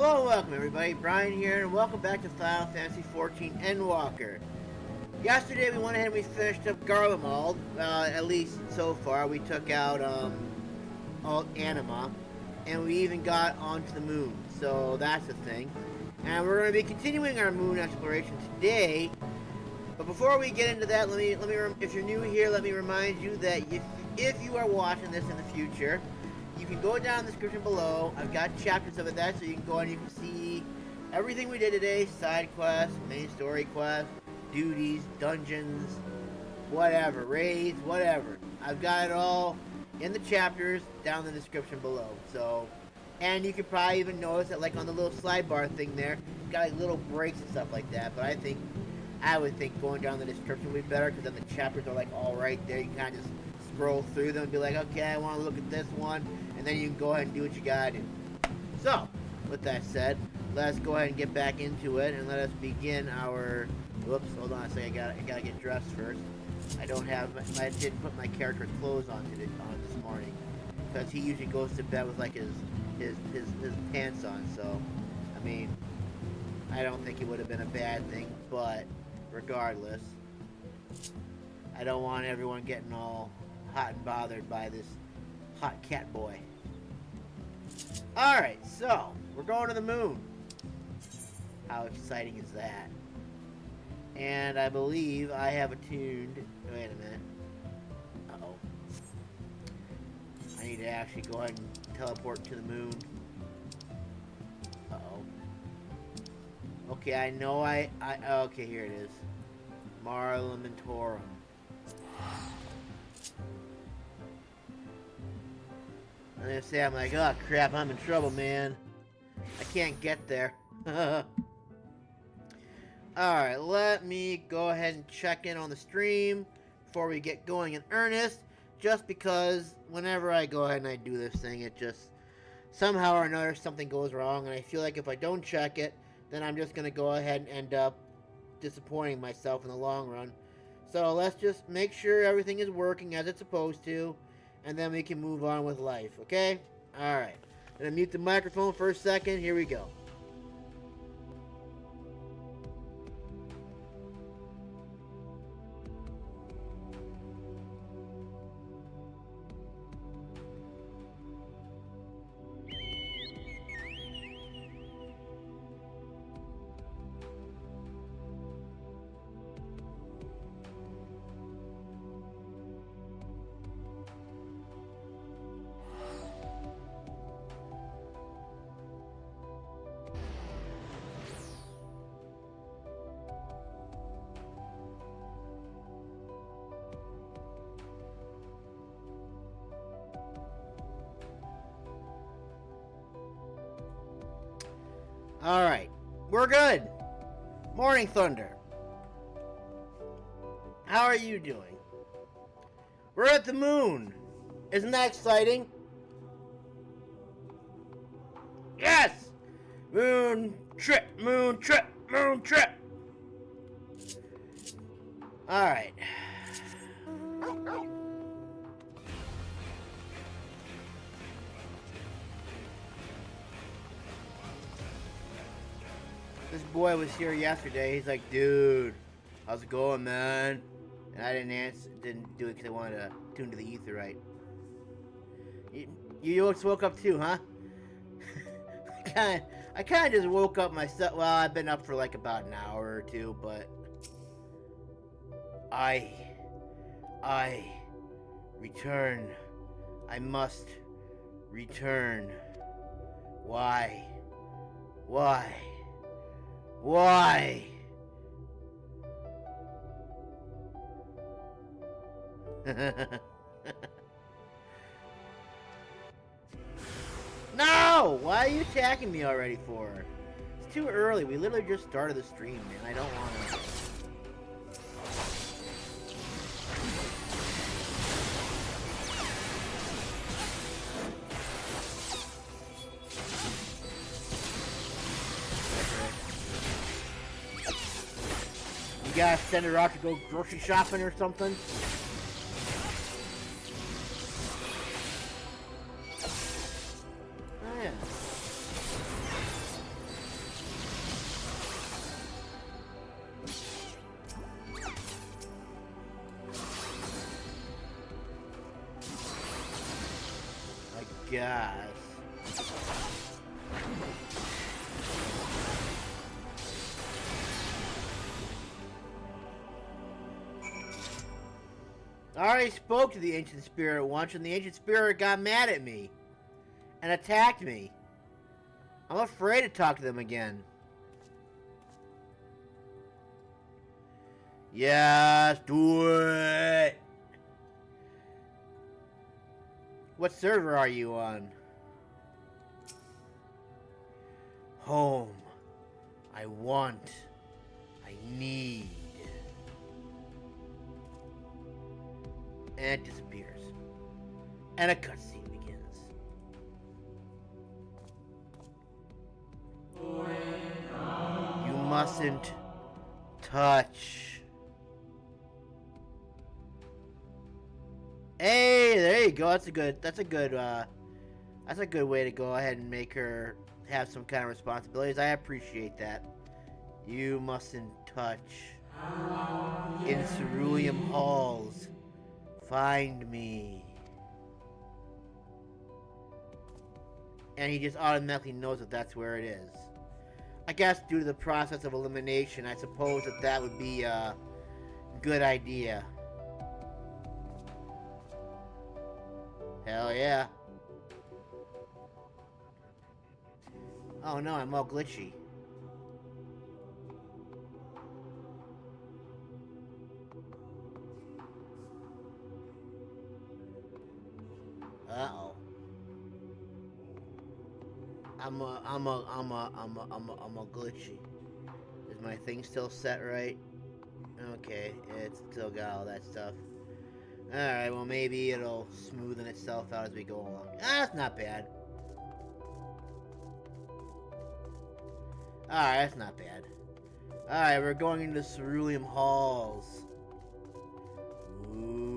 Hello and welcome everybody, Brian here, and welcome back to Final Fantasy XIV Endwalker. Yesterday we went ahead and we finished up Garlemald, at least so far. We took out all Anima, and we even got onto the moon, so that's a thing. And we're going to be continuing our moon exploration today. But before we get into that, if you're new here, let me remind you that if you are watching this in the future, you can go down in the description below. I've got chapters of that, so you can go and you can see everything we did today, side quests, main story quests, duties, dungeons, whatever, raids, whatever. I've got it all in the chapters down in the description below. So, and you can probably even notice that, like on the little slide bar thing there, it's got like little breaks and stuff like that. But I would think going down the description would be better, because then the chapters are like all right there. You can kind of just scroll through them and be like, okay, I want to look at this one, and then you can go ahead and do what you gotta do. So, with that said, let's go ahead and get back into it, and let us begin our... Whoops, hold on a second, I gotta get dressed first. I didn't put my character's clothes on this morning, because he usually goes to bed with like his pants on, so, I mean, I don't think it would have been a bad thing, but regardless, I don't want everyone getting all hot and bothered by this hot cat boy. Alright, so, we're going to the moon. How exciting is that? And I believe I have attuned... Wait a minute. Uh-oh. I need to actually go ahead and teleport to the moon. Uh-oh. Okay, I know okay, here it is. Marlamentorum. I'm gonna say, I'm like, oh crap, I'm in trouble, man. I can't get there. Alright, let me go ahead and check in on the stream before we get going in earnest. Just because whenever I go ahead and I do this thing, it just, somehow or another, something goes wrong. And I feel like if I don't check it, then I'm just gonna go ahead and end up disappointing myself in the long run. So let's just make sure everything is working as it's supposed to, and then we can move on with life, okay? Alright. I'm gonna mute the microphone for a second. Here we go. Alright, we're good. Morning Thunder. How are you doing? We're at the moon. Isn't that exciting? Yes! Moon trip, moon trip, moon trip. Alright. This boy was here yesterday. He's like, dude, how's it going, man? And I didn't do it because I wanted to tune to the AETHERYTE. You woke up too, huh? I kind of just woke up myself. Well, I've been up for like about an hour or two, but I return. I must return. Why? Why? Why? No! Why are you attacking me already for? It's too early. We literally just started the stream, man. I don't want to... You gotta send her out to go grocery shopping or something? Oh, yeah. guess. I already spoke to the Ancient Spirit once, and the Ancient Spirit got mad at me and attacked me. I'm afraid to talk to them again. Yes, do it! What server are you on? Home. I want. I need. And it disappears. And a cutscene begins. You mustn't touch. Hey, there you go. That's a good way to go ahead and make her have some kind of responsibilities. I appreciate that. You mustn't touch. In Cerulean Halls. Find me. And he just automatically knows that that's where it is. I guess due to the process of elimination, I suppose that would be a good idea. Hell yeah. Oh no, I'm all glitchy. Uh-oh. I'm a glitchy. Is my thing still set right? Okay, it's still got all that stuff. Alright, well maybe it'll smoothen itself out as we go along. Ah, that's not bad. Alright, that's not bad. Alright, we're going into Cerulean Halls. Ooh.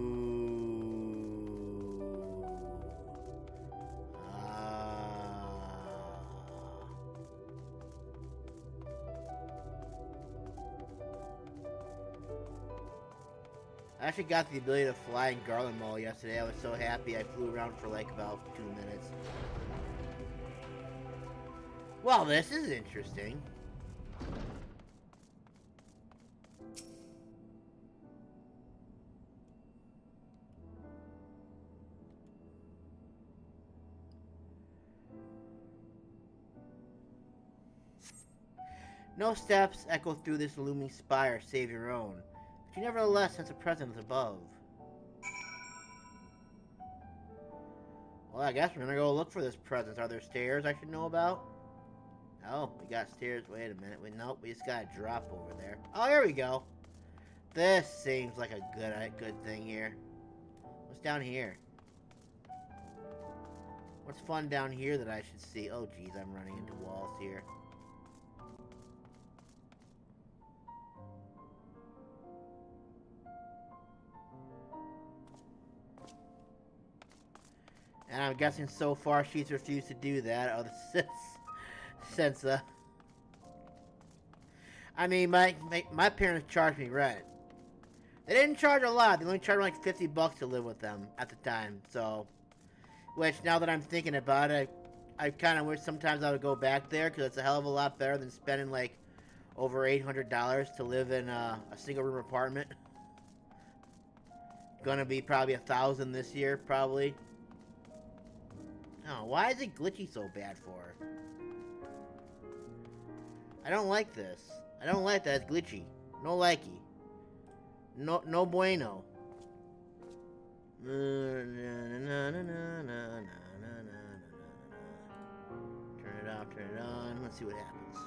I actually got the ability to fly in Garland Mall yesterday. I was so happy I flew around for like about 2 minutes. Well, this is interesting. No steps echo through this looming spire save your own. But you nevertheless sense a presence above. Well, I guess we're gonna go look for this presence. Are there stairs I should know about? Oh, we got stairs. Wait a minute. Nope, we just got a drop over there. Oh, here we go. This seems like a good thing here. What's down here? What's fun down here that I should see? Oh, geez, I'm running into walls here. And I'm guessing so far she's refused to do that. Oh, since I mean, my parents charged me rent. They didn't charge a lot. They only charged me like $50 to live with them at the time. So, which now that I'm thinking about it, I kind of wish sometimes I would go back there because it's a hell of a lot better than spending like over $800 to live in a single room apartment. Gonna be probably $1,000 this year, probably. Oh, why is it glitchy so bad for? I don't like this. I don't like that. It's glitchy. No likey. No bueno. Turn it off, turn it on. Let's see what happens.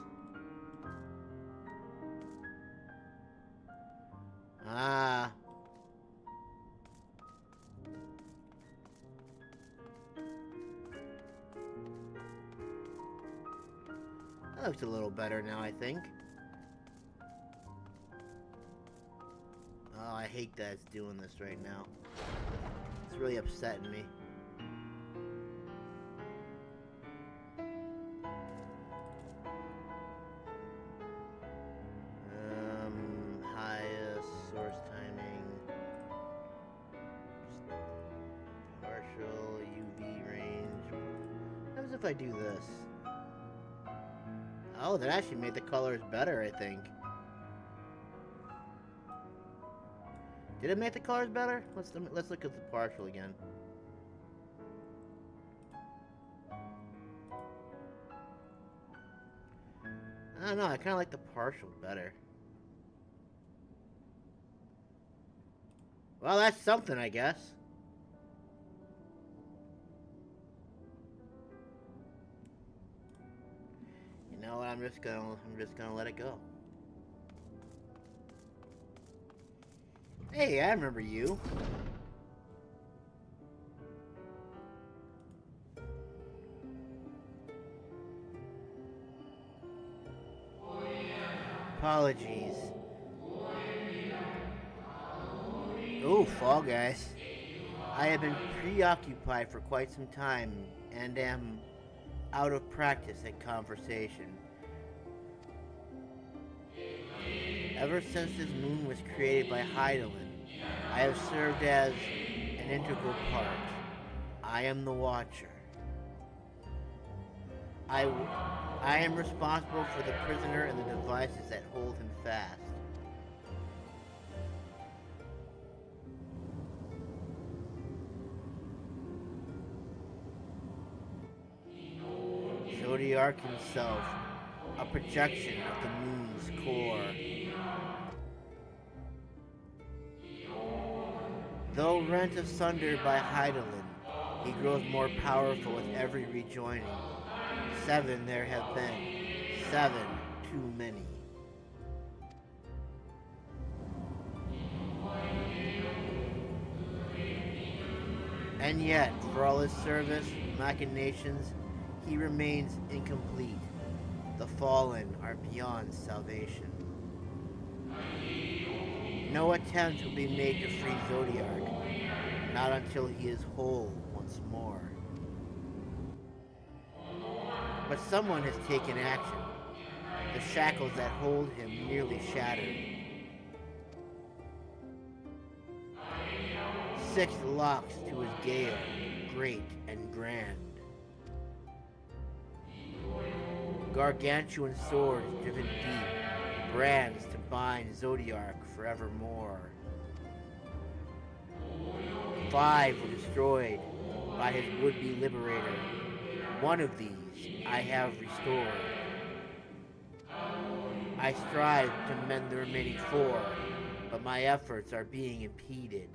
Ah. That looks a little better now, I think. Oh, I hate that it's doing this right now. It's really upsetting me. Highest source timing. Partial UV range, if I do this? Oh, that actually made the colors better, I think. Did it make the colors better? Let's look at the partial again. I don't know, I kind of like the partial better. Well, that's something, I guess. You know what? I'm just gonna let it go. Hey, I remember you. Apologies. Oh, Fall Guys. I have been preoccupied for quite some time and am out of practice at conversation. Ever since this moon was created by Hydaelyn, I have served as an integral part. I am the Watcher. I am responsible for the prisoner and the devices that hold him fast. Zodiac himself, a projection of the moon's core. Though rent asunder by Hydaelyn, he grows more powerful with every rejoining. 7 there have been, 7 too many. And yet, for all his service, machinations, he remains incomplete. The fallen are beyond salvation. No attempt will be made to free Zodiac, not until he is whole once more. But someone has taken action. The shackles that hold him nearly shattered. 6 locks to his gale, great and grand. Gargantuan swords driven deep, brands to bind Zodiac forevermore. 5 were destroyed by his would-be liberator. 1 of these I have restored. I strive to mend the remaining 4, but my efforts are being impeded.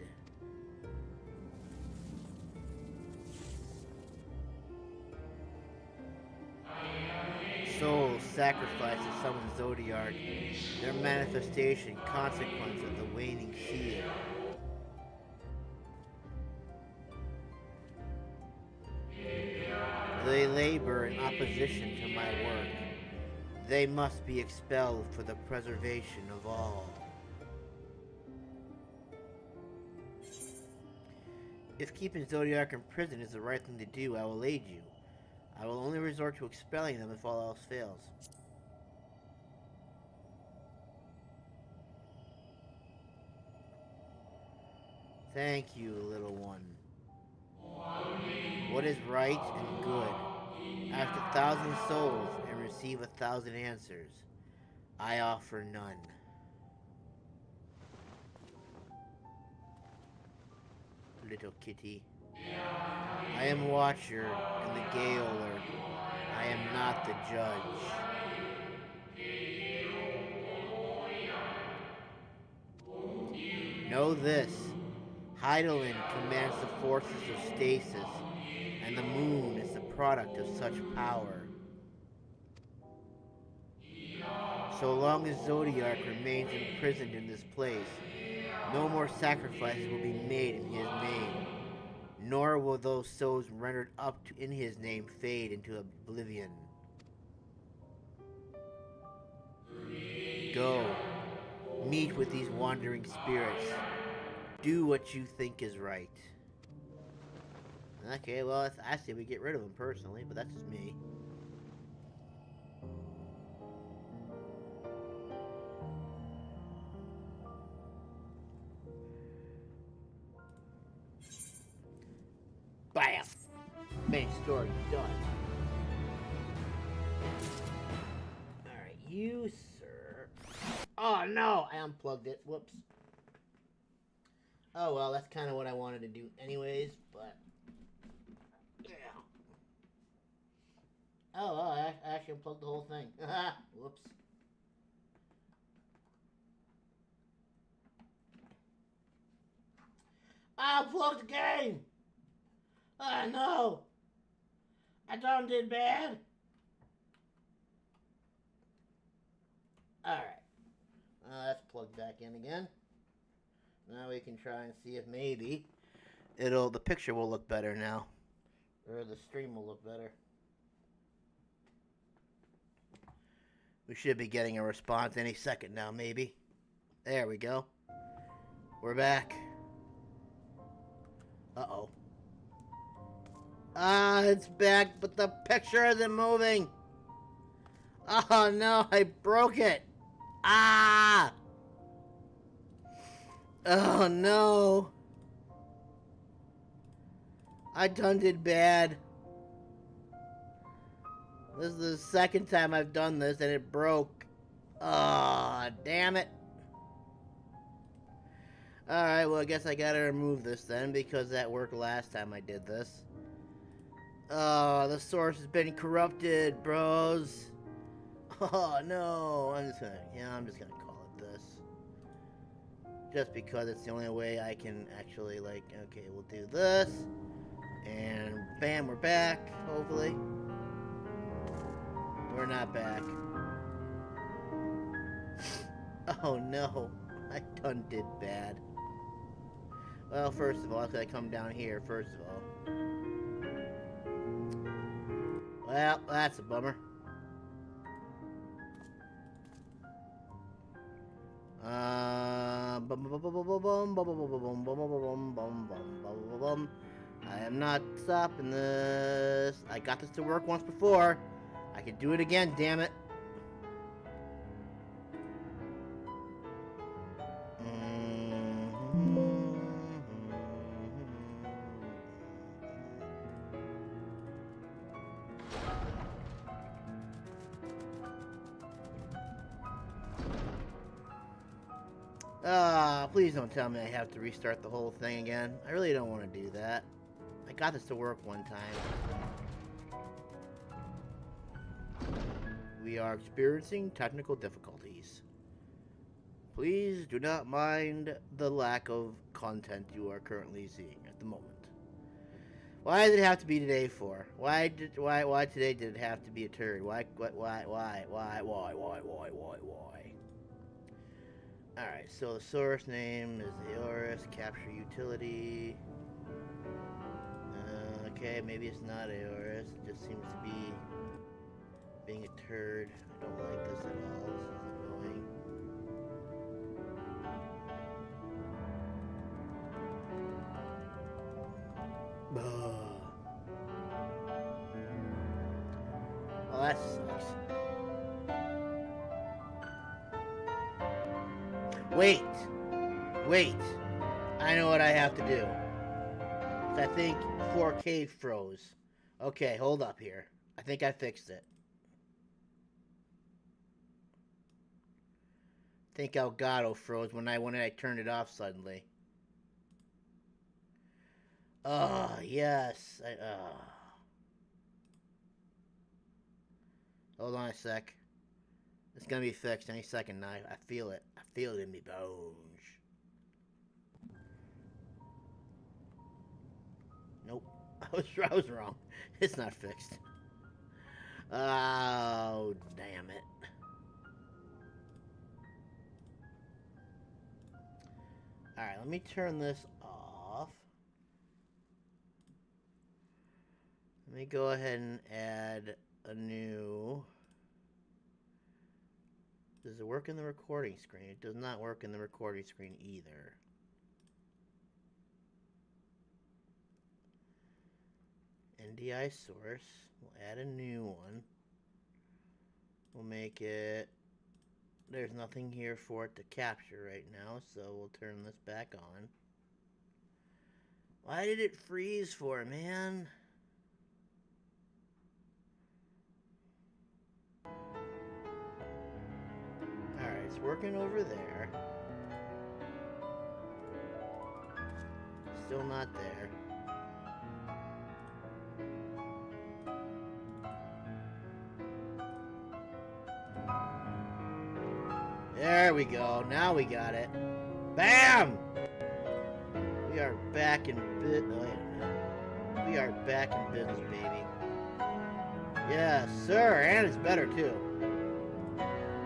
Souls sacrificed to summon Zodiac, their manifestation consequence of the waning seal. They labor in opposition to my work. They must be expelled for the preservation of all. If keeping Zodiac in prison is the right thing to do, I will aid you. I will only resort to expelling them if all else fails. Thank you, little one. What is right and good? Ask 1,000 souls and receive 1,000 answers. I offer none. Little kitty. I am Watcher and the Gaoler. I am not the judge. Know this. Hydaelyn commands the forces of stasis, and the moon is the product of such power. So long as Zodiac remains imprisoned in this place, no more sacrifices will be made in his name, nor will those souls rendered up in his name fade into oblivion. Go, meet with these wandering spirits. Do what you think is right. Okay, well, I say we get rid of him personally, but that's just me. Bam! Main story done. Alright, you, sir. Oh, no! I unplugged it. Whoops. Oh, well, that's kind of what I wanted to do anyways, but... Yeah. Oh, well, I actually unplugged the whole thing. Whoops. I unplugged the game! Oh, no! I done did bad. Alright. Let's plug back in again. Now we can try and see if maybe the picture will look better now. Or the stream will look better. We should be getting a response any second now, maybe. There we go. We're back. Uh-oh. It's back, but the picture isn't moving. Oh, no, I broke it. Ah! Oh, no. I done did bad. This is the second time I've done this, and it broke. Ah, oh, damn it. Alright, well, I guess I gotta remove this then, because that worked last time I did this. Oh, the source has been corrupted, bros. Oh, no. I'm just gonna call it this. Just because it's the only way I can actually, like, okay, we'll do this. And bam, we're back, hopefully. We're not back. Oh, no. I done did bad. Well, first of all, I gotta come down here, first of all. Well, that's a bummer. I am not stopping this. I got this to work once before. I can do it again, damn it. Please don't tell me I have to restart the whole thing again. I really don't want to do that. I got this to work one time. We are experiencing technical difficulties. Please do not mind the lack of content you are currently seeing at the moment. Why did it have to be today for? Why today did it have to be a turd? Why? Alright, so the source name is Aorus, capture utility. Okay, maybe it's not Aorus, it just seems to be being a turd. I don't like this at all, this is annoying. Well, that sucks. Wait. I know what I have to do. I think 4K froze. Okay, hold up here. I think I fixed it. I think Elgato froze when I turned it off suddenly. Oh, yes. Hold on a sec. It's gonna be fixed any second now. I feel it. I feel it in me bones. Nope. I was wrong. It's not fixed. Oh, damn it. Alright, let me turn this off. Let me go ahead and add a new... Does it work in the recording screen? It does not work in the recording screen either. NDI source. We'll add a new one. We'll make it... There's nothing here for it to capture right now, so we'll turn this back on. Why did it freeze, man? working over there. Still not there. There we go. Now we got it. Bam! We are back in business. We are back in business, baby. Yes, sir. And it's better, too.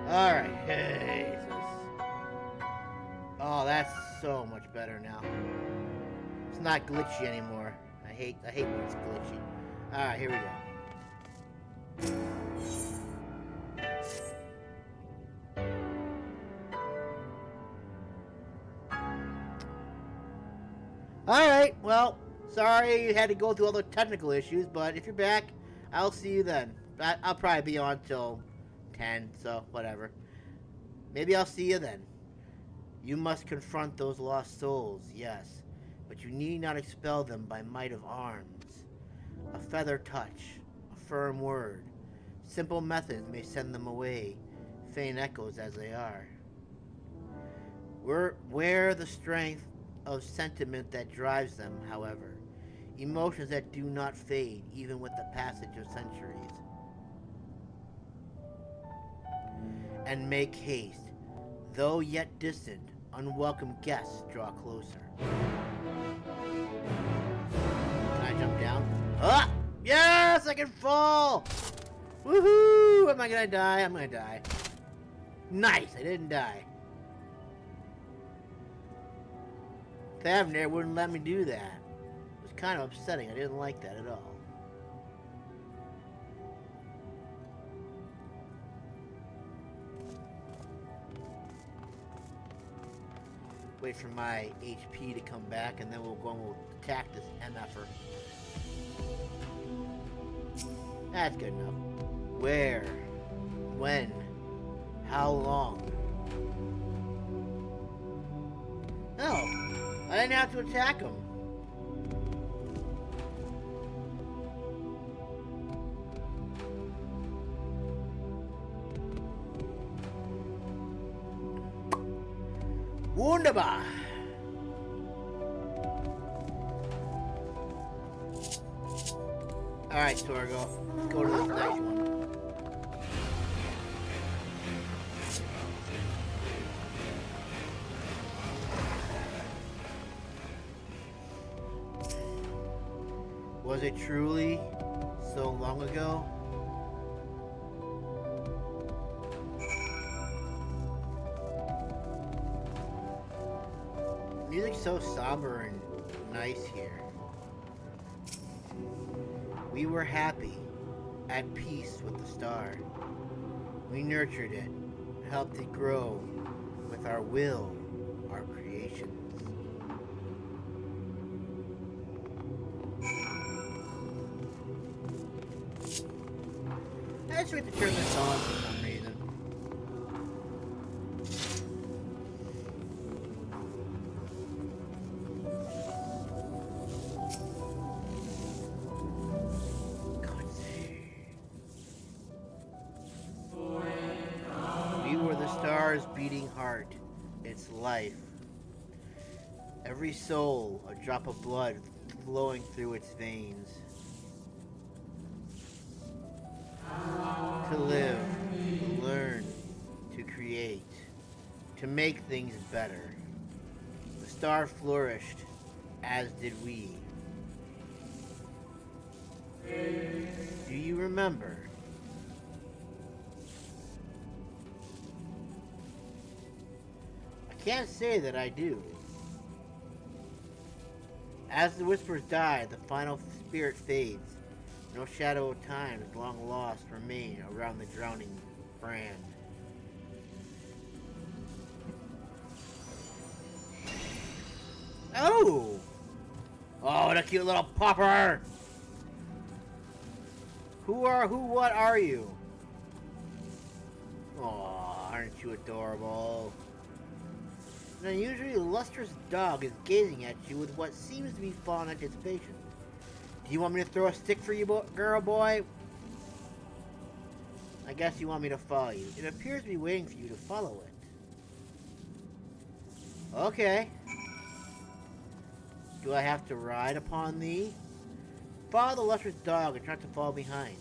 Alright. Jesus. Oh, that's so much better now. It's not glitchy anymore. I hate when it's glitchy. Alright, here we go. Alright, well, sorry you had to go through all the technical issues, but if you're back, I'll see you then. I'll probably be on till 10, so whatever. Maybe I'll see you then. You must confront those lost souls, yes, but you need not expel them by might of arms. A feather touch, a firm word, simple methods may send them away, faint echoes as they are. Where the strength of sentiment that drives them, however, emotions that do not fade even with the passage of centuries. And make haste, though yet distant, unwelcome guests draw closer. Can I jump down? Ah! Yes, I can fall! Woohoo! Am I gonna die? I'm gonna die. Nice, I didn't die. Tavern there wouldn't let me do that. It was kind of upsetting. I didn't like that at all. Wait for my HP to come back, and then we'll go and we'll attack this MFer. That's good enough. Where? When? How long? Oh, I didn't have to attack him. Wunderbar. Alright, Torgo. Let's go to this next one. Was it truly so long ago? Music's so somber and nice here. We were happy, at peace with the star. We nurtured it, helped it grow with our will, our creations. I just wait to turn this on for some reason. We were the star's beating heart, its life. Every soul, a drop of blood flowing through its veins. To live, to learn, to create, to make things better. The star flourished, as did we. Do you remember? I can't say that I do. As the whispers die, the final spirit fades. No shadow of times long lost remain around the drowning brand. Oh! Oh, what a cute little popper! What are you? Aw, aren't you adorable? An unusually lustrous dog is gazing at you with what seems to be fond anticipation. Do you want me to throw a stick for you, girl boy? I guess you want me to follow you. It appears to be waiting for you to follow it. Okay. Do I have to ride upon thee? Follow the lustrous dog and try not to fall behind.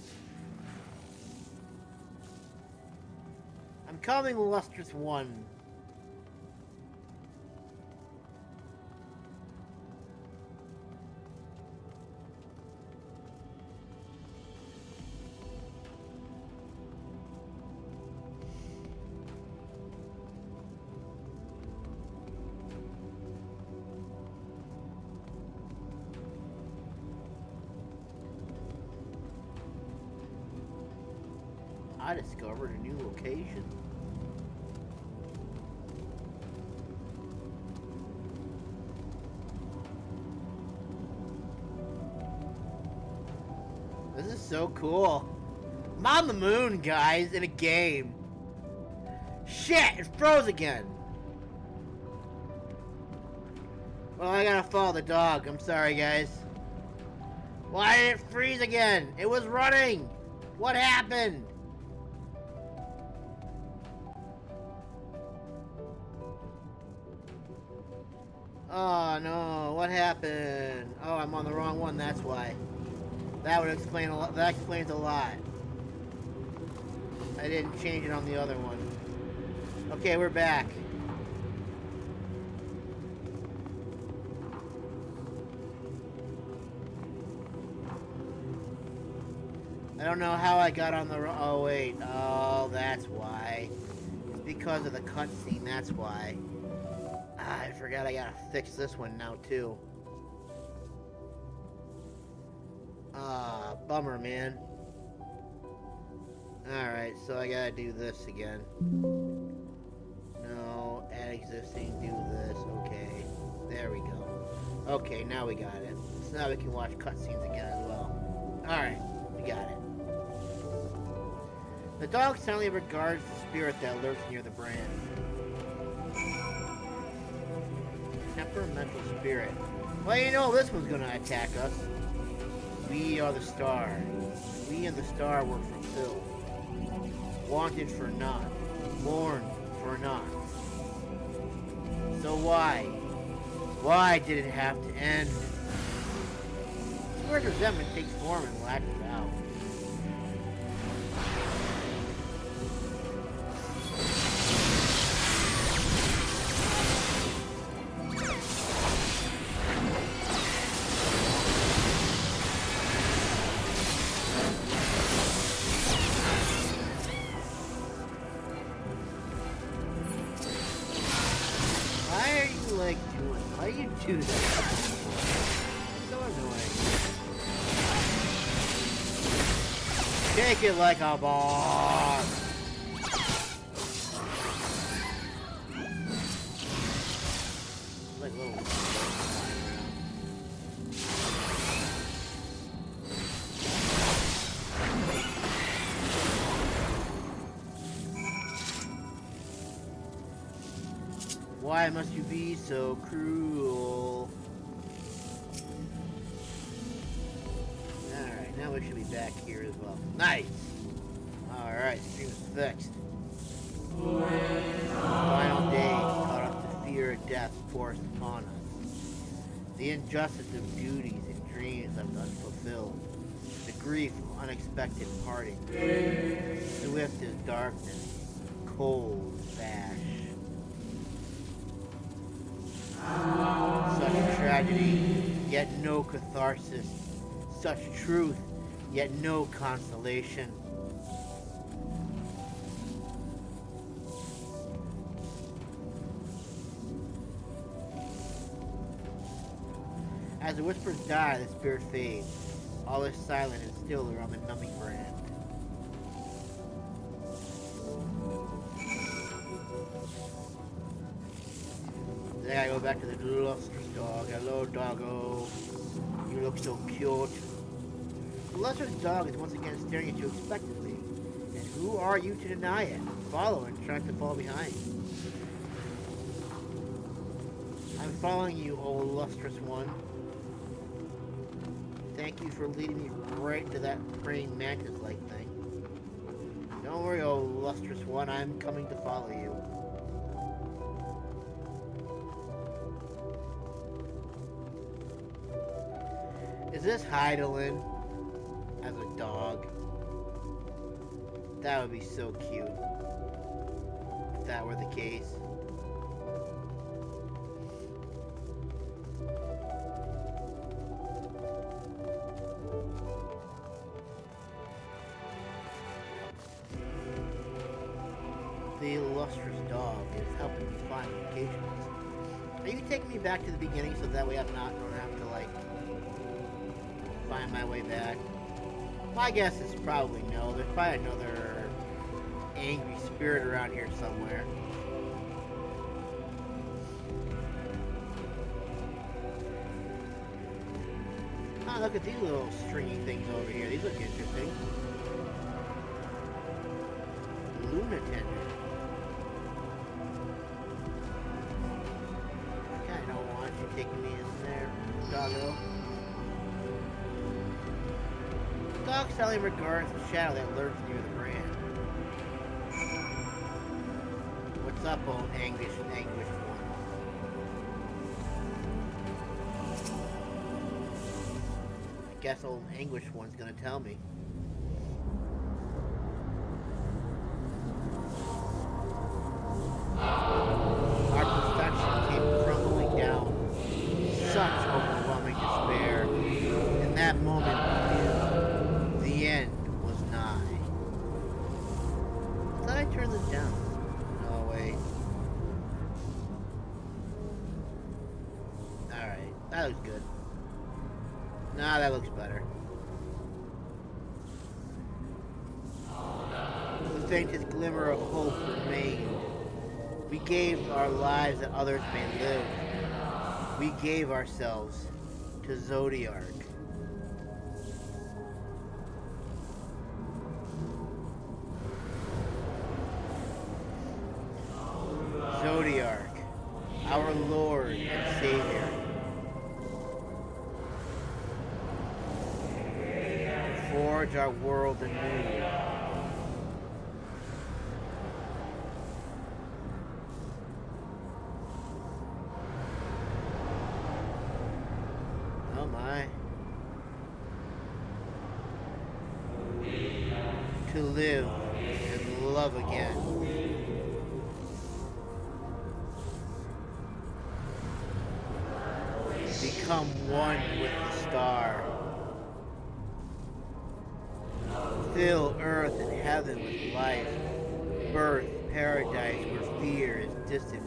I'm coming, lustrous one. I discovered a new location. This is so cool. I'm on the moon, guys, in a game. Shit, it froze again. Well, I gotta follow the dog. I'm sorry, guys. Why did it freeze again? It was running. What happened? Oh no, what happened? Oh, I'm on the wrong one, that's why. That would explain a lot. That explains a lot. I didn't change it on the other one. Okay, we're back. I don't know how I got on the wrong. Oh wait, oh that's why. It's because of the cutscene, that's why. Ah, I forgot I gotta fix this one now too. Ah, bummer, man. Alright, so I gotta do this again. No, add existing, do this, okay. There we go. Okay, now we got it. So now we can watch cutscenes again as well. Alright, we got it. The dog silently regards the spirit that lurks near the brand. Temperamental spirit. Well, you know this one's gonna attack us. We are the star. We and the star were fulfilled. Wanted for naught. Mourned for naught. So why? Why did it have to end? This word resentment takes form and lashes out. Why do you do that? It's so annoying. Take it like a boss! Like little... Why must you be so cruel? Alright, now we should be back here as well. Nice! Alright, stream's fixed. Final days taught us the fear of death forced upon us. The injustice of duties and dreams left unfulfilled. The grief of unexpected parting. Swift as darkness, cold as ash. Such tragedy, yet no catharsis. Such truth, yet no consolation. As the whispers die, the spirit fades. All is silent and still around the numbing brand. Then I go back to the lustrous dog. Hello, doggo. You look so cute. The lustrous dog is once again staring at you expectantly. And who are you to deny it? Follow and try to fall behind. I'm following you, O lustrous one. Thank you for leading me right to that praying mantis-like thing. Don't worry, O lustrous one. I'm coming to follow you. this Heidelin as a dog? That would be so cute if that were the case. The illustrious dog is helping me find locations. Are you taking me back to the beginning so that way I'm not going to have to, like, find my way back? My guess is probably no. There's probably another angry spirit around here somewhere. Oh, look at these little stringy things over here. These look interesting. Luna tender. I don't want you taking me in there, doggo. Dog selling regards the shadow that lurks near the brand. What's up, old anguished one? I guess old anguished one's gonna tell me. Our perfection came crumbling down. Such overwhelming despair. In that moment, the end was nigh. I thought I turned this down. No, wait. Alright, that looks good. Nah, that looks better. The faintest glimmer of hope remained. We gave our lives that others may live. We gave ourselves to Zodiark. Zodiark, our Lord and Savior. Forge our world anew. Oh my. To live and love again. Become one with the star. Fill earth and heaven with life. Birth, paradise where fear is distant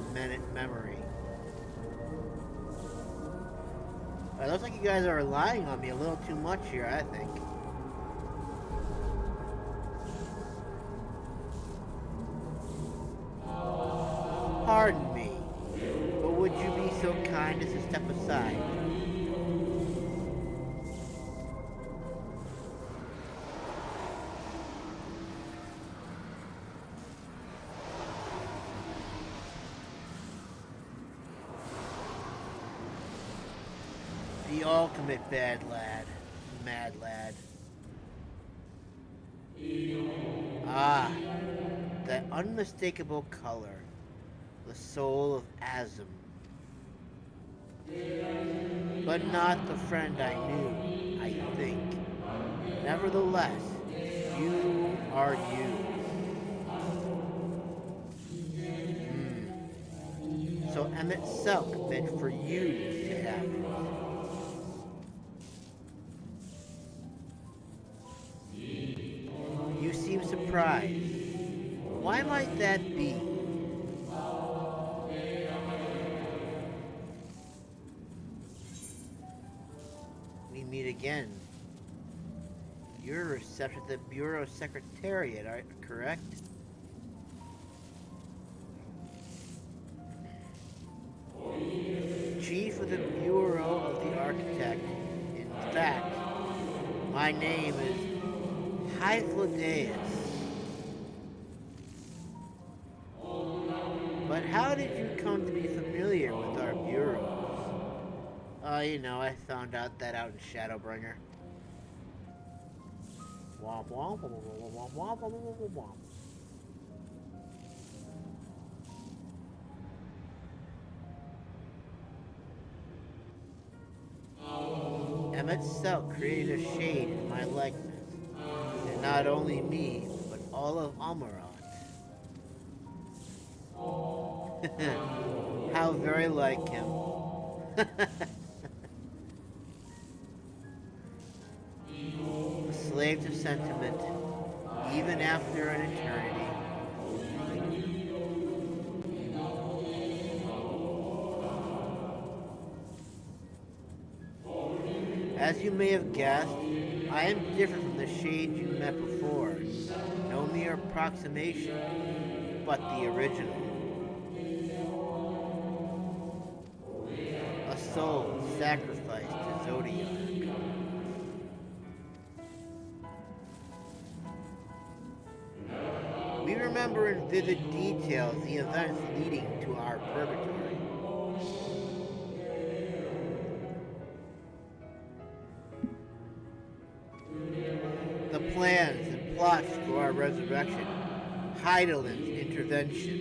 memory. It looks like you guys are relying on me a little too much here, I think. Pardon me, but would you be so kind as to step aside? The ultimate mad lad. Ah, that unmistakable color, the soul of Azim. But not the friend I knew, I think. Nevertheless, you are you. So Emmett Selk meant for you to have it. You seem surprised. Why might that be? We meet again. You're a reception at the Bureau Secretariat, correct? Chief of the Bureau of the Architect. In fact, my name is Hythlodeus. But how did you come to be familiar with our bureaus? You know, I found that out in Shadowbringer. Womp womp womp womp womp womp womp womp. itself created a shade in my likeness, and not only me, but all of Almurat. How very like him. A slave to sentiment, even after an eternity. As you may have guessed, I am different from the shades you met before. No mere approximation, but the original. A soul sacrificed to Zodiac. We remember in vivid detail the events leading to our purgatory. The plans and plots for our resurrection, Heidelin's intervention,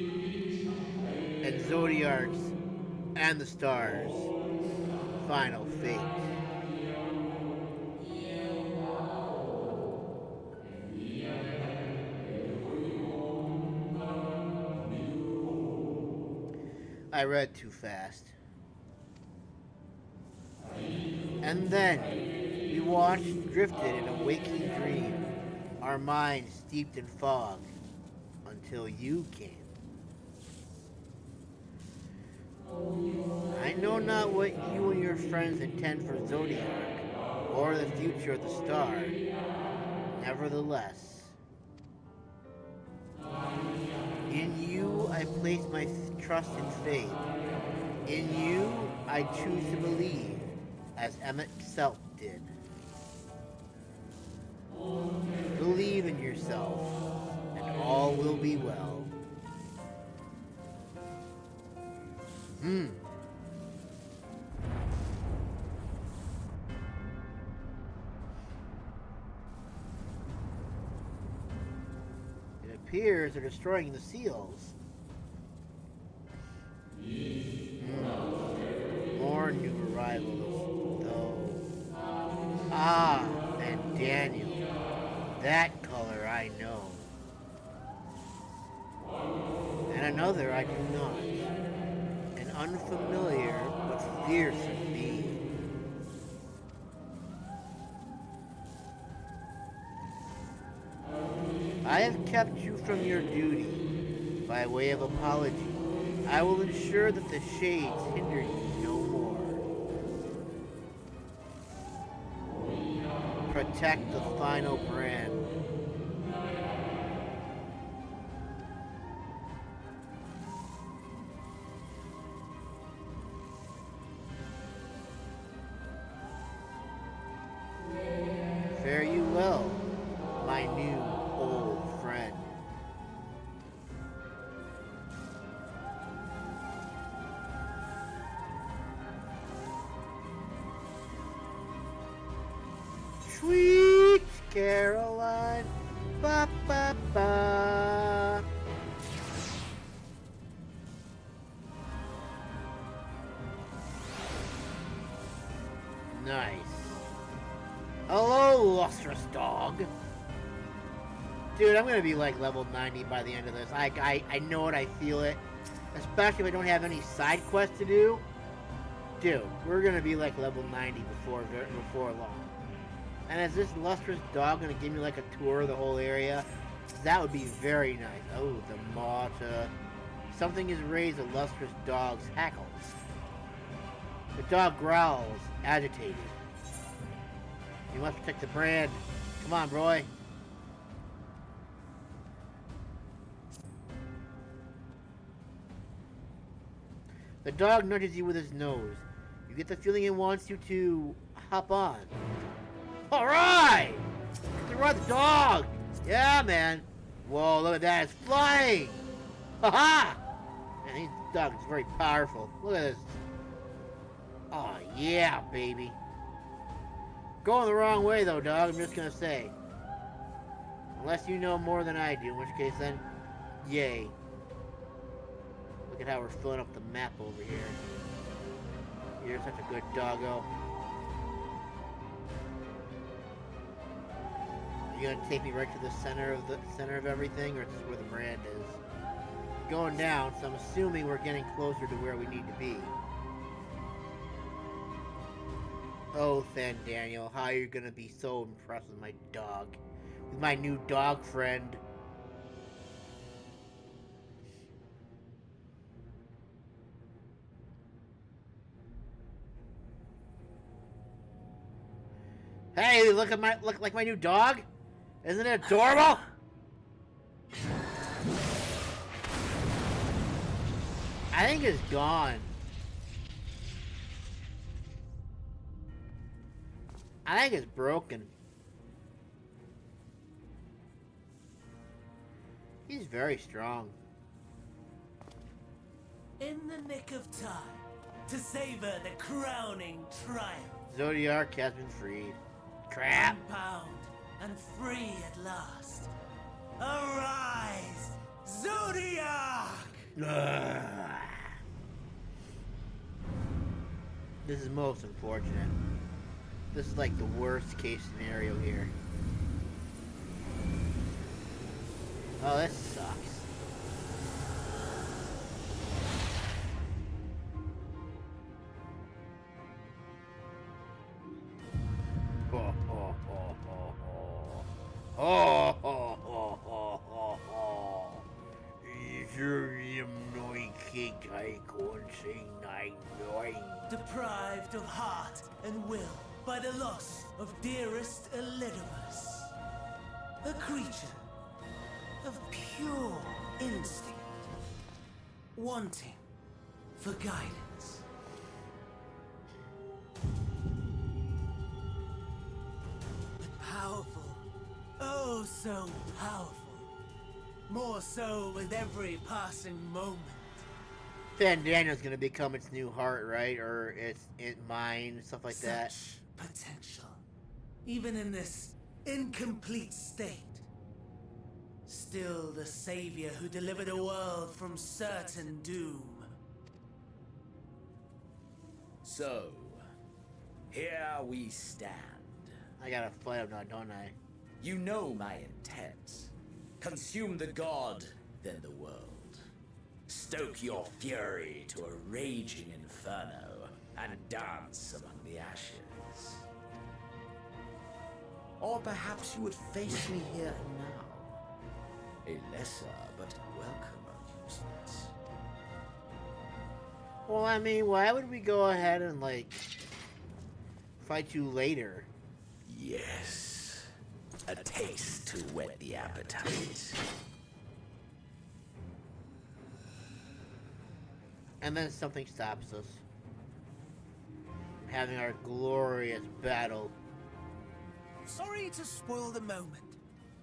and Zodiark's and the stars' final fate. I read too fast. And then we watched, drifted in a waking dream, our minds steeped in fog, until you came. I know not what you and your friends intend for Zodiac, or the future of the star. Nevertheless, in you I place my trust and faith. In you I choose to believe, as Emmett Self did. Believe in yourself, and all will be well. It appears they're destroying the seals. More new arrivals, though. Ah, and Daniel. That color I know. And another I do not. An unfamiliar but fearsome being. I have kept you from your duty. By way of apology, I will ensure that the shades hinder you no more. Protect the final brand. Fare you well, my new old friend. Sweet Caroline, ba ba ba. Nice. Hello, lustrous dog. Dude, I'm gonna be like level 90 by the end of this. I know it, I feel it. Especially if I don't have any side quests to do. Dude, we're gonna be like level 90 before long. And is this lustrous dog gonna give me like a tour of the whole area? That would be very nice. Oh, the Martyr. Something has raised a lustrous dog's hackles. The dog growls, agitated. You must protect the brand. Come on, Roy. The dog nudges you with his nose. You get the feeling it wants you to hop on. Alright! Get to ride the dog! Yeah, man. Whoa, look at that. It's flying! Haha! Man, this dog is very powerful. Look at this. Oh, yeah, baby. Going the wrong way, though, dog. I'm just gonna say. Unless you know more than I do, in which case then, yay. Look at how we're filling up the map over here. You're such a good doggo. You gonna take me right to the center of everything, or is this where the brand is? Going down, so I'm assuming we're getting closer to where we need to be. Oh, Daniel, how are you gonna be so impressed with my dog? With my new dog friend. Hey, look like my new dog? Isn't it adorable? I think it's gone. I think it's broken. He's very strong. In the nick of time to savor the crowning triumph. Zodiac has been freed. Crap! Unbound and free at last. Arise, Zodiac! This is most unfortunate. This is like the worst case scenario here. Oh, this sucks. Oh, oh, oh, oh, oh. Oh, oh, oh, oh, oh, oh. Deprived of heart and will by the loss of dearest Elidibus. A creature of pure instinct, wanting for guidance. But powerful, oh so powerful. More so with every passing moment. Daniel's gonna become its new heart, right? Or its mind, stuff like that. Such potential. Even in this incomplete state. Still the savior who delivered a world from certain doom. So, here we stand. I gotta fight him now, don't I? You know my intent. Consume the god, then the world. Stoke your fury to a raging inferno, and dance among the ashes. Or perhaps you would face me here and now. A lesser but welcome amusement. Well, I mean, why would we go ahead and, like, fight you later? Yes. A taste to whet the appetite. And then something stops us. Having our glorious battle. Sorry to spoil the moment,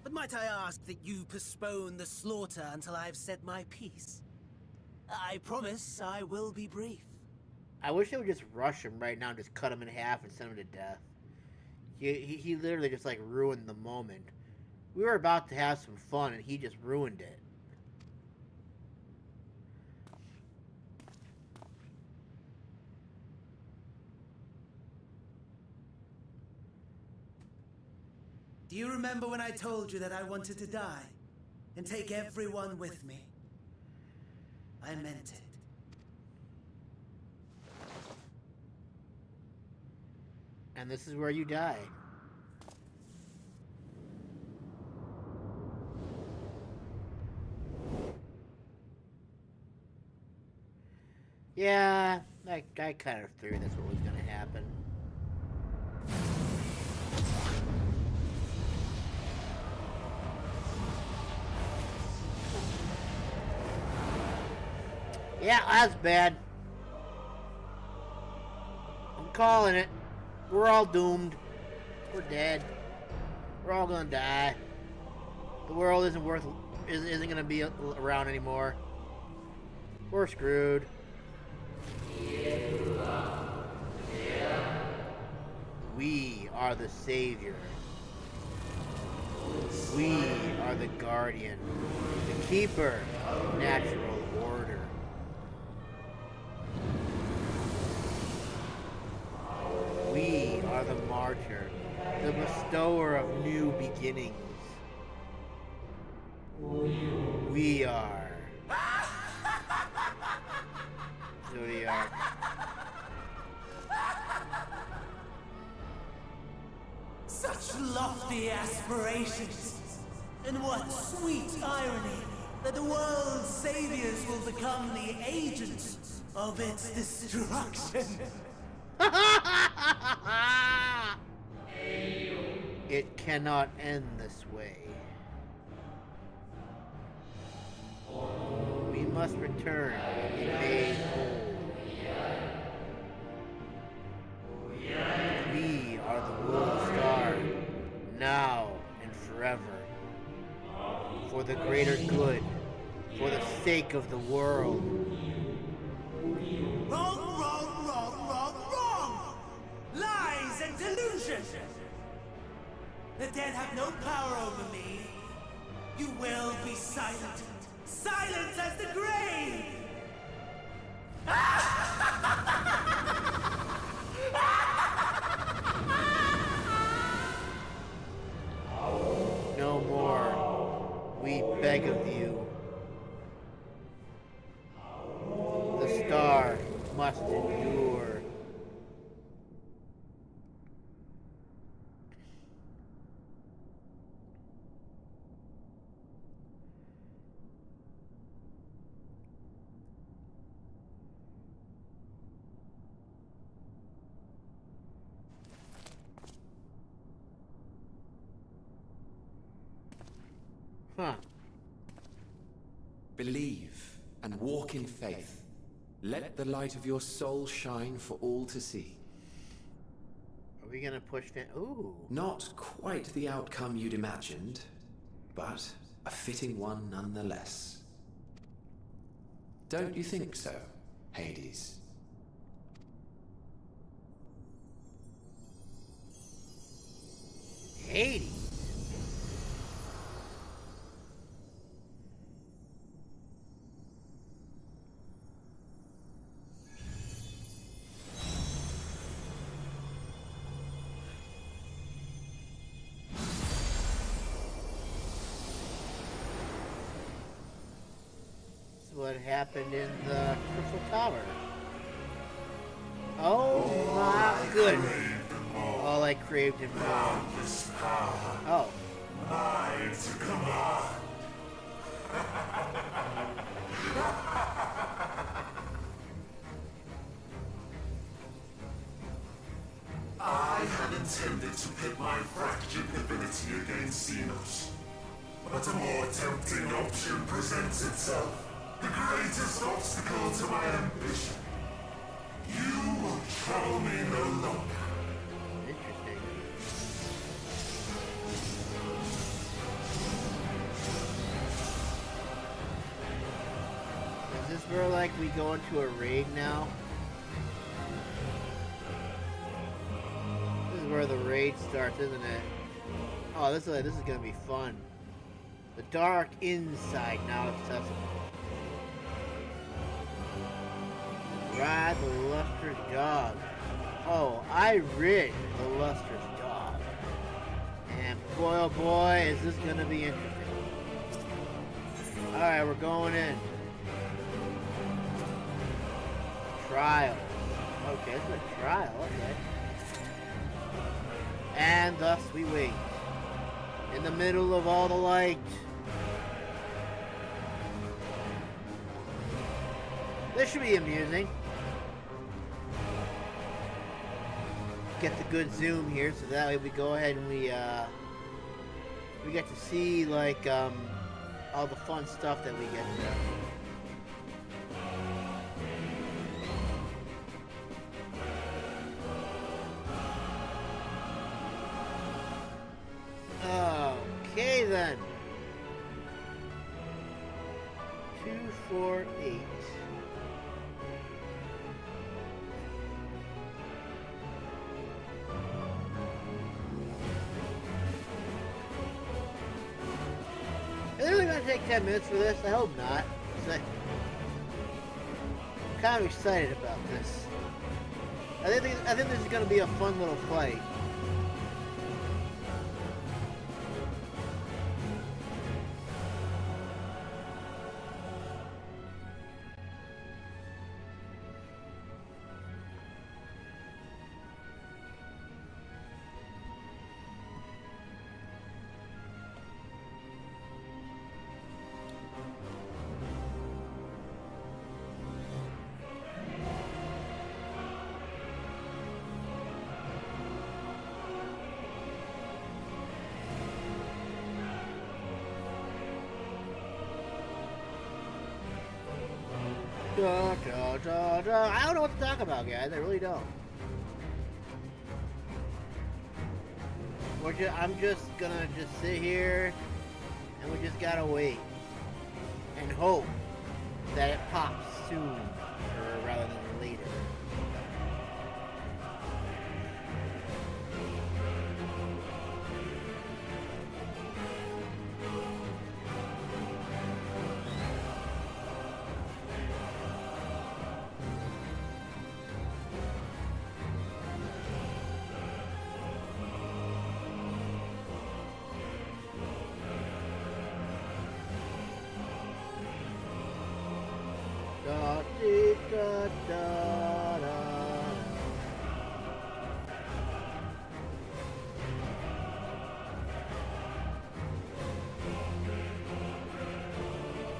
but might I ask that you postpone the slaughter until I've said my piece? I promise I will be brief. I wish they would just rush him right now and just cut him in half and send him to death. He literally just, like, ruined the moment. We were about to have some fun and he just ruined it. Do you remember when I told you that I wanted to die and take everyone with me? I meant it. And this is where you die. Yeah, I kind of figured that's what was going to happen. Yeah, that's bad. I'm calling it. We're all doomed. We're dead. We're all gonna die. The world isn't gonna be around anymore. We're screwed. We are the savior. We are the guardian, the keeper of natural order. We are the martyr, the bestower of new beginnings. We are Zodiac. Such lofty aspirations! And what sweet irony that the world's saviors will become the agents of its destruction! It cannot end this way. We must return and be made whole. We are the World Star, now and forever. For the greater good, for the sake of the world. Wrong, wrong, wrong, wrong, wrong! Lies and delusion! The dead have no power over me. You will be silent. Silent as the grave! No more, we beg of you. The star must endure. Huh. Believe and walk in faith. Let the light of your soul shine for all to see. Are we gonna push that? Ooh. Not quite the outcome you'd imagined, but a fitting one nonetheless. Don't you think so, Hades? Hades? What happened in the Crystal Tower? Oh my goodness! All I craved him for. Oh. Mine to command. I had intended to pit my fractured divinity against Xenos, but a more tempting option presents itself. The greatest obstacle to my ambition. You will trouble me no longer. Interesting. Is this where, like, we go into a raid now? This is where the raid starts, isn't it? Oh, this is gonna be fun. The dark inside now accessible. Ride the lustrous dog. Oh, I rid the lustrous dog. And boy, oh boy, is this gonna be interesting. Alright, we're going in. Trial. Okay, it's a trial, okay. And thus we wait. In the middle of all the light. This should be amusing. Get the good zoom here, so that way we go ahead and we get to see, like, all the fun stuff that we get to. Okay then. 248. Is it really going to take 10 minutes for this? I hope not. I'm kind of excited about this. I think this is going to be a fun little fight. Da, da, da, da. I don't know what to talk about, guys. I really don't. I'm just gonna sit here, and we just gotta wait and hope that it pops soon, or rather than later. Da, dee, da, da, da.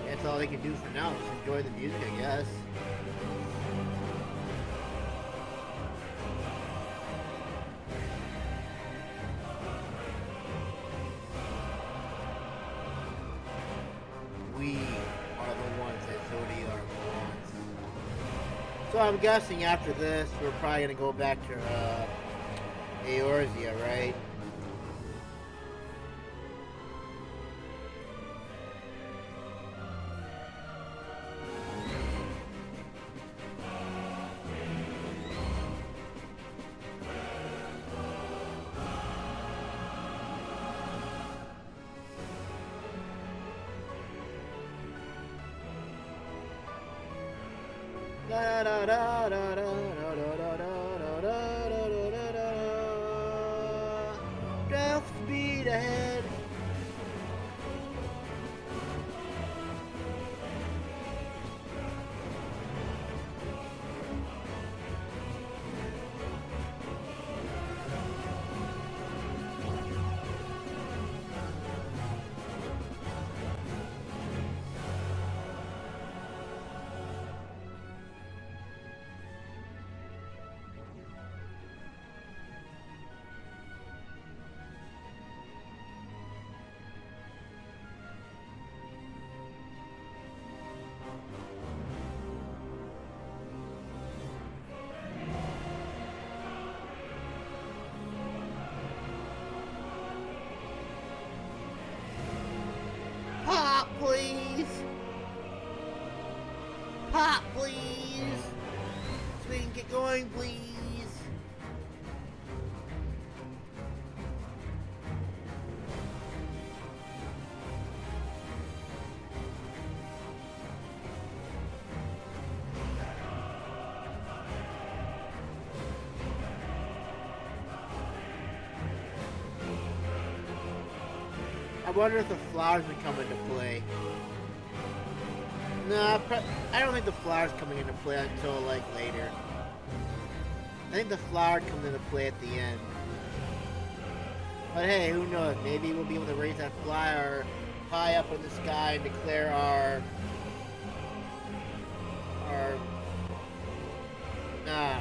That's all they can do for now. Just enjoy the music, I guess. We are the ones that Zodiac wants. So I'm guessing after this, we're probably gonna go back to Eorzea, right? Da da da da da da da da da da da da da. Death speed ahead. Pop, please. Pop, please. So we can get going, please. I wonder if the flowers would come into play. No, I don't think the flower's coming into play until, like, later. I think the flower comes into play at the end. But hey, who knows? Maybe we'll be able to raise that flower high up in the sky and declare our... No.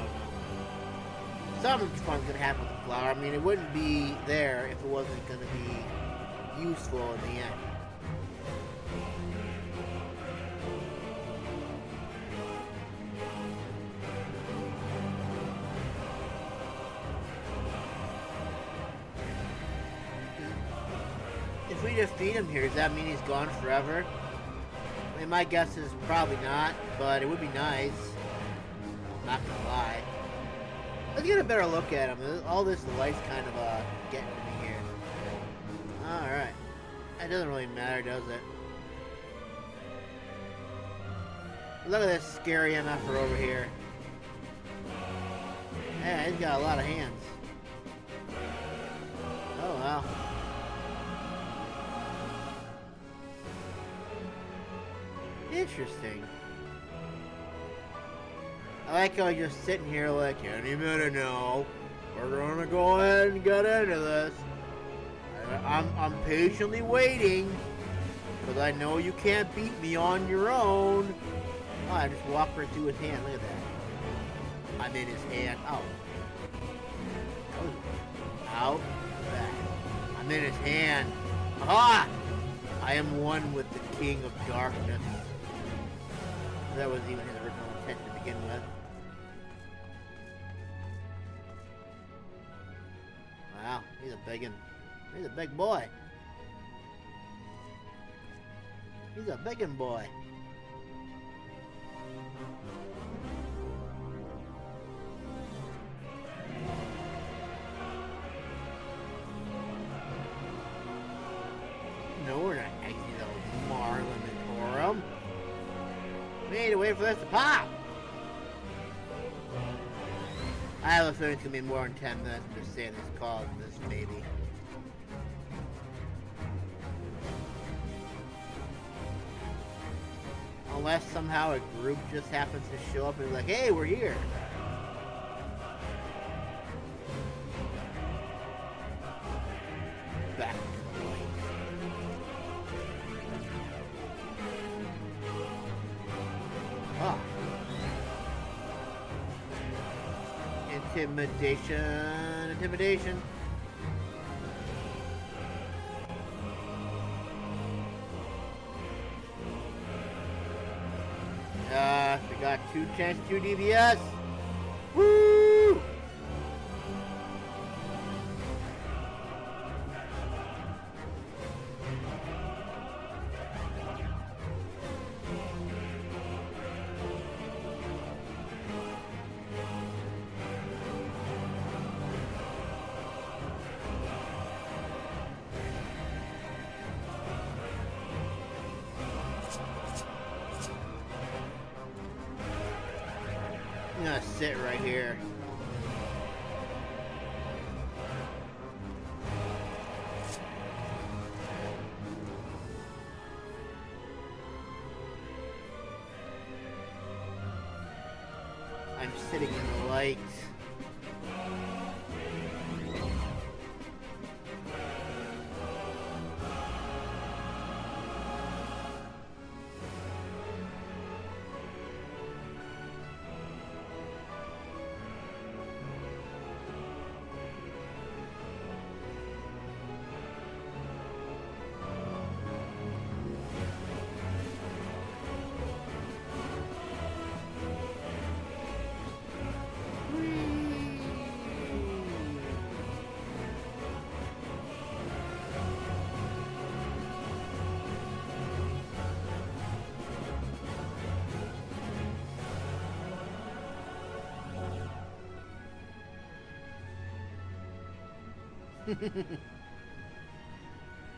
Something fun's gonna happen with the flower. I mean, it wouldn't be there if it wasn't gonna be useful in the end. If we defeat him here, does that mean he's gone forever? I mean, my guess is probably not, but it would be nice. Not gonna lie. Let's get a better look at him. All this light's kind of getting to me here. Alright. It doesn't really matter, does it? Look at this scary MFer over here. Yeah, he's got a lot of hands. Oh, wow. Interesting. I like how he's just sitting here like, any minute now, we're gonna go ahead and get into this. I'm patiently waiting, because I know you can't beat me on your own. Oh, I just walked right through his hand. Look at that. I'm in his hand. Oh. That was out. Back. I'm in his hand. Aha! I am one with the King of Darkness. That wasn't even his original intention to begin with. Wow, he's a big boy. He's a biggin' boy. No, we're not exiting the Marlin. We need to wait for this to pop. I have a feeling it's gonna be more than 10 minutes. I'm just saying this call this maybe. Unless somehow a group just happens to show up and be like, hey, we're here. Back to the light. Ah. Intimidation. We got 2 chance 2 DBS. Woo! I'm gonna sit right here. I'm sitting in the light.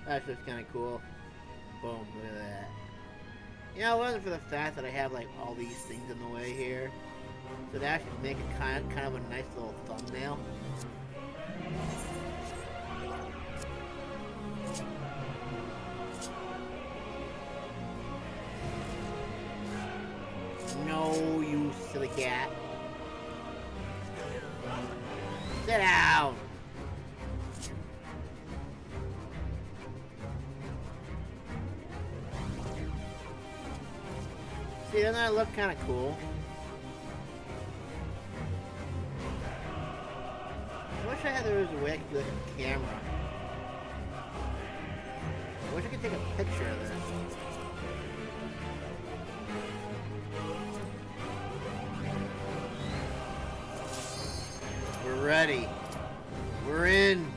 That's just kind of cool. Boom, look at that. You know, it wasn't for the fact that I have like all these things in the way here, so that should make it kind of a nice little thumbnail. No, you silly cat. Sit down. See, doesn't that look kind of cool? I wish there was a way I could do like a camera. I wish I could take a picture of this. We're ready. We're in.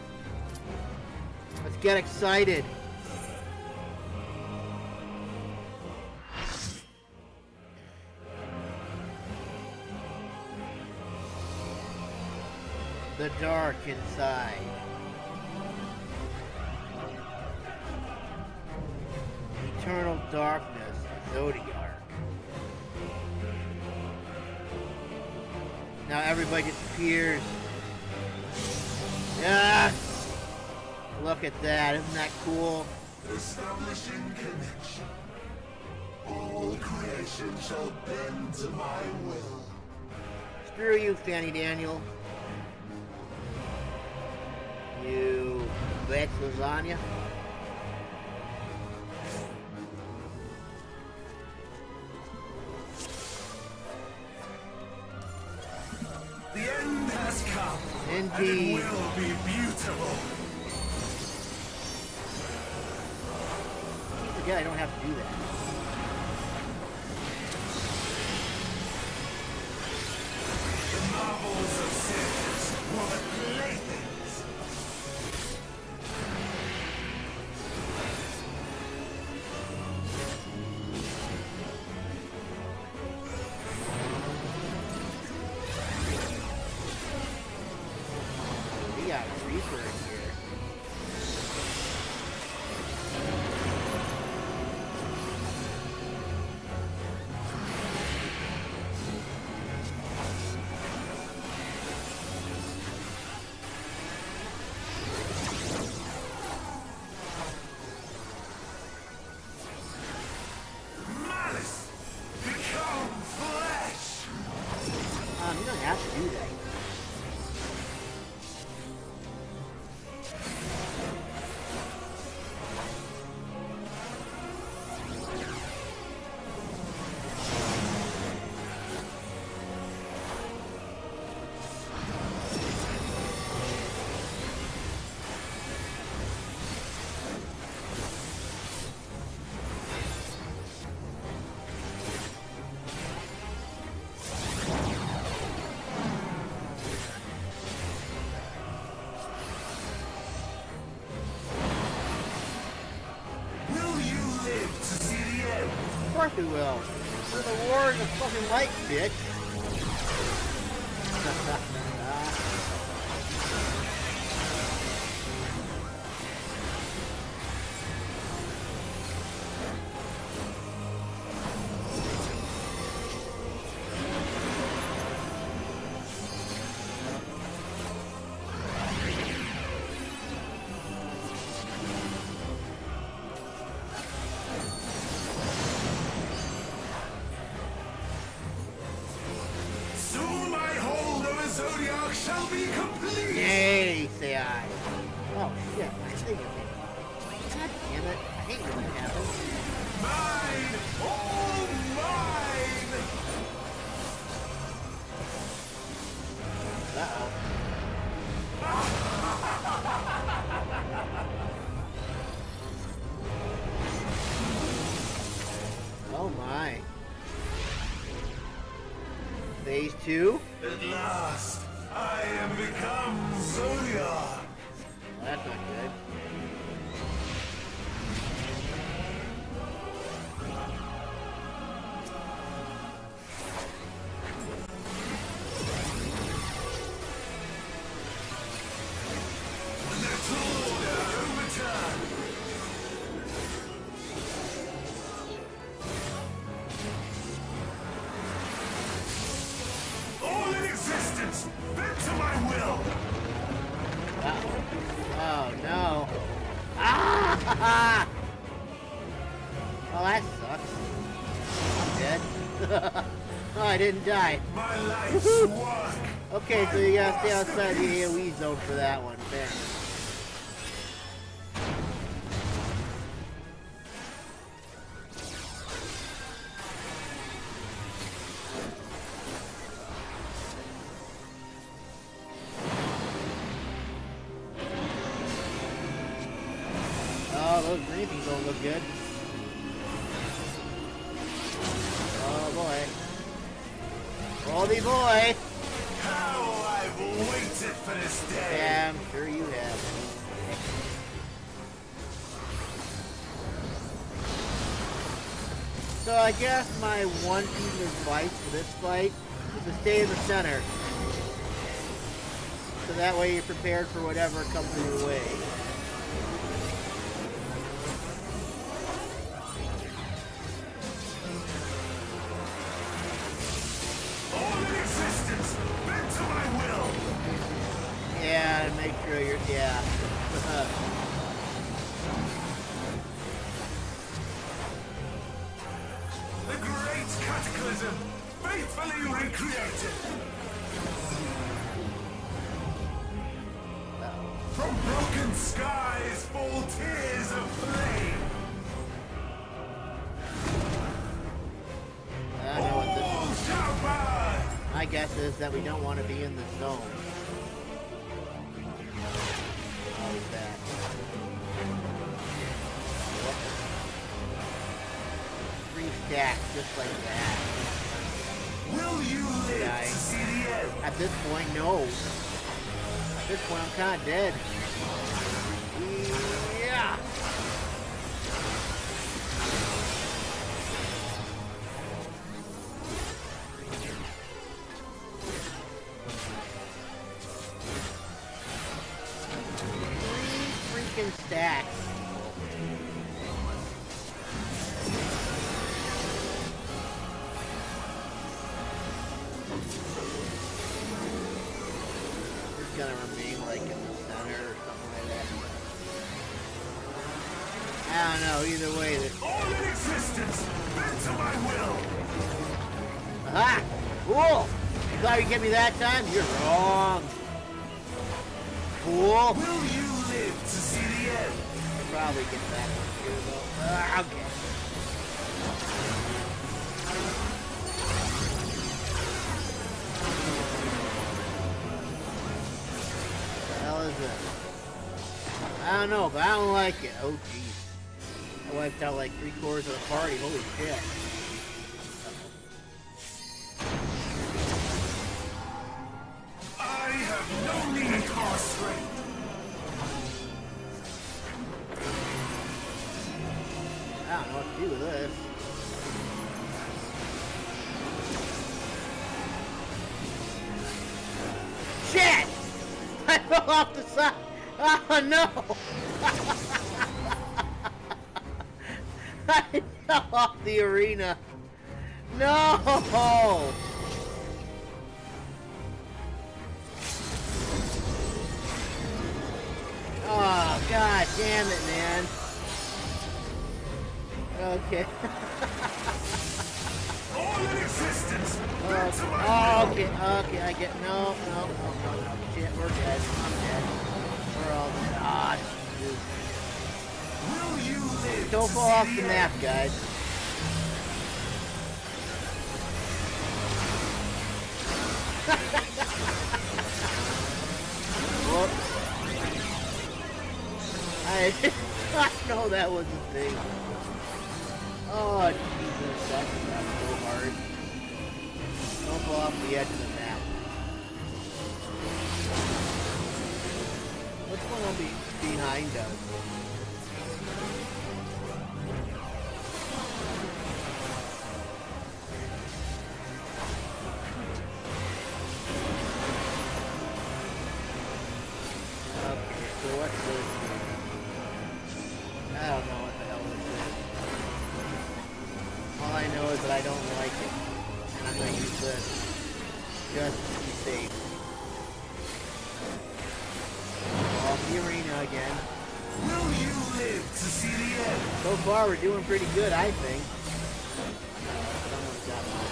Let's get excited. The dark inside. Eternal darkness, Zodiac. Now everybody disappears. Yes! Look at that, isn't that cool? Establishing connection. All creation shall bend to my will. Screw you, Fanny Daniel. You bitch lasagna. The end has come. Indeed. And it will be beautiful. Forget I don't have to do that. have to do that. Of course we will. For the war in the fucking light, bitch. Shall be complete! Yay, say I. Oh shit, I think of it. God damn it, I hate when that happens. Mine! All mine! Uh-oh. Oh my. Phase 2? At last, I am become Zodiac! Well, that's not good. Let's order overturn! All in existence, bent to my will! Oh no. Ah! Oh, that sucks. I'm dead. Oh, I didn't die. My life's work! Okay, so you gotta stay outside the AoE zone for that one. Fair. Oh, those green things don't look good. Oh boy. Baldy boy! How I've waited for this day! Yeah, I'm sure you have. So I guess my one piece of advice for this fight is to stay in the center. So that way you're prepared for whatever comes your way. All in existence, bent to my will! Yeah, and make sure you're, yeah. The great cataclysm, faithfully recreated! From broken skies fall tears of flame! I don't know what this All shall burn! My guess is that we don't want to be in the zone. How is that? Yep. 3 stacks, just like that. Will you live Guy. to see the end? At this point, no. At this point, I'm kind of dead. Yeah. Freaking stacks. It's gonna remain like in the center or something like that. I don't know, either way. All in existence, bent to my will! Aha! Cool! thought you'd get me that time? You're wrong. Fool. Will you live to see the end? I'll probably get that one here, though. Okay. What the hell is this? I don't know, but I don't like it. Oh, jeez. I wiped out like 3/4 of the party. Holy shit. I have no need for strength. I don't know what to do with this. Shit! I fell off the side. Oh no! I fell off the arena. No! Oh, god damn it, man. Okay. All in existence. Oh, okay, I get, no. Shit, we're dead. I'm dead. We're all dead. Ah, Jesus. Will you live Don't to fall see off the the end? map, guys. Whoops. I did not know that was a thing. Oh, Jesus, that sucks so hard. Don't fall off the edge of the map. What's going on behind us? Okay, so what's this? I don't know what the hell this is. All I know is that I don't like it. And I'm going to use this just to be safe. Off the arena again. Will you live to see the end? So far, we're doing pretty good, I think. Someone's got mine.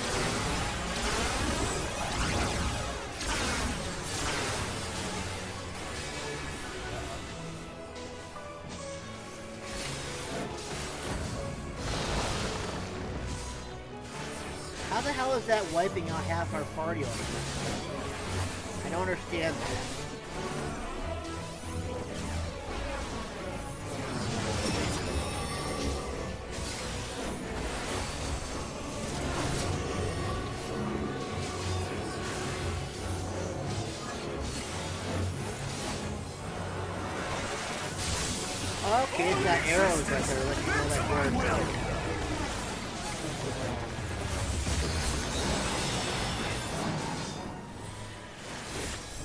How the hell is that wiping out half our party like this? I don't understand this. Okay, it's got arrows right there, let you know that where it's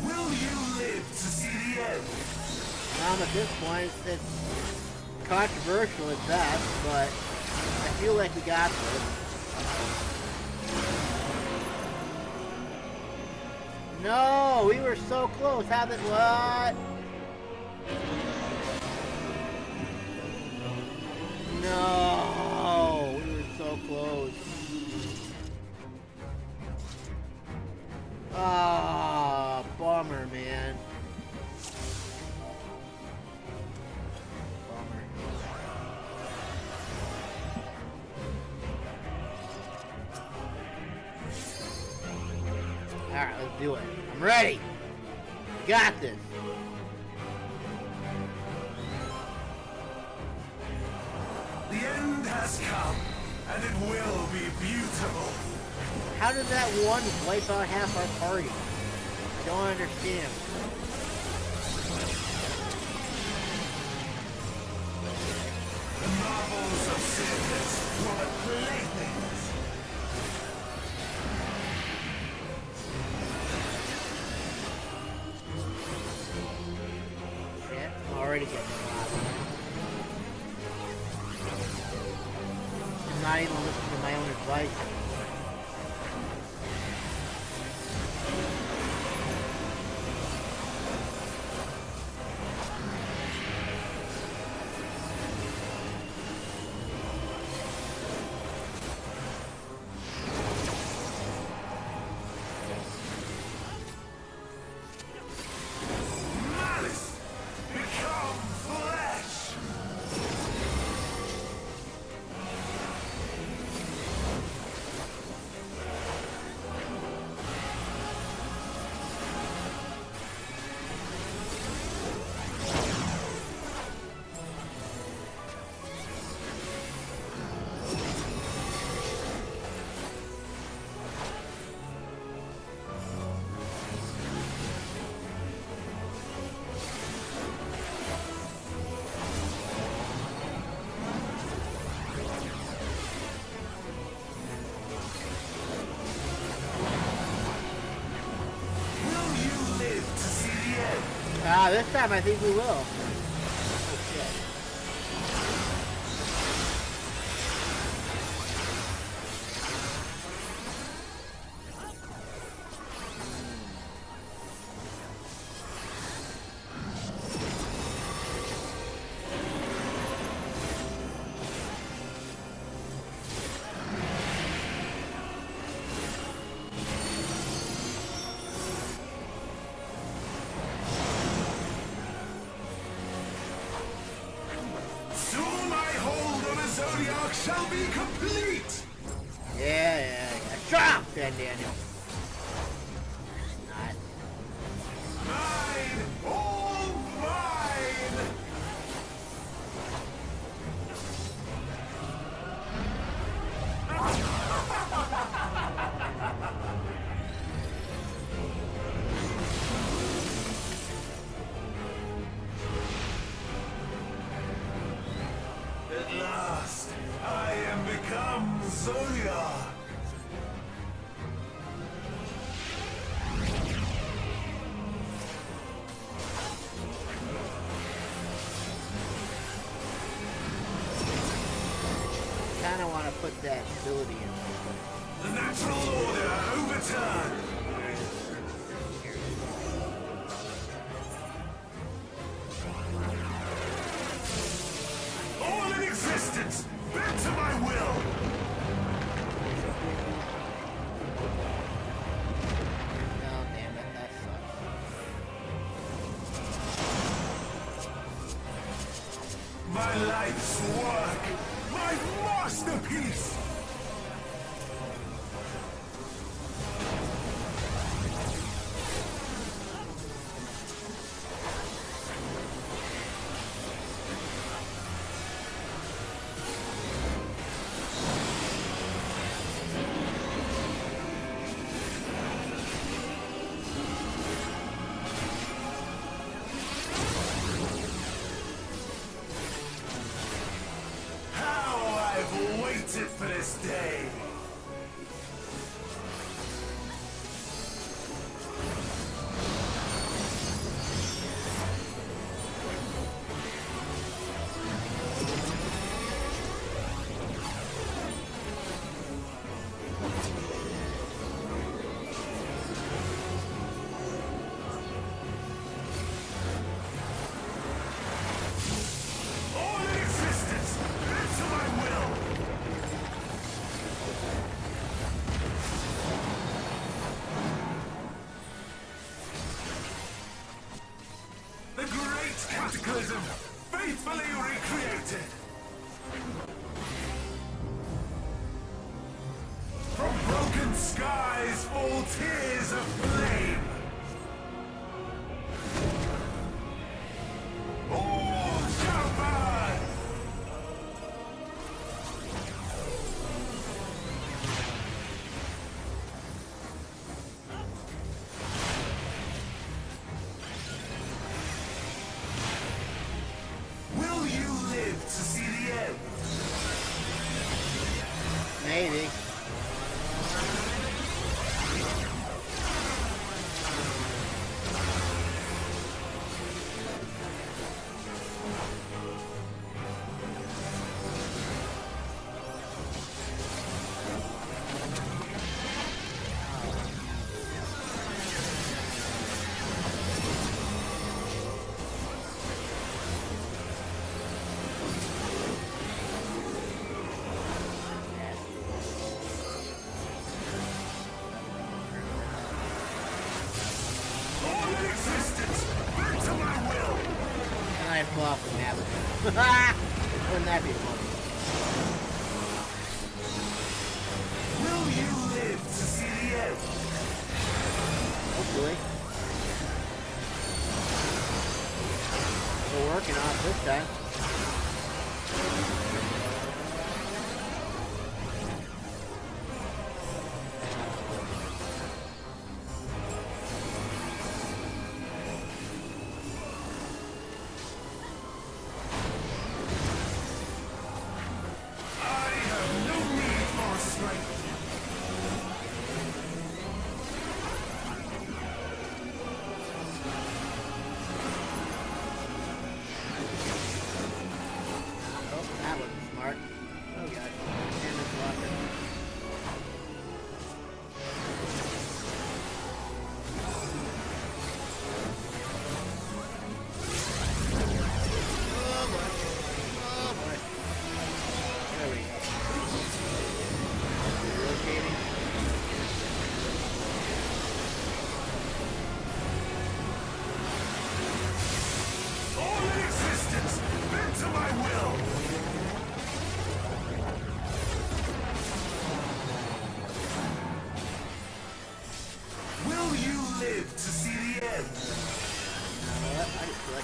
Will you live to see the end? at this point, it's controversial at best, but I feel like we got this. No, we were so close. How did what? No, we were so close. Ah, bummer, man. Bummer. All right, let's do it. I'm ready. Got this. The end has come, and it will be beautiful. How did that one wipe out half our party? I don't understand. The marvels of Sickness were but playthings. Shit, I'm already getting shot. I'm not even listening to my own advice. This time I think we will. Oh, shit. Shall be complete! Yeah. Drop then, Daniel. Not. Mine! All mine! At last, I am become Zodiac! Kinda wanna put that ability in. The natural order overturned! All in existence, bent to my will! Oh, damn it, that sucks. My life's work! My masterpiece! Waited for this day. All in existence, bent to my will. The great cataclysm, faithfully recreated. From broken skies fall tears of flame. All shall burn. Will you live to see the end? Maybe. All in existence, bent to my will. And I pull off the map. Wouldn't that be funny? Will you live to see the end? Hopefully. We're working on it this time. I have no need for strength. live to see the end. What? I just feel like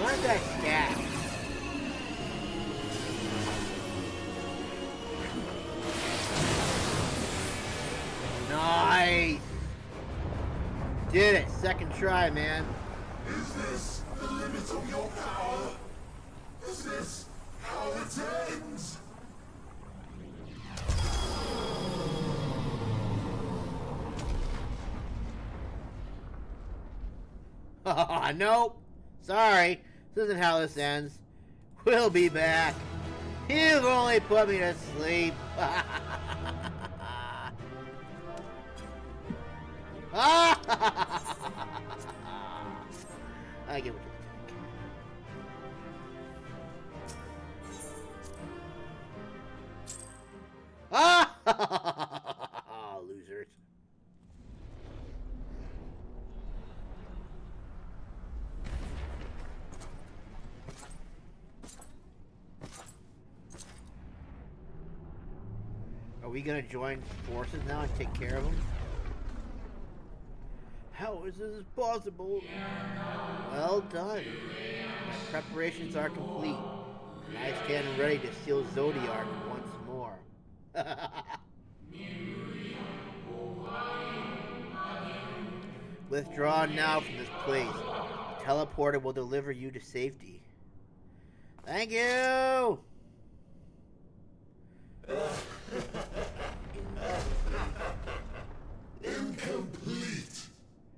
what's that scat? Nice! Did it! Second try, man. Is this the limit of your power? Is this how it ends? Nope. Sorry. This isn't how this ends. We'll be back. You've only put me to sleep. I get what you think. Losers. Are we gonna join forces now and take care of them? How is this possible? Well done. My preparations are complete. And I stand ready to seal Zodiac once more. Withdraw now from this place. The teleporter will deliver you to safety. Thank you! Incomplete.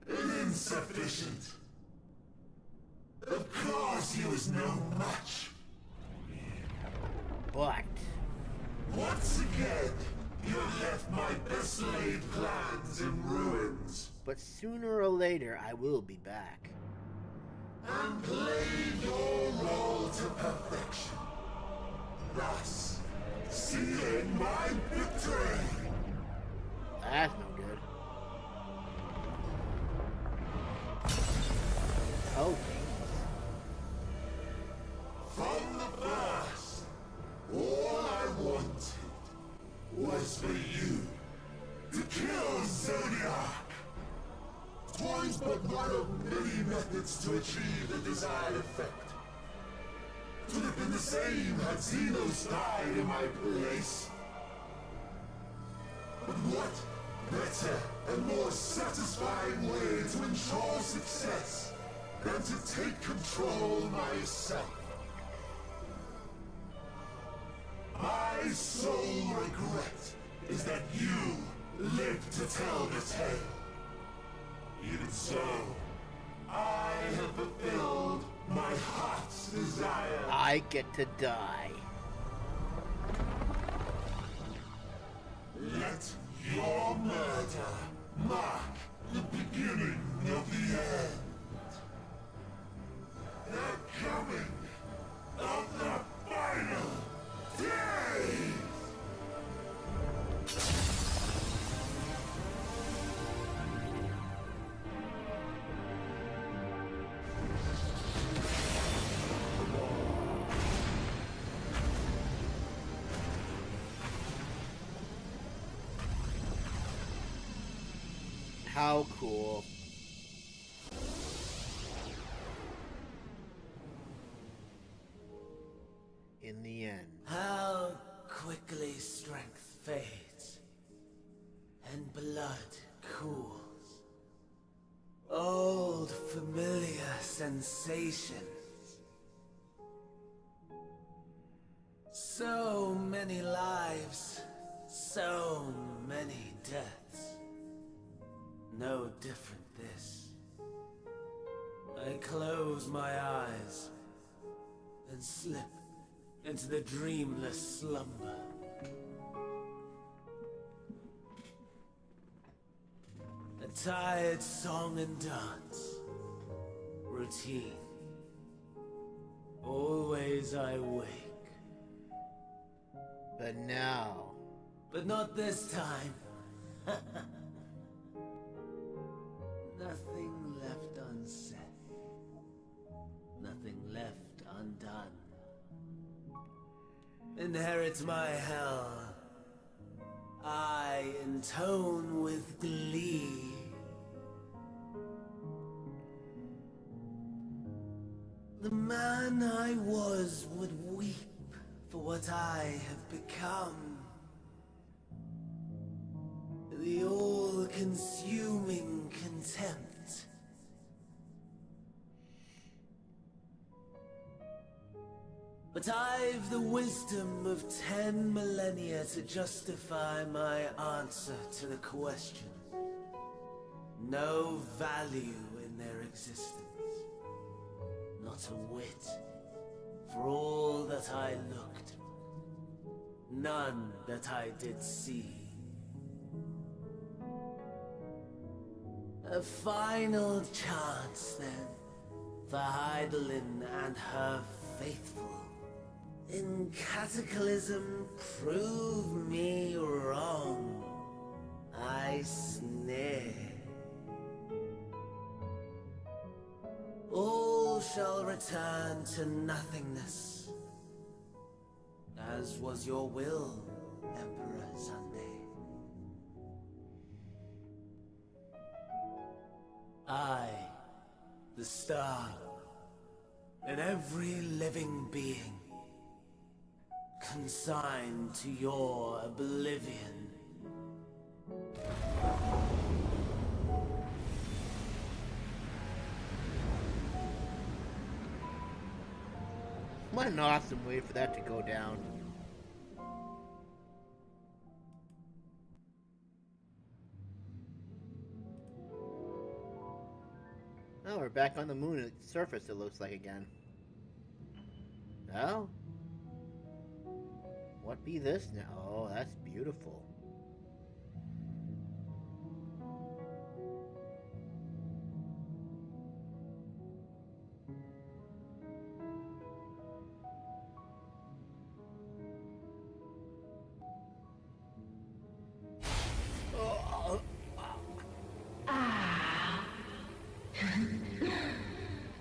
Insufficient. Of course he was no match. But Once again, you left my best laid plans in ruins. sooner or later I will be back. And played your role to perfection. Thus, sealing my victory. That's no good. Oh, From the first, all I wanted was for you to kill Zodiac. Twice but one of many methods to achieve the desired effect. Could have been the same had Xenos died in my place. But what better and more satisfying way to ensure success than to take control myself? My sole regret is that you lived to tell the tale. Even so, I have fulfilled my heart's desire. I get to die. Let your murder mark the beginning of the end. The coming of the final day! How cool. In the end. How quickly strength fades and blood cools. Old familiar sensations. So many lives, so many deaths. No different this. I close my eyes and slip into the dreamless slumber. A tired song and dance. Routine. Always I wake. But now. But not this time. Nothing left sunset. Nothing left undone. Inherit my hell. I intone with glee. The man I was would weep for what I have become. The all-consuming contempt. But I've the wisdom of 10 millennia to justify my answer to the question. No value in their existence. Not a whit. For all that I looked. None that I did see. A final chance, then, for Heidelin and her faithful. In Cataclysm, prove me wrong. I sneer. All shall return to nothingness, as was your will, Emperor Sunday. I, the star, and every living being, consigned to your oblivion. What an awesome way for that to go down. Oh, we're back on the moon surface, it looks like again. Oh? What be this now? Oh, that's beautiful.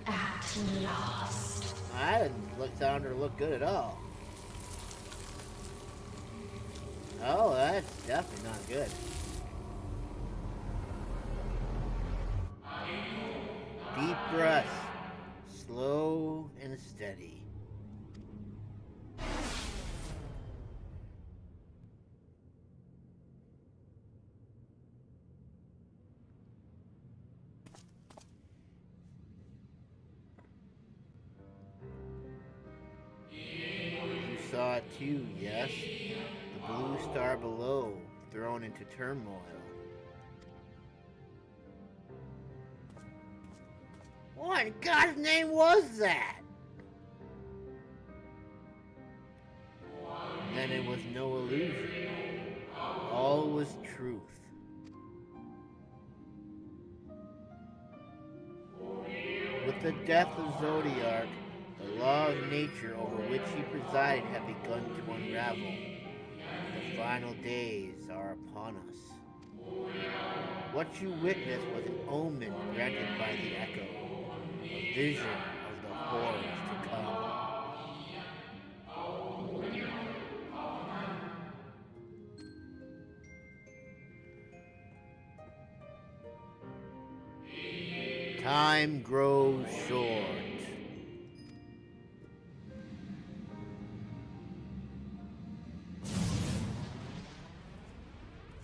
At last. I didn't sound or look good at all. Oh, that's definitely not good. Deep breaths. Slow and steady. You saw it too, yes? The blue star below, thrown into turmoil. What in God's name was that? Then it was no illusion. All was truth. With the death of Zodiac, the law of nature over which he presided had begun to unravel. The final days are upon us. What you witnessed was an omen granted by the echo, a vision of the horrors to come. Time grows short.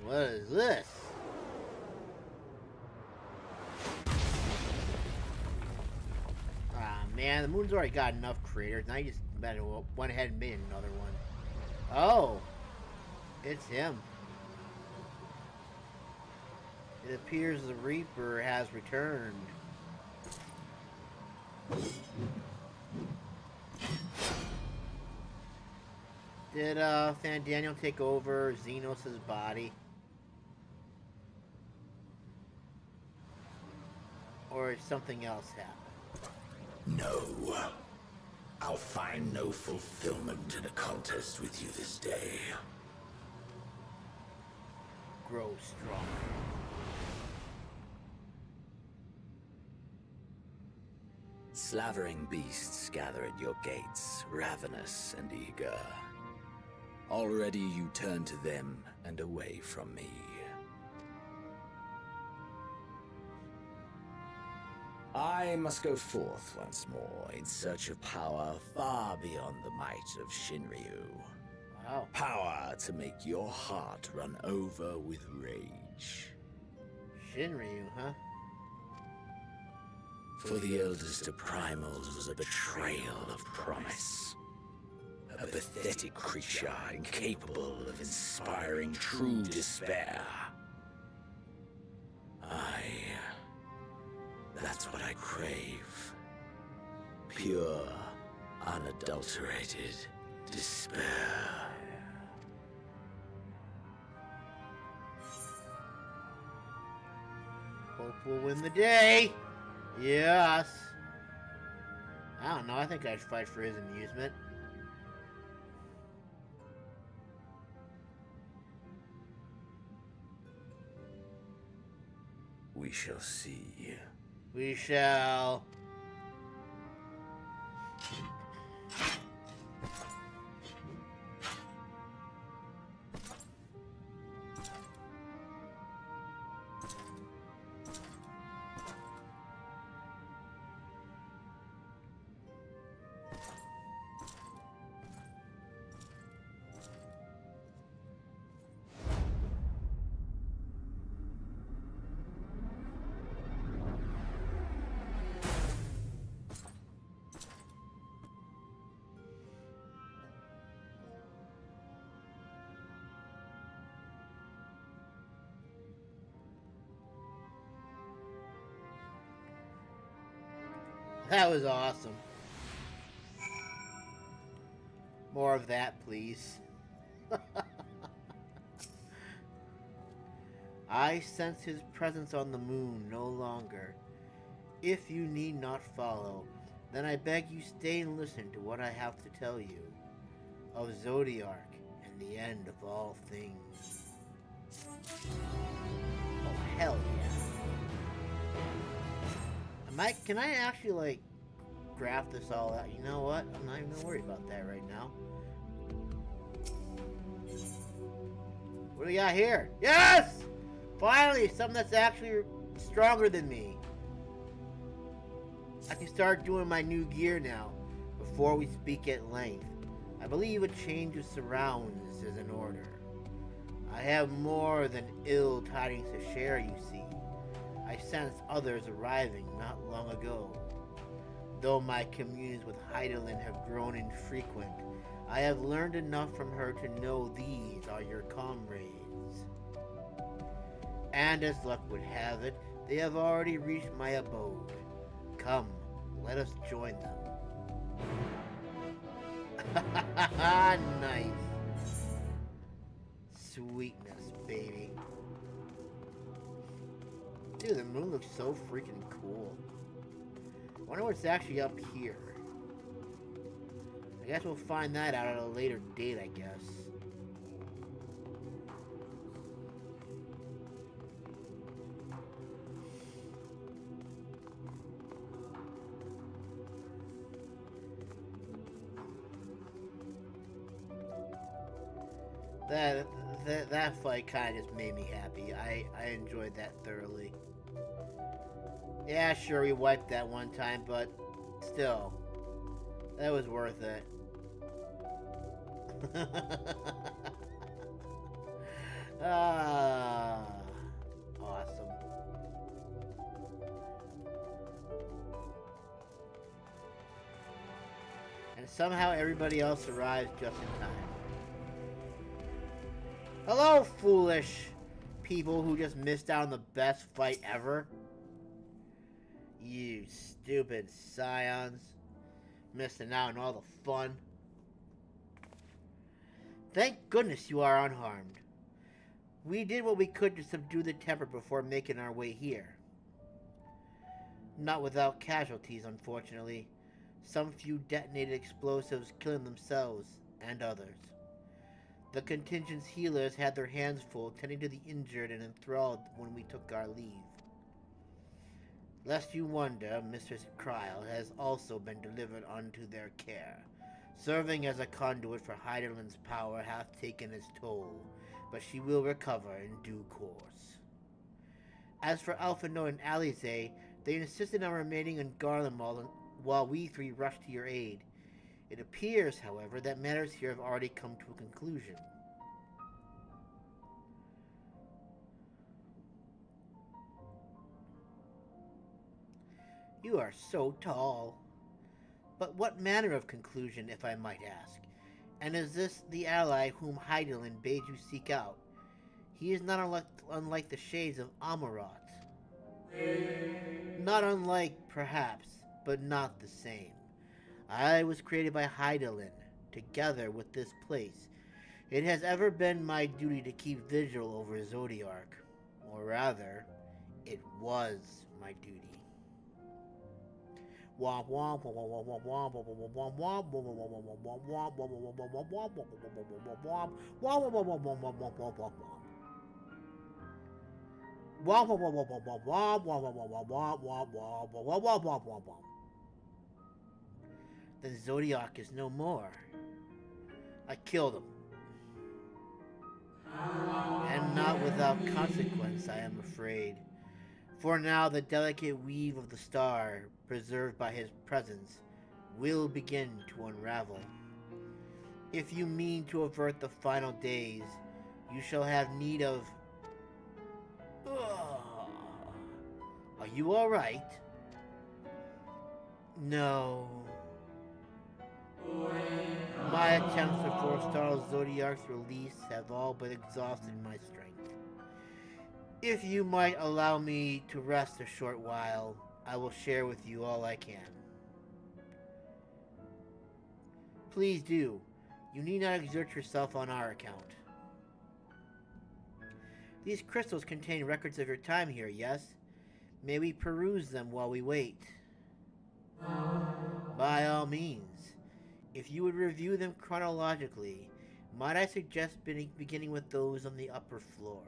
What is this? Ah man, the moon's already got enough craters. Now you just went ahead and made another one. Oh, it's him. It appears the Reaper has returned. Did Fandaniel take over Xenos' body? Or something else happened? No. I'll find no fulfillment in a contest with you this day. Grow stronger. Slavering beasts gather at your gates, ravenous and eager. Already you turn to them and away from me. I must go forth once more in search of power far beyond the might of Shinryu. Wow. Power to make your heart run over with rage. Shinryu, huh? For the eldest of primals was a betrayal of promise. A pathetic creature incapable of inspiring true despair. That's what I crave. Pure, unadulterated despair. Hope we'll win the day. Yes. I don't know. I think I'd fight for his amusement. We shall see. We shall. That was awesome. More of that, please. I sense his presence on the moon no longer. If you need not follow, then I beg you stay and listen to what I have to tell you. Of Zodiark and the end of all things. Oh, hell yeah. Can I actually, like, graph this all out? You know what? I'm not even gonna worry about that right now. What do we got here? Yes! Finally, something that's actually stronger than me. I can start doing my new gear now, before we speak at length. I believe a change of surrounds is in order. I have more than ill tidings to share, you see. I sensed others arriving not long ago. Though my communes with Heidelin have grown infrequent, I have learned enough from her to know these are your comrades. And as luck would have it, they have already reached my abode. Come, let us join them. Nice. Sweetness, baby. Dude, the moon looks so freaking cool. I wonder what's actually up here. I guess we'll find that out at a later date, I guess. That fight kind of just made me happy. I enjoyed that thoroughly. Yeah, sure, we wiped that one time, but still, that was worth it. Awesome. And somehow everybody else arrives just in time. Hello, foolish people who just missed out on the best fight ever. You stupid scions. Missing out on all the fun. Thank goodness you are unharmed. We did what we could to subdue the temper before making our way here. Not without casualties, unfortunately. Some few detonated explosives killing themselves and others. The contingent's healers had their hands full tending to the injured and enthralled when we took our leave. Lest you wonder, Mistress Kryl has also been delivered unto their care. Serving as a conduit for Heidelman's power hath taken its toll, but she will recover in due course. As for Alphinaud and Alize, they insisted on remaining in Garlemald while we three rushed to your aid. It appears, however, that matters here have already come to a conclusion. You are so tall. But what manner of conclusion, if I might ask? And is this the ally whom Heidelin bade you seek out? He is not unlike the shades of Amarat. Not unlike, perhaps, but not the same. I was created by Heidelin, together with this place. It has ever been my duty to keep vigil over Zodiark. Or rather, it was my duty. Then Zodiark is no more. I killed him. And not without consequence, I am afraid. For now the delicate weave of the star, preserved by his presence, will begin to unravel. If you mean to avert the final days, you shall have need of... Are you alright? No. My attempts to forestall Zodiark's release have all but exhausted my strength. If you might allow me to rest a short while, I will share with you all I can. Please do. You need not exert yourself on our account. These crystals contain records of your time here, yes? May we peruse them while we wait? By all means. If you would review them chronologically, might I suggest beginning with those on the upper floor?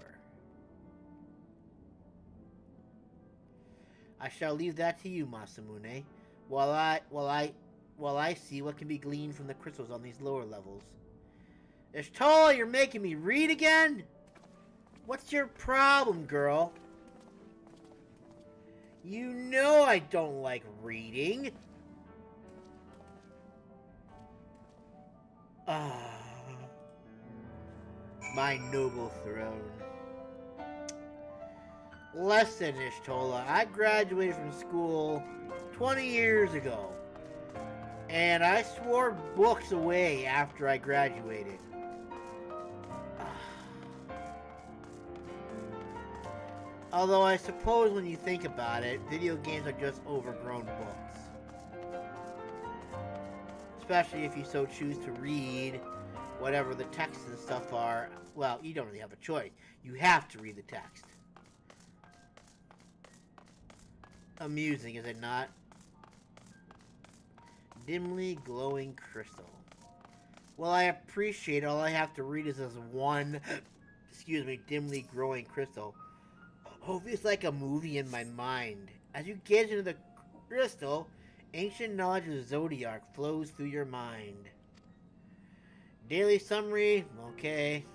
I shall leave that to you, Masamune, while I see what can be gleaned from the crystals on these lower levels. Ishtola, you're making me read again? What's your problem, girl? You know I don't like reading. My noble throne. Listen, Ishtola, I graduated from school 20 years ago, and I swore books away after I graduated. Although I suppose when you think about it, video games are just overgrown books. Especially if you so choose to read whatever the texts and stuff are. Well, you don't really have a choice. You have to read the text. Amusing, is it not? Dimly glowing crystal. Well, I appreciate all I have to read is this one, dimly glowing crystal. Oh, it's like a movie in my mind. As you gaze into the crystal, ancient knowledge of Zodiark flows through your mind. Daily summary, okay.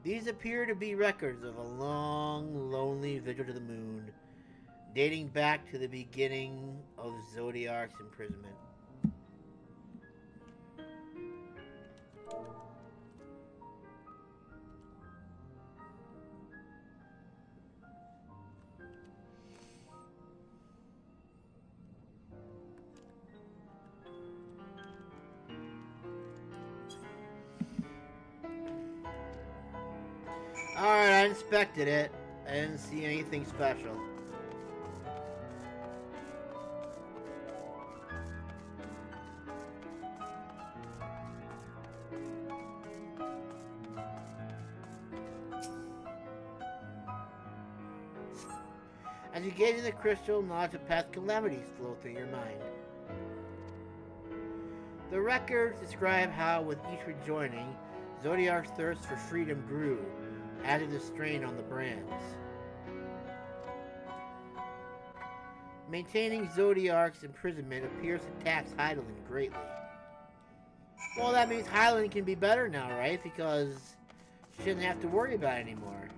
These appear to be records of a long, lonely vigil to the moon, dating back to the beginning of Zodiark's imprisonment. Alright, I inspected it. I didn't see anything special. As you gaze in the crystal, knowledge of past calamities flow through your mind. The records describe how, with each rejoining, Zodiark's thirst for freedom grew, added the strain on the brands. Maintaining Zodiark's imprisonment appears to tax Hydaelyn greatly. Well, that means Hydaelyn can be better now, right? Because she doesn't have to worry about it anymore.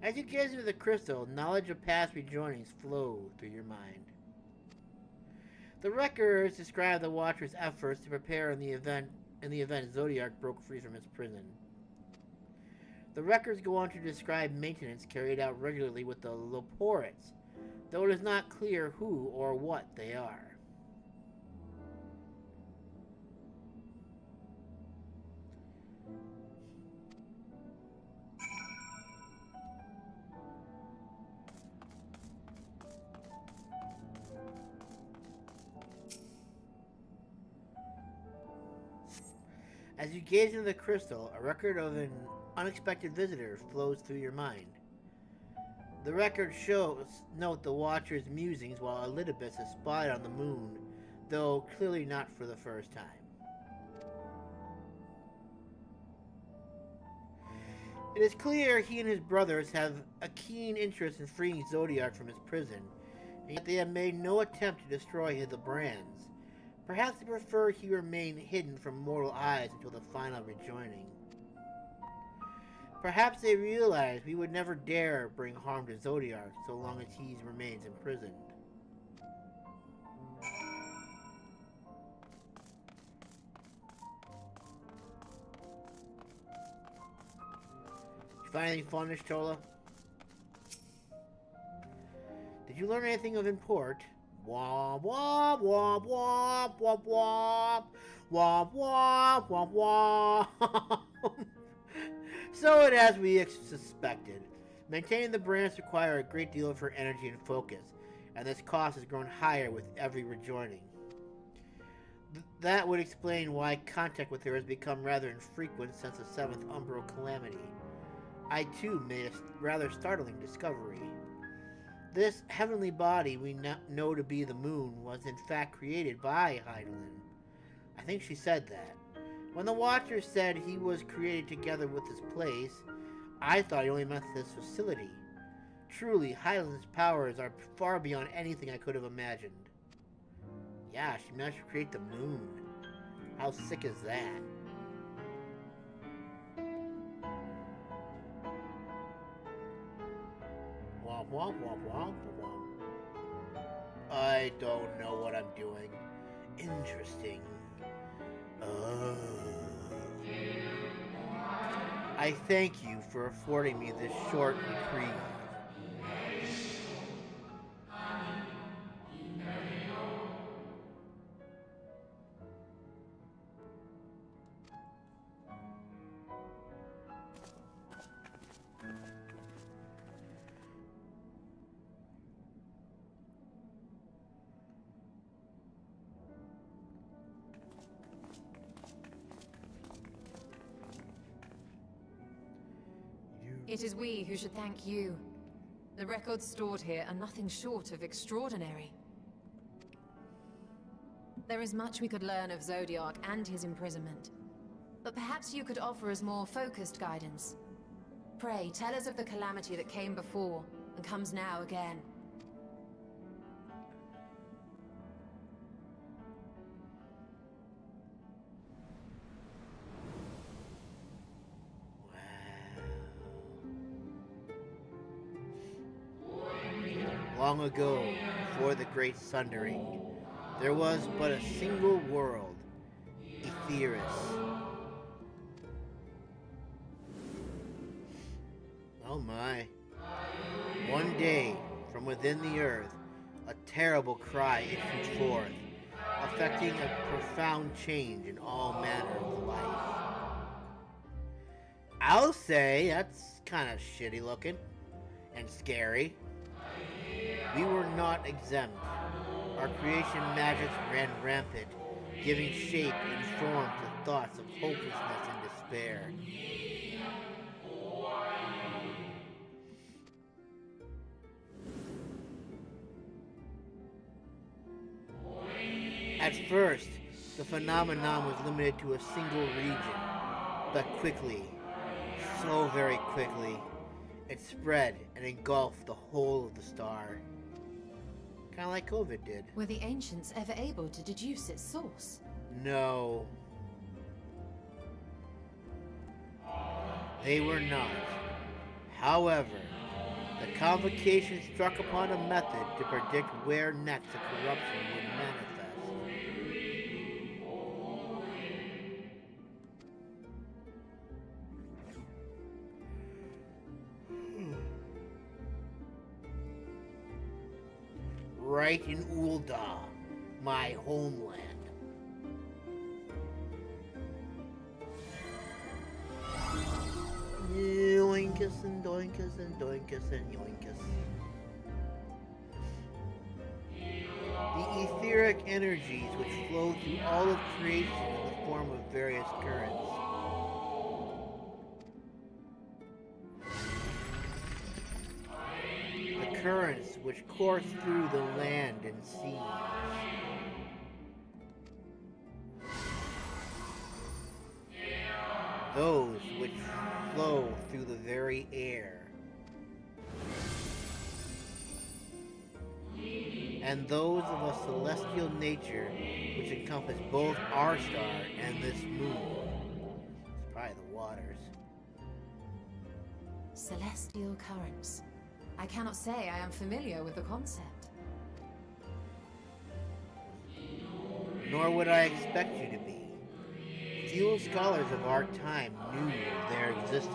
As you gaze into the crystal, knowledge of past rejoinings flow through your mind. The records describe the Watcher's efforts to prepare in the event Zodiark broke free from its prison. The records go on to describe maintenance carried out regularly with the Loporrits, though it is not clear who or what they are. As you gaze into the crystal, a record of an unexpected visitor flows through your mind. The record note the Watcher's musings while Elidibus is spotted on the moon, though clearly not for the first time. It is clear he and his brothers have a keen interest in freeing Zodiark from his prison, and yet they have made no attempt to destroy the brands. Perhaps they prefer he remain hidden from mortal eyes until the final rejoining. Perhaps they realize we would never dare bring harm to Zodiark so long as he remains imprisoned. Did you find anything fun, Tola? Did you learn anything of import? Womp womp womp womp womp womp womp womp womp womp. So it as we suspected. Maintaining the brands require a great deal of her energy and focus, and this cost has grown higher with every rejoining. That would explain why contact with her has become rather infrequent since the 7th Umbral calamity. I too made a rather startling discovery. This heavenly body we know to be the moon was in fact created by Hydaelyn. I think she said that. When the Watcher said he was created together with this place, I thought he only meant this facility. Truly, Hydaelyn's powers are far beyond anything I could have imagined. Yeah, she managed to create the moon. How sick is that? Womp womp womp womp womp. I don't know what I'm doing. Interesting. I thank you for affording me this short reprieve. It is we who should thank you. The records stored here are nothing short of extraordinary. There is much we could learn of Zodiark and his imprisonment, but perhaps you could offer us more focused guidance. Pray, tell us of the calamity that came before, and comes now again. Long ago, before the Great Sundering, there was but a single world, AETHERYTE. Oh my. One day, from within the earth, a terrible cry issued forth, affecting a profound change in all manner of life. I'll say that's kind of shitty looking and scary. We were not exempt. Our creation magics ran rampant, giving shape and form to thoughts of hopelessness and despair. At first, The phenomenon was limited to a single region, but quickly, so very quickly, it spread and engulfed the whole of the star. Kind of like COVID did. Were the ancients ever able to deduce its source? No. They were not. However, the convocation struck upon a method to predict where next the corruption would manifest. Right in Ulda, my homeland. Yoinkus and doinkus and doinkus and yoinkus. The etheric energies which flow through all of creation in the form of various currents. The currents which course through the land and seas. Those which flow through the very air. And those of a celestial nature which encompass both our star and this moon. It's probably the waters. Celestial currents. I cannot say I am familiar with the concept. Nor would I expect you to be. Few scholars of our time knew their existence.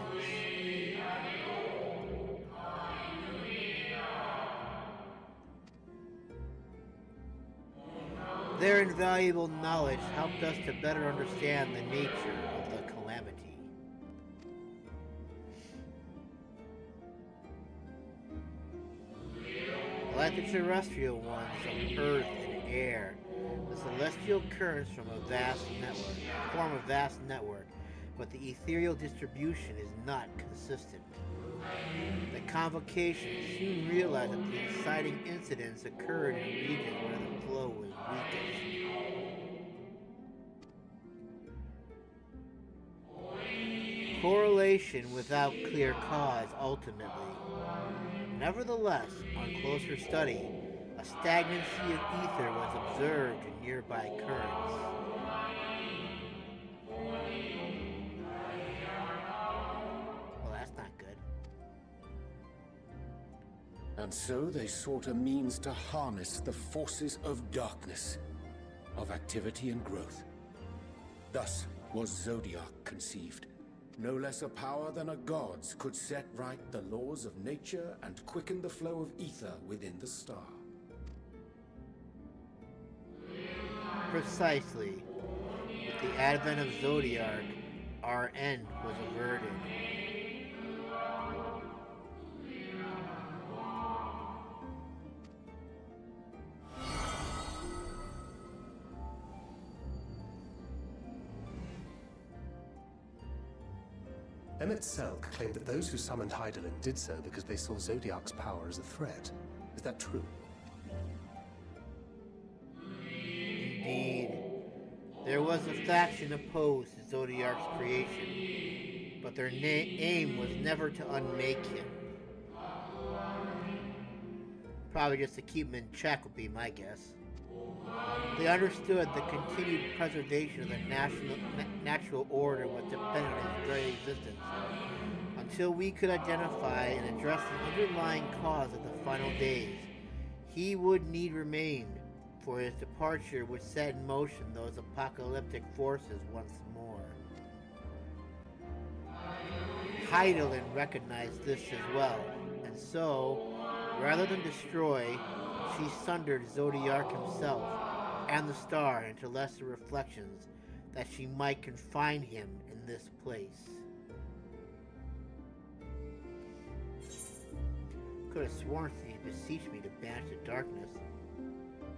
Their invaluable knowledge helped us to better understand the nature of the calamity. Like the terrestrial ones of earth and air, the celestial currents form a vast network, but the ethereal distribution is not consistent. The convocation soon realized that the inciting incidents occurred in regions where the flow was weakest. Correlation without clear cause, ultimately. Nevertheless, on closer study, a stagnancy of ether was observed in nearby currents. Well, that's not good. And so they sought a means to harness the forces of darkness, of activity and growth. Thus was Zodiac conceived. No less a power than a god's could set right the laws of nature and quicken the flow of ether within the star. Precisely. With the advent of Zodiac, our end was averted. Emet-Selch claimed that those who summoned Hydaelyn did so because they saw Zodiac's power as a threat. Is that true? Indeed. There was a faction opposed to Zodiac's creation, but their aim was never to unmake him. Probably just to keep him in check would be my guess. They understood the continued preservation of the natural order was dependent on his very existence, until we could identify and address the underlying cause of the final days. He would need remain, for his departure would set in motion those apocalyptic forces once more. Hydaelyn recognized this as well, and so, rather than destroy, she sundered Zodiac himself and the star into lesser reflections, that she might confine him in this place. Could have sworn she beseeched me to banish the darkness,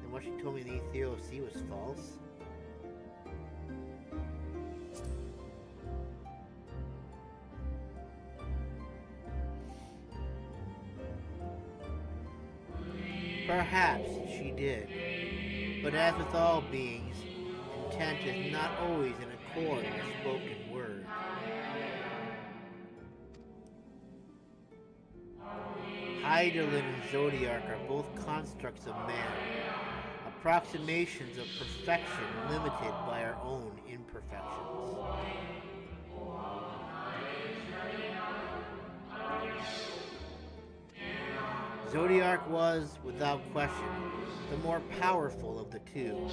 and what she told me in the Ethereal Sea was false. Perhaps she did, but as with all beings, intent is not always in accord with the spoken word. Hydaelyn and Zodiac are both constructs of man, approximations of perfection limited by our own imperfections. Zodiac was, without question, the more powerful of the two,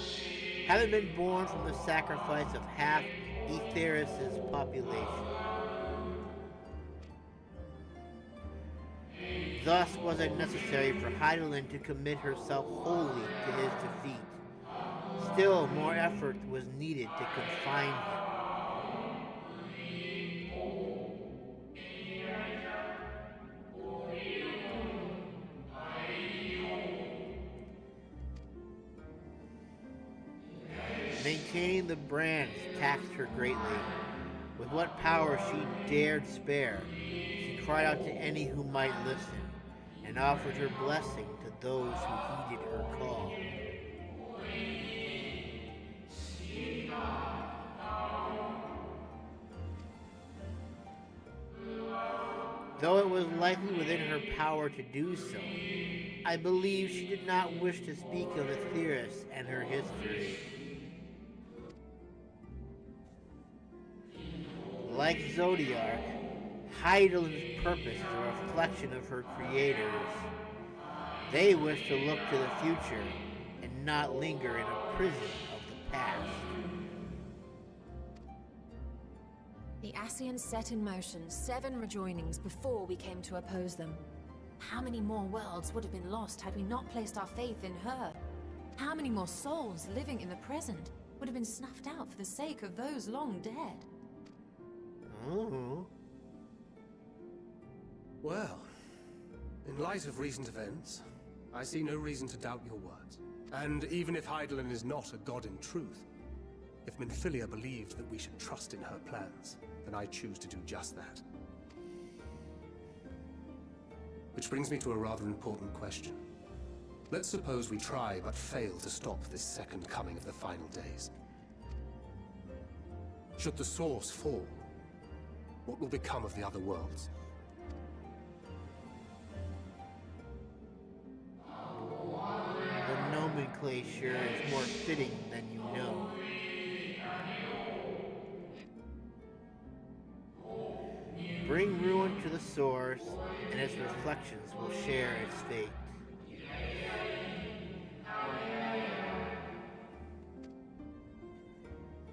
having been born from the sacrifice of half Aetheris' population. Thus was it necessary for Hydaelyn to commit herself wholly to his defeat. Still more effort was needed to confine him. Maintaining the brands taxed her greatly. With what power she dared spare, she cried out to any who might listen, and offered her blessing to those who heeded her call. Though it was likely within her power to do so, I believe she did not wish to speak of Aetheris and her history. Like Zodiac, Hydaelyn's purpose is a reflection of her creators. They wish to look to the future and not linger in a prison of the past. The Ascians set in motion 7 rejoinings before we came to oppose them. How many more worlds would have been lost had we not placed our faith in her? How many more souls living in the present would have been snuffed out for the sake of those long dead? Oh. Well, in light of recent events, I see no reason to doubt your words. And even if Hydaelyn is not a god in truth, if Minfilia believed that we should trust in her plans, then I choose to do just that. Which brings me to a rather important question. Let's suppose we try but fail to stop this second coming of the final days. Should the source fall, what will become of the other worlds? The nomenclature is more fitting than you know. Bring ruin to the source, and its reflections will share its fate.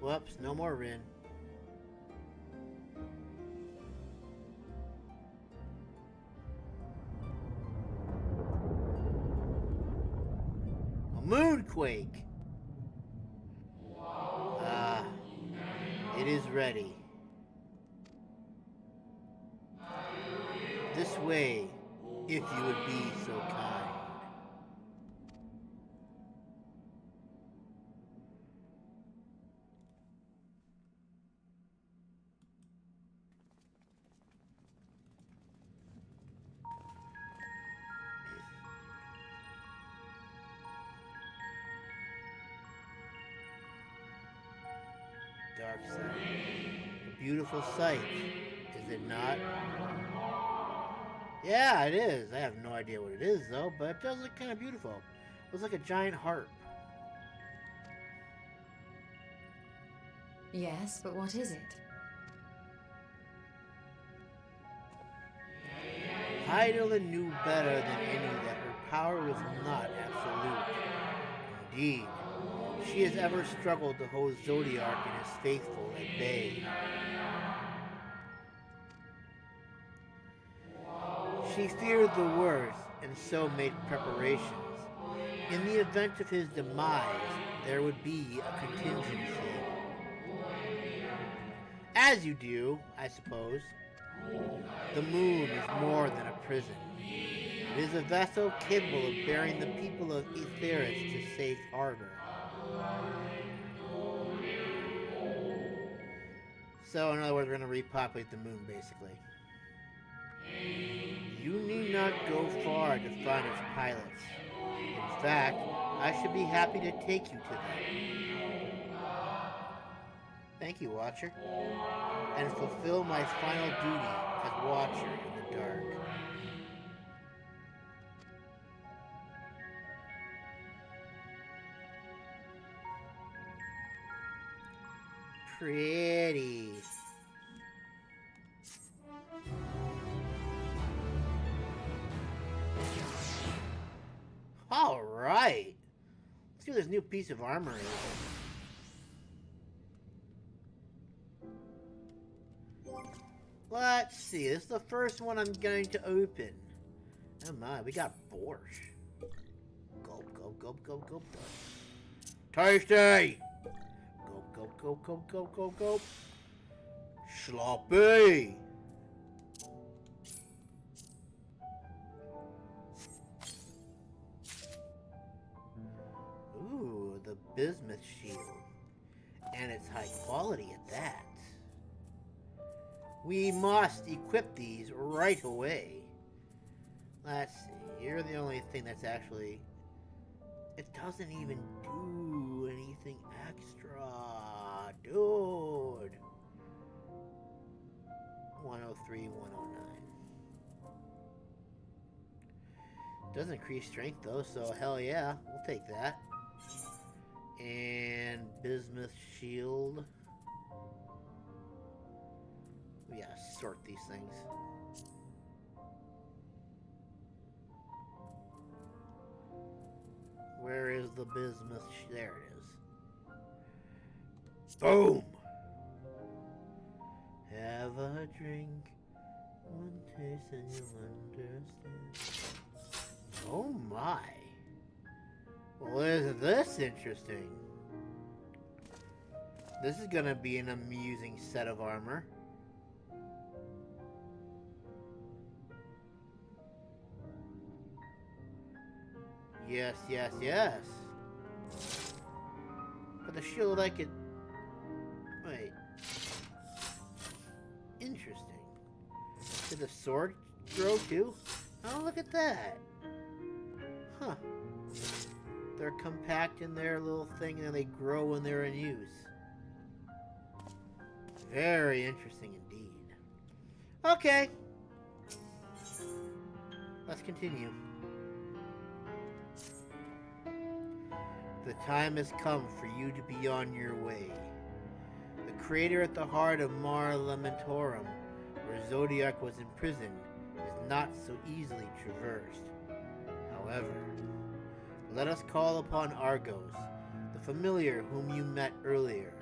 Whoops, no more Rin. A moonquake! Ah, it is ready. This way, if you would be so kind. Dark side. A beautiful sight, is it not? Yeah, it is. I have no idea what it is, though, but it does look kind of beautiful. It looks like a giant harp. Yes, but what is it? Hydaelyn knew better than any that her power was not absolute. Indeed, she has ever struggled to hold Zodiac and his faithful at bay. She feared the worst, and so made preparations. In the event of his demise, there would be a contingency. As you do, I suppose. The moon is more than a prison. It is a vessel capable of bearing the people of Aetheris to safe harbor. So, in other words, we're going to repopulate the moon, basically. You need not go far to find its pilots. In fact, I should be happy to take you to them. Thank you, Watcher. And fulfill my final duty as Watcher in the dark. Pretty. All right. Let's see what this new piece of armor is. Let's see. This is the first one I'm going to open. Oh my, we got borscht. Gulp, gulp, gulp, gulp, gulp. Tasty! Gulp, gulp, gulp, gulp, gulp, gulp, gulp. Sloppy! Ooh, the bismuth shield. And it's high quality at that. We must equip these right away. Let's see. You're the only thing that's actually... It doesn't even do anything extra. Dude. 103, 109. Doesn't increase strength though, so hell yeah. We'll take that. And bismuth shield. We gotta sort these things. Where is the bismuth? There it is. Boom! Have a drink, one taste and you'll understand. Oh my! Well, isn't this interesting? This is gonna be an amusing set of armor. Yes, yes, yes. But the shield I could... Wait. Interesting. Did the sword grow too? Oh, look at that. Huh. They're compact in their little thing and they grow when they're in use. Very interesting indeed. Okay. Let's continue. The time has come for you to be on your way. The crater at the heart of Mare Lamentorum, where Zodiac was imprisoned, is not so easily traversed. However, let us call upon Argos, the familiar whom you met earlier.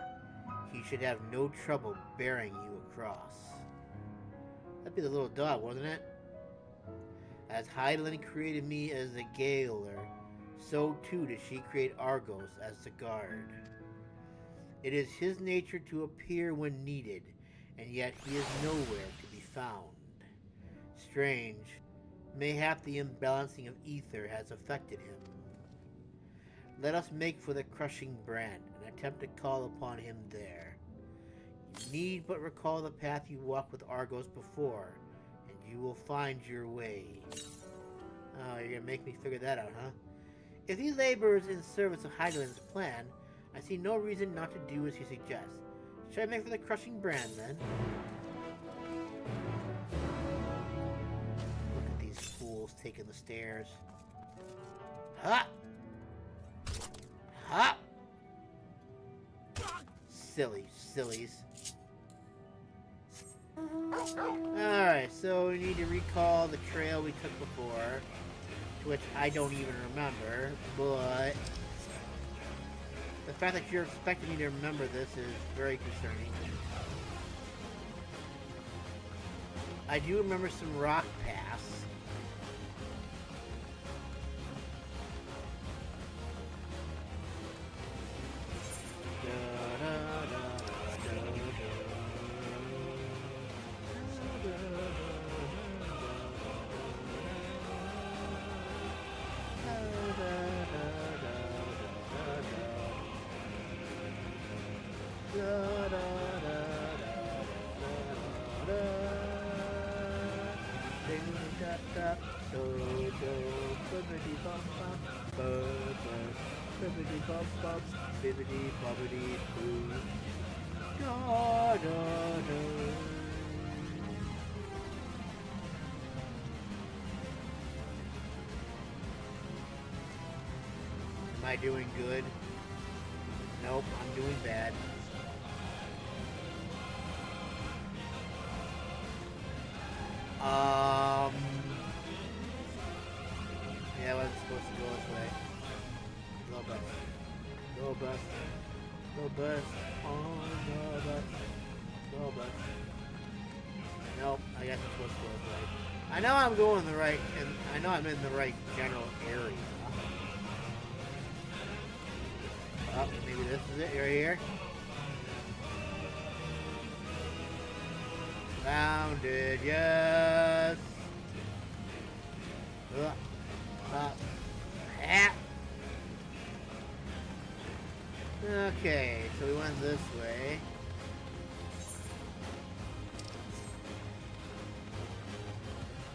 He should have no trouble bearing you across. That'd be the little dog, wasn't it? As Hydaelyn created me as the Gaoler, so too does she create Argos as the guard. It is his nature to appear when needed, and yet he is nowhere to be found. Strange, mayhap the imbalancing of ether has affected him. Let us make for the crushing brand, and attempt to call upon him there. You need but recall the path you walked with Argos before, and you will find your way. Oh, you're gonna make me figure that out, huh? If he labors in service of Hydaelyn's plan, I see no reason not to do as he suggests. Should I make for the crushing brand, then? Look at these fools taking the stairs. Ha! Ha! Sillies. Alright, so we need to recall the trail we took before, to which I don't even remember, but the fact that you're expecting me to remember this is very concerning. I do remember some rock paths. Da, da, da. Am I doing good? Nope, I'm doing bad. Yeah, I wasn't supposed to go this way. Low bus. Low bus. Low bus. On the bus. Low bus. Nope, I guess I'm supposed to go this way. I know I'm going the right, and I know I'm in the right general area. Oh, maybe this is it right here. Found it, yes. Okay, so we went this way.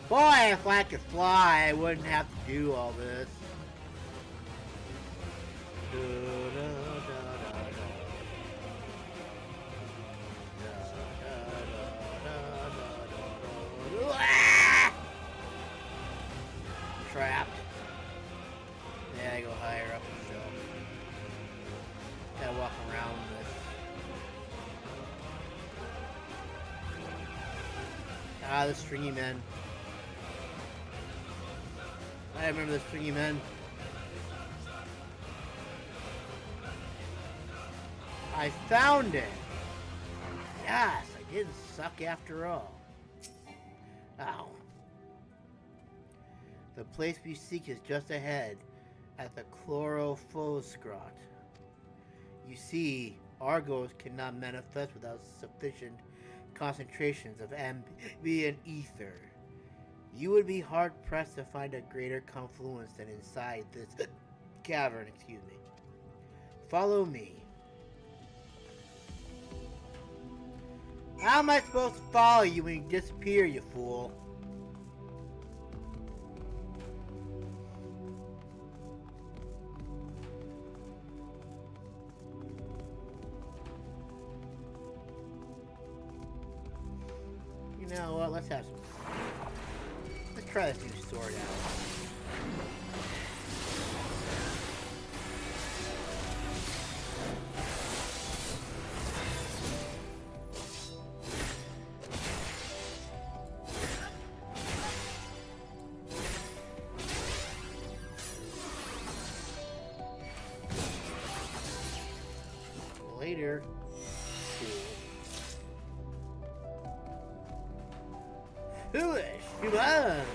Boy, if I could fly, I wouldn't have to do all this. Trapped. Yeah, I go higher up the show. Gotta walk around this. Ah, the stringy men. I remember the stringy men. I found it! Yes, I didn't suck after all. Ow. The place we seek is just ahead, at the Chlorophosgrot. You see, Argos cannot manifest without sufficient concentrations of ambient ether. You would be hard-pressed to find a greater confluence than inside this cavern, excuse me. Follow me. How am I supposed to follow you when you disappear, you fool? You know what? Let's have some. Let's try this new sword out. Later. Foolish human!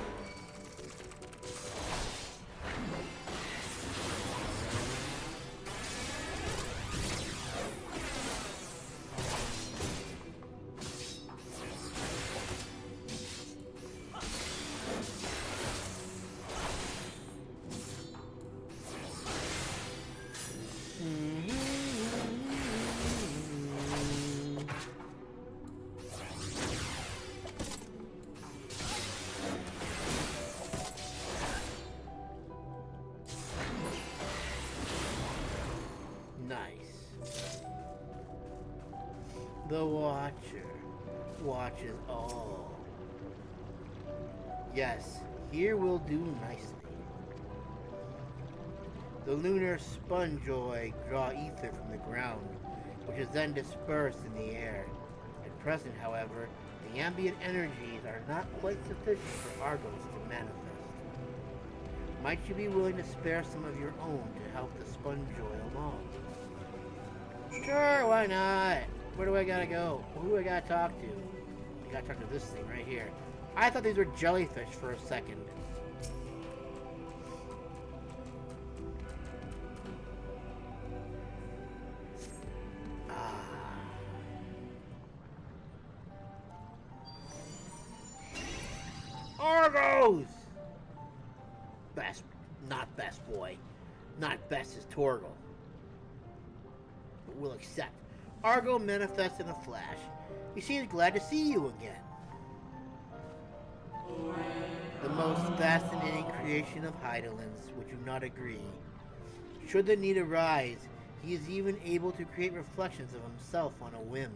The Watcher watches all. Yes, here will do nicely. The lunar spongeoid draw ether from the ground, which is then dispersed in the air. At present, however, the ambient energies are not quite sufficient for Argos to manifest. Might you be willing to spare some of your own to help the spongeoid along? Sure, why not? Where do I gotta go? Who do I gotta talk to? I gotta talk to this thing right here. I thought these were jellyfish for a second. Argos! Best, not best boy. Not best is Torgal. But we'll accept. Argo manifests in a flash. He seems glad to see you again. The most fascinating creation of Hydaelyn's, would you not agree? Should the need arise, He is even able to create reflections of himself on a whim.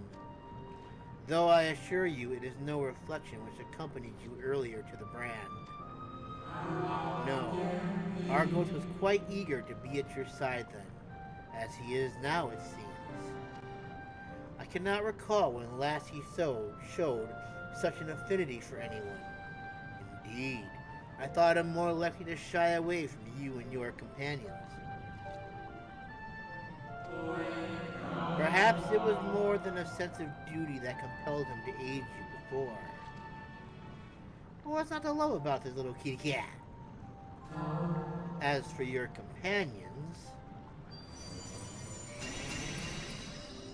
Though I assure you it is no reflection which accompanied you earlier to the brand. No, Argos was quite eager to be at your side then, as he is now it seems. I cannot recall when last he showed such an affinity for anyone. Indeed, I thought him more likely to shy away from you and your companions. Perhaps it was more than a sense of duty that compelled him to aid you before. What's not to love about this little kitty cat? As for your companions...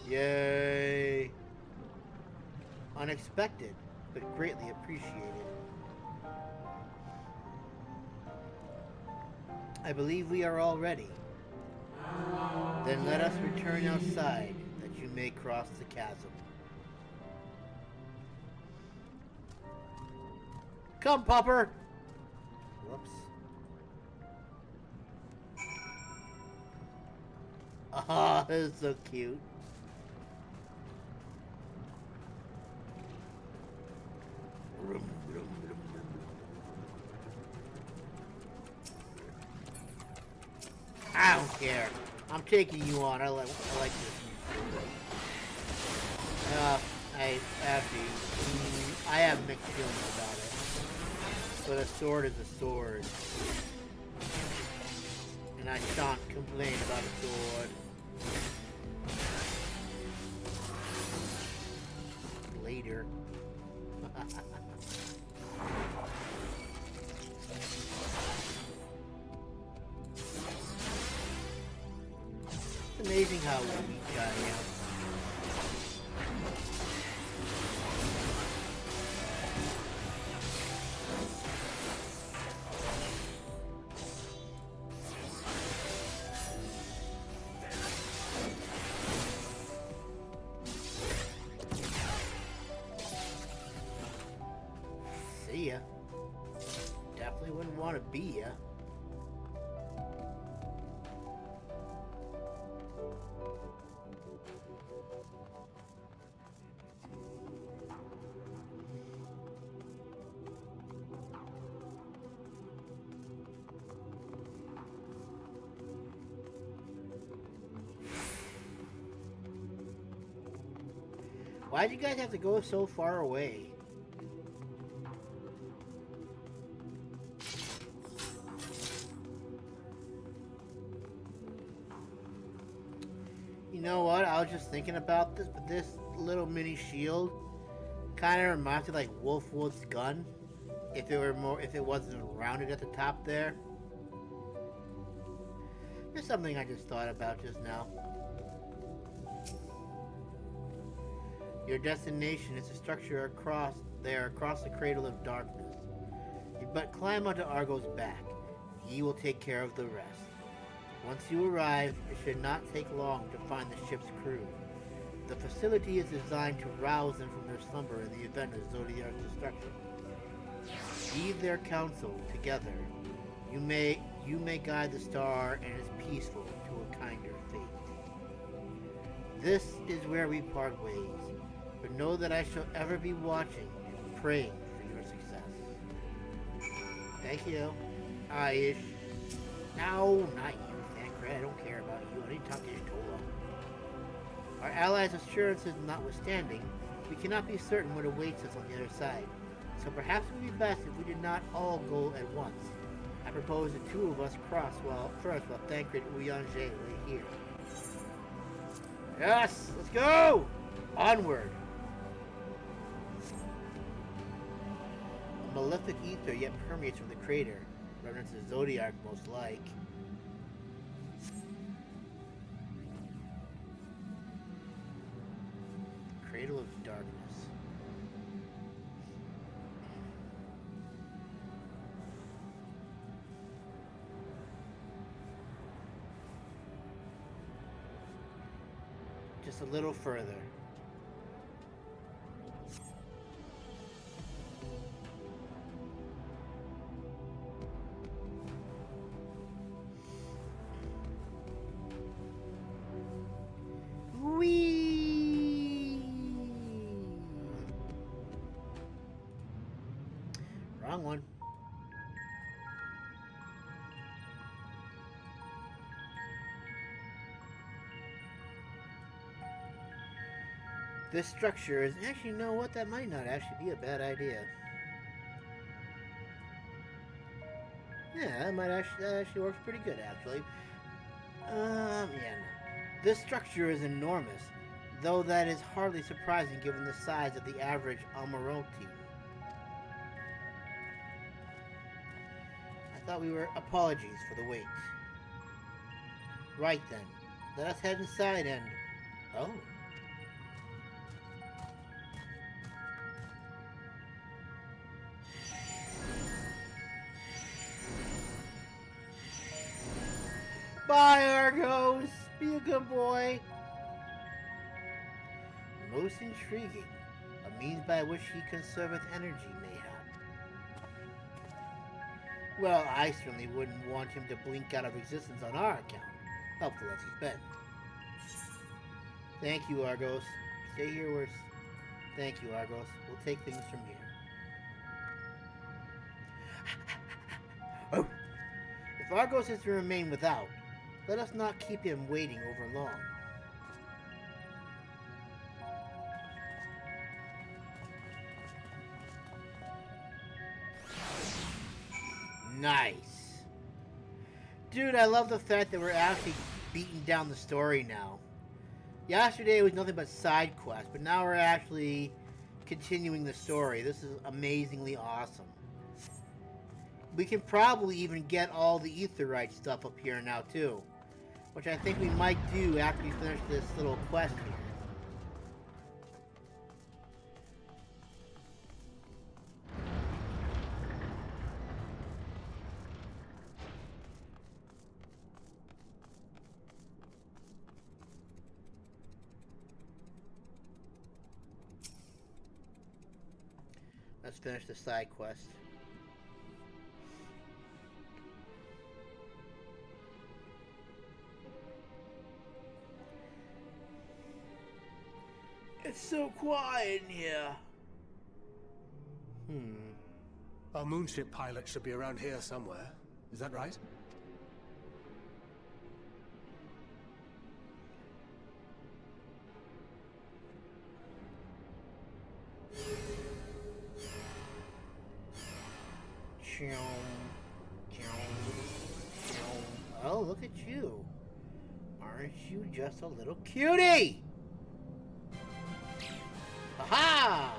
Yay! Unexpected, but greatly appreciated. I believe we are all ready. Then let us return outside, that you may cross the chasm. Come, Popper! Whoops. Oh, this is so cute. I don't care. I'm taking you on. I like this. I have mixed feelings about it. But a sword is a sword. And I shan't complain about a sword. Later. It's amazing how weak I am. See ya. Definitely wouldn't want to be ya. Why'd you guys have to go so far away? You know what? I was just thinking about this, but this little mini shield kind of reminds me of like Wolfwood's gun. If it wasn't rounded at the top there. There's something I just thought about just now. Your destination is a structure across the cradle of darkness. You but climb onto Argo's back. He will take care of the rest. Once you arrive, it should not take long to find the ship's crew. The facility is designed to rouse them from their slumber in the event of Zodiac's destruction. Lead their counsel together. You may guide the star and its peaceful to a kinder fate. This is where we part ways. But know that I shall ever be watching and praying for your success. Thank you. Aish. No, not you, Thancred. I don't care about you. I need to talk to Ishtola. Our allies' assurances notwithstanding, we cannot be certain what awaits us on the other side. So perhaps it would be best if we did not all go at once. I propose the two of us cross first while Thancred and Uyanje lay here. Yes! Let's go! Onward! A malefic ether yet permeates from the crater. Remnants of Zodiac, most like. Cradle of Darkness. Just a little further. wrong one. This structure is actually, you know what? That might not actually be a bad idea. Yeah, that actually works pretty good, actually. Yeah, no. This structure is enormous, though that is hardly surprising given the size of the average Almurote. I thought we were apologies for the wait. Right then, let us head inside and... Oh. Bye, Argos! Be a good boy! Most intriguing. A means by which he conserveth energy, mayhap. Well, I certainly wouldn't want him to blink out of existence on our account, helpful as he's been. Thank you, Argos. Stay here where... Thank you, Argos. We'll take things from here. Oh! If Argos is to remain without, let us not keep him waiting over long. Nice. Dude, I love the fact that we're actually beating down the story now. Yesterday it was nothing but side quests, but now we're actually continuing the story. This is amazingly awesome. We can probably even get all the AETHERYTE stuff up here now too, which I think we might do after we finish this little quest here. Let's finish the side quest. It's so quiet in here. Our moonship pilot should be around here somewhere. Is that right? Oh, look at you. Aren't you just a little cutie? Aha!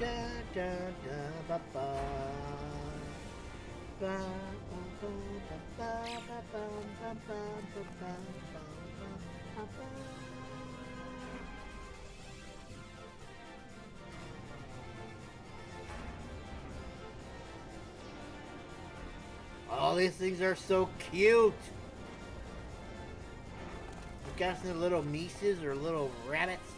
Da da da ba ba. Ba ba ba ba ba ba ba ba ba ba ba. All these things are so cute. You got some little mices or little rabbits.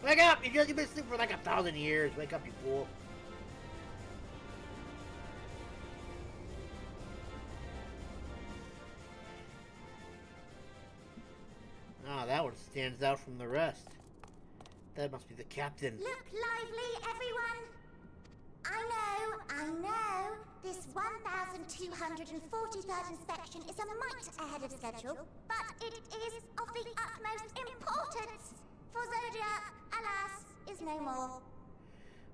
Wake up! You've been asleep for like 1,000 years. Wake up, you fool. Ah, that one stands out from the rest. That must be the captain. Look lively, everyone! I know. This 1,243rd inspection is a mite ahead of schedule, but it is of the utmost importance. For Zodiac, alas, is no more.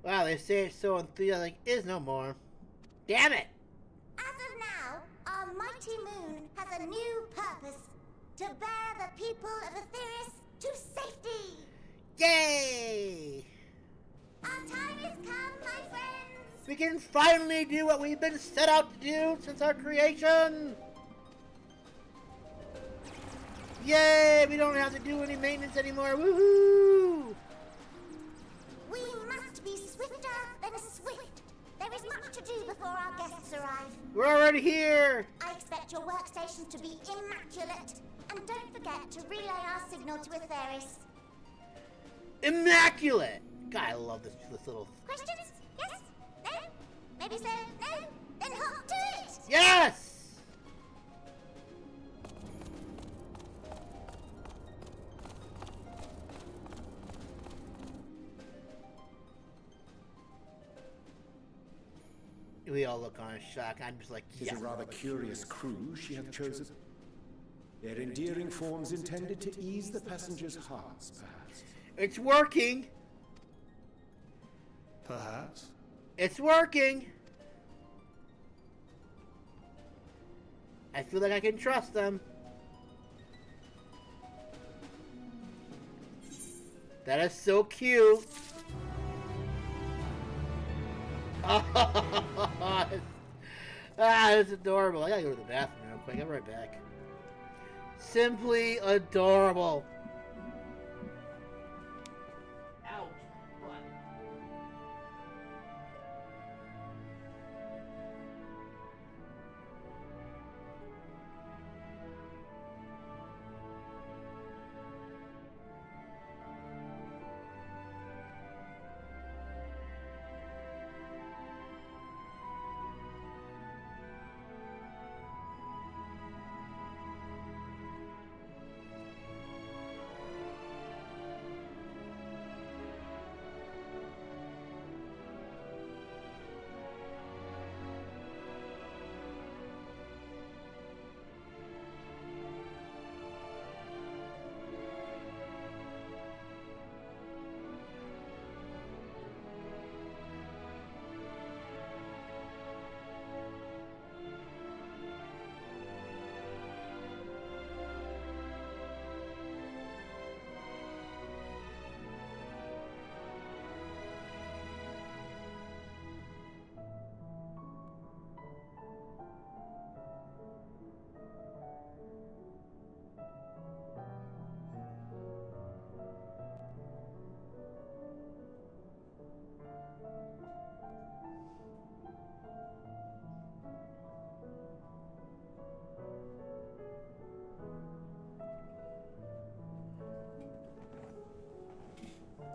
Wow, they say it so enthusiastic is no more. Damn it! As of now, our mighty moon has a new purpose. To bear the people of Aetheris to safety. Yay! Our time has come, my friends. We can finally do what we've been set out to do since our creation! Yay! We don't have to do any maintenance anymore. Woohoo! We must be swifter than swift. There is much to do before our guests arrive. We're already here! I expect your workstations to be immaculate. And don't forget to relay our signal to Aetheris. Immaculate! God, I love this little... Questions? Yes? No? Maybe so? No? Then hop to it! Yes! We all look on in shock. I'm just like, It is a rather curious crew she hath chosen. Their endearing forms intended to ease the passengers' hearts, perhaps. It's working. Perhaps. It's working. I feel like I can trust them. That is so cute. It's adorable. I gotta go to the bathroom real quick. I'll be right back. Simply adorable. Ouch. What?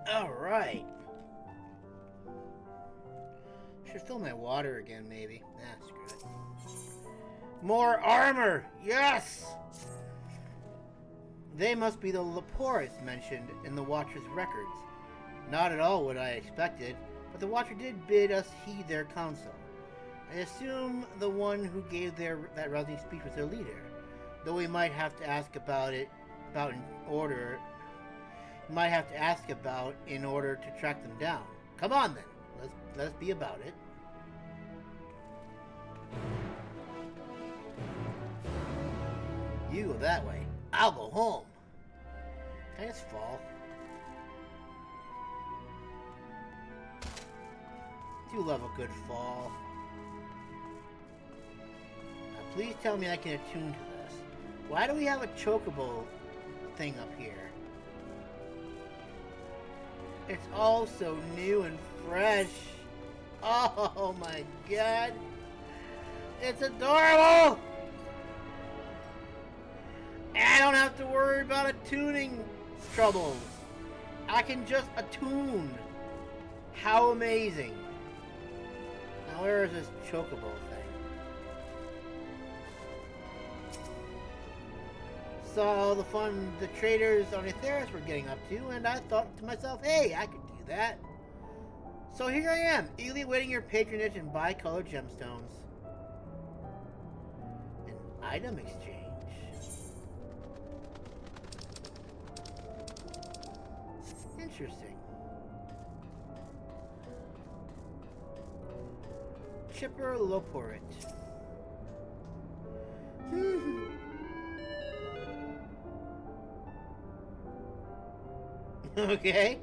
Alright. Should fill my water again, maybe. Nah, screw it. More armor! Yes! They must be the Loporrits mentioned in the Watcher's records. Not at all what I expected, but the Watcher did bid us heed their counsel. I assume the one who gave that rousing speech was their leader, though we might have to ask about in order to track them down. Come on then, let's be about it. You go that way. I'll go home. Can I just fall? Do love a good fall. Now please tell me I can attune to this. Why do we have a chocobo thing up here? It's all so new and fresh. Oh my god. It's adorable! And I don't have to worry about attuning troubles. I can just attune. How amazing. Now where is this chocobo thing? Saw all the fun the traders on AETHERYTE were getting up to, and I thought to myself, hey, I could do that. So here I am, eagerly awaiting your patronage and bi-colored gemstones. An item exchange. Interesting. Chipper Loporrit. Okay.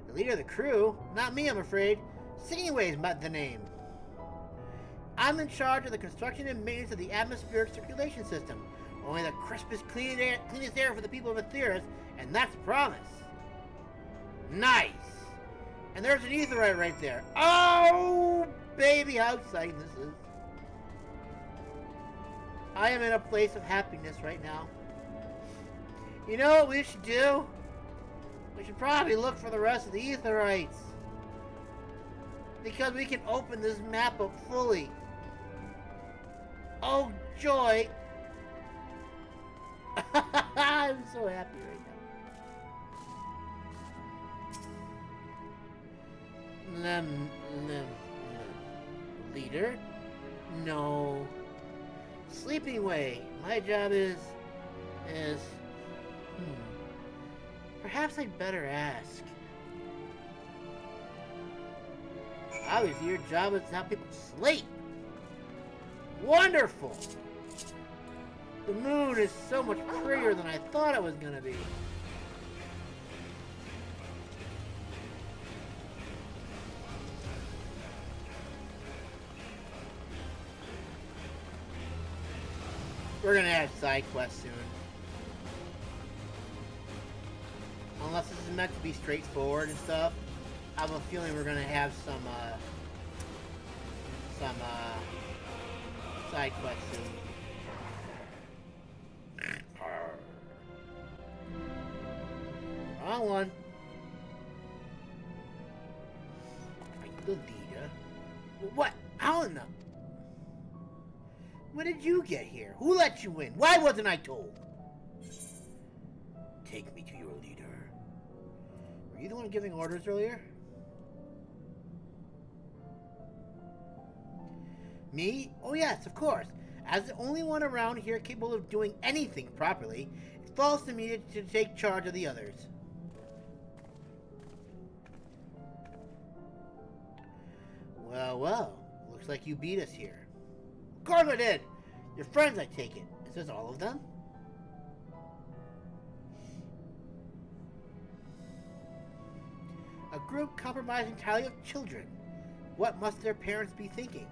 The leader of the crew? Not me, I'm afraid. Singingway's the name. I'm in charge of the construction and maintenance of the atmospheric circulation system. Only the crispest, cleanest air for the people of AETHERYTE, and that's a promise. Nice! And there's an AETHERYTE right there. Oh, baby, how exciting this is. I am in a place of happiness right now. You know what we should do? We should probably look for the rest of the AETHERYTEs. Because we can open this map up fully. Oh, joy! I'm so happy right now. Leader? No. Sleeping way. My job is... Perhaps I'd better ask. Obviously, your job is to help people sleep. Wonderful! The moon is so much prettier than I thought it was gonna be. We're gonna have side quests soon. Unless this is meant to be straightforward and stuff, I have a feeling we're gonna have some side quests soon. Wrong one. Are you the leader? What? How in the... When did you get here? Who let you in? Why wasn't I told? Take me to your leader. Were you the one giving orders earlier? Me? Oh yes, of course. As the only one around here capable of doing anything properly, it falls to me to take charge of the others. Well, well. Looks like you beat us here. Of course I did! Your friends, I take it. Is this all of them? A group comprised entirely of children. What must their parents be thinking?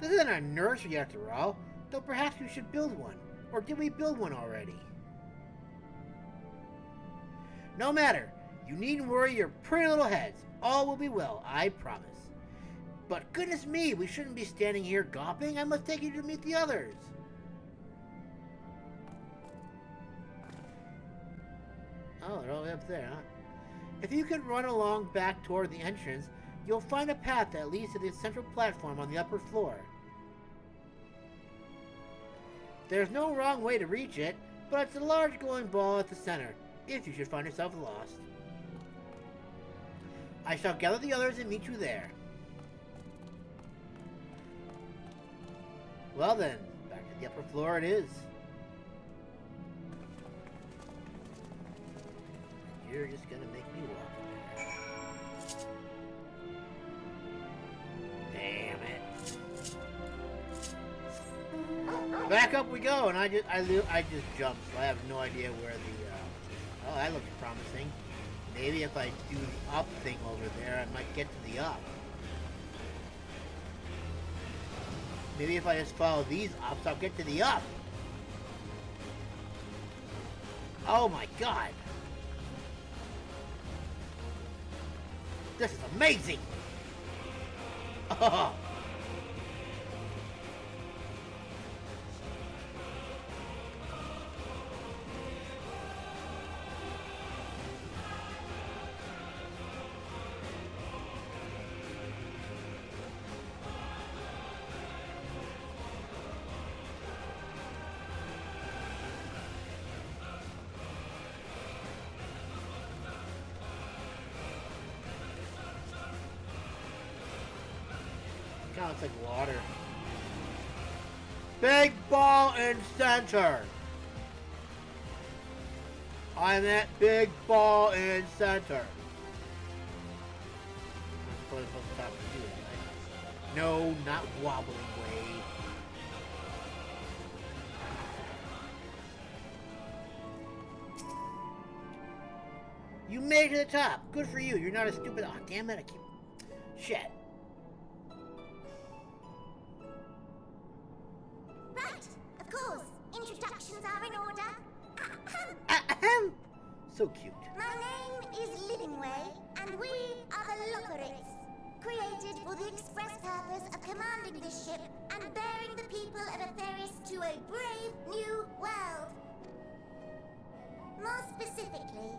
This isn't a nursery after all, though perhaps we should build one. Or did we build one already? No matter. You needn't worry your pretty little heads. All will be well, I promise. But goodness me, we shouldn't be standing here gawping. I must take you to meet the others. Oh, they're all the way up there, huh? If you could run along back toward the entrance, you'll find a path that leads to the central platform on the upper floor. There's no wrong way to reach it, but it's a large glowing ball at the center, if you should find yourself lost. I shall gather the others and meet you there. Well then, back to the upper floor it is. You're just gonna make me walk there. Damn it. Back up we go, and I just jumped, so I have no idea where the oh, that looks promising. Maybe if I do the up thing over there, I might get to the up. Maybe if I just follow these ups, I'll get to the up. Oh my god. This is amazing. Oh. God, it's like water. Big ball in center. I'm at big ball in center. I'm supposed to stop to do it, right? No, not wobbling way. You made it to the top. Good for you. You're not a stupid. Oh, damn it! I keep. Shit. Right, of course. Introductions are in order. Ahem. So cute. My name is Livingway, and we are the Loporrits, created for the express purpose of commanding this ship and bearing the people of Aetheryte to a brave new world. More specifically,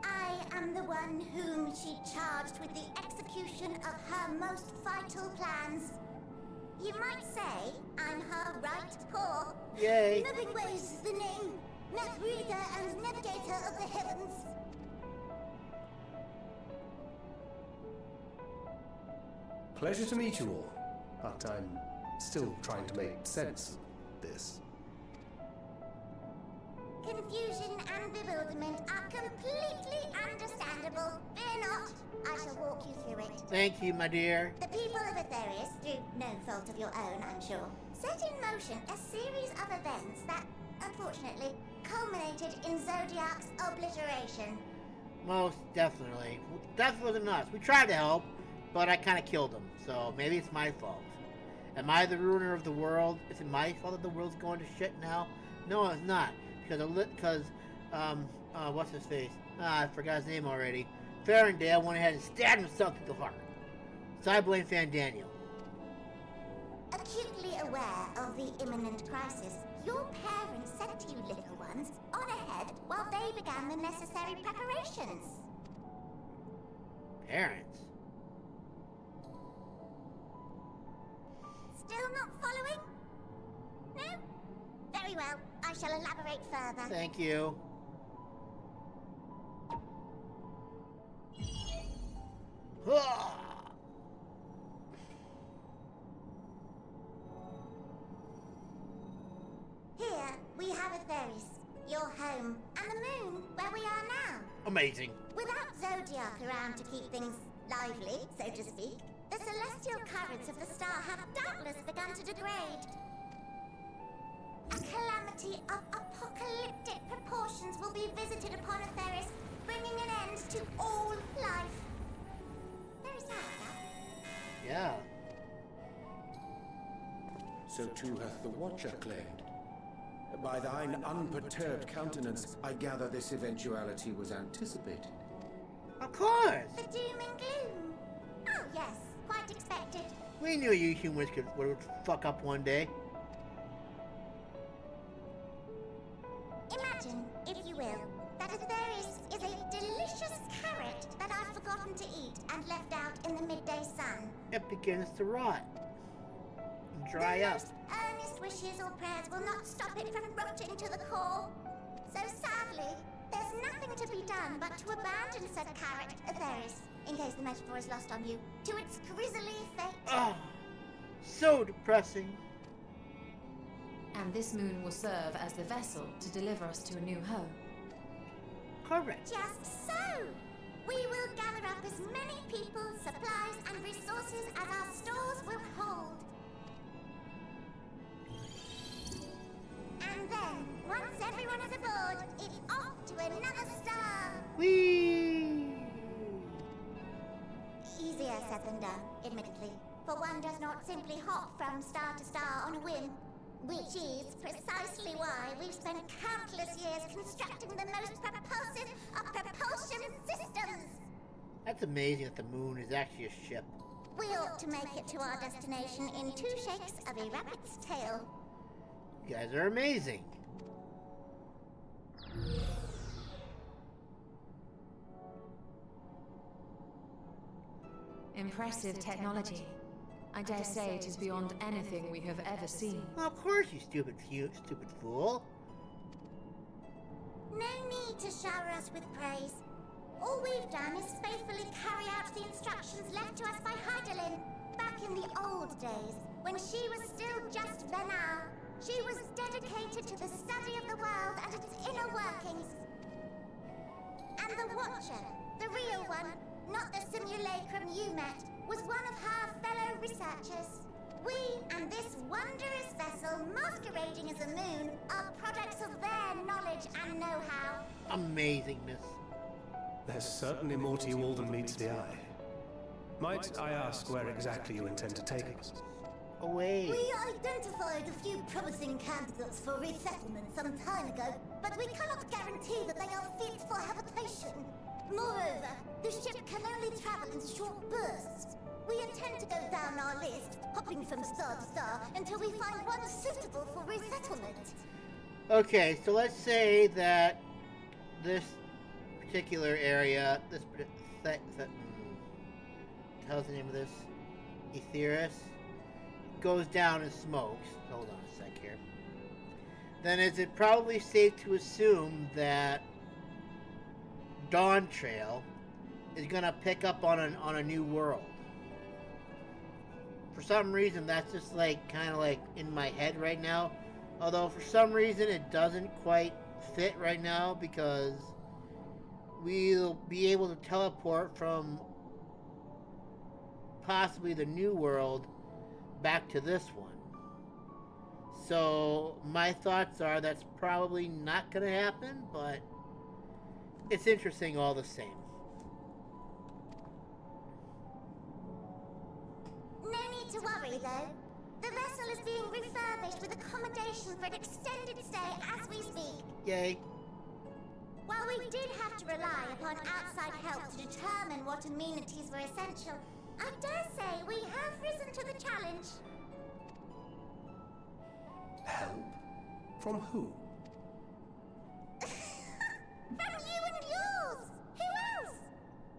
I am the one whom she charged with the execution of her most vital plans. You might say I'm her right paw. Yay. Livingway is the name, map reader and navigator of the heavens. Pleasure to meet you all, but I'm still trying to make sense of this. Confusion and bewilderment are completely understandable. Fear not, I shall walk you through it. Thank you, my dear. The people of Aetherius, through no fault of your own, I'm sure, set in motion a series of events that, unfortunately, culminated in Zodiac's obliteration. Most definitely. That wasn't us. We tried to help, but I kind of killed him, so maybe it's my fault. Am I the ruiner of the world? Is it my fault that the world's going to shit now? No, it's not. Because what's his face? I forgot his name already. Farendale went ahead and stabbed himself through the heart. So I blame Fandaniel. Acutely aware of the imminent crisis, your parents sent you little ones on ahead while they began the necessary preparations. Parents? Still not following? No? Very well. I shall elaborate further. Thank you. Here we have Aetherius, your home, and the moon, where we are now. Amazing. Without Zodiac around to keep things lively, so to speak, the celestial currents of the star have doubtless begun to degrade. A calamity of apocalyptic proportions will be visited upon Aetherius, bringing an end to all life. Very sad, that. Yeah. So too hath the Watcher claimed. By thine unperturbed countenance, I gather this eventuality was anticipated. Of course. The doom and gloom. Oh yes, quite expected. We knew you humans would fuck up one day. Imagine, if you will, that Aetherius is a delicious carrot that I've forgotten to eat and left out in the midday sun. It begins to rot. And dry The up. most earnest wishes or prayers will not stop it from rotting to the core. So sadly, there's nothing to be done but to abandon said carrot, Aetherius, in case the metaphor is lost on you, to its grisly fate. Oh, so depressing. And this moon will serve as the vessel to deliver us to a new home. Correct. Just so! We will gather up as many people, supplies, and resources as our stores will hold. And then, once everyone is aboard, it's off to another star! Whee! Easier said than done, admittedly, for one does not simply hop from star to star on a whim. Which is precisely why we've spent countless years constructing the most propulsive of propulsion systems! That's amazing that the moon is actually a ship. We ought to make it to our destination in 2 shakes of a rabbit's tail. You guys are amazing. Impressive technology. I dare say it is beyond anything we have ever seen. Well, of course, you stupid fool. No need to shower us with praise. All we've done is faithfully carry out the instructions left to us by Hydaelyn. Back in the old days, when she was still just Vale, she was dedicated to the study of the world and its inner workings. And the Watcher, the real one, not the simulacrum you met, was one of her fellow researchers. We and this wondrous vessel masquerading as a moon are products of their knowledge and know-how. Amazing, miss. There's certainly more to you all than meets the eye. Might I ask where exactly you intend to take us? Away. We identified a few promising candidates for resettlement some time ago, but we cannot guarantee that they are fit for habitation. Moreover, the ship can only travel in short bursts. We intend to go down our list, hopping from star to star, until we find one suitable for resettlement. Okay, so let's say that this particular area, how's the name of this? Aetherius goes down in smokes. Hold on a sec here. Then is it probably safe to assume that Dawn Trail is gonna pick up on a new world? for some reason, that's just like kind of like in my head right now. Although for some reason it doesn't quite fit right now, because we'll be able to teleport from possibly the new world back to this one. So my thoughts are that's probably not going to happen, but it's interesting all the same. No need to worry though. The vessel is being refurbished with accommodation for an extended stay as we speak. Yay. While we did have to rely upon outside help to determine what amenities were essential, I dare say we have risen to the challenge. Help? From who? From you and yours! Who else?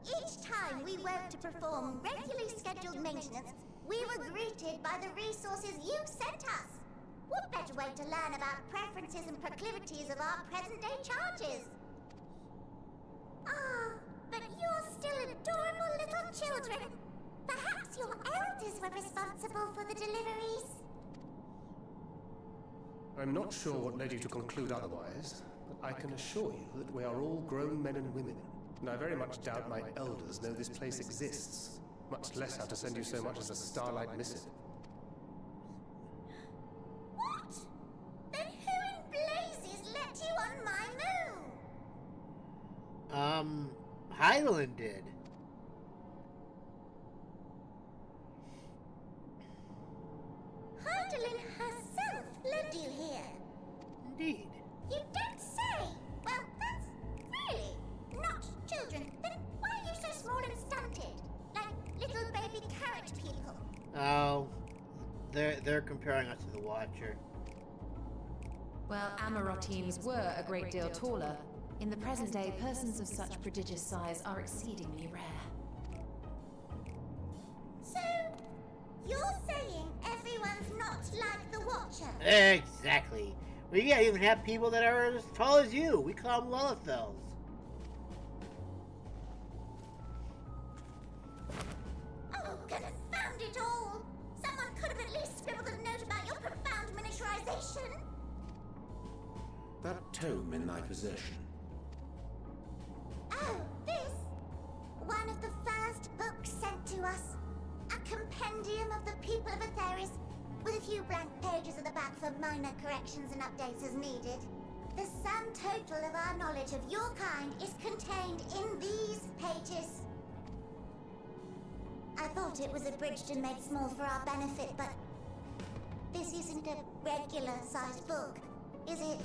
Each time we went to perform regularly scheduled maintenance, we were greeted by the resources you sent us. What better way to learn about preferences and proclivities of our present-day charges? Ah, but you're still adorable little children. Perhaps your elders were responsible for the deliveries? I'm not sure what led you to conclude otherwise, but I can assure you that we are all grown men and women, and I very much doubt my elders know this place exists, much less how to send you so much as a starlight missive. What? Then who in blazes let you on my moon? Hydaelyn did. Hydaelyn herself led you here. Indeed. You don't say! Well, that's really not children. Then why are you so small and stunted? Like little baby carrot people. Oh, they're comparing us to the Watcher. Well, Amaroteams were a great deal taller. In the present day, persons of such prodigious size are exceedingly rare. So, you're saying everyone's not like the Watcher? Exactly. We even have people that are as tall as you. We call them Lullifels. Oh, confound it all! Someone could have at least scribbled a note about your profound miniaturization. That tome in thy possession. Oh, this? One of the first books sent to us. A compendium of the people of Aetheris, with a few blank pages at the back for minor corrections and updates as needed. The sum total of our knowledge of your kind is contained in these pages. I thought it was abridged and made small for our benefit, but this isn't a regular-sized book, is it?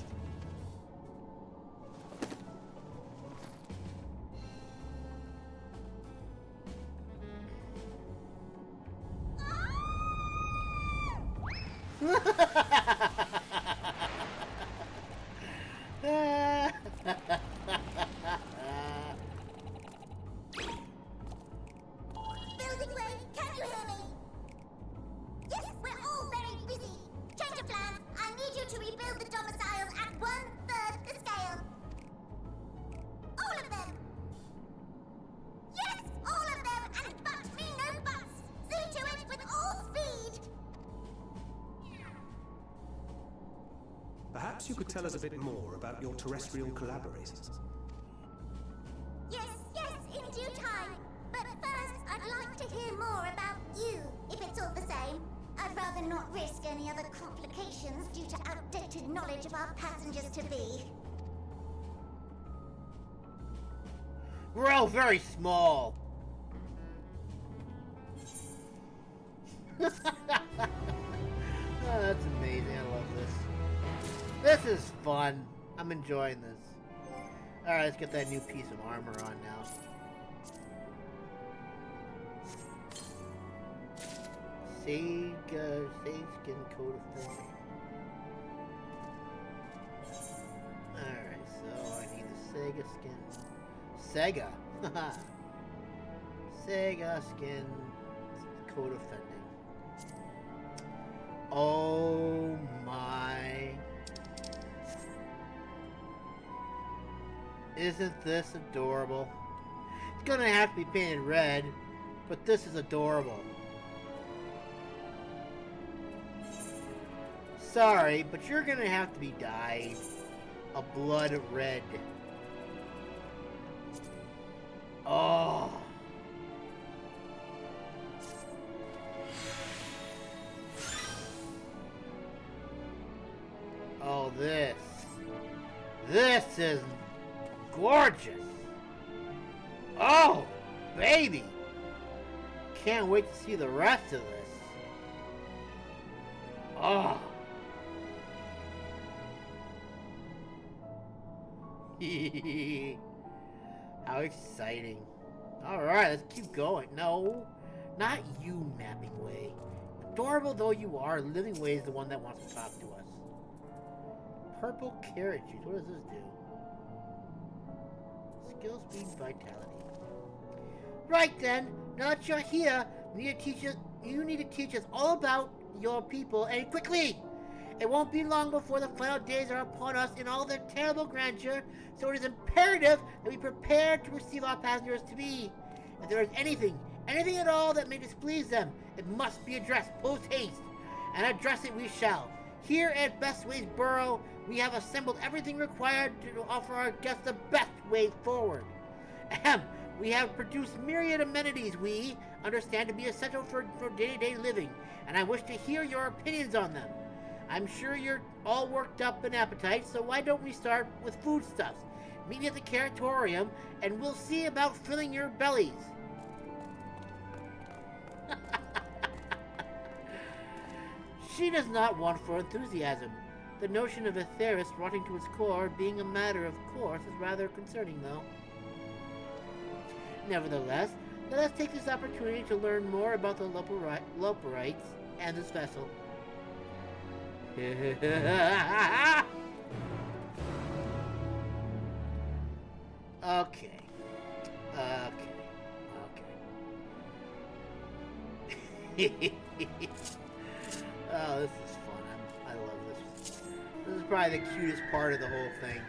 Building way, can you hear me? Yes, we're all very busy. Change of plans. I need you to rebuild the domiciles at 1/3 the scale. All of them. Yes, all of them, and but me no buts. See to it with all speed. Perhaps you could tell us a bit more about your terrestrial collaborators. Yes, in due time. But first, I'd like to hear more about you, if it's all the same. I'd rather not risk any other complications due to outdated knowledge of our passengers-to-be. We're all very small. Oh, that's amazing. I love this. This is fun. I'm enjoying this. Alright, let's get that new piece of armor on now. Sage skin coat of thing. Alright, so I need the Sega skin. Sega! Sega skin coat of fending. Oh my. Isn't this adorable? It's gonna have to be painted red, but this is adorable. sorry, but you're gonna have to be dyed a blood red. Oh. Oh, this is gorgeous. Oh, baby. Can't wait to see the rest of this. Oh. How exciting. Alright, let's keep going. No, not you, Mapping Way. Adorable though you are, Living Way is the one that wants to talk to us. Purple carrot juice. What does this do? Skill, speed, vitality. Right then, now that you're here, you need to teach us all about your people, and quickly! It won't be long before the final days are upon us in all their terrible grandeur, so it is imperative that we prepare to receive our passengers to be. If there is anything at all that may displease them, it must be addressed post-haste, and address it we shall. Here at Bestway's Borough, we have assembled everything required to offer our guests the best way forward. Ahem. We have produced myriad amenities we understand to be essential for day-to-day living, and I wish to hear your opinions on them. I'm sure you're all worked up in appetite, so why don't we start with foodstuffs? Meet me at the Curatorium, and we'll see about filling your bellies. She does not want for enthusiasm. The notion of Aetheris rotting to its core being a matter of course is rather concerning, though. Nevertheless, let us take this opportunity to learn more about the Loporrites and this vessel. Okay. Oh, this is fun. I love this. This is probably the cutest part of the whole thing.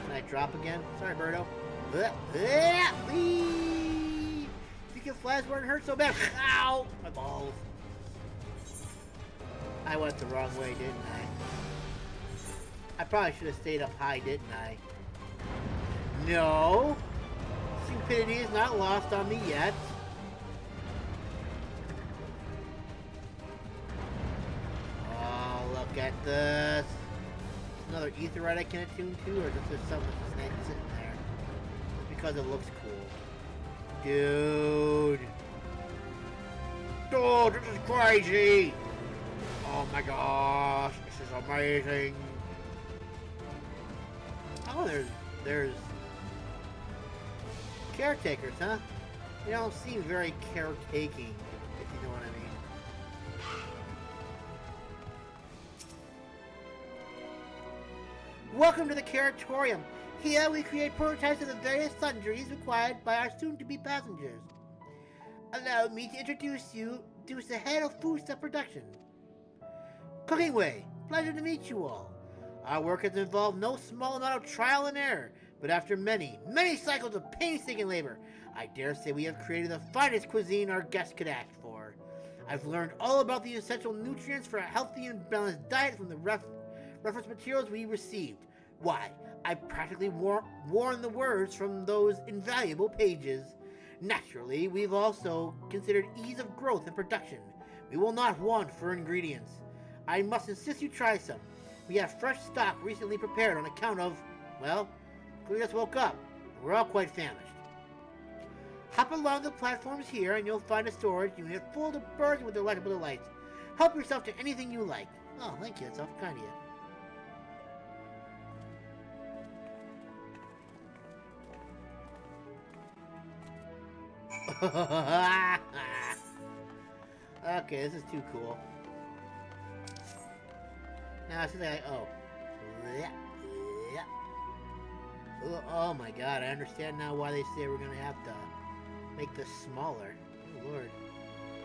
Can I drop again? Sorry, Birdo. You can fly where it hurts so bad. Ow! My balls. I went the wrong way, didn't I? I probably should have stayed up high, didn't I? No! Stupidity is not lost on me yet. Oh, look at this. Another aetheryte I can attune to, or is this just something that's sitting there? Just because it looks cool. Dude! Dude, this is crazy! Oh my gosh, this is amazing! Oh, there's caretakers, huh? They don't seem very caretaking, if you know what I mean. Welcome to the Curatorium. Here we create prototypes of the various sundries required by our soon-to-be passengers. Allow me to introduce you to the head of foodstuff production. Cooking Way, pleasure to meet you all. Our work has involved no small amount of trial and error, but after many, many cycles of painstaking labor, I dare say we have created the finest cuisine our guests could ask for. I've learned all about the essential nutrients for a healthy and balanced diet from the reference materials we received. Why, I practically worn the words from those invaluable pages. Naturally, we've also considered ease of growth and production. We will not want for ingredients. I must insist you try some. We have fresh stock recently prepared on account of, well, we just woke up. We're all quite famished. Hop along the platforms here and you'll find a storage unit full to bursting with delectable delights. Help yourself to anything you like. Oh, thank you. That's awful kind of you. Okay, this is too cool. Now it's like, oh. Oh my god, I understand now why they say we're gonna have to make this smaller. Oh lord.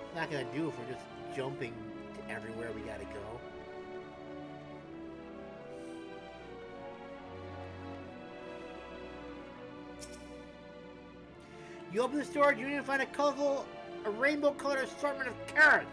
It's not gonna do if we're just jumping to everywhere we gotta go. You open the storage unit and find a rainbow-colored assortment of carrots.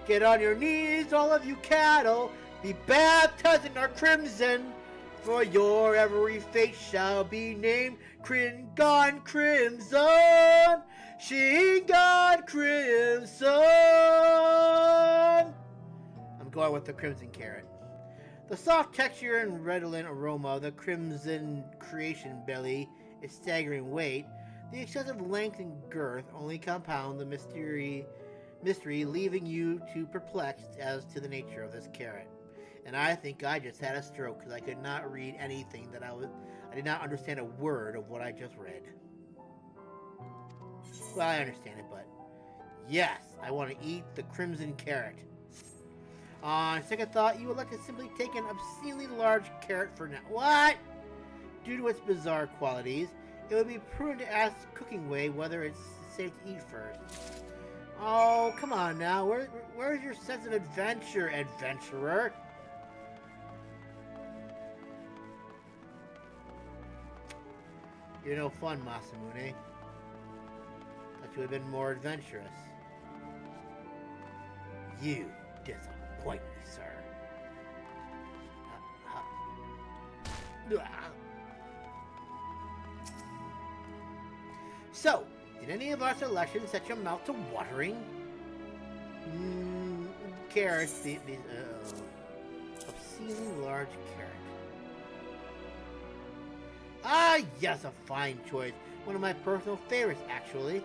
Get on your knees, all of you cattle, be baptized in our crimson, for your every fate shall be named Gone Crimson, Gone Crimson. I'm going with the Crimson Carrot. The soft texture and redolent aroma of the Crimson Creation belly, its staggering weight, the excessive length and girth only compound the mystery, leaving you too perplexed as to the nature of this carrot. And I think I just had a stroke because I could not read anything that I did not understand a word of what I just read. Well, I understand it, but yes, I want to eat the Crimson Carrot. On second thought, you would like to simply take an obscenely large carrot for now. What? Due to its bizarre qualities, it would be prudent to ask Cooking Way whether it's safe to eat first. Oh, come on now. Where's your sense of adventure, adventurer? You're no fun, Masamune. Thought you would have been more adventurous. You disappoint me, sir. So, did any of our selections set your mouth to watering? Carrots, the obscenely large carrot. Ah, yes, a fine choice. One of my personal favorites, actually.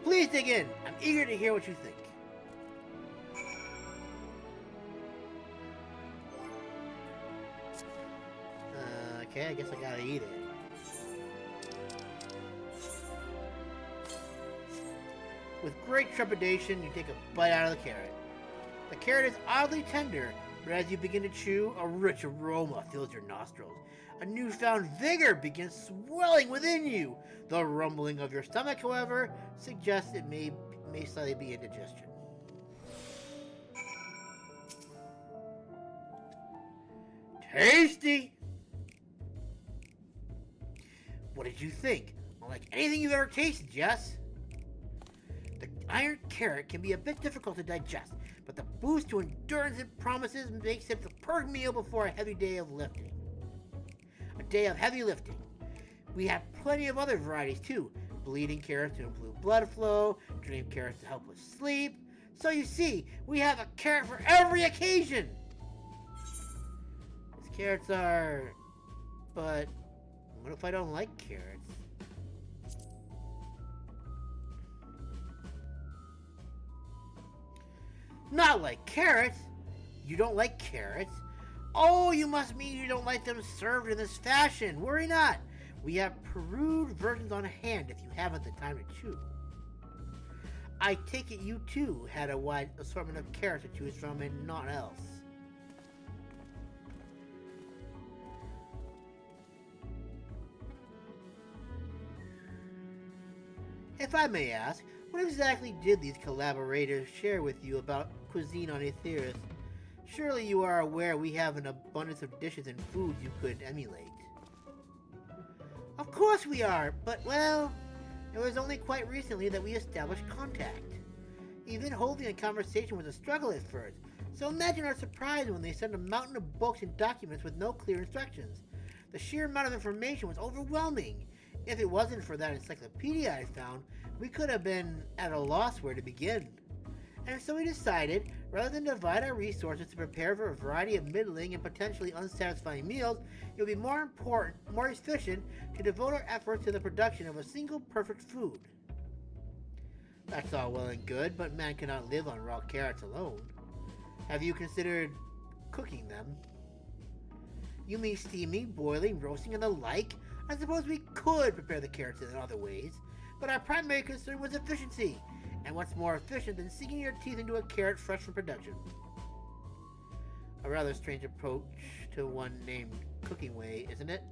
Please dig in. I'm eager to hear what you think. Okay, I guess I gotta eat it. With great trepidation, you take a bite out of the carrot. The carrot is oddly tender, but as you begin to chew, a rich aroma fills your nostrils. A newfound vigor begins swelling within you. The rumbling of your stomach, however, suggests it may slightly be indigestion. Tasty! What did you think? Unlike anything you've ever tasted, Jess? The iron carrot can be a bit difficult to digest, but the boost to endurance it promises makes it the perfect meal before a heavy day of lifting. A day of heavy lifting. We have plenty of other varieties too. Bleeding carrots to improve blood flow, dream carrots to help with sleep. So you see, we have a carrot for every occasion. These carrots are... But what if I don't like carrots? Not like carrots? You don't like carrots? Oh, you must mean you don't like them served in this fashion. Worry not. We have perused versions on hand if you haven't the time to chew. I take it you too had a wide assortment of carrots to choose from and naught else. If I may ask, what exactly did these collaborators share with you about cuisine on AETHERYTE? Surely you are aware we have an abundance of dishes and foods you could emulate. Of course we are, but well, it was only quite recently that we established contact. Even holding a conversation was a struggle at first, so imagine our surprise when they sent a mountain of books and documents with no clear instructions. The sheer amount of information was overwhelming. If it wasn't for that encyclopedia I found, we could have been at a loss where to begin. And so we decided, rather than divide our resources to prepare for a variety of middling and potentially unsatisfying meals, it would be more efficient to devote our efforts to the production of a single perfect food. That's all well and good, but man cannot live on raw carrots alone. Have you considered cooking them? You mean steaming, boiling, roasting, and the like? I suppose we could prepare the carrots in other ways, but our primary concern was efficiency. And what's more efficient than sinking your teeth into a carrot fresh from production? A rather strange approach to one named Cooking Way, isn't it?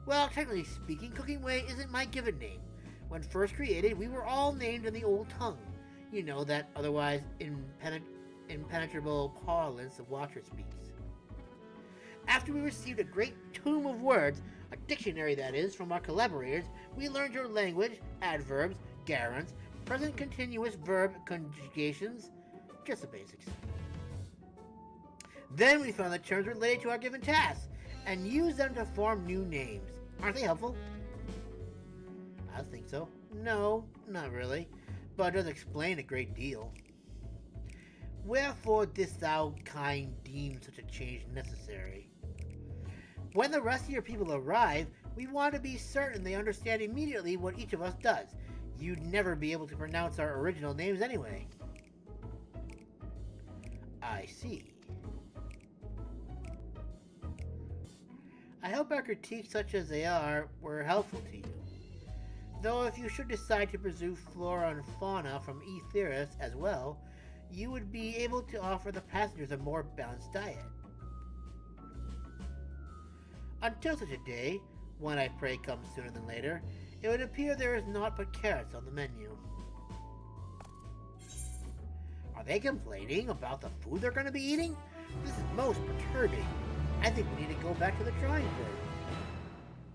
Well, technically speaking, Cooking Way isn't my given name. When first created, we were all named in the old tongue. You know, that otherwise impenetrable parlance the Watcher speaks. After we received a great tome of words, a dictionary that is, from our collaborators, we learned your language, adverbs, gerunds, present continuous verb conjugations, Just the basics. Then we found the terms related to our given tasks, and used them to form new names. Aren't they helpful? I think so. No, not really, but it does explain a great deal. Wherefore didst thou kind deem such a change necessary? When the rest of your people arrive, we want to be certain they understand immediately what each of us does. You'd never be able to pronounce our original names anyway. I see. I hope our critiques, such as they are, were helpful to you. Though if you should decide to pursue flora and fauna from AETHERYTE as well, you would be able to offer the passengers a more balanced diet. Until such a day, when I pray comes sooner than later, it would appear there is naught but carrots on the menu. Are they complaining about the food they're going to be eating? This is most perturbing. I think we need to go back to the drawing board.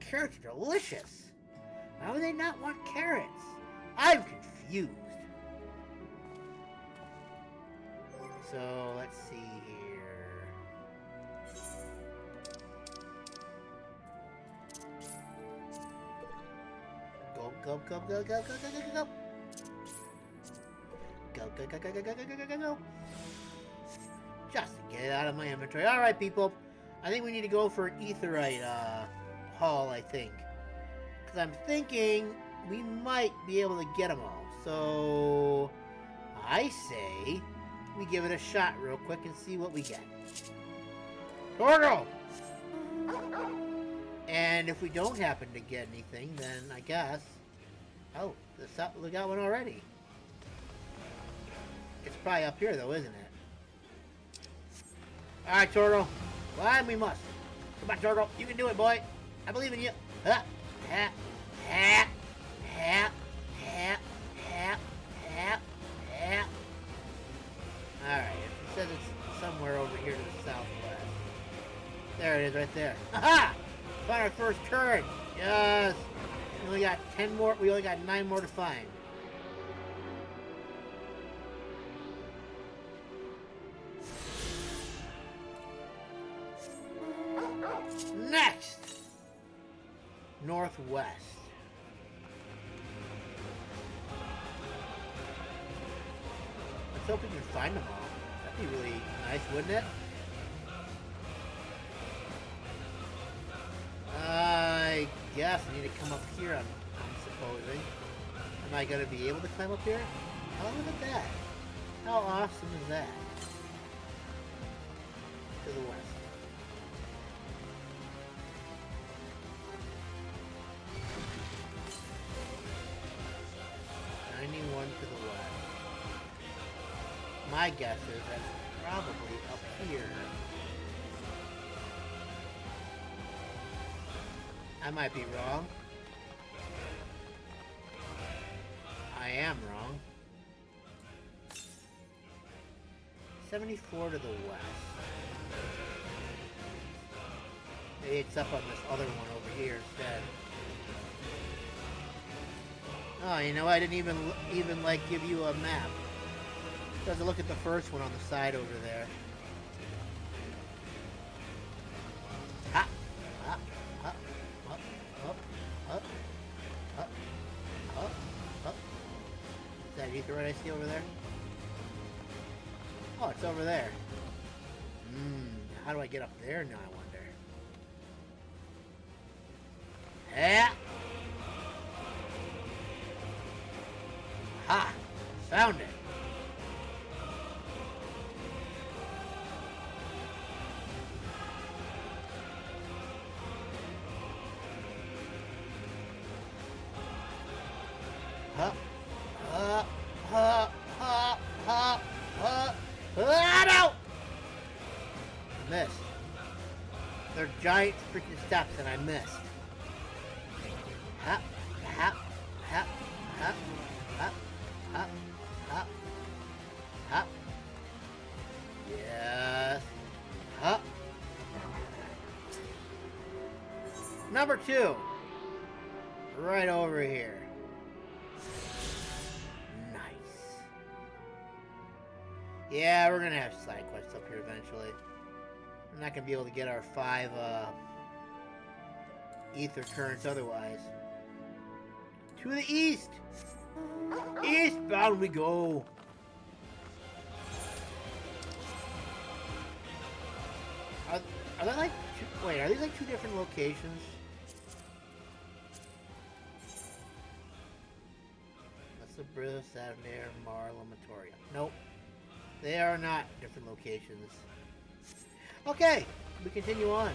Carrots are delicious. Why would they not want carrots? I'm confused. So, let's see here. Go, go, go, go, go, go, go, go, go, go. Go, go, go, go, go, go, go, go, go, go. Just to get it out of my inventory. Alright, people. I think we need to go for an AETHERYTE haul, I think. Because I'm thinking we might be able to get them all. So, I say we give it a shot real quick and see what we get. Torgo! And if we don't happen to get anything, then I guess... Oh, we got one already. It's probably up here, though, isn't it? Alright, Torgo. Climb we must. Come on, Torgo. You can do it, boy. I believe in you. Ha! Ha! Ha! Ha! Ha! Ha! Ha! Ha! Alright, it says it's somewhere over here to the southwest. There it is, right there. Aha! Found our first turret. Yes! We only got 10 more. We only got 9 more to find. Next! Northwest. Let's hope we can find them all. That'd be really nice, wouldn't it? I guess I need to come up here, I'm supposing. Am I going to be able to climb up here? Oh, look at that. How awesome is that? To the west. To the west. My guess is that's probably up here. I might be wrong. I am wrong. 74 to the west. Maybe it's up on this other one over here instead. Oh, you know, I didn't even like give you a map. Doesn't look at the first one on the side over there. Ha! Ha! Ha! Up! Up! Up! Up! Up! Up! Is that AETHERYTE I see over there? Oh, it's over there. How do I get up there now, I wonder? Yeah! Ha! Found it! Ha! Ha! Ha! Ha! Ha! Ha! Ah, no! I missed. They're giant freaking steps and I missed. Ha! Ha! Ha! Ha! Ha! Up, up, up. Yes. Up. Number 2. Right over here. Nice. Yeah, we're gonna have side quests up here eventually. We're not gonna be able to get our 5 ether currents otherwise. To the east! Eastbound we go! Are they like two, wait, are these like 2 different locations? That's the Bris, Avner, Mar, Lamatoria. Nope. They are not different locations. Okay, we continue on.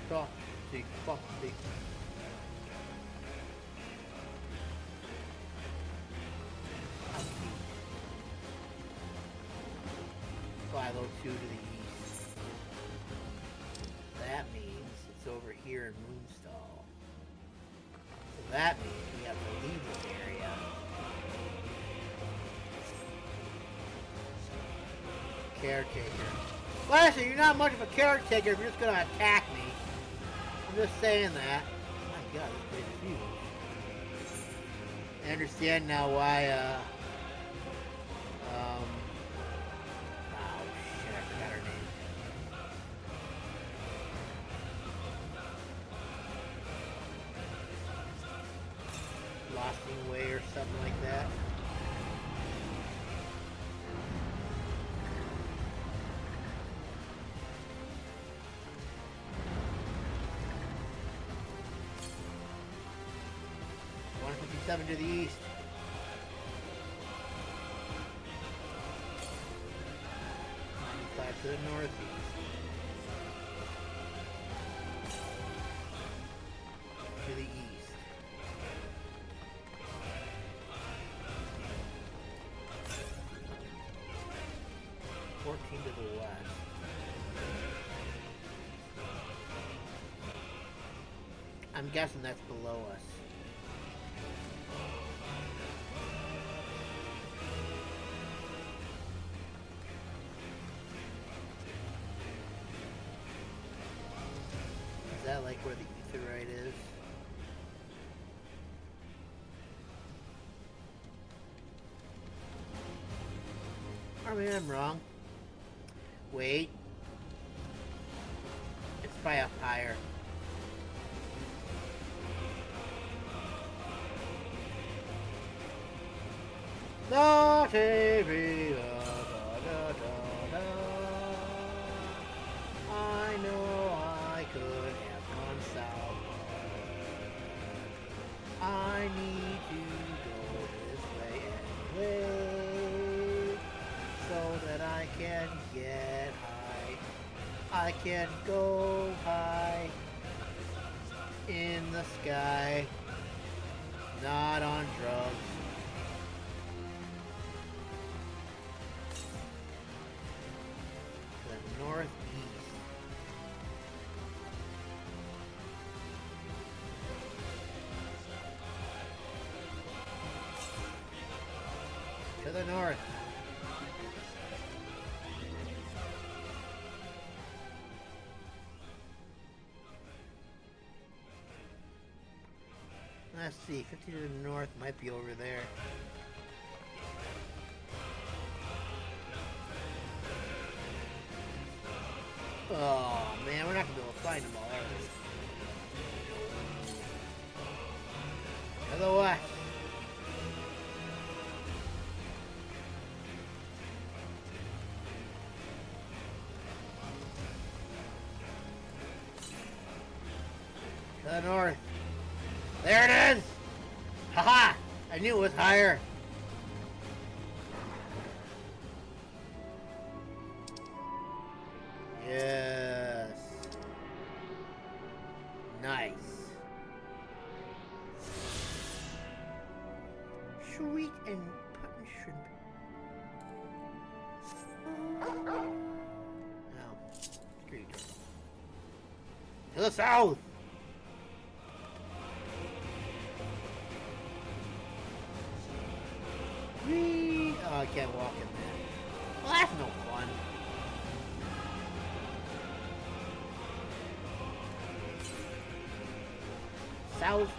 Fuck, fuck, Philo 2 to the east. That means it's over here in Moonstall. So that means we have to leave this area. Caretaker. Well, actually, you're not much of a caretaker if you're just gonna attack me. I'm just saying that. Oh my god, this place is huge. I understand now why, oh shit, I forgot her name. Losting Way or something like that. To the east. To the northeast. To the east. To the west. I'm guessing that's below us. Is that like where the AETHERYTE is? Or maybe I'm wrong. Wait. It's by up higher. Da TV, I know I could have gone south. I need to go this way anyway, so that I can get high. I can go high in the sky, not on drugs. Northeast. To the north. Let's see, 50 to the north might be over there. Oh man, we're not gonna be able to find them all, are we? To the west. To the north. There it is! Haha! I knew it was higher. Yes. Nice. Sweet and puttin' shrimp. Now, screw you. To the south. Whee! Oh, I can't walk in there. Well, that's no fun. South.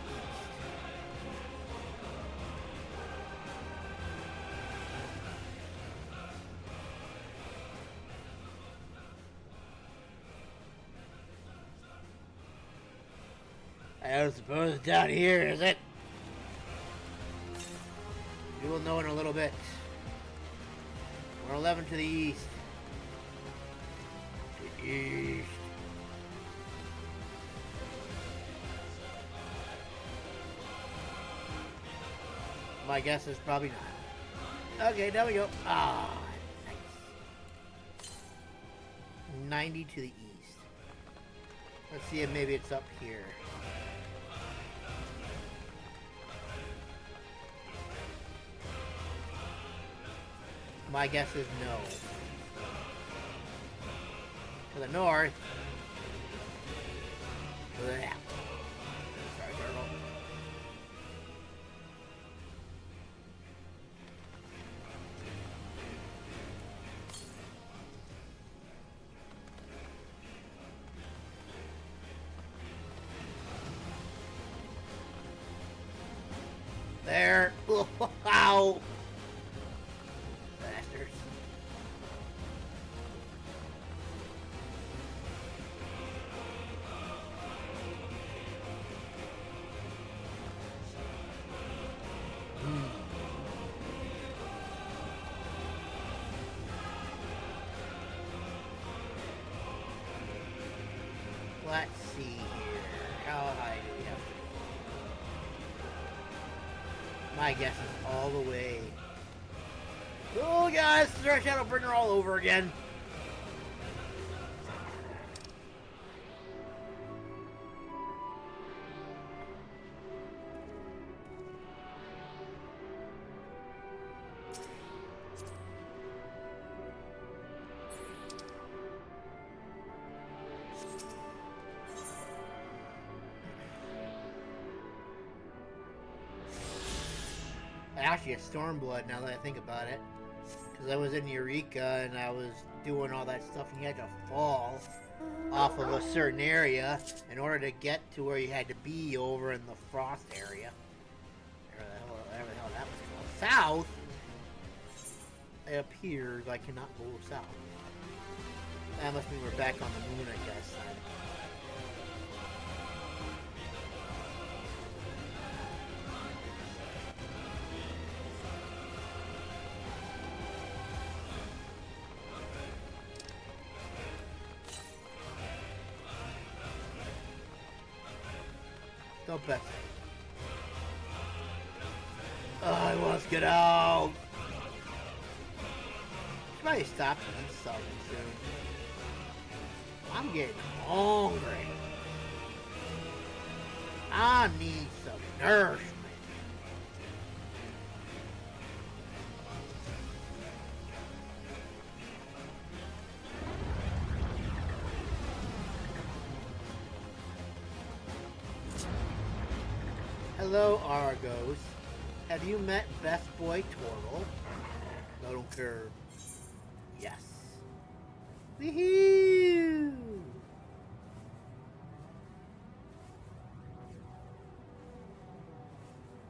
I don't suppose it's down here, is it? You will know in a little bit. We're 11 to the east. To the east. My guess is probably not. Okay, there we go. Ah, nice. 90 to the east. Let's see if maybe it's up here. My guess is no. To the north. Sorry, turtle. There. Ow. Bastards. Let's see here. How high do we have to go? My guess is all the way. Oh, guys, this is our Shadowbringer all over again. Actually, a Stormblood, now that I think about it. Because I was in Eureka and I was doing all that stuff and you had to fall off of a certain area in order to get to where you had to be over in the frost area. Whatever the hell that was called. South? It appears I cannot go south. That must mean we're back on the moon, I guess. Go back. Oh, I want to get out. Should probably stop and eat something soon. I'm getting hungry. I need some nourishment. Hello, Argos. Have you met Best Boy Turtle? I don't care. Yes. Woohoo!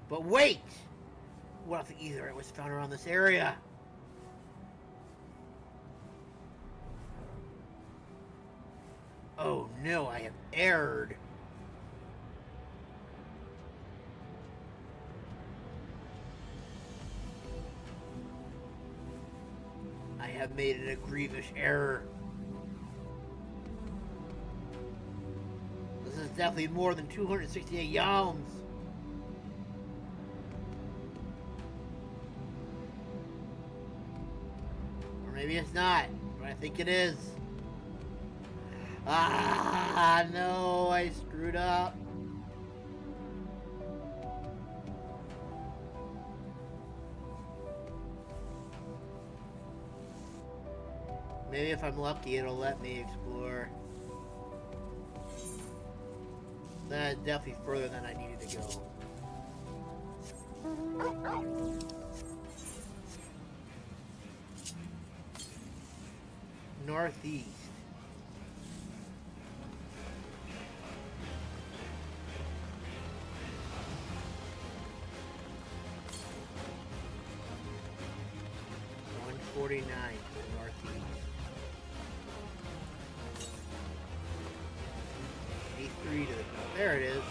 But wait! What if either it was found around this area? Oh no, I have erred. I have made it a grievous error. This is definitely more than 268 yalms. Or maybe it's not, but I think it is. Ah, no, I screwed up. Maybe if I'm lucky, it'll let me explore. That's definitely further than I needed to go. northeast. .49 to the northeast. 83 to the north. There it is.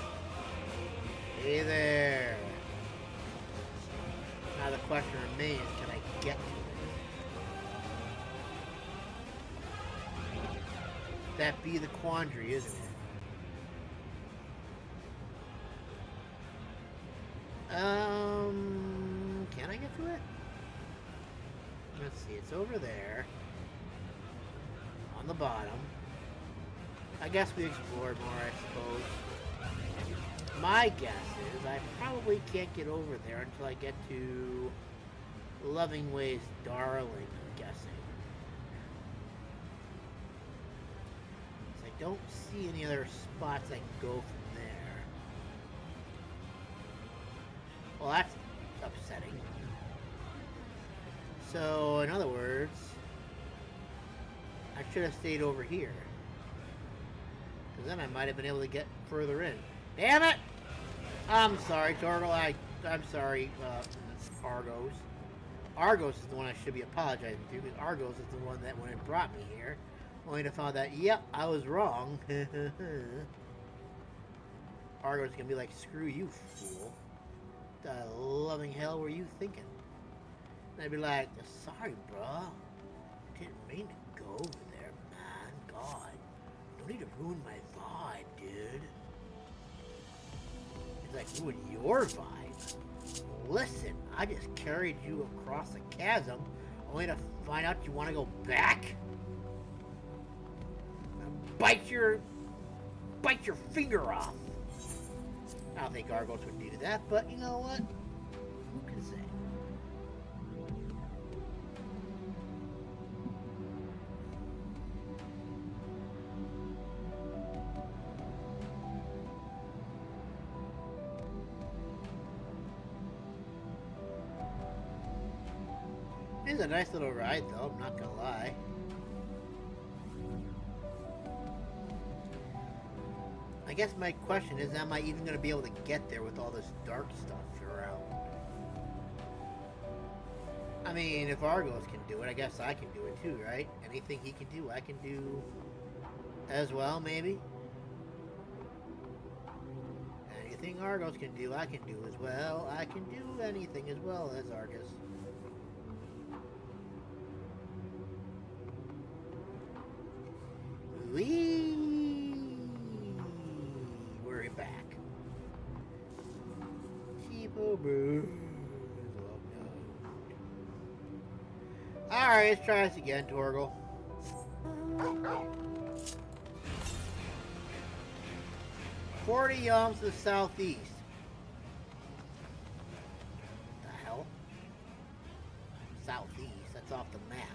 Hey there. Now the question remains, can I get to it? That be the quandary, isn't it? Can I get to it? Let's see, it's over there. On the bottom. I guess we explored more, I suppose. My guess is I probably can't get over there until I get to Loving Ways Darling, I'm guessing. So I don't see any other spots I can go from there. Well, that's upsetting. So, in other words, I should have stayed over here. Because then I might have been able to get further in. Damn it! I'm sorry, Torgal. I'm sorry, Argos. Argos is the one I should be apologizing to, because Argos is the one that when it brought me here, only to find that, yep, I was wrong. Argos is gonna be like, screw you, fool. The loving hell were you thinking? And I'd be like, sorry, bro. Didn't mean to go over there, man. God. Don't need to ruin my vibe, dude. It's like ruin your vibe. Listen, I just carried you across the chasm only to find out you want to go back? Bite your finger off. I don't think Argos would do that, but you know what? Who can say? It's a nice little ride, though, I'm not gonna lie. I guess my question is, am I even gonna be able to get there with all this dark stuff around? I mean, if Argos can do it, I guess I can do it too, right? Anything he can do, I can do as well, maybe? Anything Argos can do, I can do as well. I can do anything as well as Argus. We're back. Alright, let's try this again, Torgal. $40 yums to the southeast. What the hell? Southeast, that's off the map.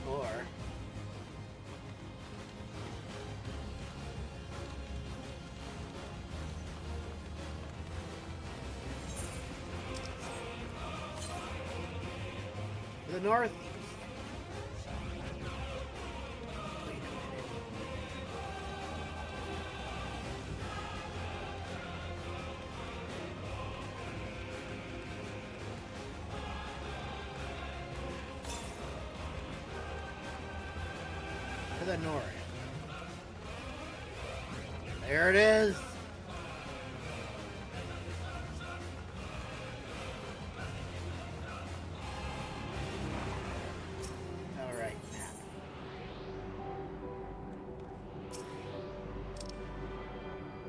Or to the northeast. Wait a minute. To the north. There it is. Alright, map.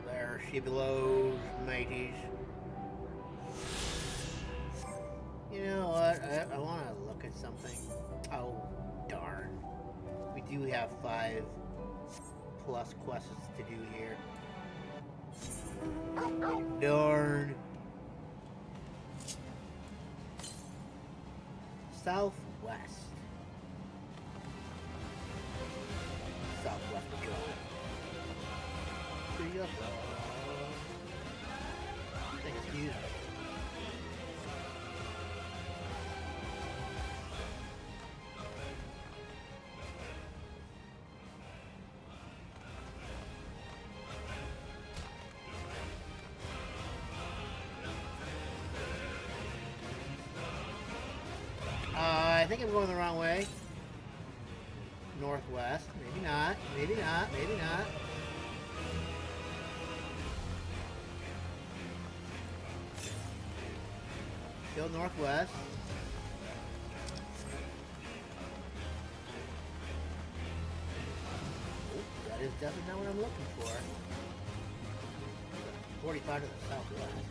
There she blows, mateys. You know what? I want to look at something. Oh, darn. We do have 5+ quests to do here. Darn. Southwest. Southwest we go. Excuse me. think I'm going the wrong way. Northwest. Maybe not. Maybe not. Maybe not. Still northwest. Oh, that is definitely not what I'm looking for. 45 to the southwest.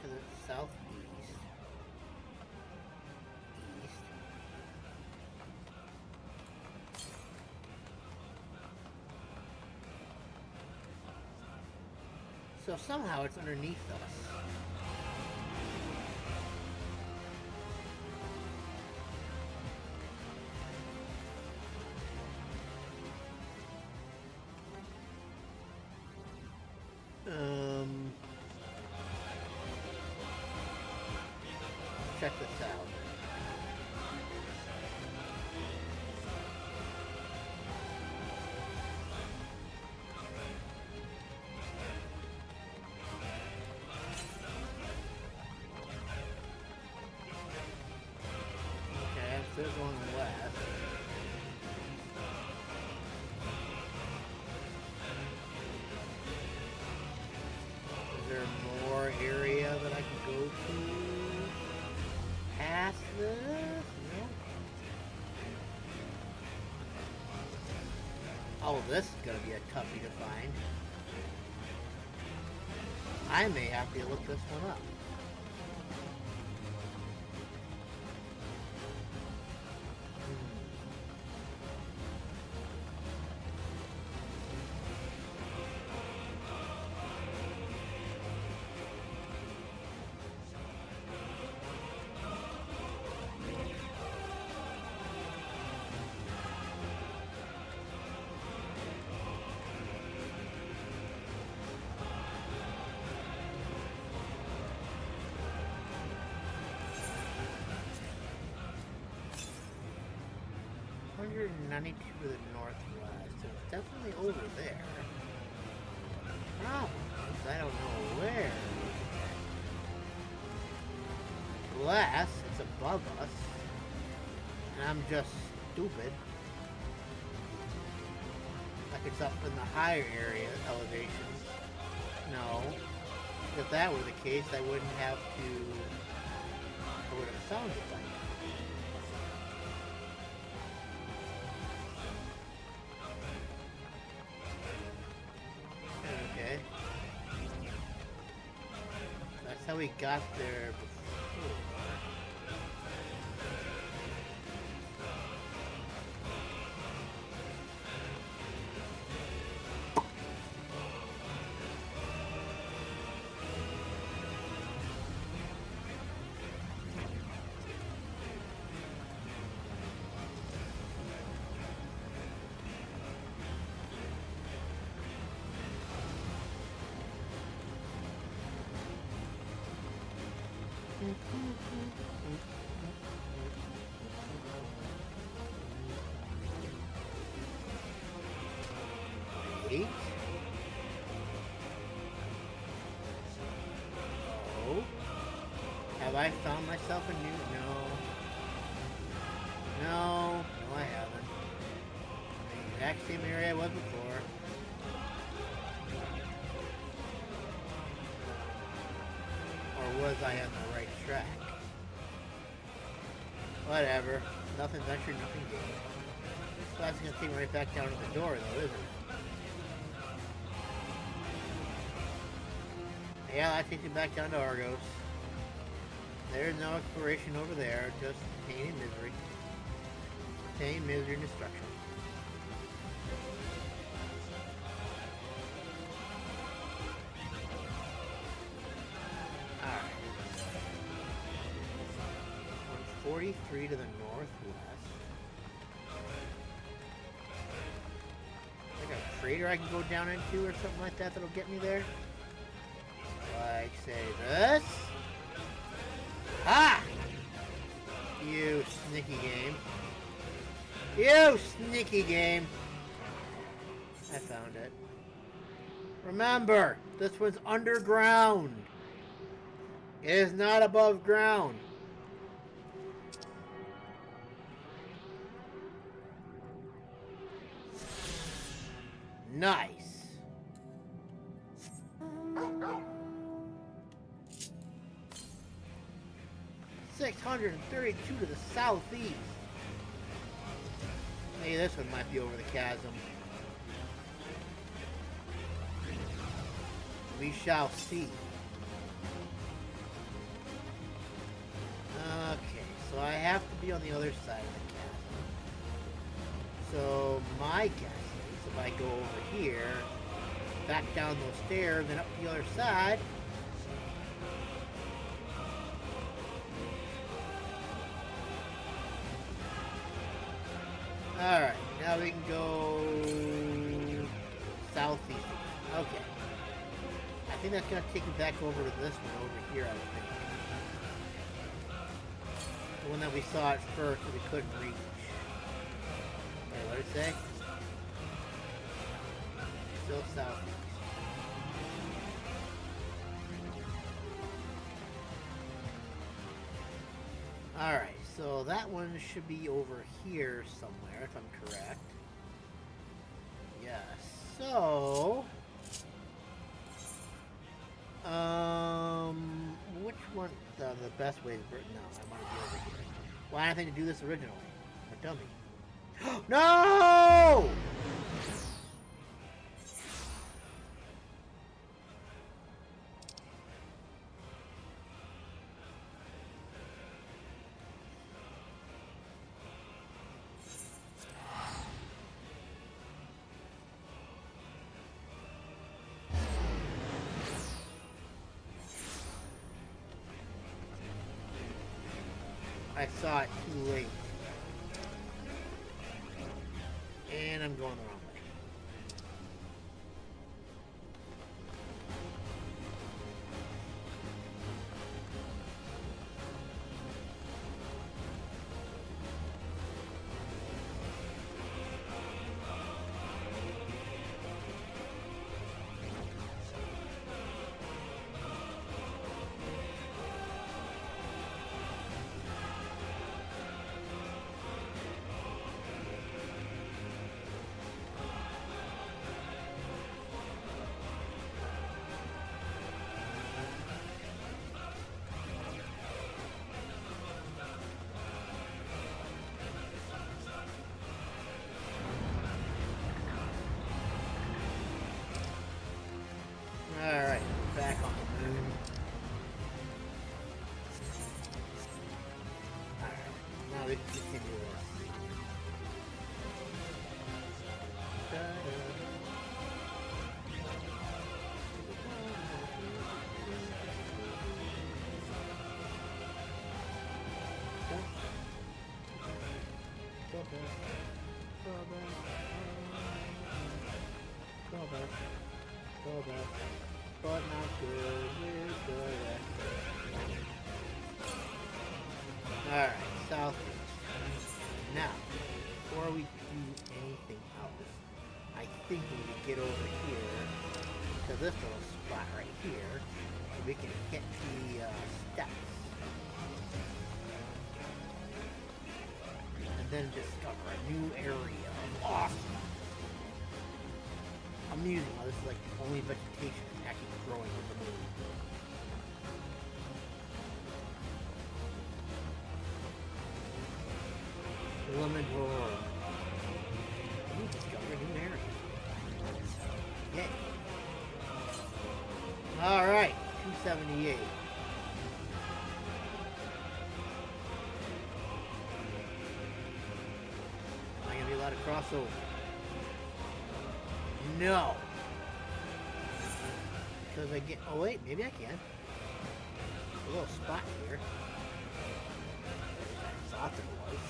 To the southeast, east. So somehow it's underneath us. Check this out. Okay, I'm still going west. Is there more area that I can go to? Past this? No. Oh, this is gonna be a toughie to find. I may have to look this one up. Hundred 92 to the northwest, so it's definitely over there. Problem is, I don't know where. Unless it's above us, and I'm just stupid. Like it's up in the higher area elevations. No. If that were the case, I wouldn't have to. I would have found it by now. That's how we got there before. Wait. Oh. Have I found myself a new? No, I haven't. The exact same area I was before. Or was I on the right track? Whatever. Nothing ventured, nothing gained. So that's gonna take me right back down to the door, though, isn't it? Yeah, that takes me back down to Argos. There's no exploration over there, just pain and misery. Pain, misery, and destruction. Alright. 143 to the northwest. I think I'm crater I can go down into or something like that that'll get me there? Like, say this. Ah! You sneaky game. You sneaky game. I found it. Remember, this was underground. It is not above ground. Nice. $632 to the southeast. Maybe this one might be over the chasm. We shall see. Okay, so I have to be on the other side of the chasm. So my guess is if I go over here, back down those stairs, and up the other side. Alright, now we can go southeast. Okay. I think that's going to take me back over to this one over here, I would think. The one that we saw at first that we couldn't reach. Wait, what did it say? Still southeast. Alright, so that one should be over here somewhere, if I'm correct. Yes, so... which one, the best way to, no, I want to be over here. Why didn't I think to do this originally? I'm a dummy. No! I saw it too late. And I'm going the wrong way. Alright, back on the moon. Alright, now we can continue this. Go back. But not good, we're good at. Alright, southeast. Now, before we do anything else, I think we need to get over here to this little spot right here, so we can hit the steps. And then discover a new area of awesome. Amusing how this is like the only vegetation that's actually growing with the moon. Lemon roar. Ooh, discover a new area. Yay. Alright, 278. Am I gonna be allowed to cross over? No. Because I get... Oh, wait. Maybe I can. A little spot here. I thought there was.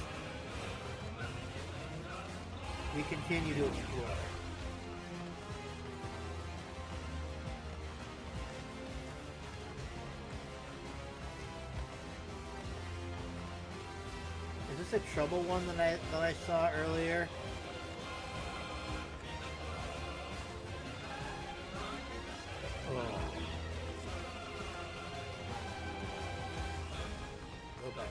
We continue to explore. this a trouble one that I saw earlier? Oh. Go back.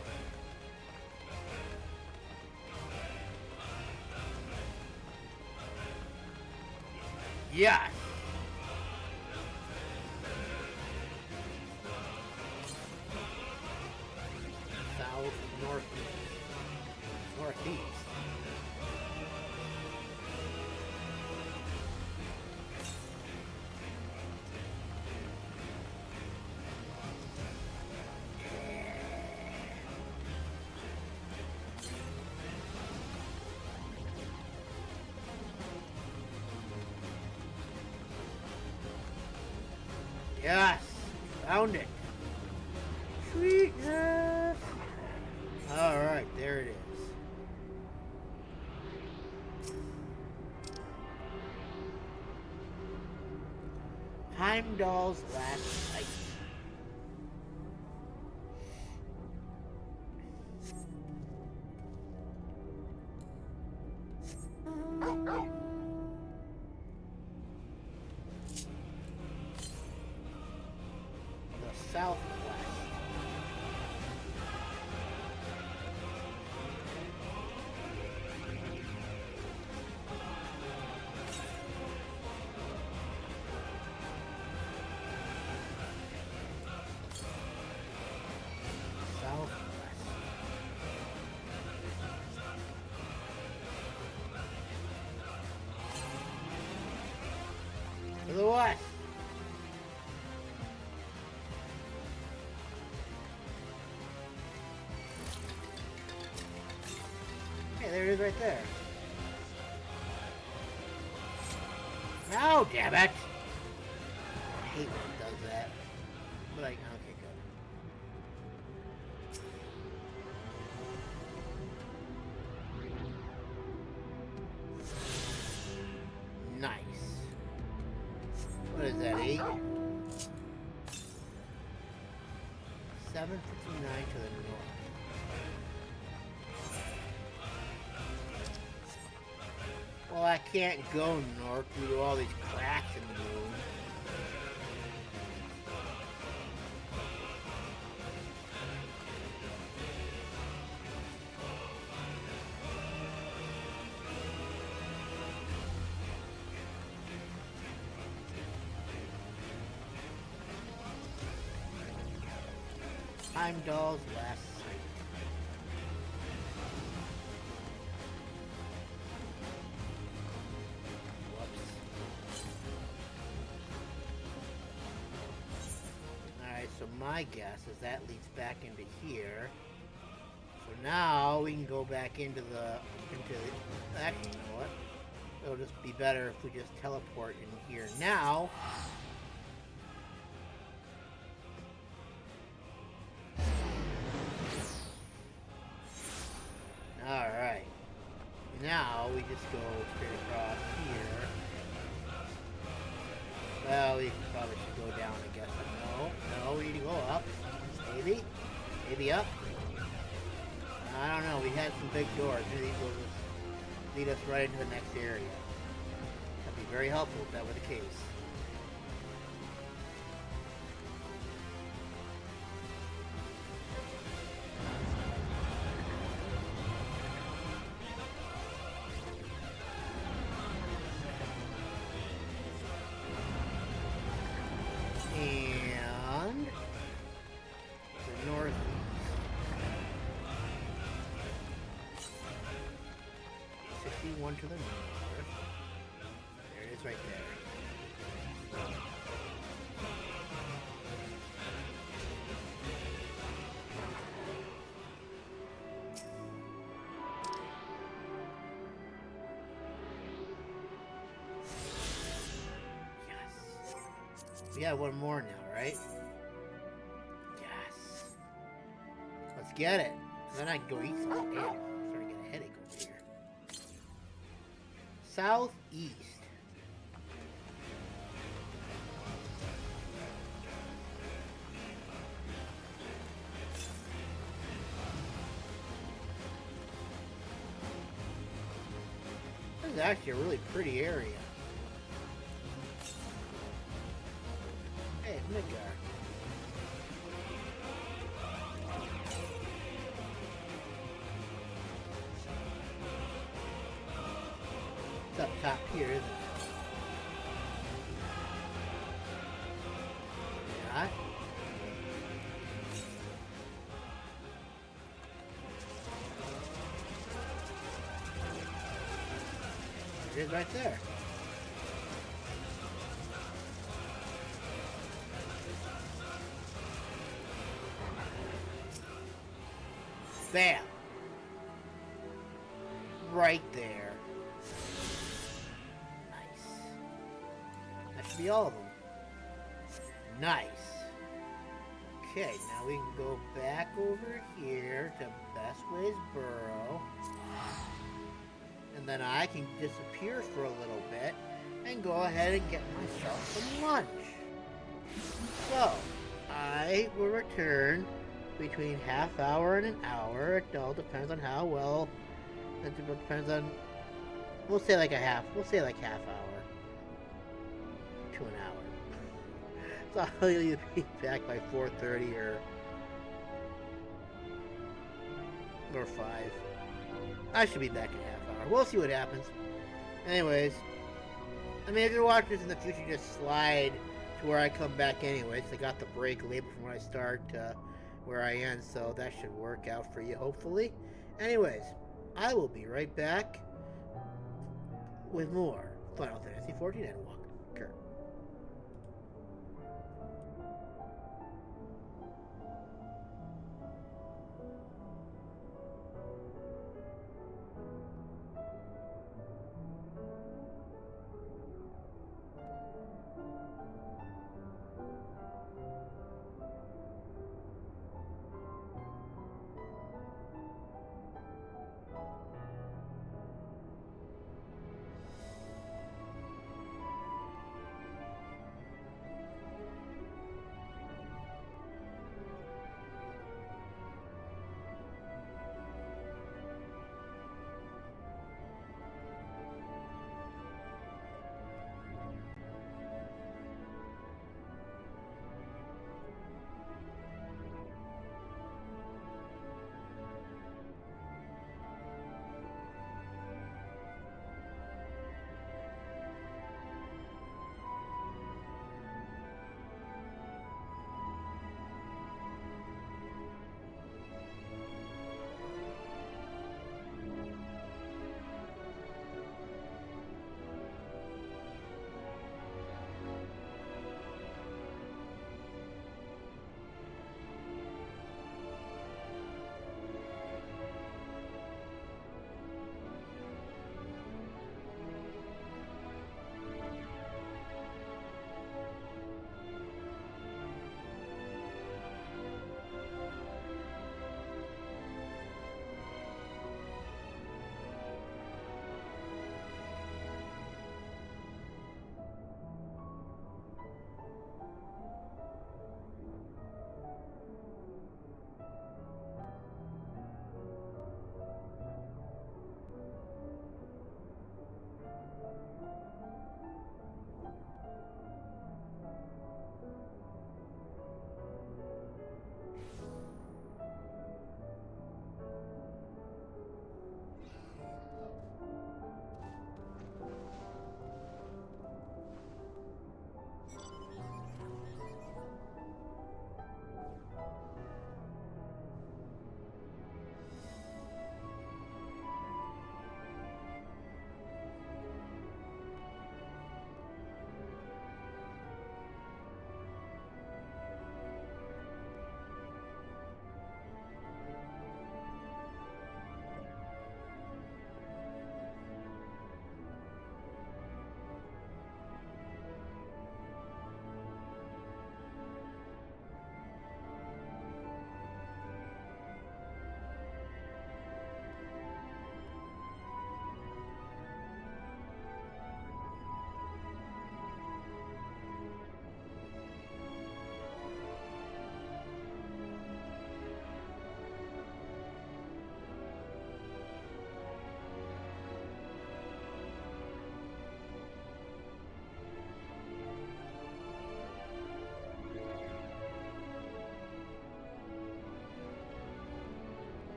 Yes! South, northeast. Yes! Found it! Sweetness! Alright, there it is. Heimdall's last sight. Southwest. Southwest. To the west. There it is right there. No, damn it! I hate when it does that. But like, okay, good. Nice. What is that, 8? 759 to the north. Well, I can't go north due to all these cracks in the moon. Heimdall's last sight. So my guess is that leads back into here. So now we can go back into actually, you know what? It'll just be better if we just teleport in here now. Alright. Now we just go straight across here. Well, we probably should go down, I guess. No, we need to go up. Maybe? Maybe up? I don't know. We had some big doors. Maybe these will just lead us right into the next area. That'd be very helpful if that were the case. And the northeast. 61 to the north. There it is right there. We got one more now, right? Yes. Let's get it. Then I can go eat something. Damn, I'm starting to get a headache over here. Southeast. is actually a really pretty area. Hey, Midgar. It's up top here, isn't it? Yeah. It is right there. Bam! Right there. Nice. That should be all of them. Nice. Okay, now we can go back over here to Best Ways Burrow. And then I can disappear for a little bit and go ahead and get myself some lunch. So, I will return between half hour and an hour. It all depends on how well. It depends on. We'll say like half hour to an hour. So I'll either be back by 4:30 or 5. I should be back in half hour. We'll see what happens. Anyways, I mean, if you're watching this in the future, just slide to where I come back anyways. I got the break label from when I start to where I end, so that should work out for you, hopefully. Anyways, I will be right back with more Final Fantasy XIV Endwalker.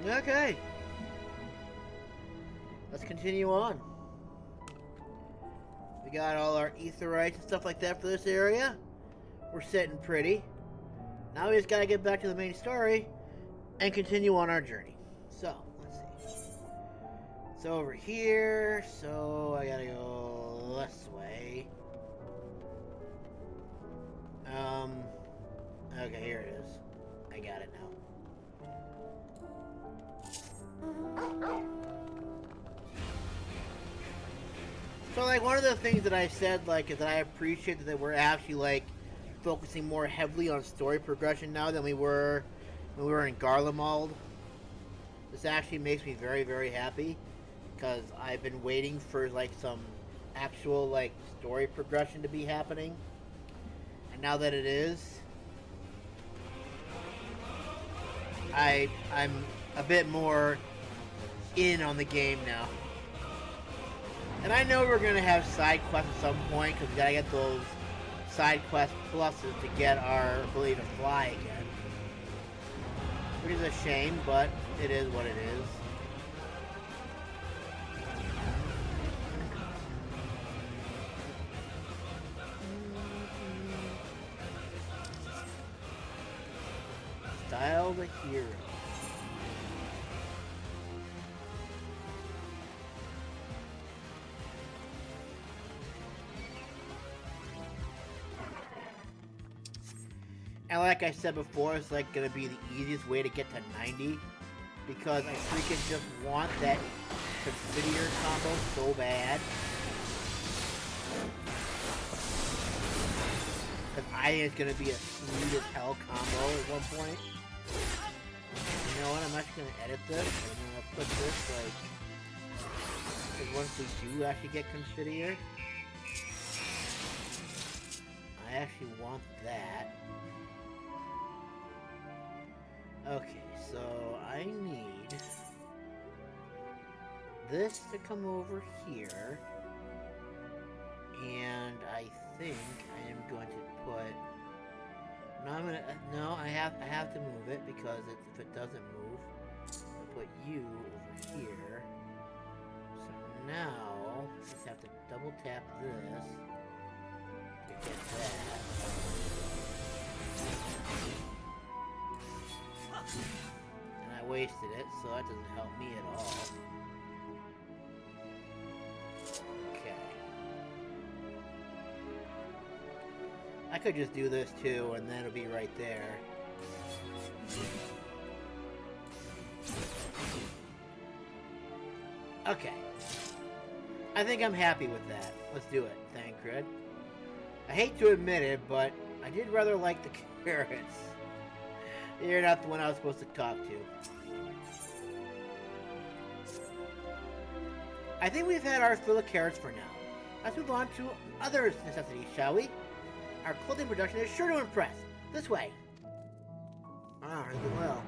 Okay. Let's continue on. We got all our aetherytes and stuff like that for this area. We're sitting pretty. Now we just gotta get back to the main story and continue on our journey. So, let's see. So over here, so I gotta go this way. Okay, here it is. I got it now. So, like, one of the things that I said, like, is that I appreciate that we're actually, like, focusing more heavily on story progression now than we were when we were in Garlemald. This actually makes me very, very happy, because I've been waiting for, like, some actual, like, story progression to be happening. And now that it is, I'm a bit more in on the game now. And I know we're gonna have side quests at some point, because we gotta get those side quest pluses to get our ability to fly again. Which is a shame, but it is what it is. Styled a hero. And like I said before, it's like gonna be the easiest way to get to 90, because I freaking just want that Considier combo so bad. Because I think it's gonna be a sweet as hell combo at one point. You know what? I'm actually gonna edit this. I'm gonna put this like, because once we do actually get Considier, I actually want that. Okay, so I need this to come over here, and I think I am going to put. No, I have to move it, because if it doesn't move, I'll put you over here. So now I just have to double tap this to get that. And I wasted it, so that doesn't help me at all. Okay. I could just do this too, and then it'll be right there. Okay. I think I'm happy with that. Let's do it, Thancred. I hate to admit it, but I did rather like the carrots. You're not the one I was supposed to talk to. I think we've had our fill of carrots for now. Let's move on to other necessities, shall we? Our clothing production is sure to impress. This way. Ah, really well.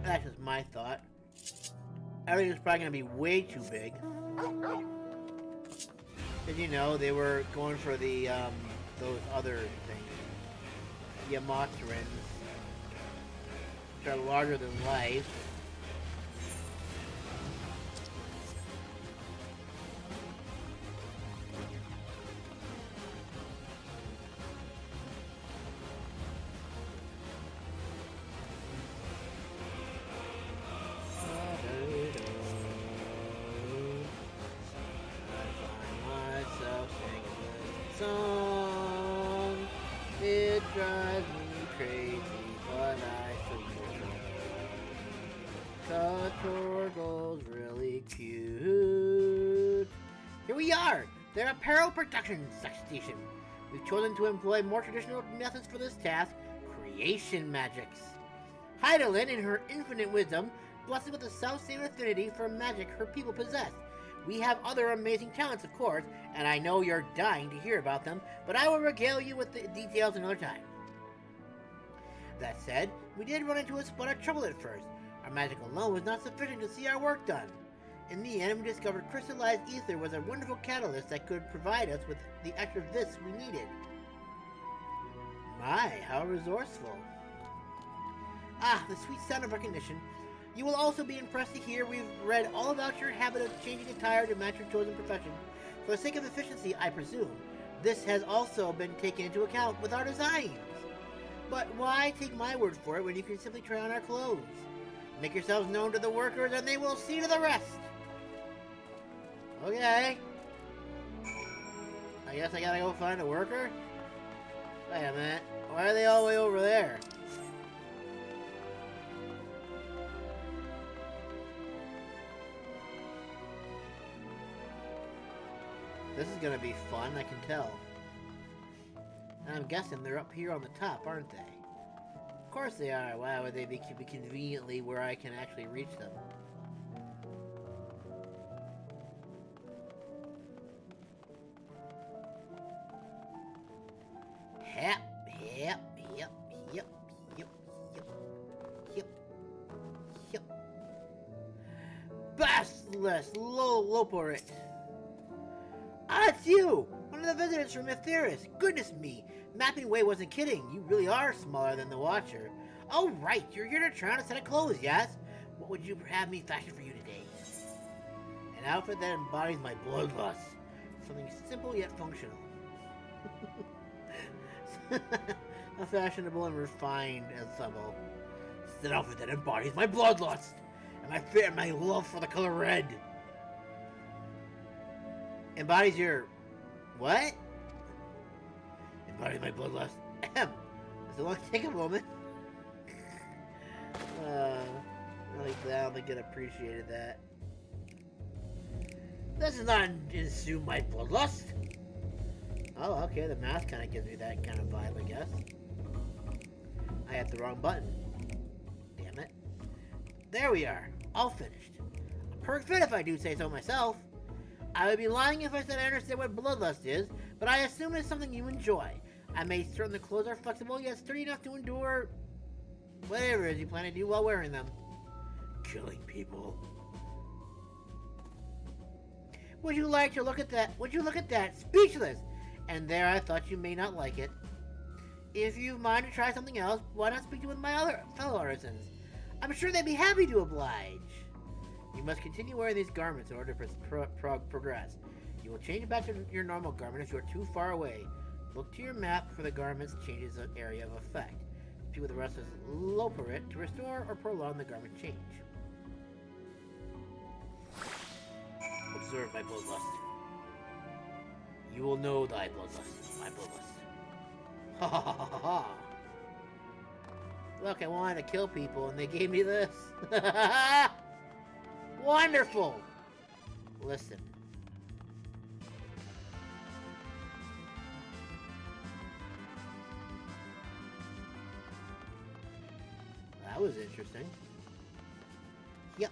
That's just my thought. Everything's probably going to be way too big. Did you know they were going for the, those other things? The Amotrins, which are larger than life. Their apparel production station. We've chosen to employ more traditional methods for this task, creation magics. Hydaelyn, in her infinite wisdom, blessed with the self-same affinity for magic her people possess. We have other amazing talents, of course, and I know you're dying to hear about them, but I will regale you with the details another time. That said, we did run into a spot of trouble at first. Our magic alone was not sufficient to see our work done. In the end, we discovered crystallized ether was a wonderful catalyst that could provide us with the extra vis we needed. My, how resourceful. Ah, the sweet sound of recognition. You will also be impressed to hear we've read all about your habit of changing attire to match your chosen profession. For the sake of efficiency, I presume, this has also been taken into account with our designs. But why take my word for it when you can simply try on our clothes? Make yourselves known to the workers and they will see to the rest. Okay. I guess I gotta go find a worker? Wait a minute. Why are they all the way over there? This is gonna be fun, I can tell. And I'm guessing they're up here on the top, aren't they? Of course they are. Why would they be conveniently where I can actually reach them? Yep. Bastless Loporrit. Ah, it's you! One of the visitors from AETHERYTE. Goodness me! Mapping Way wasn't kidding. You really are smaller than the Watcher. Oh, right. You're here to try on a set of clothes, yes? What would you have me fashion for you today? An outfit that embodies my bloodlust. Something simple yet functional. A fashionable and refined ensemble. It's an outfit that embodies my bloodlust and my fear and my love for the color red. Embodies your... what? Embodies my bloodlust. Ahem. Does it want to take a moment? I don't think it appreciated that. This does not assume my bloodlust. Oh, okay, the mask kind of gives me that kind of vibe, I guess. I hit the wrong button. Damn it. There we are. All finished. A perfect fit if I do say so myself. I would be lying if I said I understand what bloodlust is, but I assume it's something you enjoy. I may certain the clothes are flexible yet sturdy enough to endure whatever it is you plan to do while wearing them. Killing people. Would you like to look at that? Would you look at that? Speechless! And there I thought you may not like it. If you mind to try something else, why not speak to one of my other fellow artisans? I'm sure they'd be happy to oblige. You must continue wearing these garments in order to progress. You will change back to your normal garment if you are too far away. Look to your map for the garment's changes of area of effect. Speak with the rest of Loporrit to restore or prolong the garment change. Observe my bloodlust. You will know thy bloodlust, my bloodlust. Ha ha ha ha ha! Look, I wanted to kill people and they gave me this. Wonderful! Listen. That was interesting. Yep.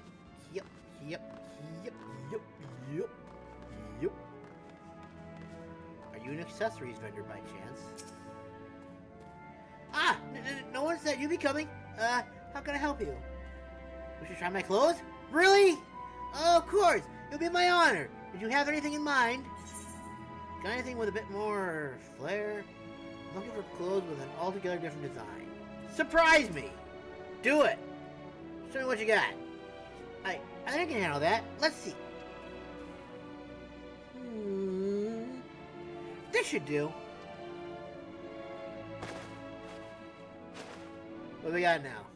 Are you an accessories vendor by chance? Ah! No one said you'd be coming. How can I help you? We should try my clothes? Really? Oh, of course! It'll be my honor! Did you have anything in mind? Got anything with a bit more flair? I'm looking for clothes with an altogether different design. Surprise me! Do it! Show me what you got. I think I can handle that. Let's see. This should do. What do we got now?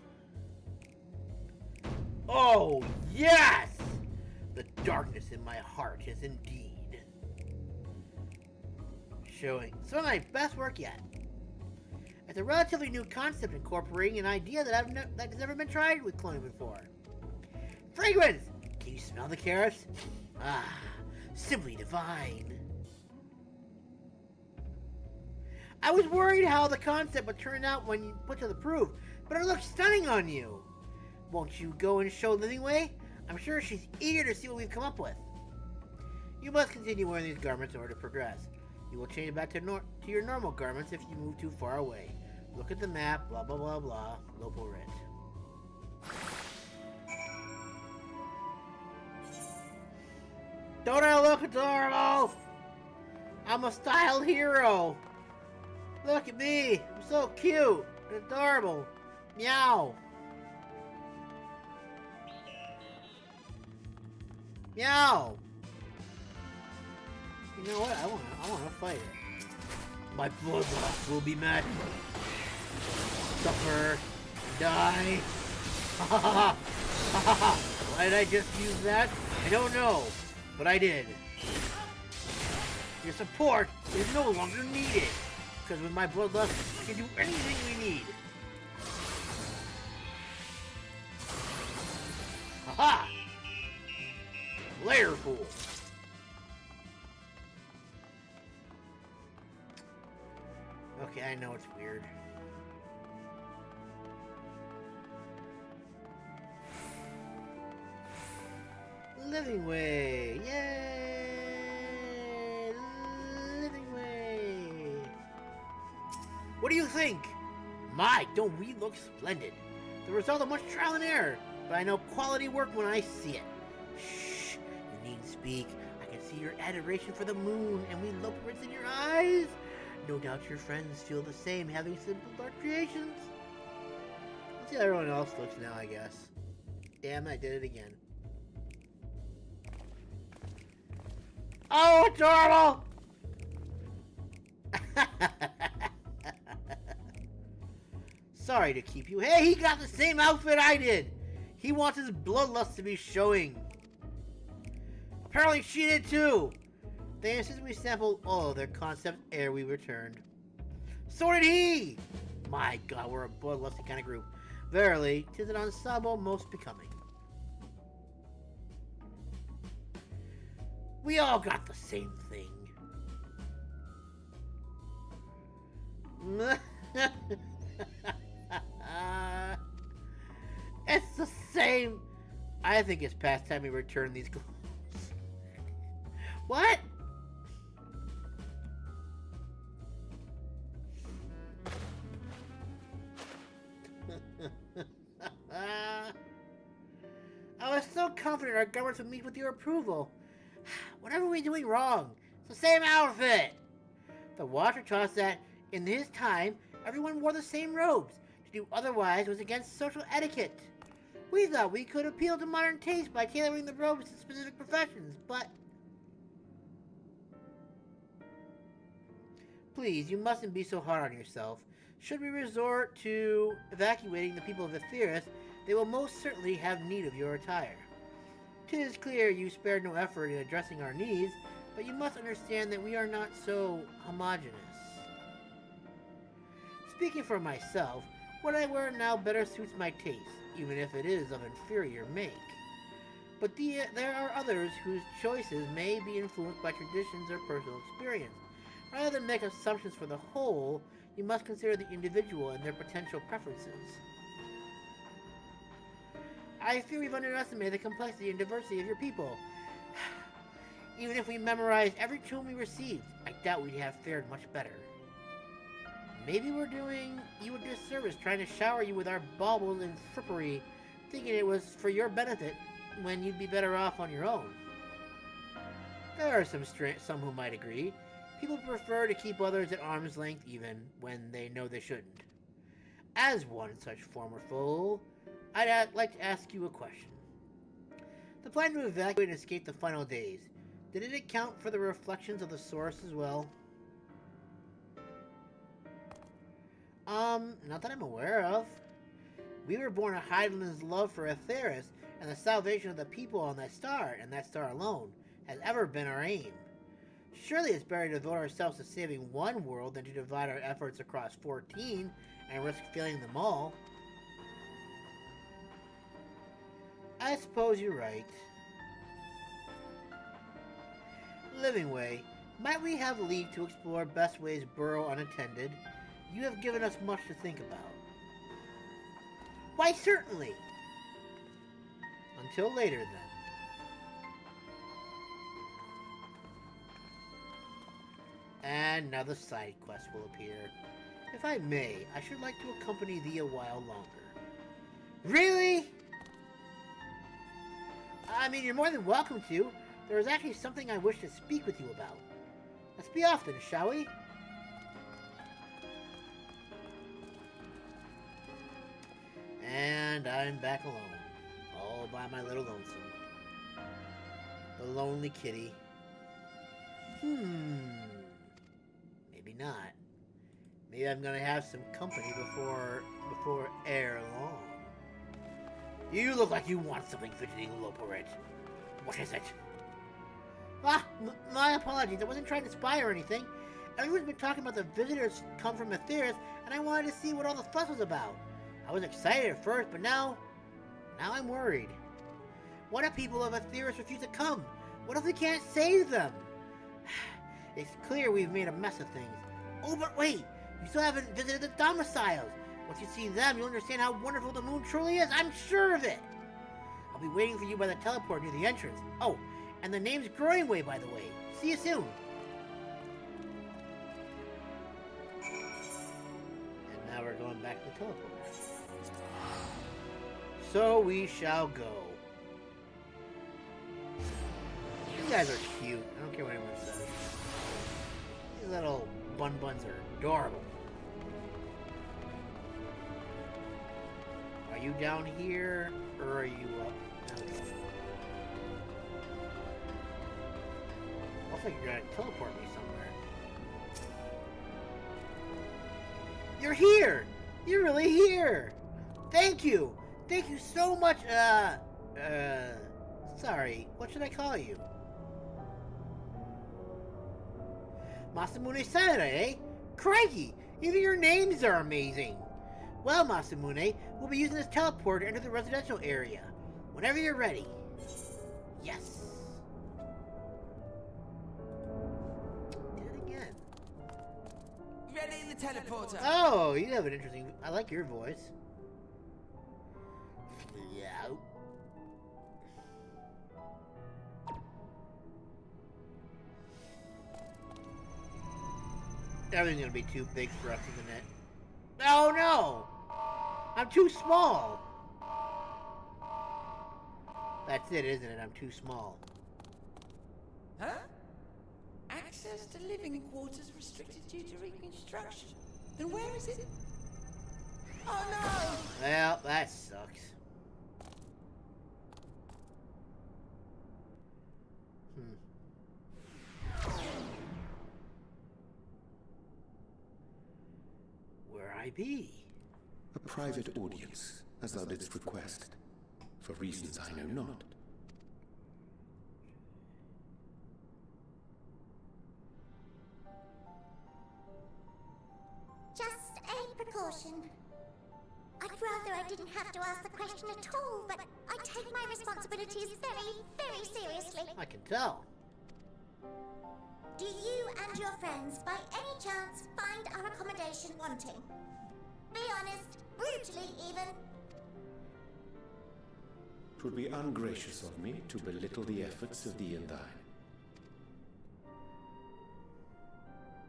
Oh, yes! The darkness in my heart is indeed showing some of my best work yet. It's a relatively new concept incorporating an idea that has never been tried with cloning before. Fragrance! Can you smell the carrots? Ah, simply divine. I was worried how the concept would turn out when you put to the proof, but it looks stunning on you. Won't you go and show Living Way? I'm sure she's eager to see what we've come up with. You must continue wearing these garments in order to progress. You will change back to your normal garments if you move too far away. Look at the map, blah blah blah blah, Loporrit. Don't I look adorable? I'm a styled hero. Look at me, I'm so cute and adorable. Meow. Meow! You know what? I wanna fight it. My bloodlust will be met. Suffer. Die. Ha ha ha! Ha ha ha! Why did I just use that? I don't know, but I did. Your support is no longer needed, because with my bloodlust, we can do anything we need. Haha! Lair fool. Okay, I know it's weird. Living way! Yay! Living way! What do you think? My, don't we look splendid? The result of much trial and error, but I know quality work when I see it. Shh! You needn't speak. I can see your adoration for the moon, and we Loporrits in your eyes. No doubt your friends feel the same, having simple dark creations. Let's see how everyone else looks now, I guess. Damn, I did it again. Oh, adorable! Sorry to keep you. Hey, he got the same outfit I did! He wants his bloodlust to be showing. Apparently she did too! They insisted we sampled all of their concepts ere we returned. So did he! My god, we're a bloodlusty kind of group. Verily, 'tis an ensemble most becoming. We all got the same thing. It's the same. I think it's past time we return these clothes. What? I was so confident our governments would meet with your approval. What are we doing wrong? It's the same outfit! The Watcher taught us that, in his time, everyone wore the same robes. To do otherwise was against social etiquette. We thought we could appeal to modern taste by tailoring the robes to specific professions, but... Please, you mustn't be so hard on yourself. Should we resort to evacuating the people of Aetheris, they will most certainly have need of your attire. 'Tis clear you spared no effort in addressing our needs, but you must understand that we are not so homogeneous. Speaking for myself, what I wear now better suits my taste, even if it is of inferior make. But there are others whose choices may be influenced by traditions or personal experience. Rather than make assumptions for the whole, you must consider the individual and their potential preferences. I fear we've underestimated the complexity and diversity of your people. Even if we memorized every tune we received, I doubt we'd have fared much better. Maybe we're doing you a disservice trying to shower you with our baubles and frippery, thinking it was for your benefit when you'd be better off on your own. There are some who might agree. People prefer to keep others at arm's length even when they know they shouldn't. As one such former foe, I'd like to ask you a question. The plan to evacuate and escape the final days, did it account for the reflections of the source as well? Not that I'm aware of. We were born to Hydaelyn's love for Aetheris, and the salvation of the people on that star, and that star alone, has ever been our aim. Surely it's better to devote ourselves to saving one world than to divide our efforts across 14 and risk failing them all. I suppose you're right. Living Way, might we have leave to explore best ways burrow unattended? You have given us much to think about. Why, certainly! Until later, then. And now the side quest will appear. If I may, I should like to accompany thee a while longer. Really? I mean, you're more than welcome to. There is actually something I wish to speak with you about. Let's be off then, shall we? And I'm back alone, all by my little lonesome. A lonely kitty. Maybe not. Maybe I'm gonna have some company before ere long. You look like you want something fidgeting, Loporrit. What is it? My apologies. I wasn't trying to spy or anything. Everyone's been talking about the visitors come from Aetheryte, and I wanted to see what all the fuss was about. I was excited at first, but now I'm worried. What if people of Aetheryte refuse to come? What if we can't save them? It's clear we've made a mess of things. Oh, but wait! You still haven't visited the domiciles! Once you see them, you'll understand how wonderful the moon truly is! I'm sure of it! I'll be waiting for you by the teleport near the entrance. Oh, and the name's Growing Way, by the way. See you soon! And now we're going back to the teleport. So we shall go. These guys are cute. I don't care what anyone says. These little buns are adorable. Are you down here, or are you up? Okay. Looks like you're gonna teleport me somewhere. You're here! You're really here! Thank you! Thank you so much, sorry. What should I call you? Masamune-san, eh? Crikey! Even your names are amazing! Well, Masamune, we'll be using this teleport to enter the residential area. Whenever you're ready. Yes! Did it again. Ready the teleporter. Oh, you have an interesting... I like your voice. Yeah. Everything's gonna be too big for us, isn't it? Oh no! I'm too small! That's it, isn't it? I'm too small. Huh? Access to living quarters restricted due to reconstruction. Then where is it? Oh no! Well, that sucks. Where I be? A private audience, as thou didst request, for reasons I know not. Just a precaution. I'd rather I didn't have to ask the question at all, but I take my responsibilities very, very seriously. I can tell. Do you and your friends, by any chance, find our accommodation wanting? Be honest, brutally even. 'Twould be ungracious of me to belittle the efforts of thee and thine.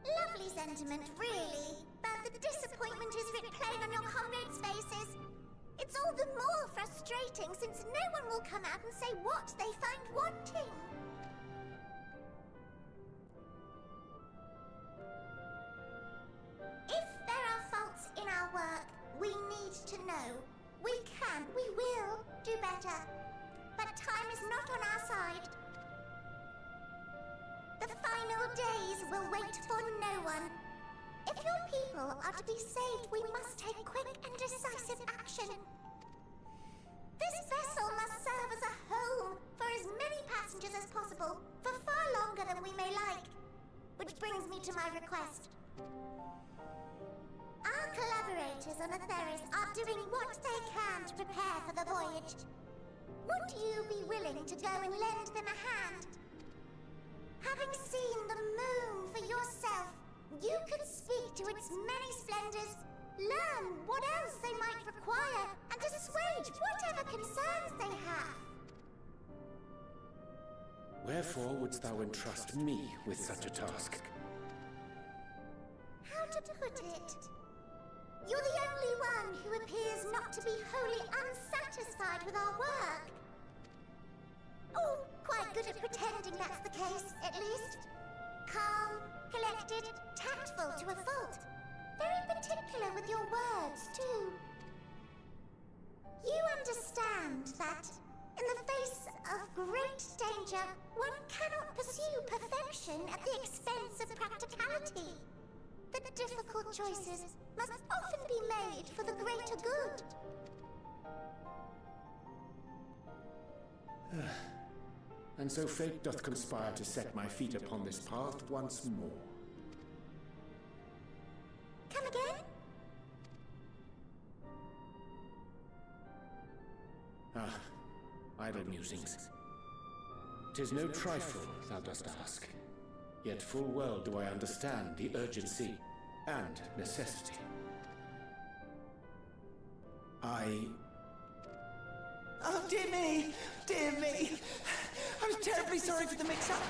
Lovely sentiment, really. But the disappointment is writ plain on your comrades' faces. It's all the more frustrating since no one will come out and say what they find wanting. If there are faults in our work, we need to know. We can, we will do better. But time is not on our side. The final days will wait for no one. If your people are to be saved, we must take quick and decisive action. This vessel must serve as a home for as many passengers as possible, for far longer than we may like. Which brings me to my request. Our collaborators on Aetheryte are doing what they can to prepare for the voyage. Would you be willing to go and lend them a hand? Having seen the moon for yourself, you could speak to its many splendors, learn what else they might require, and assuage whatever concerns they have. Wherefore wouldst thou entrust me with such a task? How to put it? You're the only one who appears not to be wholly unsatisfied with our work. Oh, quite good at pretending that's the case, at least. Calm, collected, tactful to a fault. Very particular with your words, too. You understand that In the face of great danger, one cannot pursue perfection at the expense of practicality. The difficult choices must often be made for the greater good. And so fate doth conspire to set my feet upon this path once more. Come again? Ah, idle musings. 'Tis no trifle, thou dost ask. Yet full well do I understand the urgency and necessity. Oh, dear me! Dear me! I'm terribly sorry for the mix-up.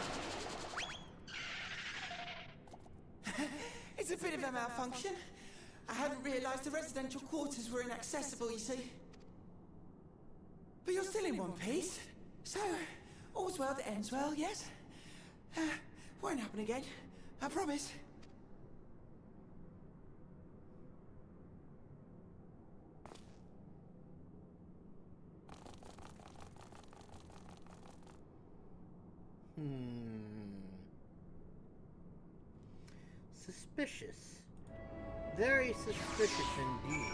It's a bit of a malfunction. I hadn't realised the residential quarters were inaccessible, you see. But you're still in one piece. So, all's well that ends well, yes? Won't happen again. I promise. Suspicious. Very suspicious indeed.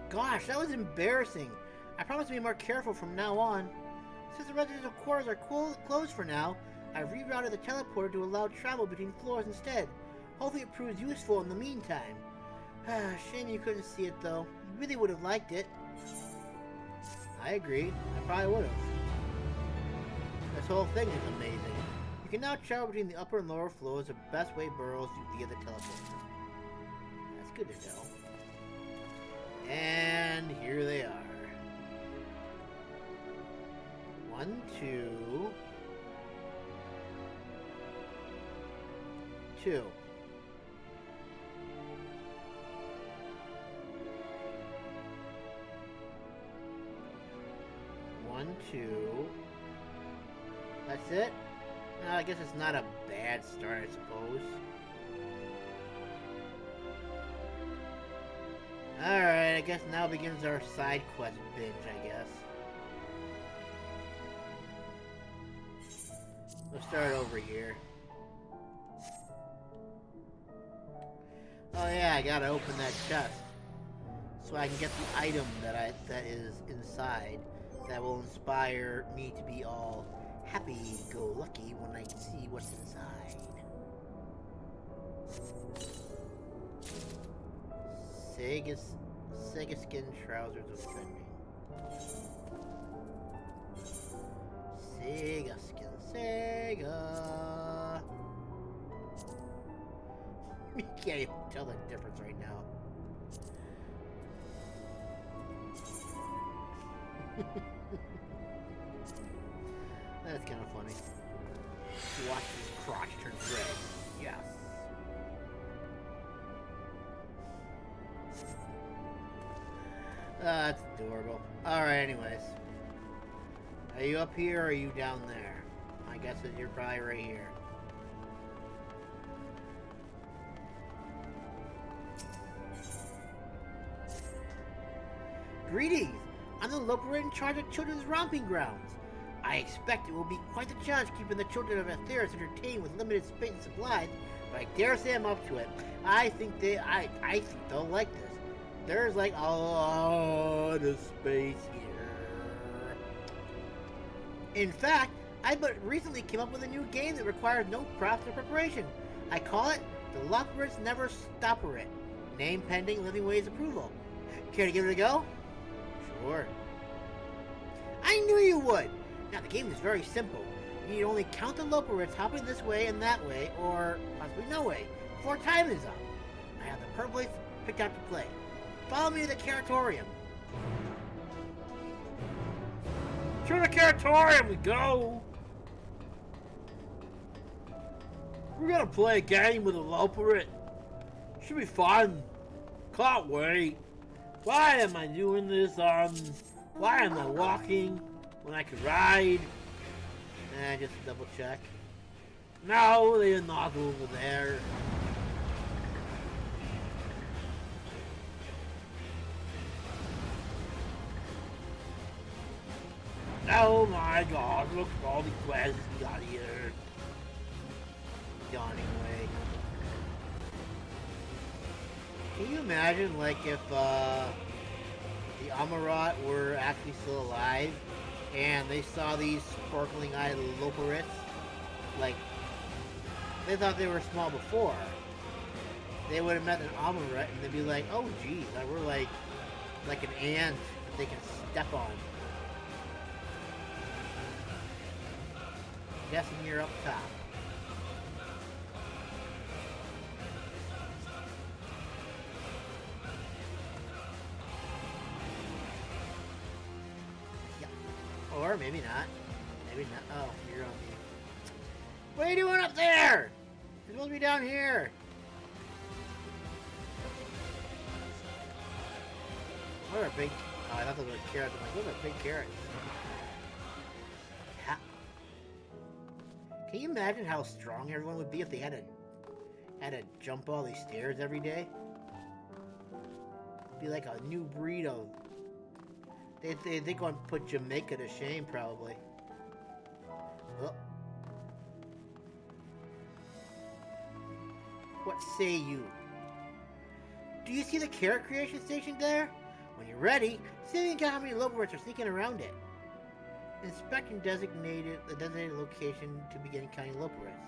Gosh, that was embarrassing. I promise to be more careful from now on. Since the residential quarters are closed for now, I've rerouted the teleporter to allow travel between floors instead. Hopefully it proves useful in the meantime. Shame you couldn't see it though. You really would have liked it. I agree. I probably would have. This whole thing is amazing. You can now travel between the upper and lower floors of Best Way burrows via the teleporter. That's good to know. And here they are. 1, 2, 2. One, 2. That's it? No, I guess it's not a bad start, I suppose. Alright, I guess now begins our side quest binge, I guess. We'll start over here. Oh yeah, I gotta open that chest. So I can get the item that is inside. That will inspire me to be all happy-go-lucky when I see what's inside. Sega skin trousers offending. Sega skin, Sega. You can't even tell the difference right now. That's kind of funny. Watch this crotch turn red. Yes. That's adorable. Alright, anyways. Are you up here or are you down there? My guess is you're probably right here. Greetings! I'm the Loporrit in charge of children's romping grounds. I expect it will be quite the challenge keeping the children of AETHERYTE entertained with limited space and supplies, but I dare say I'm up to it. I think they'll like this. There's like a lot of space here. In fact, I but recently came up with a new game that requires no props or preparation. I call it the Loporrit's Never Stopperit. Name pending Living Ways approval. Care to give it a go? Sure. I knew you would! Now the game is very simple. You need only count the Loporrits hopping this way and that way, or possibly no way, before time is up. I have the perfect place picked out to play. Follow me to the Curatorium. To the Curatorium we go! We're gonna play a game with a Loporrit. Should be fun. Can't wait. Why am I doing this why am I walking when I could ride? Just double check. No, they're not over there. Oh my god, look at all the quests we got here. Yawning away. Can you imagine, like, if the Amarat were actually still alive and they saw these sparkling-eyed Loporrits? Like, they thought they were small before. They would have met an Amarat and they'd be like, oh geez, we're like an ant that they can step on. Guessing you're up top. Yeah. Or maybe not. Maybe not. Oh, you're on me. What are you doing up there? You're supposed to be down here. What are big... Oh, I thought those were carrots. I'm like, those are big carrots. Ha. Can you imagine how strong everyone would be if they had to jump all these stairs every day? It'd be like a new breed of... They'd go and put Jamaica to shame, probably. Oh. What say you? Do you see the carrot creation station there? When you're ready, see if you can count how many Loporrits are sneaking around it. Inspect and designated the designated location to begin counting Loporrits.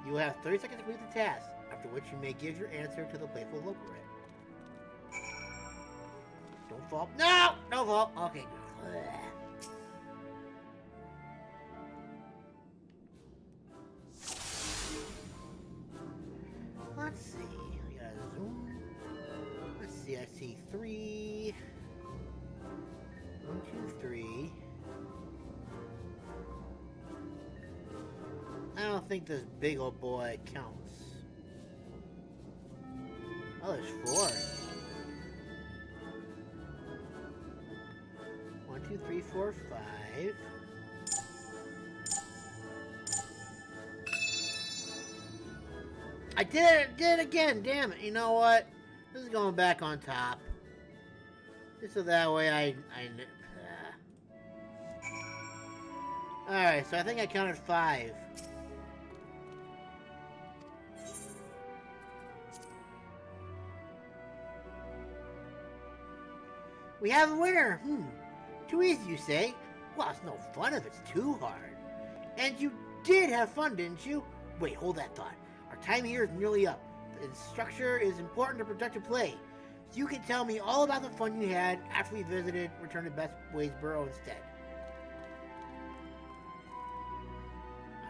You will have 30 seconds to complete the task, after which you may give your answer to the playful Loporrit. Don't fall. No! Don't fall! Okay. Let's see. We gotta zoom. Let's see. I see 3. 1, 2, 3. I don't think this big old boy counts. Oh, there's 4. 1, 2, 3, 4, 5. I did it again, damn it. You know what? This is going back on top. Just so that way Alright, so I think I counted 5. We have a winner! Too easy, you say? Well, it's no fun if it's too hard. And you did have fun, didn't you? Wait, hold that thought. Our time here is nearly up. The structure is important to productive play. So you can tell me all about the fun you had after we visited Return to Best Ways Burrow instead.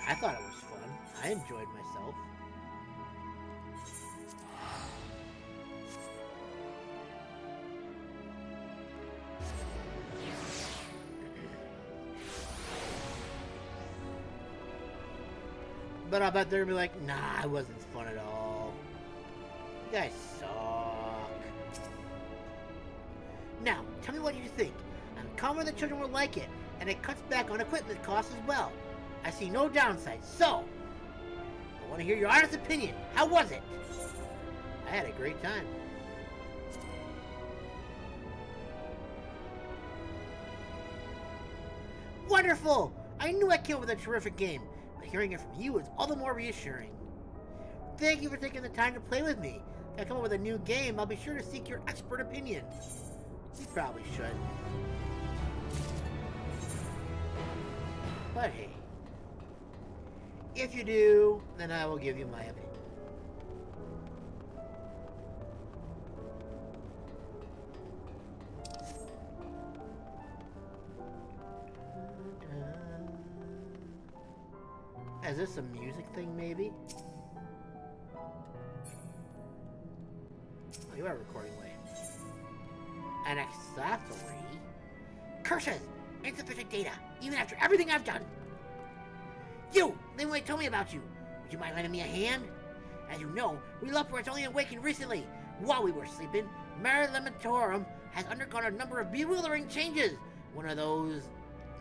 I thought it was fun. I enjoyed myself. But I bet they're gonna be like, nah, it wasn't fun at all. You guys suck. Now, tell me what you think. I'm confident the children will like it, and it cuts back on equipment costs as well. I see no downside, so I want to hear your honest opinion. How was it? I had a great time. Wonderful! I knew I came up with a terrific game, but hearing it from you is all the more reassuring. Thank you for taking the time to play with me. If I come up with a new game, I'll be sure to seek your expert opinion. You probably should. But hey, if you do, then I will give you my opinion. Is this a music thing, maybe? Oh, you are recording way. An accessory? Curses! Insufficient data, even after everything I've done! You! Linway told me about you. Would you mind lending me a hand? As you know, we Loporrits only awakened recently. While we were sleeping, Mare Lamentarum has undergone a number of bewildering changes. One of those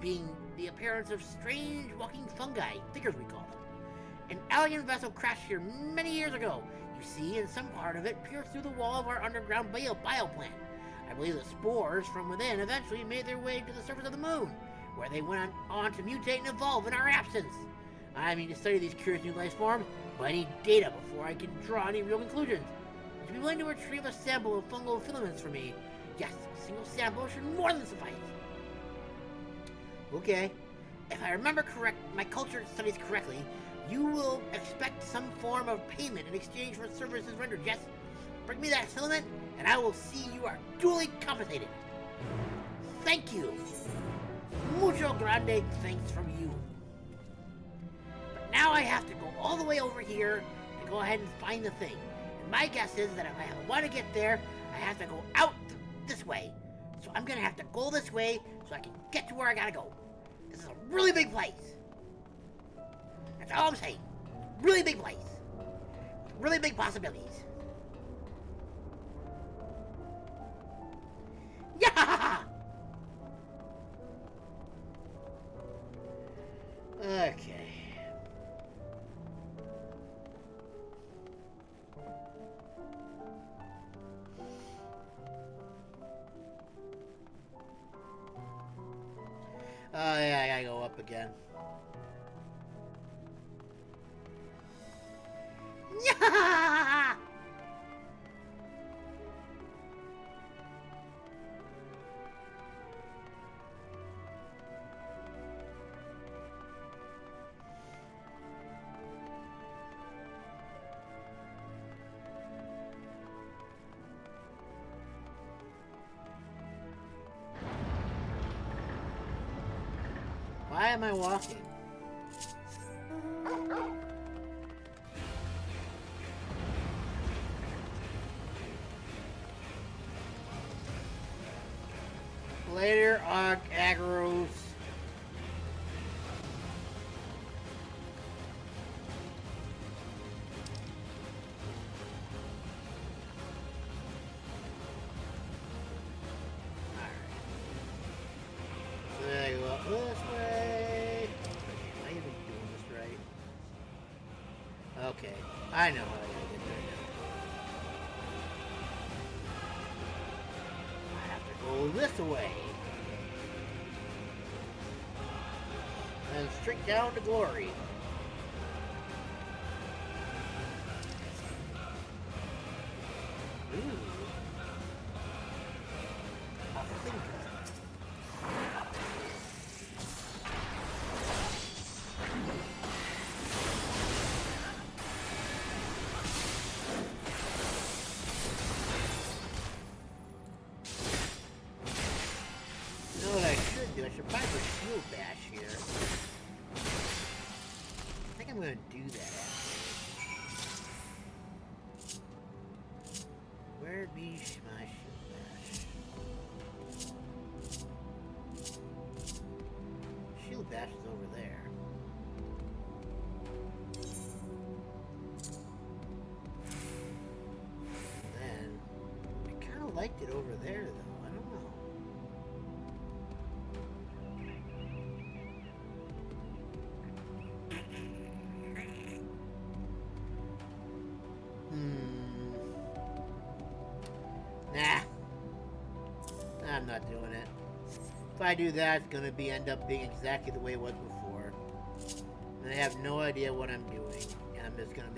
being the appearance of strange walking fungi, thinkers we call them. An alien vessel crashed here many years ago. You see, and some part of it pierced through the wall of our underground bioplant. I believe the spores from within eventually made their way to the surface of the moon, where they went on to mutate and evolve in our absence. I mean to study these curious new life forms, but I need data before I can draw any real conclusions. Would you be willing to retrieve a sample of fungal filaments for me? Yes, a single sample should more than suffice. Okay. If I remember my culture studies correctly, you will expect some form of payment in exchange for services rendered, yes? Bring me that filament, and I will see you are duly compensated. Thank you. Mucho grande thanks from you. But now I have to go all the way over here to go ahead and find the thing. And my guess is that if I want to get there, I have to go out this way. So I'm going to have to go this way so I can get to where I gotta go. This is a really big place. That's all I'm saying. Really big place. Really big possibilities. Yeah! Okay. Oh yeah, I gotta go up again. Yeah! Why am I walking? Later, Agros. There you go. This way. Am I even doing this right? Okay, I know how I gotta get there now. I have to go this way. And straight down to glory. Ooh. A thinker. You know what I should do? I should probably put Shield Bash here. I think I'm gonna do that actually. Where'd be my Shield Bash? Shield Bash is over there. Then I kinda liked it over there though. I don't know. Nah. I'm not doing it. If I do that, it's gonna end up being exactly the way it was before. And I have no idea what I'm doing. And I'm just gonna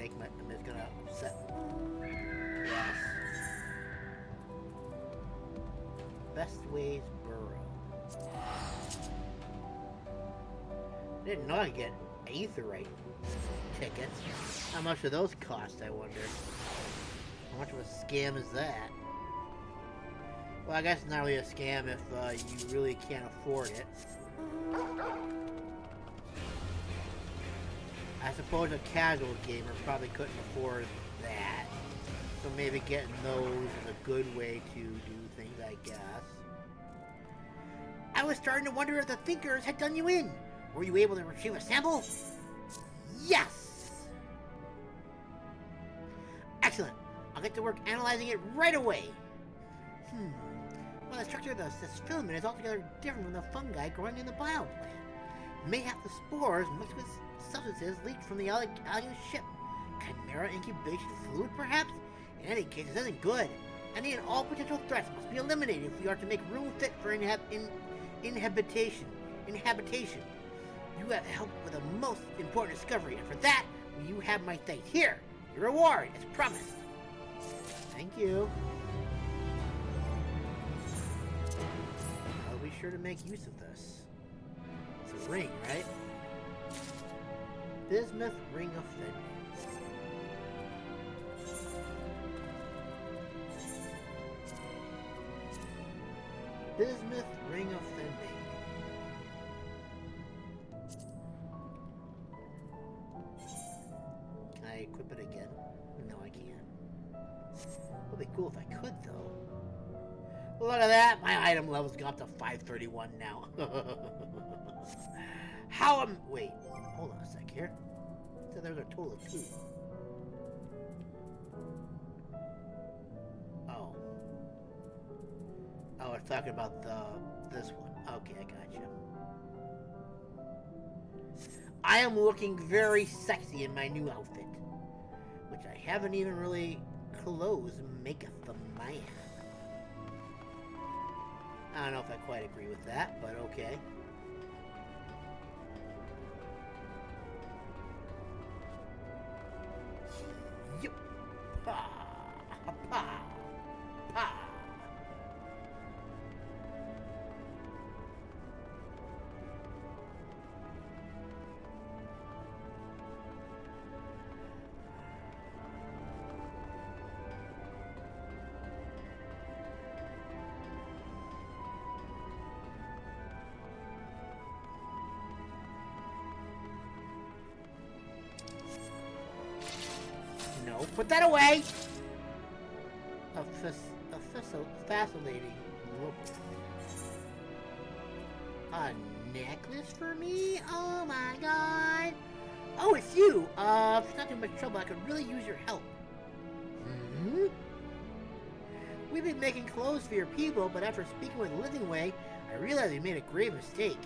upset. Yes. Best ways burrow. I didn't know I could get AETHERYTE tickets. How much do those cost, I wonder? How much of a scam is that? Well, I guess it's not really a scam if you really can't afford it. I suppose a casual gamer probably couldn't afford that. So maybe getting those is a good way to do things, I guess. I was starting to wonder if the thinkers had done you in. Were you able to retrieve a sample? Yes! Excellent. I'll get to work analyzing it right away. Well, the structure of this filament is altogether different from the fungi growing in the bioplant. Mayhap the spores mixed with substances leaked from the alien ship. Chimera incubation fluid, perhaps? In any case, this isn't good. Any and all potential threats must be eliminated if we are to make room fit for inhabitation. inhabitation. You have helped with a most important discovery, and for that, you have my thanks. Here, your reward, as promised. Thank you. I'll be sure to make use of this. It's a ring, right? Bismuth Ring of Fending. Bismuth Ring of Fending. Can I equip it again? No, I can't. It would be cool if I could, though. Look at that! My item level's gone up to 531 now. How am... Wait, hold on a sec here. So there's a total of 2. Oh. Oh, it's talking about this one. Okay, I gotcha. I am looking very sexy in my new outfit, which I haven't even really clothes Maketh the man. I don't know if I quite agree with that, but okay. Yup. Pa. Pa. Pa. No, put that away! Fascinating. A necklace for me? Oh my god! Oh, it's you! If it's not too much trouble, I could really use your help. Hmm? We've been making clothes for your people, but after speaking with Livingway, I realized we made a grave mistake.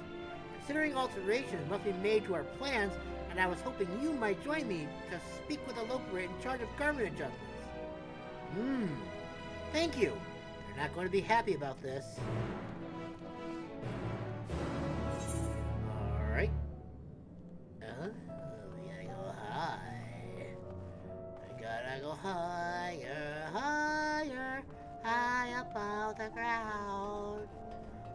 Considering alterations must be made to our plans, and I was hoping you might join me to speak with a Loporrit in charge of garment adjustments. Thank you. They're not going to be happy about this. Alright. We gotta go high. I gotta go higher, higher, high above the ground.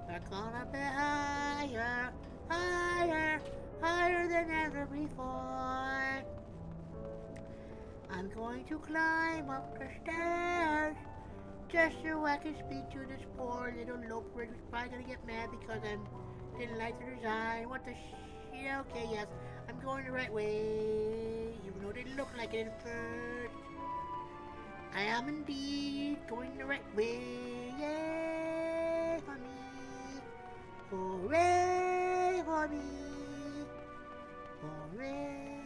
We're gonna be higher, higher, higher than ever before. I'm going to climb up the stairs just so I can speak to this poor little Loporrit who's probably gonna get mad because I didn't like the design. What the shit? Okay, yes, I'm going the right way, even though it didn't look like it at first. I am indeed going the right way. Yay for me! Hooray for me! Hooray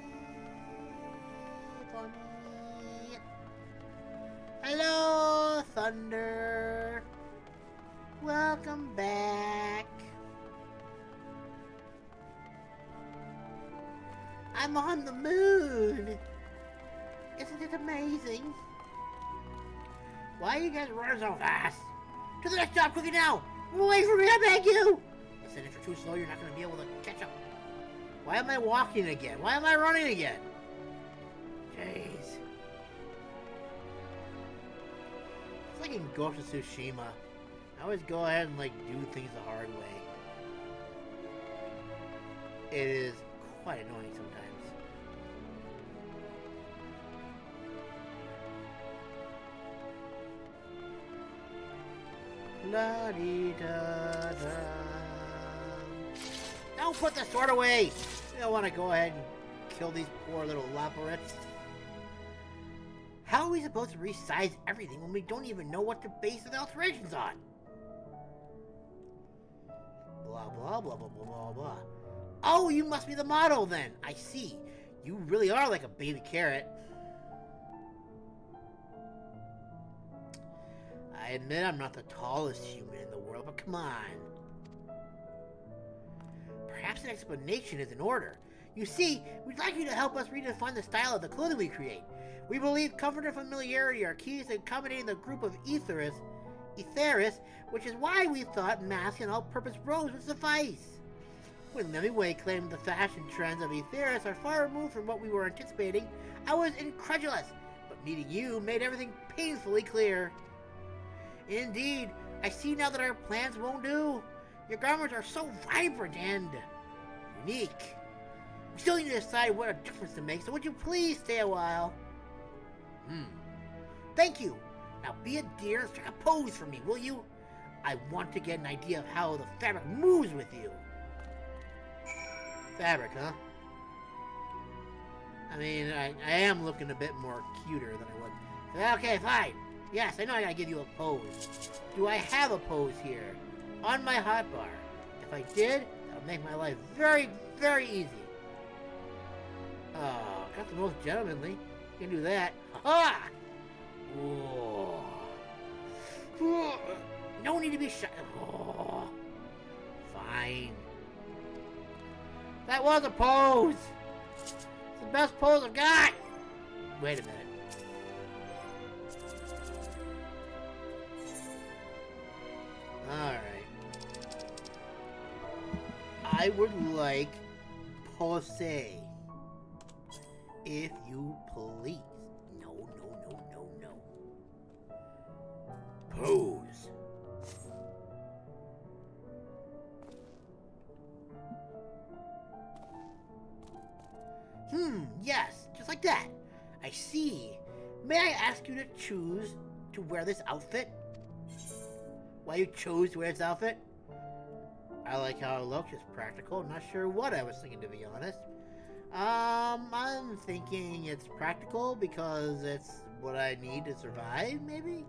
for me! Hello, Thunder! Welcome back! I'm on the moon! Isn't it amazing? Why are you guys running so fast? To the next stop, quickly now! Wait for me, I beg you! Listen, if you're too slow, you're not going to be able to catch up. Why am I walking again? Why am I running again? Jeez. It's like in Ghost of Tsushima. I always go ahead and, do things the hard way. It is quite annoying sometimes. La-dee-da-da. Don't put the sword away! I don't want to go ahead and kill these poor little Loporrits. How are we supposed to resize everything when we don't even know what to base the alterations on? Blah, blah, blah, blah, blah, blah, blah. Oh, you must be the model then! I see. You really are like a baby carrot. I admit I'm not the tallest human in the world, but come on. Perhaps an explanation is in order. You see, we'd like you to help us redefine the style of the clothing we create. We believe comfort and familiarity are keys to accommodating the group of Aetheris, which is why we thought masks and all-purpose robes would suffice. When Lemmy claimed the fashion trends of Aetheris are far removed from what we were anticipating, I was incredulous, but meeting you made everything painfully clear. Indeed, I see now that our plans won't do. Your garments are so vibrant and unique. We still need to decide what a difference to make, so would you please stay a while? Thank you. Now be a dear and strike a pose for me, will you? I want to get an idea of how the fabric moves with you. Fabric, huh? I mean, I am looking a bit more cuter than I was. Okay, fine. Yes, I know I gotta give you a pose. Do I have a pose here? On my hotbar. If I did, that would make my life very, very easy. Oh, got the most gentlemanly. You can do that. Ha! Oh. No need to be shy. Oh. Fine. That was a pose! It's the best pose I've got! Wait a minute. Alright. I would like pose. If you please. No. Pose. Yes, just like that. I see. May I ask you to choose to wear this outfit? Why you chose to wear this outfit? I like how it looks. It's practical. I'm not sure what I was thinking, to be honest. I'm thinking it's practical because it's what I need to survive, maybe?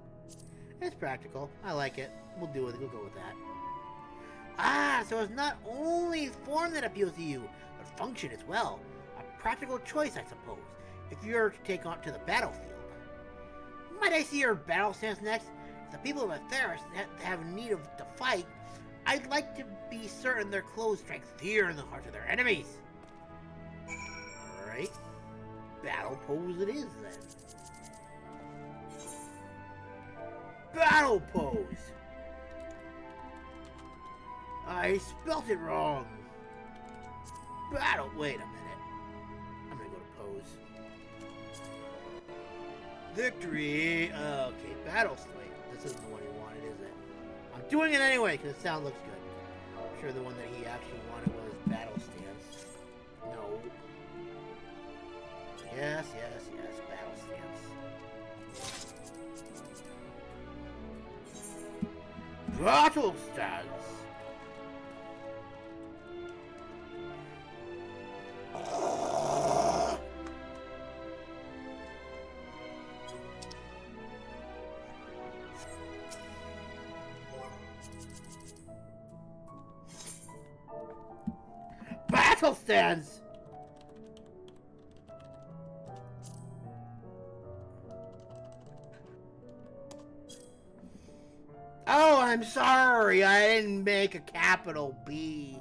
It's practical. I like it. We'll do it. We'll go with that. Ah, so it's not only form that appeals to you, but function as well. A practical choice, I suppose, if you're to take on to the battlefield. Might I see your battle stance next? If the people of Aetheris have need to fight, I'd like to be certain their clothes strike fear in the hearts of their enemies. Alright. Battle pose it is, then. Battle pose! I spelt it wrong. Battle... Wait a minute. I'm gonna go to pose. Victory! Okay, battle slate. This isn't the one he wanted, is it? I'm doing it anyway, because the sound looks good. I'm sure the one that he actually wanted was battle stance. No. Yes, battle stance. Battle stance! Battle stance! Oh, I'm sorry. I didn't make a capital B.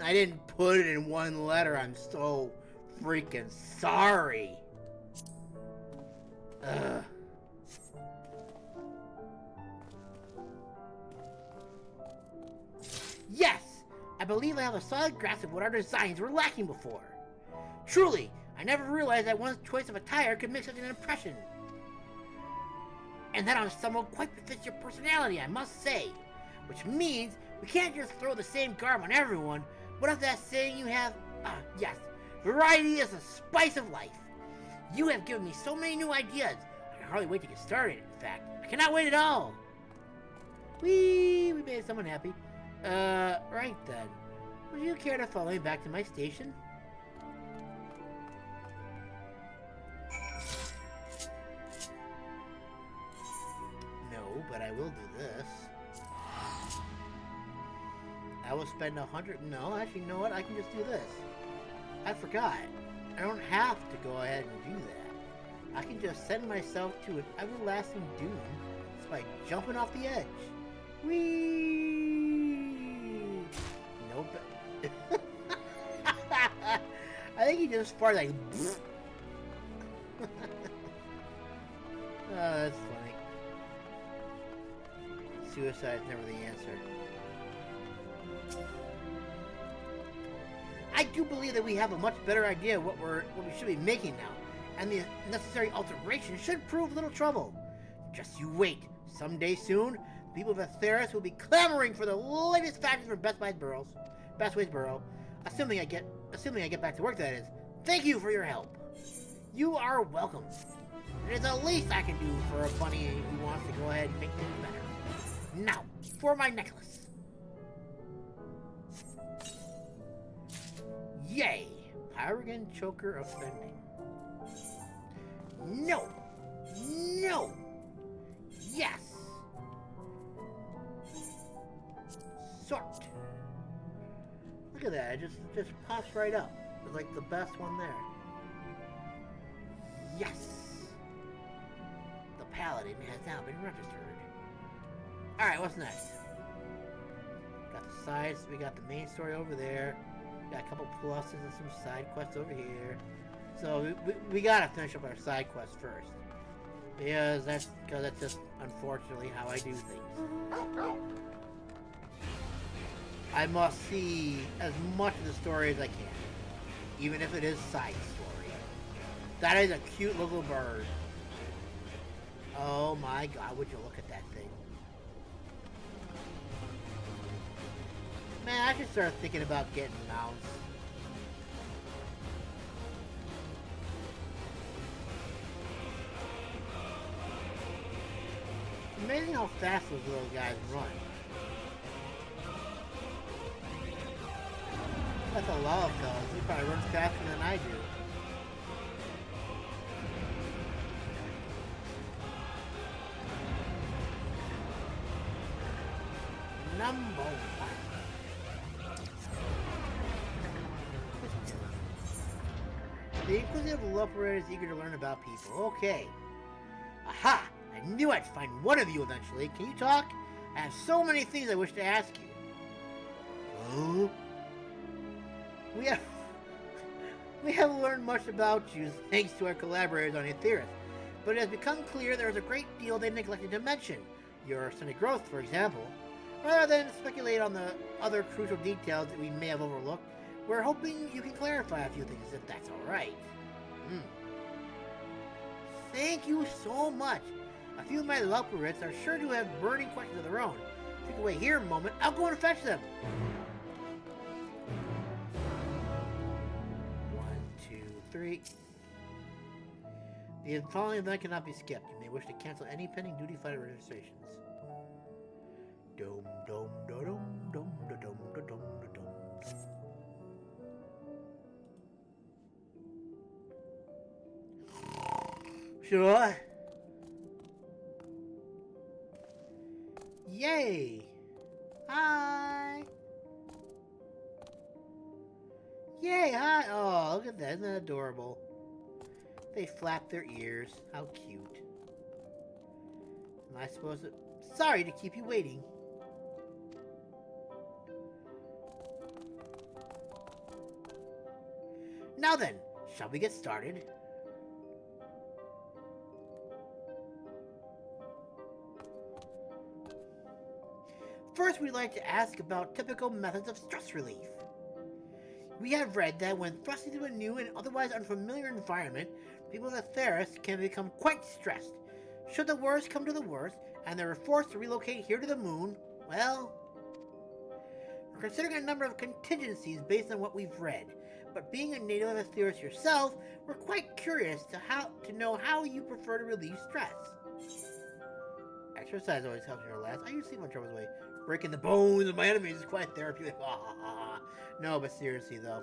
I didn't put it in one letter. I'm so freaking sorry. Ugh. Yes! I believe I have a solid grasp of what our designs were lacking before. Truly, I never realized that one's choice of attire could make such an impression. And that on someone quite befits your personality, I must say. Which means we can't just throw the same garb on everyone. What if that saying you have? Yes. Variety is the spice of life. You have given me so many new ideas. I can hardly wait to get started, in fact. I cannot wait at all. We made someone happy. Right then. Would you care to follow me back to my station? No, but I will do this. I will spend 100... No, actually, you know what? I can just do this. I forgot. I don't have to go ahead and do that. I can just send myself to an everlasting doom just by jumping off the edge. Whee! Nope. I think he just farted like... Oh, that's funny. Suicide's never the answer. I do believe that we have a much better idea of what we should be making now, and the necessary alterations should prove little trouble. Just you wait. Someday soon, the people of Aetheris will be clamoring for the latest fashions from Best Ways Borough. Assuming I get back to work, that is. Thank you for your help. You are welcome. It is the least I can do for a bunny who wants to go ahead and make things better. Now, for my necklace. Yay! Pyrogan Choker offending. No! No! Yes! Sort. Look at that, it just pops right up. It's like the best one there. Yes! The Paladin has now been registered. Alright, what's next? Got the sides, we got the main story over there. Got a couple pluses and some side quests over here. So we gotta finish up our side quest first. Because that's just unfortunately how I do things. I must see as much of the story as I can. Even if it is side story. That is a cute little bird. Oh my god, would you look at that thing. Man, I should start thinking about getting mounts. It's amazing how fast those little guys run. That's a lot of fellas. He probably runs faster than I do. Number 1. The inquisitive Loporrit is eager to learn about people. Okay. Aha! I knew I'd find one of you eventually. Can you talk? I have so many things I wish to ask you. Oh? We have learned much about you thanks to our collaborators on AETHERYTE, but it has become clear there is a great deal they neglected to mention. Your stunted growth, for example. Rather than speculate on the other crucial details that we may have overlooked, we're hoping you can clarify a few things, if that's alright. Thank you so much. A few of my Loporrits are sure to have burning questions of their own. If you can wait here a moment, I'll go and fetch them. 1, 2, 3. The following event cannot be skipped. You may wish to cancel any pending duty fighter registrations. Dum dum da dum dum da dum da dum da dum. Sure. Yay! Hi! Yay, hi! Oh, look at that. Isn't that adorable? They flap their ears. How cute. Am I supposed to... Sorry to keep you waiting. Now then, shall we get started? First, we'd like to ask about typical methods of stress relief. We have read that when thrust into a new and otherwise unfamiliar environment, people of Aetheris can become quite stressed. Should the worst come to the worst, and they are forced to relocate here to the moon, well... We're considering a number of contingencies based on what we've read, but being a native of Aetheris yourself, we're quite curious to know how you prefer to relieve stress. Exercise always helps me relax. I usually sleep on troubles away. Breaking the bones of my enemies is quite therapeutic. No, but seriously though.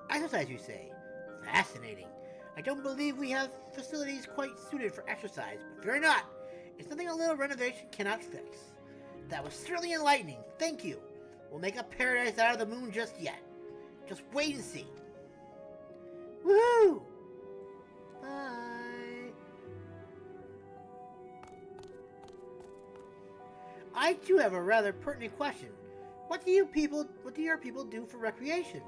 Exercise, you say? Fascinating. I don't believe we have facilities quite suited for exercise, but fear not. It's nothing a little renovation cannot fix. That was certainly enlightening. Thank you. We'll make a paradise out of the moon just yet. Just wait and see. Woohoo! Bye. I too have a rather pertinent question. What do your people do for recreation?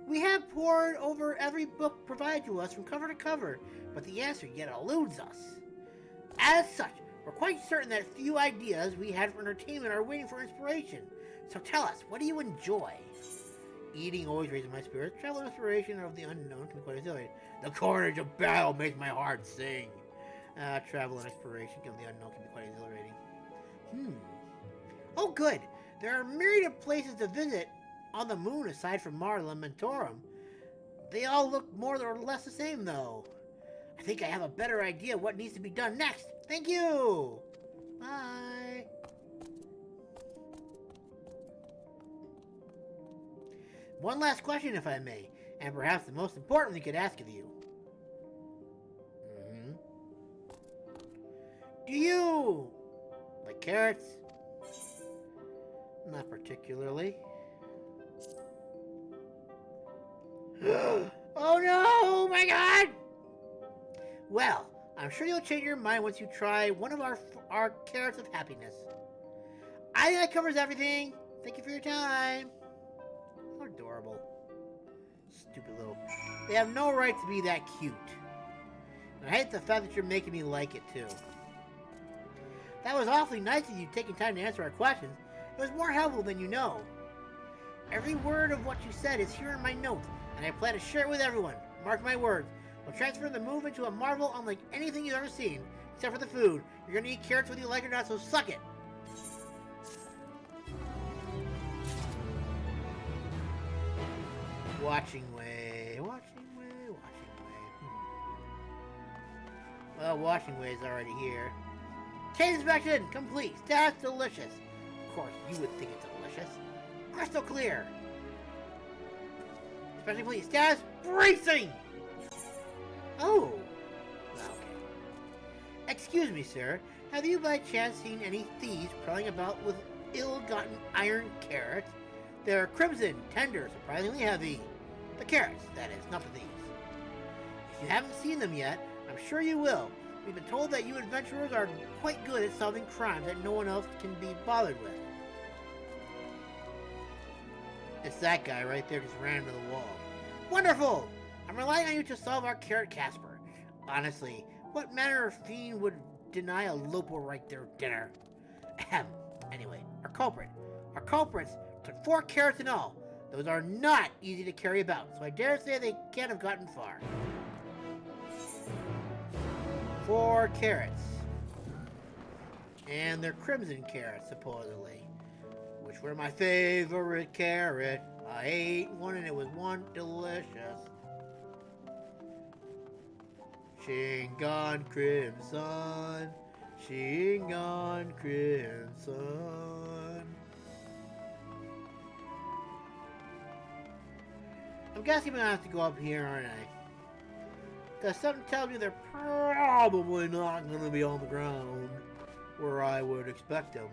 We have pored over every book provided to us from cover to cover, but the answer yet eludes us. As such, We're quite certain that few ideas we had for entertainment are waiting for inspiration. So tell us, what do you enjoy? Eating always raises my spirits. Travel and exploration of the unknown can be quite exhilarating. The carnage of battle makes my heart sing. Travel and exploration of the unknown can be quite exhilarating. Oh, good. There are a myriad of places to visit on the moon aside from Mars and Mentorum. They all look more or less the same, though. I think I have a better idea what needs to be done next. Thank you. Bye. One last question, if I may, and perhaps the most important we could ask of you. Do you like carrots? Not particularly. Oh no! Oh my god! Well, I'm sure you'll change your mind once you try one of our carrots of happiness. I think that covers everything. Thank you for your time. How adorable. Stupid little... They have no right to be that cute. And I hate the fact that you're making me like it, too. That was awfully nice of you taking time to answer our questions. It was more helpful than you know. Every word of what you said is here in my notes, and I plan to share it with everyone. Mark my words. We'll transfer the move into a marvel unlike anything you've ever seen, except for the food. You're gonna eat carrots whether you like it or not, so suck it. Watching way, watching way, watching way. Well, watching way is already here. Taste inspection complete. Status delicious. Of course, you would think it's delicious. Crystal clear. Inspection complete. Status bracing. Oh. Well, okay. Excuse me, sir. Have you by chance seen any thieves prowling about with ill-gotten iron carrots? They're crimson, tender, surprisingly heavy. The carrots, that is, not the thieves. If you haven't seen them yet, I'm sure you will. We've been told that you adventurers are quite good at solving crimes that no one else can be bothered with. It's that guy right there just ran into the wall. Wonderful! I'm relying on you to solve our carrot Casper. Honestly, what manner of fiend would deny a Loporrit their dinner? Ahem. Anyway, our culprits took 4 carrots in all. Those are not easy to carry about, so I dare say they can't have gotten far. 4 carrots. And they're crimson carrots, supposedly. Which were my favorite carrot. I ate one and it was one delicious. Shingon Crimson. Shingon Crimson. I'm guessing I'm gonna have to go up here, aren't I? Because something tells me they're probably not gonna be on the ground where I would expect them.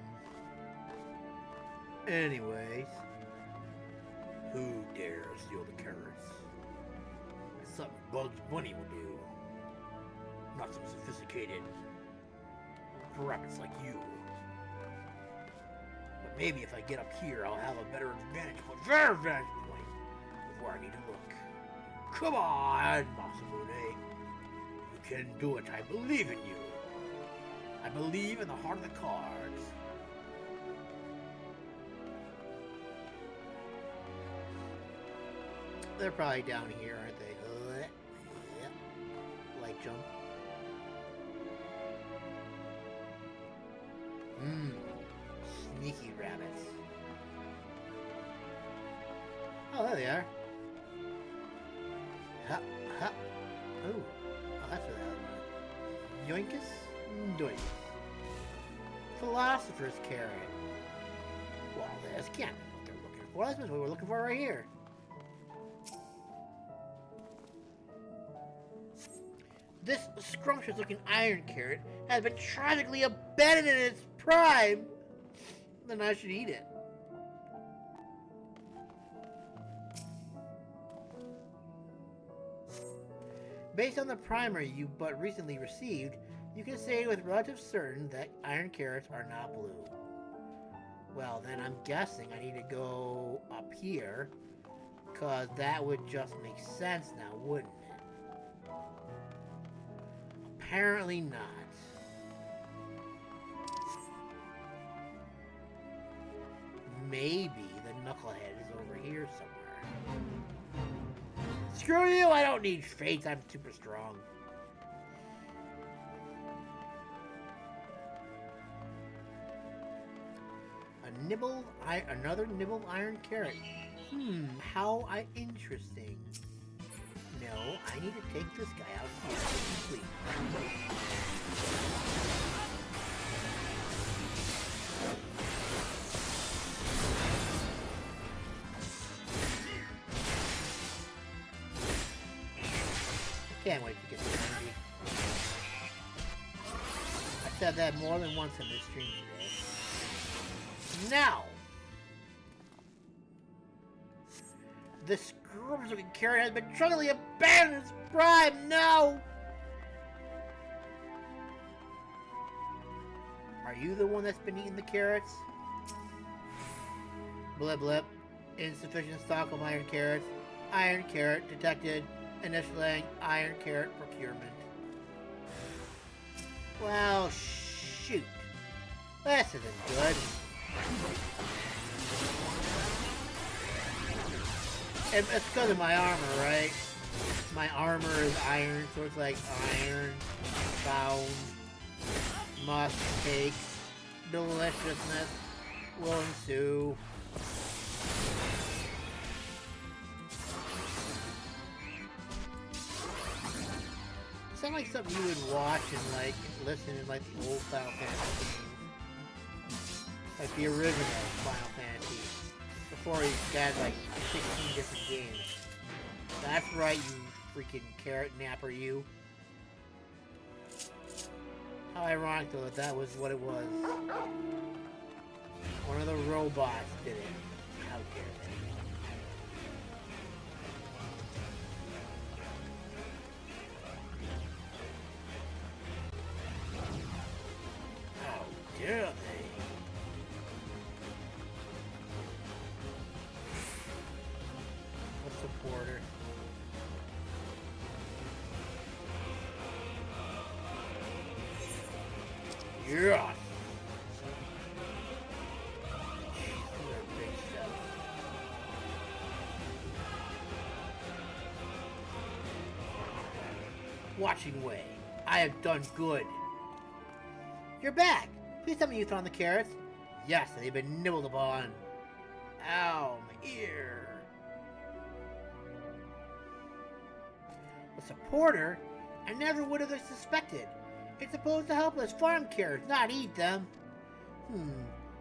Anyways, who dares steal the carrots? That's something Bugs Bunny will do. Not some sophisticated rabbits like you. But maybe if I get up here, I'll have a better vantage point before I need to look. Come on, Masamune. You can do it. I believe in you. I believe in the heart of the cards. They're probably down here, aren't they? Yep. Light jump. Sneaky rabbits. Oh, there they are. Ha, ha. Oh, that's what that was. Yoinkus? Doinkus. Philosopher's carrot. Well, this can't be what they're looking for. That's what we're looking for right here. This scrumptious-looking iron carrot has been tragically abandoned in its prime. Then I should eat it. Based on the primer you but recently received, you can say with relative certain that iron carrots are not blue. Well, then I'm guessing I need to go up here, because that would just make sense now, wouldn't it? Apparently not. maybe the knucklehead is over here somewhere. Screw you! I don't need faith. I'm super strong. Another nibbled iron carrot. How interesting. No, I need to take this guy out here to sleep. I can't wait to get this energy. I said that more than once in this stream today. Now! The scrubs-looking carrot has been drunkenly abandoned its prime! No! Are you the one that's been eating the carrots? Blip blip. Insufficient stock of iron carrots. Iron carrot detected. Initialing iron carrot procurement. Well, shoot. This isn't good. It's because of my armor, right? My armor is iron, so it's like iron, bound, must take, deliciousness will ensue. Sound like something you would watch and like listen in like the old Final Fantasy games. Like the original Final Fantasy. Before he got like 16 different games. That's right, you freaking carrot napper, you. How ironic though that was what it was. One of the robots did it. How dare they? How dare they? Supporter. Yeah. Watching way. I have done good. You're back. Please tell me you found the carrots. Yes, they've been nibbled upon. Ow, my ear. A supporter? I never would have suspected. It's supposed to help us farm carrots, not eat them.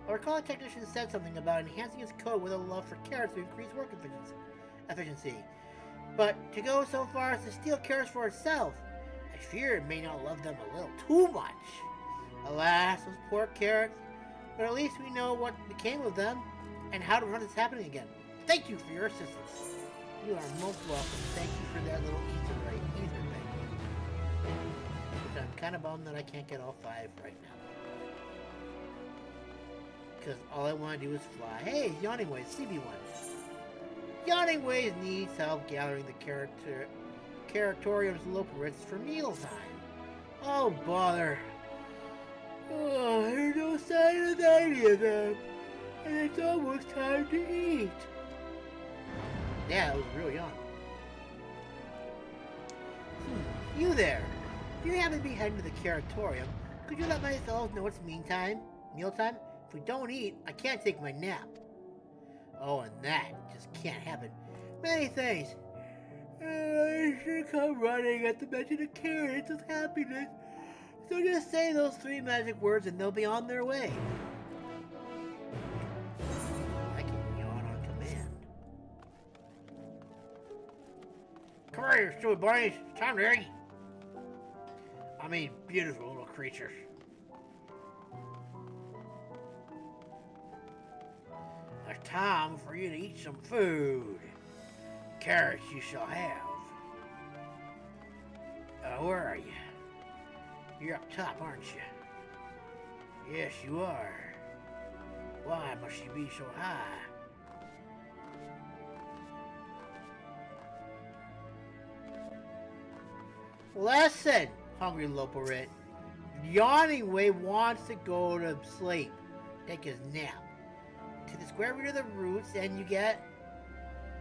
I recall a technician said something about enhancing his code with a love for carrots to increase work efficiency. But to go so far as to steal carrots for itself, I fear it may not love them a little too much. Alas, those poor carrots. But at least we know what became of them and how to prevent this happening again. Thank you for your assistance. You are most welcome. Thank you for that little ether thing. Which I'm kind of bummed that I can't get all 5 right now. Because all I want to do is fly. Hey, Yawning Ways, CB1. Yawning Ways needs help gathering the Curatorium's Loporrits for mealtime. Oh, bother. Oh, there's no sign of any of them. And it's almost time to eat. Yeah, it was real young. You there. If you happen to be heading to the Curatorium, could you let my fellows know it's mealtime? If we don't eat, I can't take my nap. Oh, and that just can't happen. Many things. I should come running at the mention of carrots with happiness. So just say those 3 magic words and they'll be on their way. I can yawn on command. Come here, you stupid bunnies. It's time to eat. I mean, beautiful little creatures. It's time for you to eat some food. Carrots you shall have. Where are you? You're up top, aren't you? Yes, you are. Why must you be so high? Listen, hungry Loporrit. Yawning Way wants to go to sleep. Take his nap. to the square root of the roots, and you get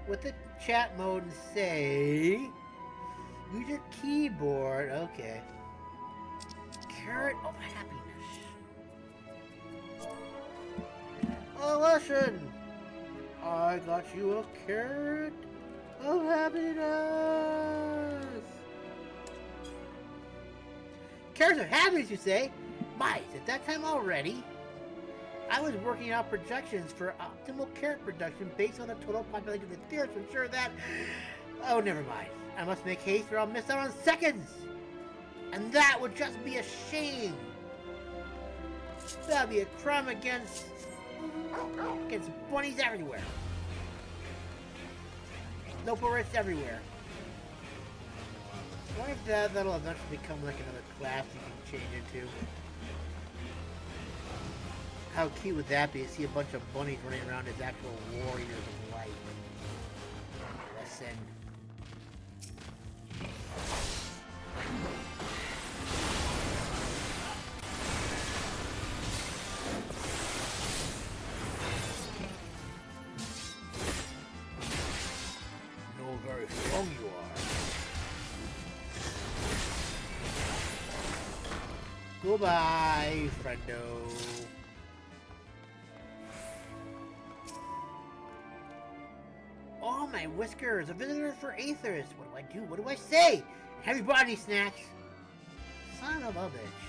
with the chat mode and say, use your keyboard. Okay. Carrot of happiness. Oh, listen. I got you a carrot of happiness. Carrots of happiness, you say? My, it's at that time already? I was working out projections for optimal carrot production based on the total population of the theory to ensure that... Oh, never mind. I must make haste or I'll miss out on seconds! And that would just be a shame! That'd be a crime against bunnies everywhere. Loporrits everywhere. I wonder if that'll eventually become like another class you can change into. How cute would that be to see a bunch of bunnies running around as actual warriors of light? Listen. Know very strong you are. Goodbye, friendo. Oh, my whiskers! A visitor for AETHERYTE! What do I do? What do I say? Heavy body snacks! Son of a bitch.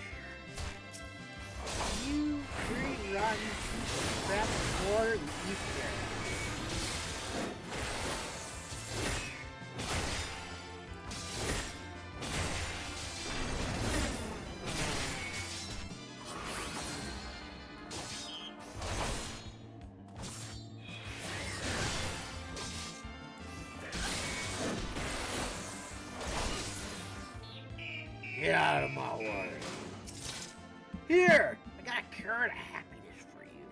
You dirty, rotten piece of crap water and Easter. Get out of my way. Here! I got a carrot of happiness for you.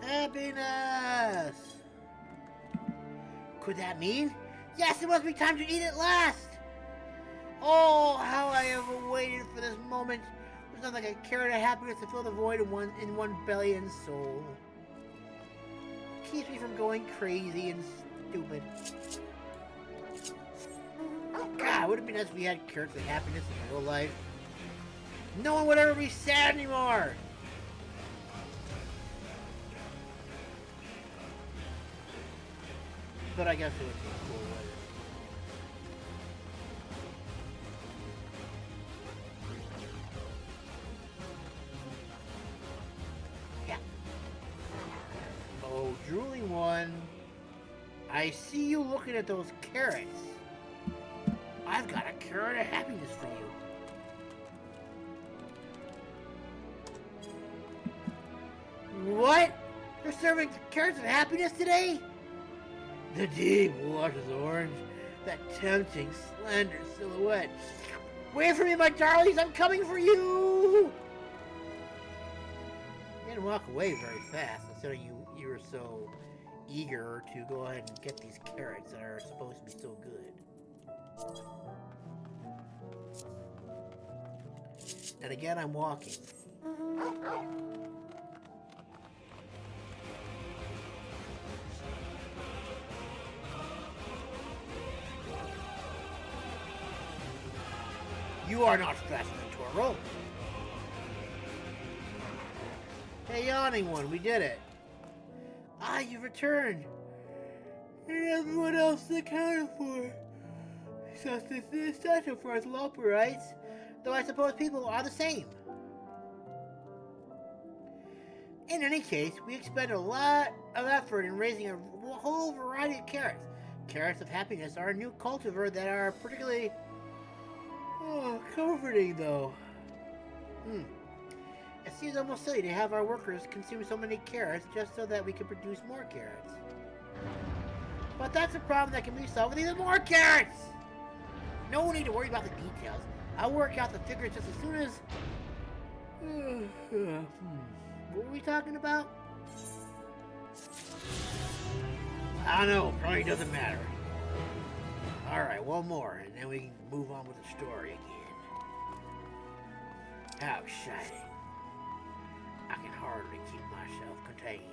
Happiness! Could that mean? Yes, it must be time to eat at last! Oh, how I have waited for this moment. There's nothing like a carrot of happiness to fill the void in one belly and soul. Keeps me from going crazy and stupid. God, would it be nice if we had carrots of happiness in real life? No one would ever be sad anymore! But I guess it would be cool, wouldn't it? Oh, drooling one. I see you looking at those carrots. I've got a carrot of happiness for you. What? You're serving carrots of happiness today? The deep wash of orange. That tempting, slender silhouette. Wait for me, my darlings. I'm coming for you. You didn't walk away very fast. Instead of you were so eager to go ahead and get these carrots that are supposed to be so good. And again, I'm walking. You are not faster to a rope. Hey, yawning one, we did it. Ah, you've returned. And everyone else is accounted for. So this is essential for us Loporites, though I suppose people are the same. In any case, we expend a lot of effort in raising a whole variety of carrots. Carrots of happiness are a new cultivar that are particularly comforting, though. It seems almost silly to have our workers consume so many carrots just so that we can produce more carrots. But that's a problem that can be solved with even more carrots! No need to worry about the details. I'll work out the figures just as soon as... What were we talking about? I don't know, probably doesn't matter. Alright, one more, and then we can move on with the story again. How exciting. I can hardly keep myself contained.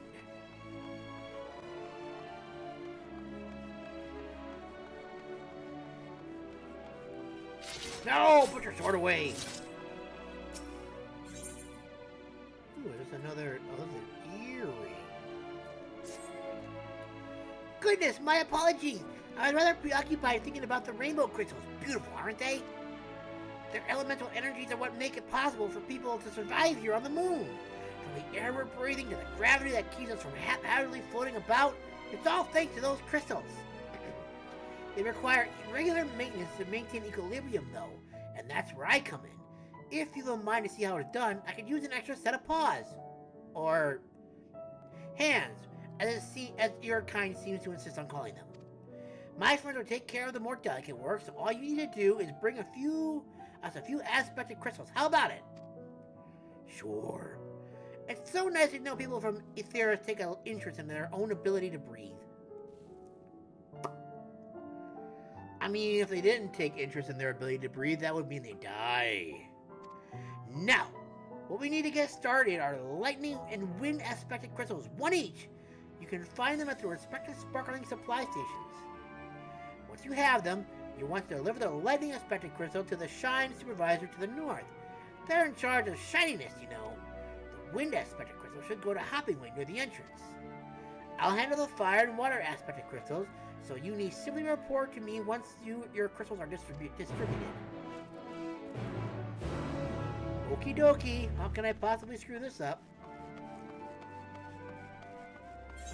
No! Put your sword away! Ooh, there's another earring. Goodness, my apologies! I was rather preoccupied thinking about the rainbow crystals. Beautiful, aren't they? Their elemental energies are what make it possible for people to survive here on the moon. From the air we're breathing to the gravity that keeps us from haphazardly floating about, it's all thanks to those crystals. They require regular maintenance to maintain equilibrium, though, and that's where I come in. If you don't mind to see how it's done, I could use an extra set of paws. Or hands, as your kind seems to insist on calling them. My friends will take care of the more delicate work, so all you need to do is bring us a few aspected crystals. How about it? Sure. It's so nice to know people from AETHERYTE take an interest in their own ability to breathe. I mean, if they didn't take interest in their ability to breathe, that would mean they die. Now, what we need to get started are lightning and wind aspected crystals, one each. You can find them at the respective sparkling supply stations. Once you have them, you want to deliver the lightning aspected crystal to the Shine Supervisor to the north. They're in charge of shininess, you know. The wind aspected crystal should go to Hopping Wing near the entrance. I'll handle the fire and water aspected crystals, so you need simply report to me once your crystals are distributed. Okie dokie, how can I possibly screw this up?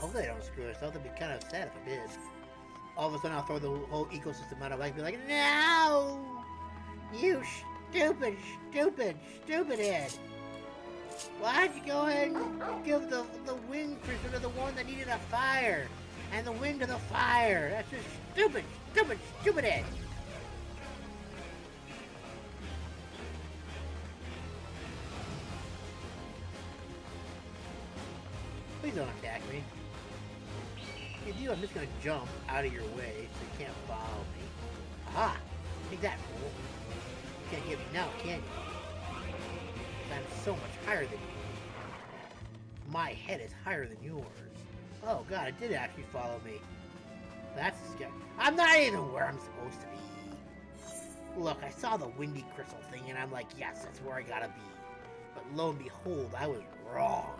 Hopefully I don't screw this up, that'd be kind of sad if I did. All of a sudden I'll throw the whole ecosystem out of whack and be like, no! You stupid head! Why'd you go ahead and give the wind crystal to the one that needed a fire? And the wind to the fire? That's just stupid head! Please don't attack me. If you do, I'm just gonna jump out of your way so you can't follow me. Aha! Take that, fool. You can't get me now, can you? I'm so much higher than you. My head is higher than yours. Oh god, it did actually follow me. That's scary. I'm not even where I'm supposed to be. Look, I saw the windy crystal thing and I'm like, yes, that's where I gotta be. But lo and behold, I was wrong.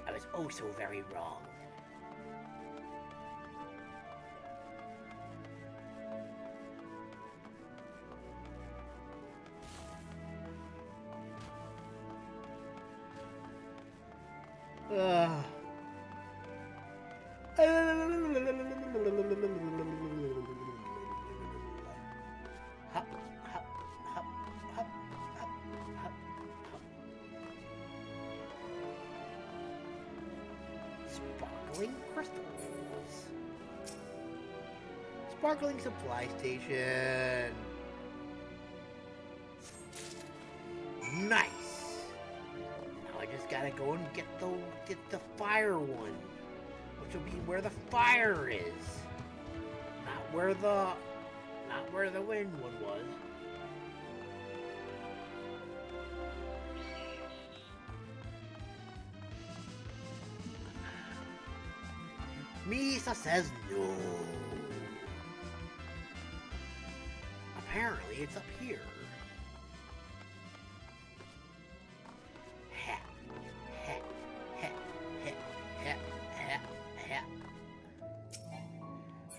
I was oh so very wrong. Sparkling crystals. Sparkling supply station. Nice. Now I just gotta go and get the fire one, which will be where the fire is, not where the wind one was. Misa says no. Apparently it's up here.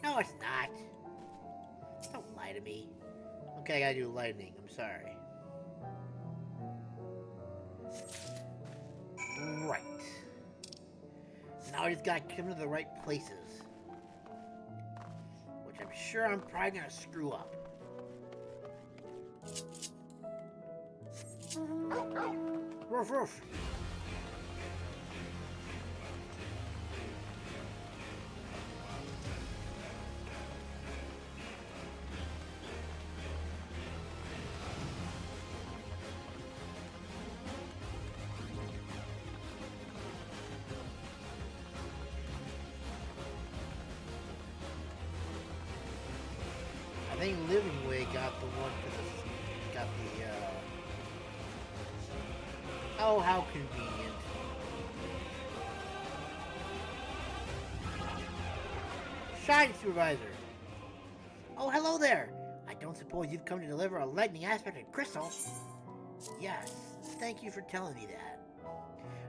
No, it's not. Don't lie to me. Okay, I gotta do lightning. I'm sorry. Right. Now I just gotta come to the right places. Which I'm sure I'm probably gonna screw up. Roof, roof. think Living Way got the one for the... Got the, Oh, how convenient. Shine Supervisor! Oh, hello there! I don't suppose you've come to deliver a lightning aspected crystal? Yes, thank you for telling me that.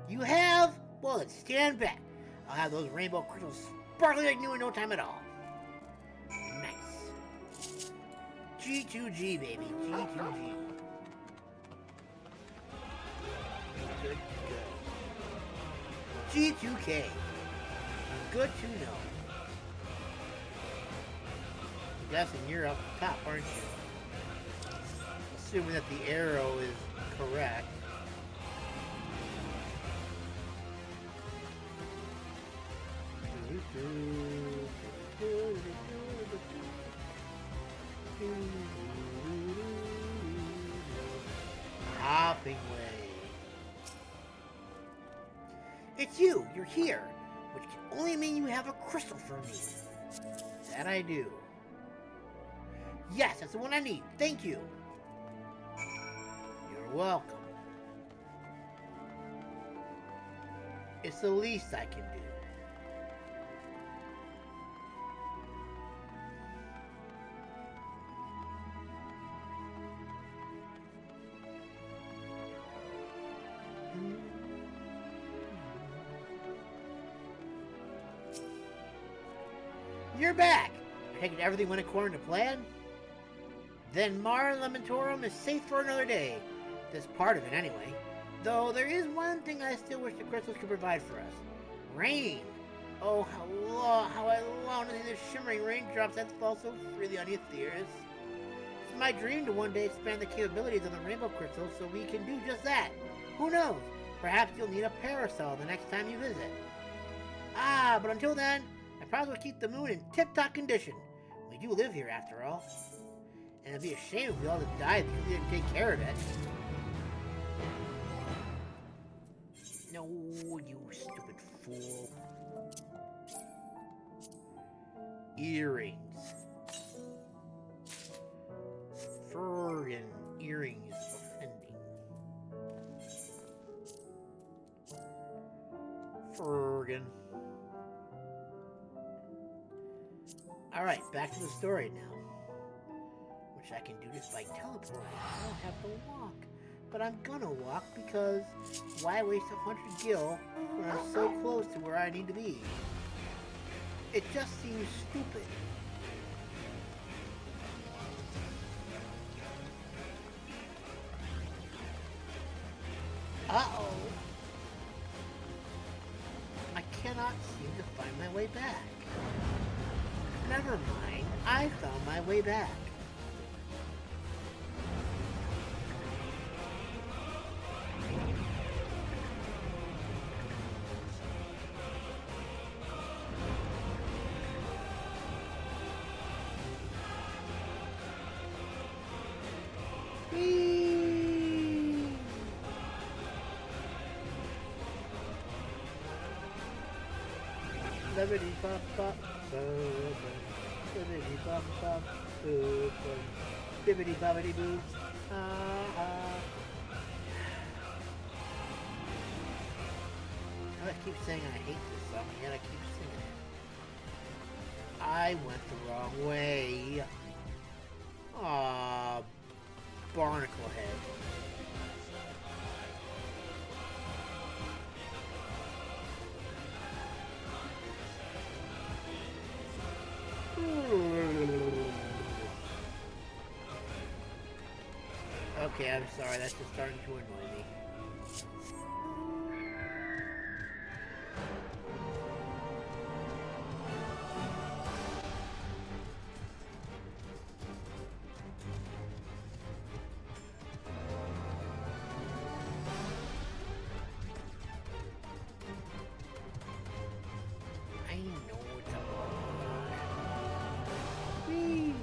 You have? Well, then stand back. I'll have those rainbow crystals sparkling like new in no time at all. Nice. G2G, baby. G2G. Good to go. G2K. Good to know. I'm guessing you're up top, aren't you? Assuming that the arrow is correct. Hopping way. It's you! You're here! Which can only mean you have a crystal for me. That I do. Yes, that's the one I need. Thank you. You're welcome. It's the least I can do. You're back! You're taking everything went according to plan? Then Mar Lamentorum is safe for another day. This part of it, anyway. Though there is one thing I still wish the crystals could provide for us. Rain! Oh, how I long to see the shimmering raindrops that fall so freely on Aetheris. It's my dream to one day expand the capabilities of the rainbow crystals so we can do just that. Who knows? Perhaps you'll need a parasol the next time you visit. Ah, but until then, I promise we'll keep the moon in tip-top condition. We do live here, after all. And it'd be a shame if we all just died because we didn't take care of it. No, you stupid fool. Earrings. Friggin' earrings offending. Friggin'. Alright, back to the story now. Which I can do this by teleporting. I don't have to walk. But I'm gonna walk because why waste 100 gil when I'm so close to where I need to be? It just seems stupid. Uh-oh. I cannot seem to find my way back. Never mind, I found my way back. Bibbidi bobbidi boo. I keep saying I hate this song, and yet I keep singing it. I went the wrong way. Aw, barnacle head. Okay, I'm sorry, that's just starting to annoy me. I know it's a wee.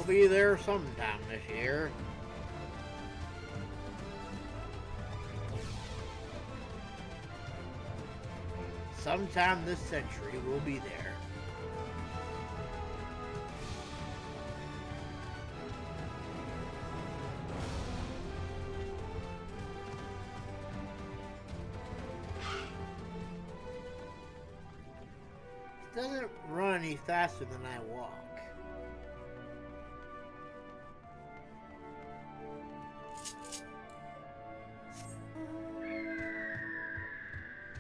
I'll be there sometime this year. Sometime this century, we'll be there. It doesn't run any faster than I walk.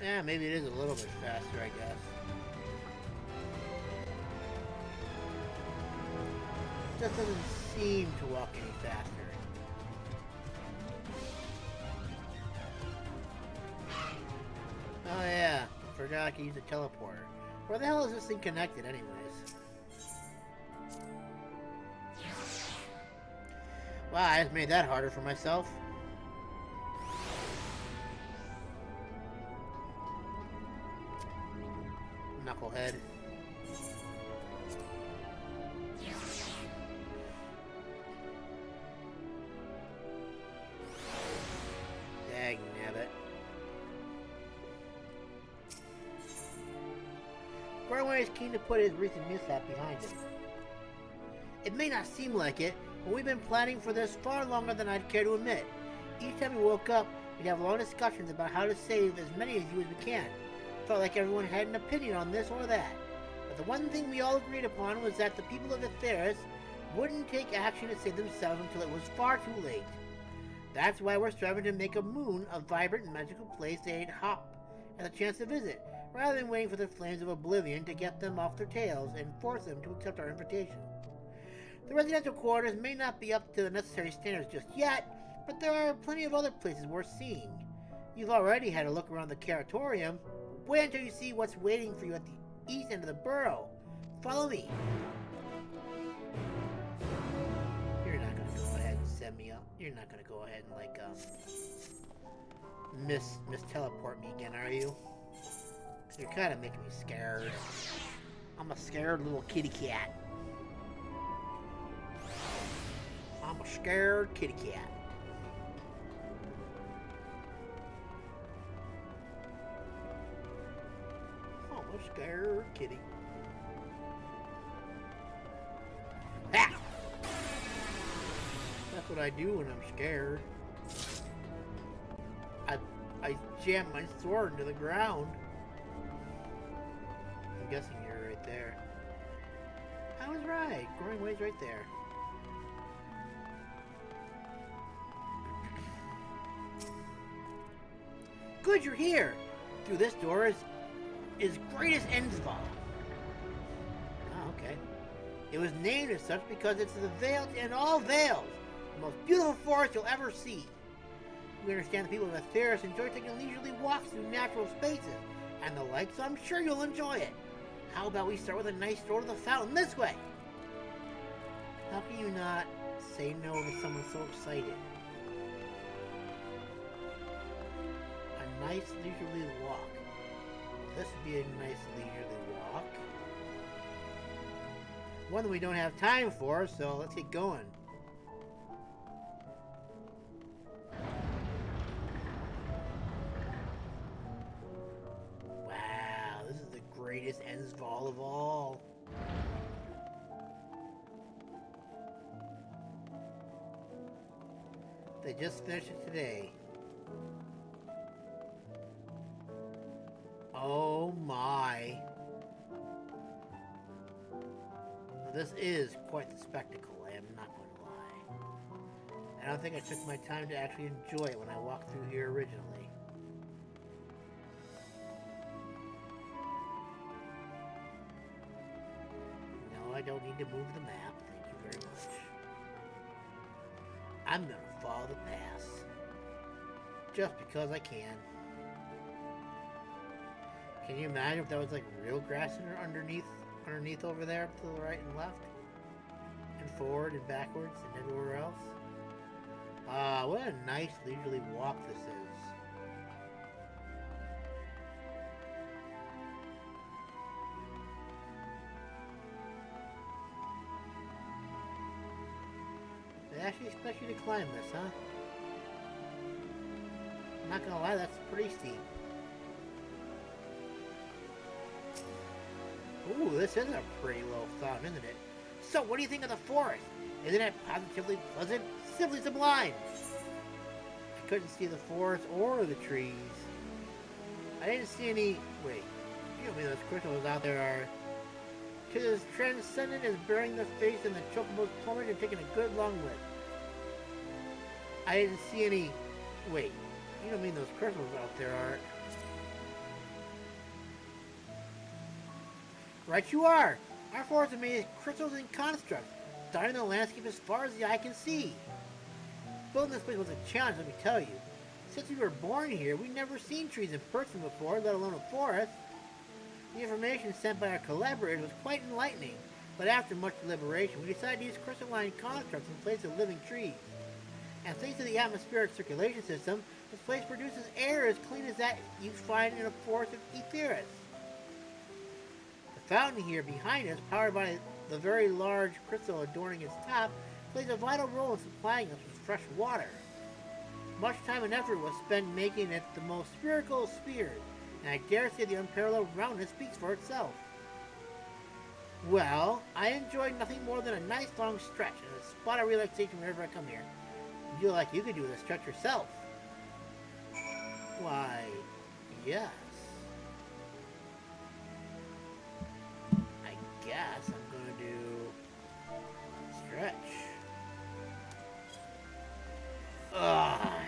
Yeah, maybe it is a little bit faster, I guess. It just doesn't seem to walk any faster. Oh yeah, I forgot I could use the teleporter. Where the hell is this thing connected anyways? Wow, I just made that harder for myself. Knucklehead. Dag nabbit. Gorway is keen to put his recent mishap behind him. It may not seem like it, but we've been planning for this far longer than I'd care to admit. Each time we woke up, we'd have long discussions about how to save as many of you as we can. Felt like everyone had an opinion on this or that. But the one thing we all agreed upon was that the people of Aetheris wouldn't take action to save themselves until it was far too late. That's why we're striving to make a moon a vibrant and magical place they'd hop at a chance to visit, rather than waiting for the flames of oblivion to get them off their tails and force them to accept our invitation. The residential quarters may not be up to the necessary standards just yet, but there are plenty of other places worth seeing. You've already had a look around the Curatorium. Wait until you see what's waiting for you at the east end of the borough. Follow me. You're not gonna go ahead and send me up. You're not gonna go ahead and like miss teleport me again, are you? You're kind of making me scared. I'm a scared little kitty cat. I'm a scared kitty cat. I'm a scared kitty. Ha! That's what I do when I'm scared. I jam my sword into the ground. I'm guessing you're right there. I was right. Growing Way's right there. Good, you're here. Through this door is greatest Endsvale. Oh, okay. It was named as such because it's the Vale in all Vales, the most beautiful forest you'll ever see. We understand the people of Aetheris enjoy taking leisurely walks through natural spaces and the like, so I'm sure you'll enjoy it. How about we start with a nice stroll to the fountain this way? How can you not say no to someone so excited? A nice leisurely walk. This would be a nice leisurely walk. One that we don't have time for, so let's get going. Wow, this is the greatest Endsvale of all. They just finished it today. Oh my. This is quite the spectacle, I am not going to lie. I don't think I took my time to actually enjoy it when I walked through here originally. No, I don't need to move the map, thank you very much. I'm gonna follow the path. Just because I can. Can you imagine if there was like real grass underneath over there, to the right and left, and forward and backwards and everywhere else? What a nice leisurely walk this is. you to climb this, huh? I'm not gonna lie, that's pretty steep. Ooh, this is a pretty low fountain, isn't it? So, what do you think of the forest? Isn't it positively pleasant? Simply sublime! I couldn't see the forest or the trees. I didn't see any... Wait. You don't mean those crystals out there are... "'Tis as transcendent as burying the face in the chocobo's plumage and taking a good long lift." I didn't see any... Wait. You don't mean those crystals out there are... Right you are! Our forest is made of crystals and constructs, dotting the landscape as far as the eye can see. Building this place was a challenge, let me tell you. Since we were born here, we've never seen trees in person before, let alone a forest. The information sent by our collaborators was quite enlightening, but after much deliberation, we decided to use crystalline constructs in place of living trees. And thanks to the atmospheric circulation system, this place produces air as clean as that you find in a forest of AETHERYTE. The fountain here behind us, powered by the very large crystal adorning its top, plays a vital role in supplying us with fresh water. Much time and effort was spent making it the most spherical of spheres, and I dare say the unparalleled roundness speaks for itself. Well, I enjoyed nothing more than a nice long stretch and a spot of relaxation whenever I come here. You feel like you could do this stretch yourself. Why, yes. I guess I'm gonna do stretch. Ah,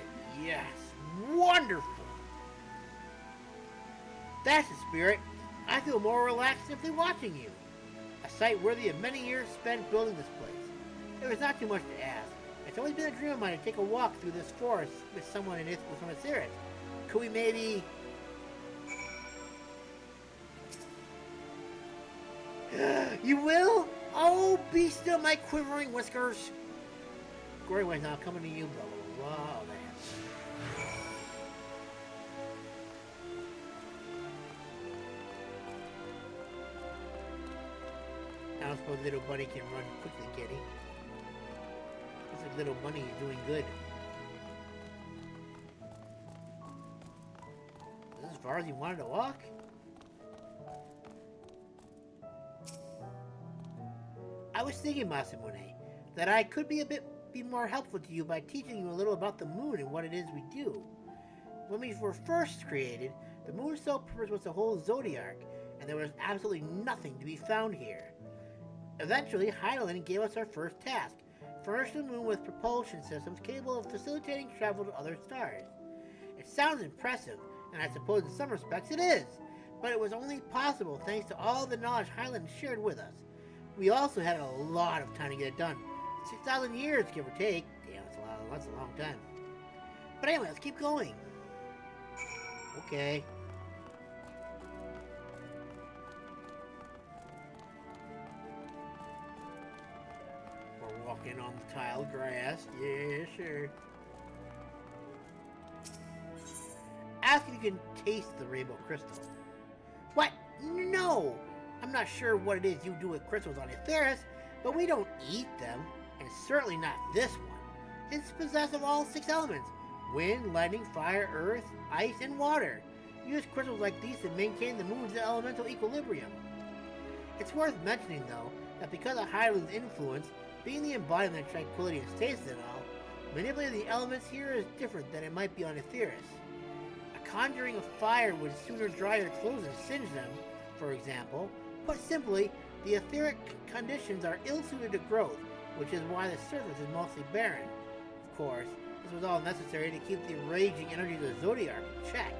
yes. Wonderful! That's the spirit. I feel more relaxed simply watching you. A sight worthy of many years spent building this place. There was not too much to ask. It's always been a dream of mine to take a walk through this forest with someone in it from AETHERYTE. Could we maybe... You will? Oh, be still, my quivering whiskers. Gory Way's not coming to you, blah, blah, blah, blah. I don't suppose little bunny can run quickly, can he? Looks like little bunny is doing good. Is this as far as he wanted to walk? I was thinking, Masamune, that I could be more helpful to you by teaching you a little about the moon and what it is we do. When we were first created, the moon's sole purpose was to hold Zodiac, and there was absolutely nothing to be found here. Eventually, Hydaelyn gave us our first task, furnish the moon with propulsion systems capable of facilitating travel to other stars. It sounds impressive, and I suppose in some respects it is, but it was only possible thanks to all the knowledge Hydaelyn shared with us. We also had a lot of time to get it done. 6,000 years, give or take. Damn, that's a long time. But anyway, let's keep going. Okay. We're walking on the tiled grass. Yeah, sure. Ask if you can taste the rainbow crystal. What? No! I'm not sure what it is you do with crystals on AETHERYTE, but we don't eat them, and certainly not this one. It's possessed of all 6 elements: wind, lightning, fire, earth, ice, and water. Use crystals like these to maintain the moon's elemental equilibrium. It's worth mentioning, though, that because of Hydaelyn's influence, being the embodiment of tranquility and stasis and all, manipulating the elements here is different than it might be on AETHERYTE. A conjuring of fire would sooner dry your clothes and singe them, for example. Put simply, the etheric conditions are ill-suited to growth, which is why the surface is mostly barren. Of course, this was all necessary to keep the raging energies of the Zodiac in check.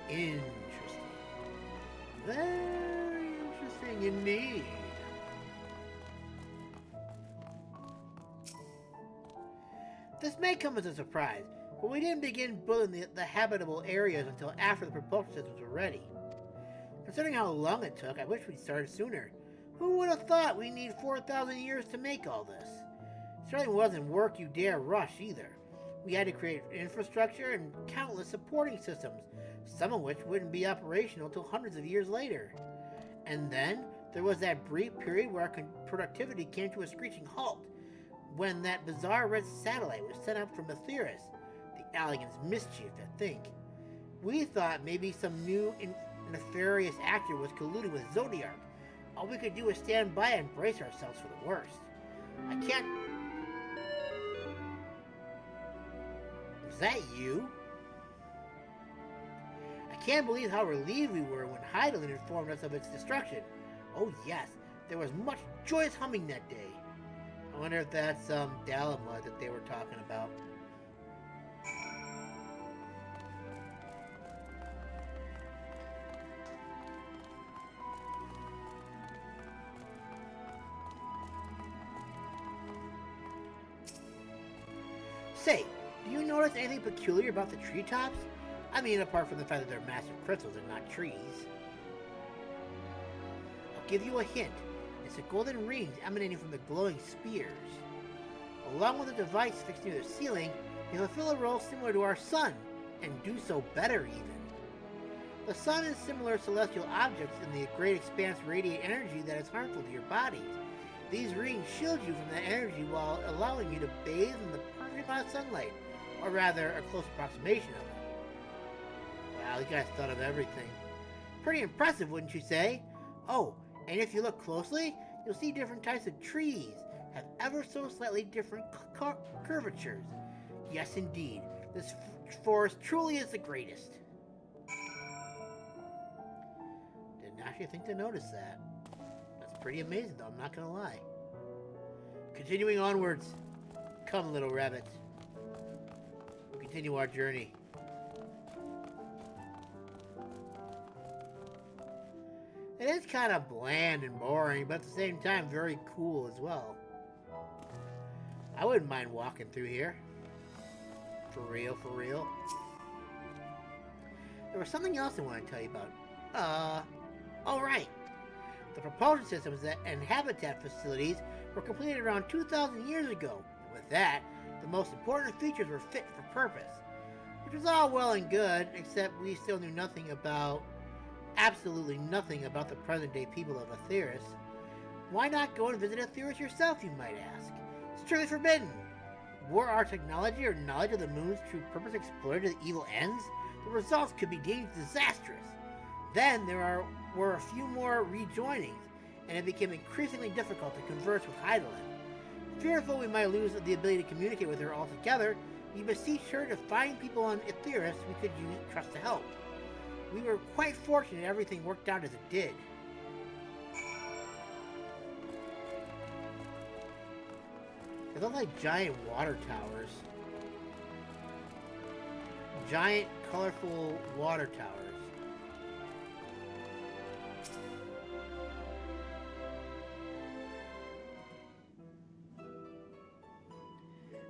Interesting. Very interesting indeed. This may come as a surprise, but we didn't begin building the habitable areas until after the propulsion systems were ready. Considering how long it took, I wish we'd started sooner. Who would have thought we'd need 4,000 years to make all this? It certainly wasn't work you dare rush either. We had to create infrastructure and countless supporting systems, some of which wouldn't be operational till hundreds of years later. And then, there was that brief period where our productivity came to a screeching halt. when that bizarre red satellite was sent up from Aetheris. The Allagan's mischief, I think. We thought maybe some new nefarious actor was colluding with Zodiac. All we could do was stand by and brace ourselves for the worst. I can't... Was that you? I can't believe how relieved we were when Hydaelyn informed us of its destruction. Oh yes, there was much joyous humming that day. I wonder if that's Dalamud that they were talking about. Say, do you notice anything peculiar about the treetops? I mean, apart from the fact that they're massive crystals and not trees. I'll give you a hint. It's a golden rings emanating from the glowing spears. Along with a device fixed near the ceiling, they fulfill a role similar to our sun, and do so better even. The sun and similar celestial objects in the great expanse radiate energy that is harmful to your bodies. These rings shield you from that energy while allowing you to bathe in the perfect amount of sunlight, or rather, a close approximation of it. Wow, you guys thought of everything. Pretty impressive, wouldn't you say? Oh, and if you look closely, you'll see different types of trees have ever so slightly different curvatures. Yes, indeed, this forest truly is the greatest. Didn't actually think to notice that. That's pretty amazing, though, I'm not gonna lie. Continuing onwards. Come, little rabbits. We'll continue our journey. It is kind of bland and boring, but at the same time very cool as well. I wouldn't mind walking through here. For real, for real. There was something else I want to tell you about. Oh right. The propulsion systems and habitat facilities were completed around 2,000 years ago. And with that, the most important features were fit for purpose. Which was all well and good, except we still knew nothing about... absolutely nothing about the present-day people of Aetheris. Why not go and visit Aetheris yourself, you might ask? It's truly forbidden. Were our technology or knowledge of the moon's true purpose exploited to evil ends, the results could be deemed disastrous. Then there were a few more rejoinings, and it became increasingly difficult to converse with Hydaelyn. Fearful we might lose the ability to communicate with her altogether, we beseeched her to find people on Aetheris we could trust to help. We were quite fortunate everything worked out as it did. They look like giant water towers. Giant, colorful water towers.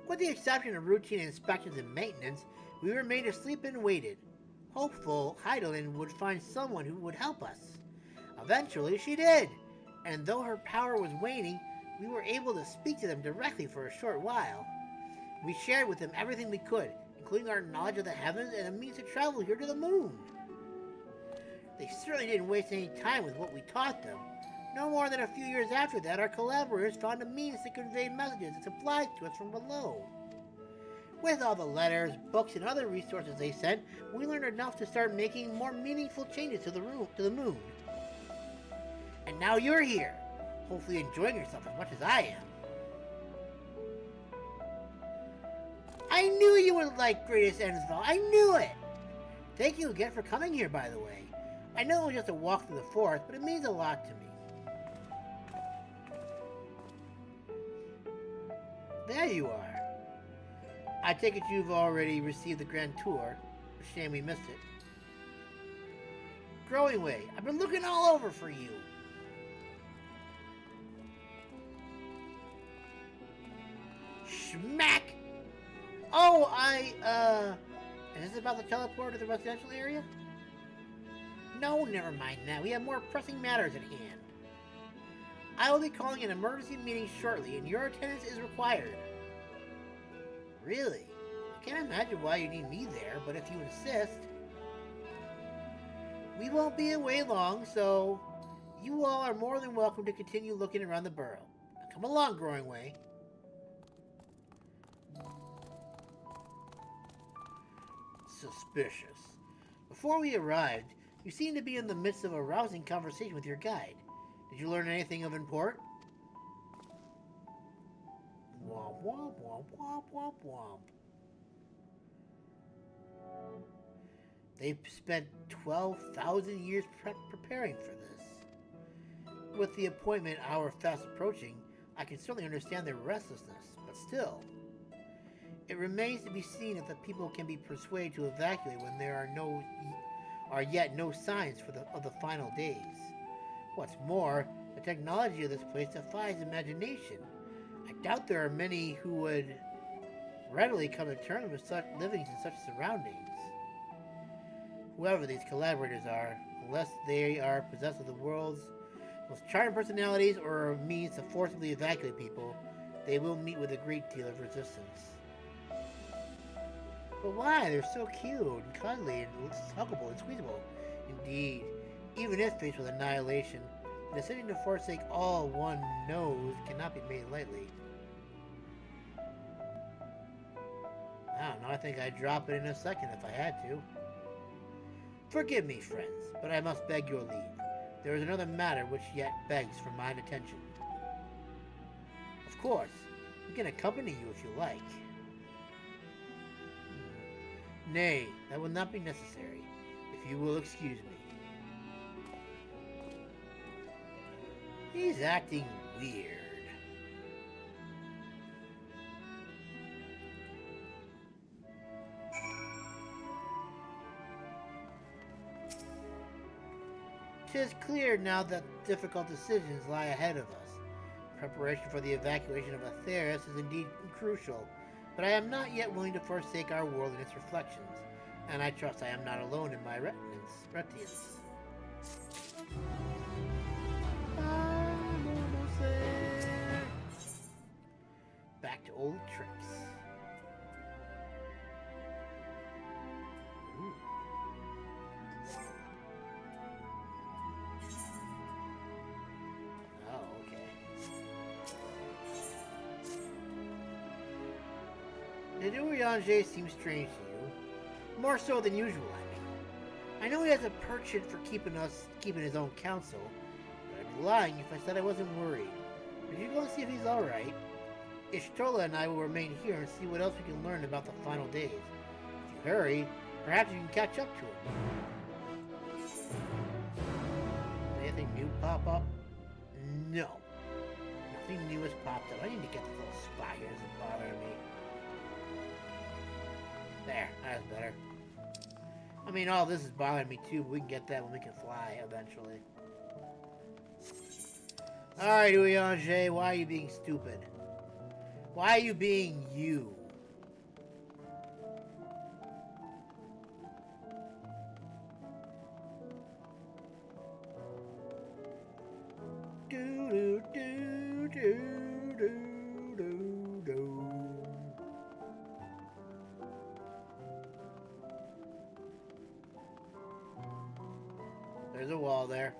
With the exception of routine inspections and maintenance, we remained asleep and waited. Hopeful Hydaelyn would find someone who would help us. Eventually she did, and though her power was waning, we were able to speak to them directly for a short while. We shared with them everything we could, including our knowledge of the heavens and a means to travel here to the moon. They certainly didn't waste any time with what we taught them. No more than a few years after that, our collaborators found a means to convey messages and supplies to us from below. With all the letters, books, and other resources they sent, we learned enough to start making more meaningful changes to the moon. And now you're here, hopefully enjoying yourself as much as I am. I knew you would like Greatest Endsvale. I knew it! Thank you again for coming here, by the way. I know it was just a walk through the forest, but it means a lot to me. There you are. I take it you've already received the Grand Tour. A shame we missed it. Growing Way, I've been looking all over for you. Schmack! Oh, is this about the teleport to the residential area? No, never mind that. We have more pressing matters at hand. I will be calling an emergency meeting shortly, and your attendance is required. Really? I can't imagine why you need me there, but if you insist... We won't be away long, so... You all are more than welcome to continue looking around the burrow. Now come along, Growing Way. Suspicious. Before we arrived, you seemed to be in the midst of a rousing conversation with your guide. Did you learn anything of import? Womp womp womp womp womp womp. They've spent 12,000 years preparing for this. With the appointment hour fast approaching, I can certainly understand their restlessness, but still. It remains to be seen if the people can be persuaded to evacuate when there are yet no signs of the final days. What's more, the technology of this place defies imagination. I doubt there are many who would readily come to terms with such livings in such surroundings. Whoever these collaborators are, unless they are possessed of the world's most charming personalities or a means to forcibly evacuate people, they will meet with a great deal of resistance. But why? They're so cute and cuddly and huggable and squeezable. Indeed, even if faced with annihilation, the decision to forsake all one knows cannot be made lightly. I don't know, I think I'd drop it in a second if I had to. Forgive me, friends, but I must beg your leave. There is another matter which yet begs for mine attention. Of course, we can accompany you if you like. Nay, that will not be necessary, if you will excuse me. He's acting weird. Tis clear now that difficult decisions lie ahead of us. Preparation for the evacuation of Aetheris is indeed crucial, but I am not yet willing to forsake our world and its reflections, and I trust I am not alone in my reticence. Back to old tricks. Ooh. Oh, okay. The Urianger seems strange to you. More so than usual, I mean. I know he has a penchant for keeping his own counsel, but I'd be lying if I said I wasn't worried. Would you go and see if he's alright? Ishtola and I will remain here and see what else we can learn about the final days. If you hurry, perhaps you can catch up to him. Did anything new pop up? No. Nothing new has popped up. I need to get these little spiders that bother me. There, that's better. I mean, all this is bothering me too, but we can get that when we can fly eventually. Alright, Urianger, why are you being stupid? Why are you being you? Do do do do do do do. There's a wall there.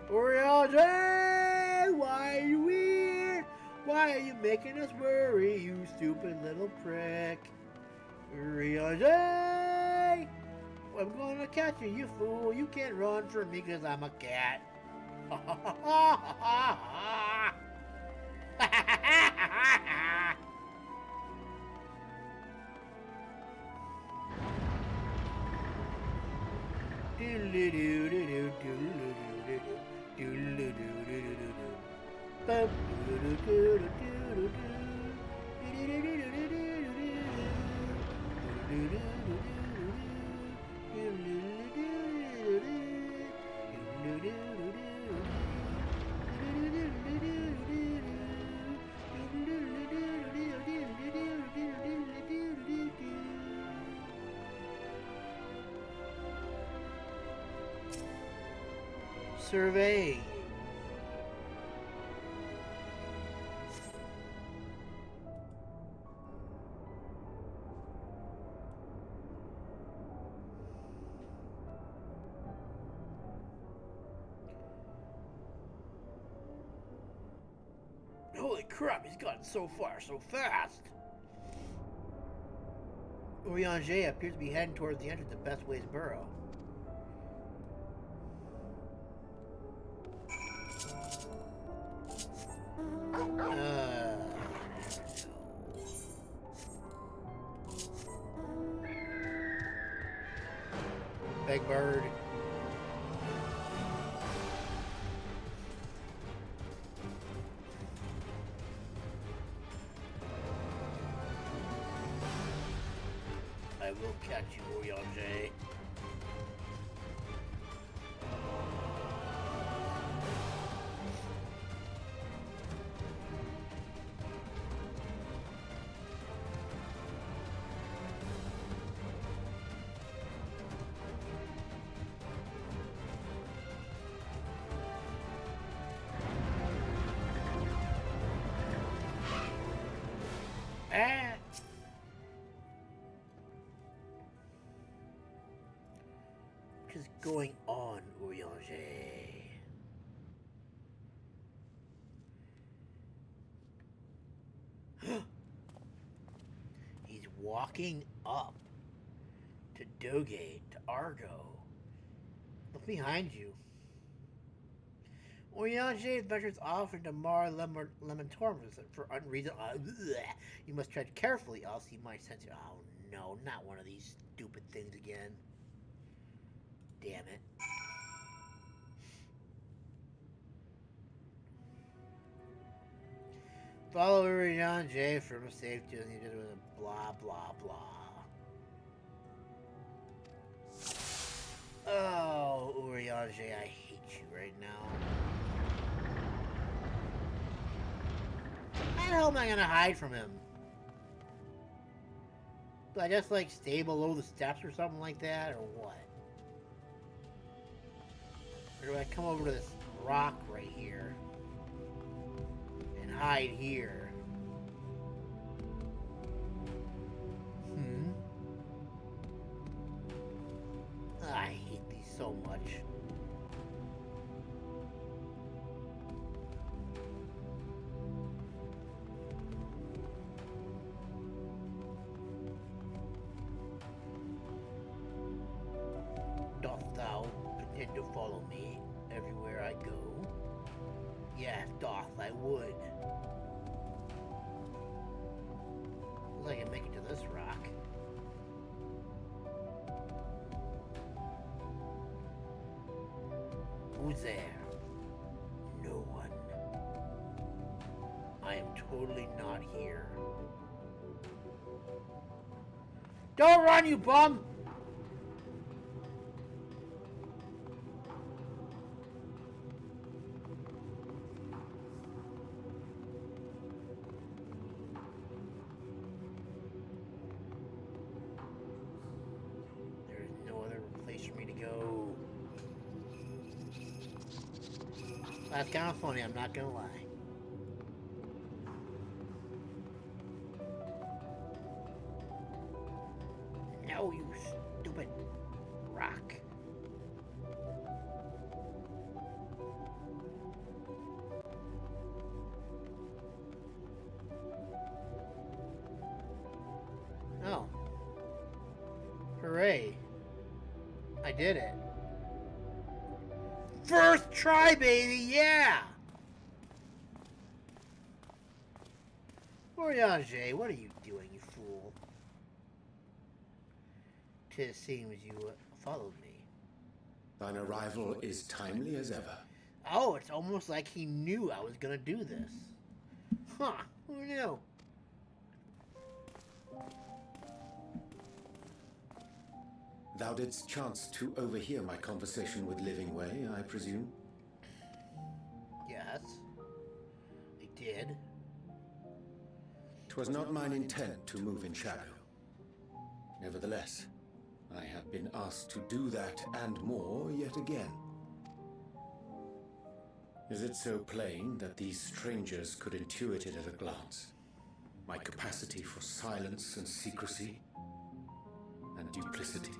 Urianger, why are you here? Why are you making us worry, you stupid little prick? Urianger, I'm gonna catch you, you fool. You can't run from me because I'm a cat. Survey. Holy crap, he's gotten so far so fast! Urianger appears to be heading towards the entrance of Best Ways Burrow. Big bird. I will catch you, Urianger. What is going on, Urianger? He's walking up to Dogate, to Argo. Look behind you. Urianger adventures off into Mar Lamentorum for unreason. You must tread carefully, else he might sense you. Oh no, not one of these stupid things again. Damn it. Follow Urianger from a safety and he did it with a blah blah blah. Oh, Urianger, I hate you right now. How the hell am I gonna hide from him? Do I just like stay below the steps or something like that, or what? Or do I come over to this rock right here and hide here? I hate these so much. Doth thou intend to follow me everywhere I go? Yes, doth I would. Looks like I can make it to this rock. Who's there? No one. I am totally not here. Don't run, you bum! There's no other place for me to go. That's kind of funny, I'm not gonna lie. No, you stupid rock. Oh. Hooray. I did it. First try, baby, yeah! Urianger, what are you doing, you fool? 'Tis seems you followed me. Thine arrival is timely as ever. Oh, it's almost like he knew I was gonna do this. Huh, who knew? Thou didst chance to overhear my conversation with Living Way, I presume? Yes, I did. 'Twas not mine intent to move in shadow. Nevertheless, I have been asked to do that and more yet again. Is it so plain that these strangers could intuit it at a glance? My capacity for silence and secrecy and duplicity.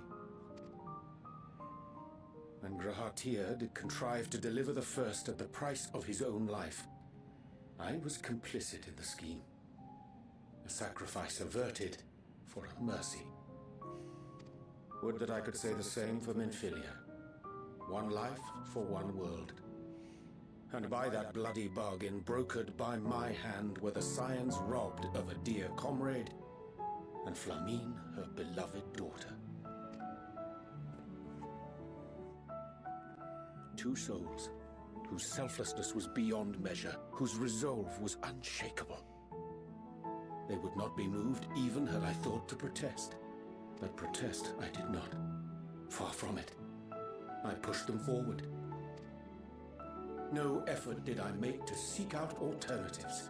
And Grahatir did contrive to deliver the first at the price of his own life. I was complicit in the scheme. A sacrifice averted for a mercy. Would that I could say the same for Minfilia. One life for one world. And by that bloody bargain brokered by my hand were the scions robbed of a dear comrade and Flamine, her beloved daughter. Two souls whose selflessness was beyond measure, whose resolve was unshakable. They would not be moved even had I thought to protest. But protest I did not. Far from it. I pushed them forward. No effort did I make to seek out alternatives,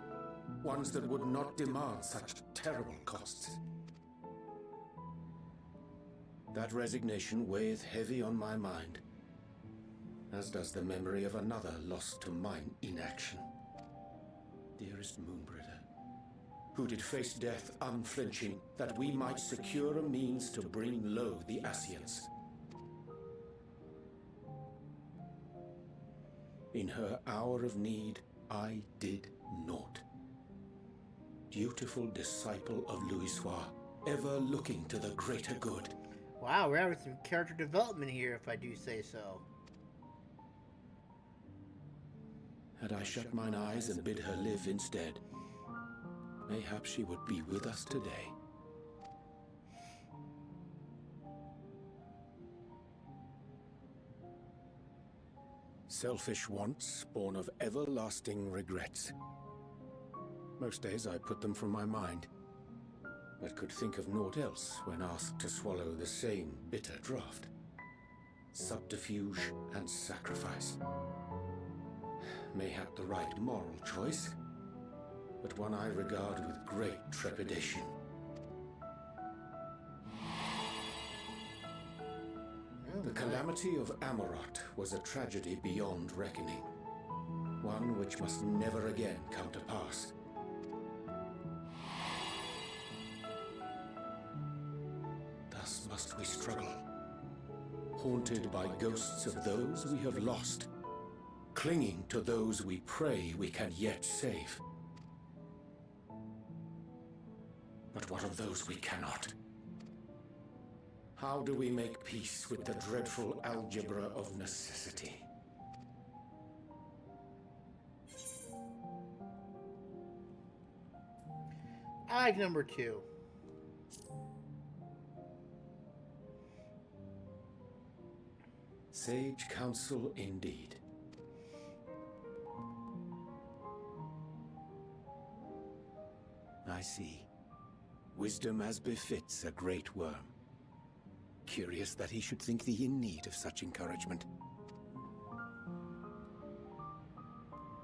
ones that would not demand such terrible costs. That resignation weigheth heavy on my mind, as does the memory of another lost to mine inaction. Dearest Moonbringer, who did face death unflinching, that we might secure a means to bring low the Ascians. In her hour of need, I did naught. Dutiful disciple of Louisoix, ever looking to the greater good. Wow, we're having some character development here, if I do say so. Had I shut mine eyes and bid her live instead, mayhap she would be with us today. Selfish wants, born of everlasting regrets. Most days I put them from my mind, but could think of naught else when asked to swallow the same bitter draught. Subterfuge and sacrifice. Mayhap the right moral choice, but one I regard with great trepidation. The calamity of Amarot was a tragedy beyond reckoning, one which must never again come to pass. Thus must we struggle, haunted by ghosts of those we have lost, clinging to those we pray we can yet save. But what of those we cannot? How do we make peace with the dreadful algebra of necessity? Allag number 2. Sage counsel indeed. I see. Wisdom as befits a great worm. Curious that he should think thee in need of such encouragement.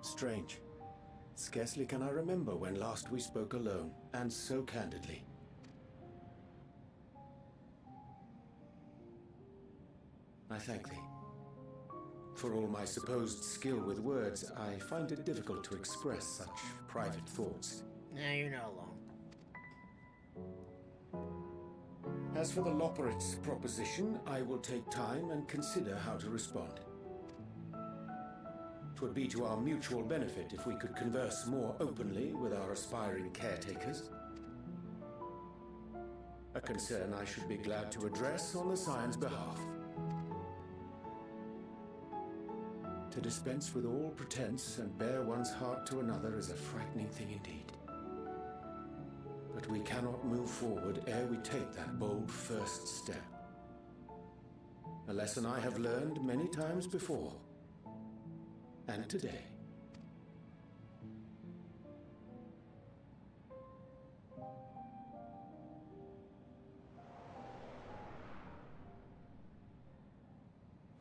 Strange. Scarcely can I remember when last we spoke alone, and so candidly. I thank thee. For all my supposed skill with words, I find it difficult to express such private thoughts. Nah, you're not alone. As for the Loporrit's proposition, I will take time and consider how to respond. 'Twould be to our mutual benefit if we could converse more openly with our aspiring caretakers. A concern I should be glad to address on the Scion's behalf. To dispense with all pretense and bare one's heart to another is a frightening thing indeed. But we cannot move forward ere we take that bold first step. A lesson I have learned many times before, and today.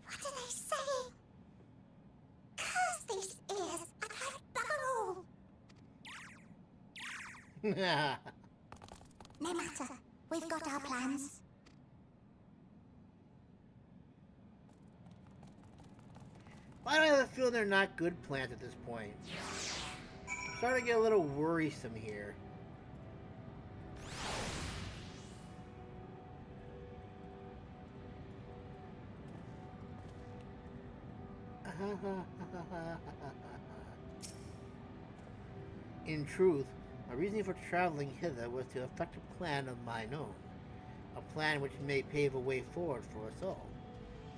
What are they saying? Curse these ears and have done all! No matter. We've got our plans. Why do I have a feeling they're not good plans at this point? I'm starting to get a little worrisome here. In truth, my reasoning for traveling hither was to effect a plan of mine own. A plan which may pave a way forward for us all.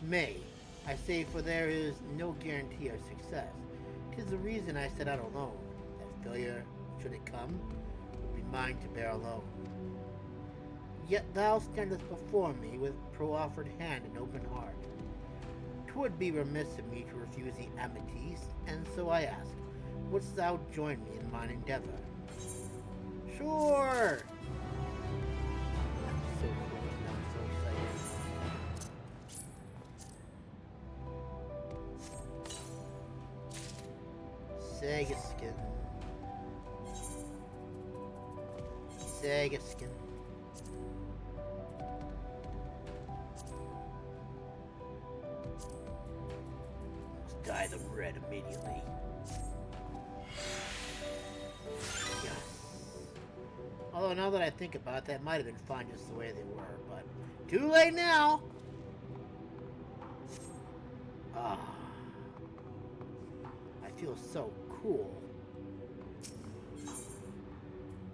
May, I say, for there is no guarantee of success. 'Tis the reason I set out alone, that failure, should it come, would be mine to bear alone. Yet thou standest before me with proffered hand and open heart. 'Twould be remiss of me to refuse the amity, and so I ask, wouldst thou join me in mine endeavor? Sure! I'm so close now, I'm so excited. Sega skin. Sega skin. Let's dye them red immediately. Yes. Although now that I think about it, that might have been fine just the way they were, but too late now! Ah. I feel so cool.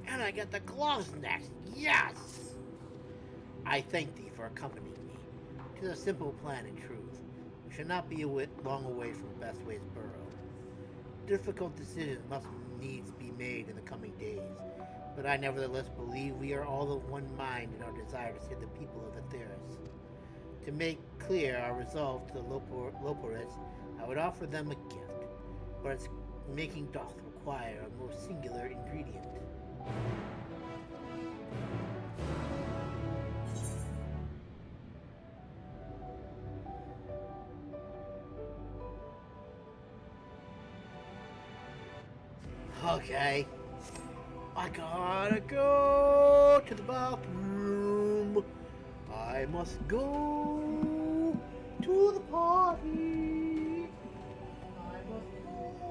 And I get the gloves next! Yes! I thank thee for accompanying me. 'Tis a simple plan in truth. We shall not be long away from Bethways Burrow. Difficult decisions must needs be made in the coming days, but I nevertheless believe we are all of one mind in our desire to save the people of Aetheris. To make clear our resolve to the Loporrits, I would offer them a gift, but its making doth require a most singular ingredient. Okay. I gotta go to the bathroom. I must go to the party. I must go.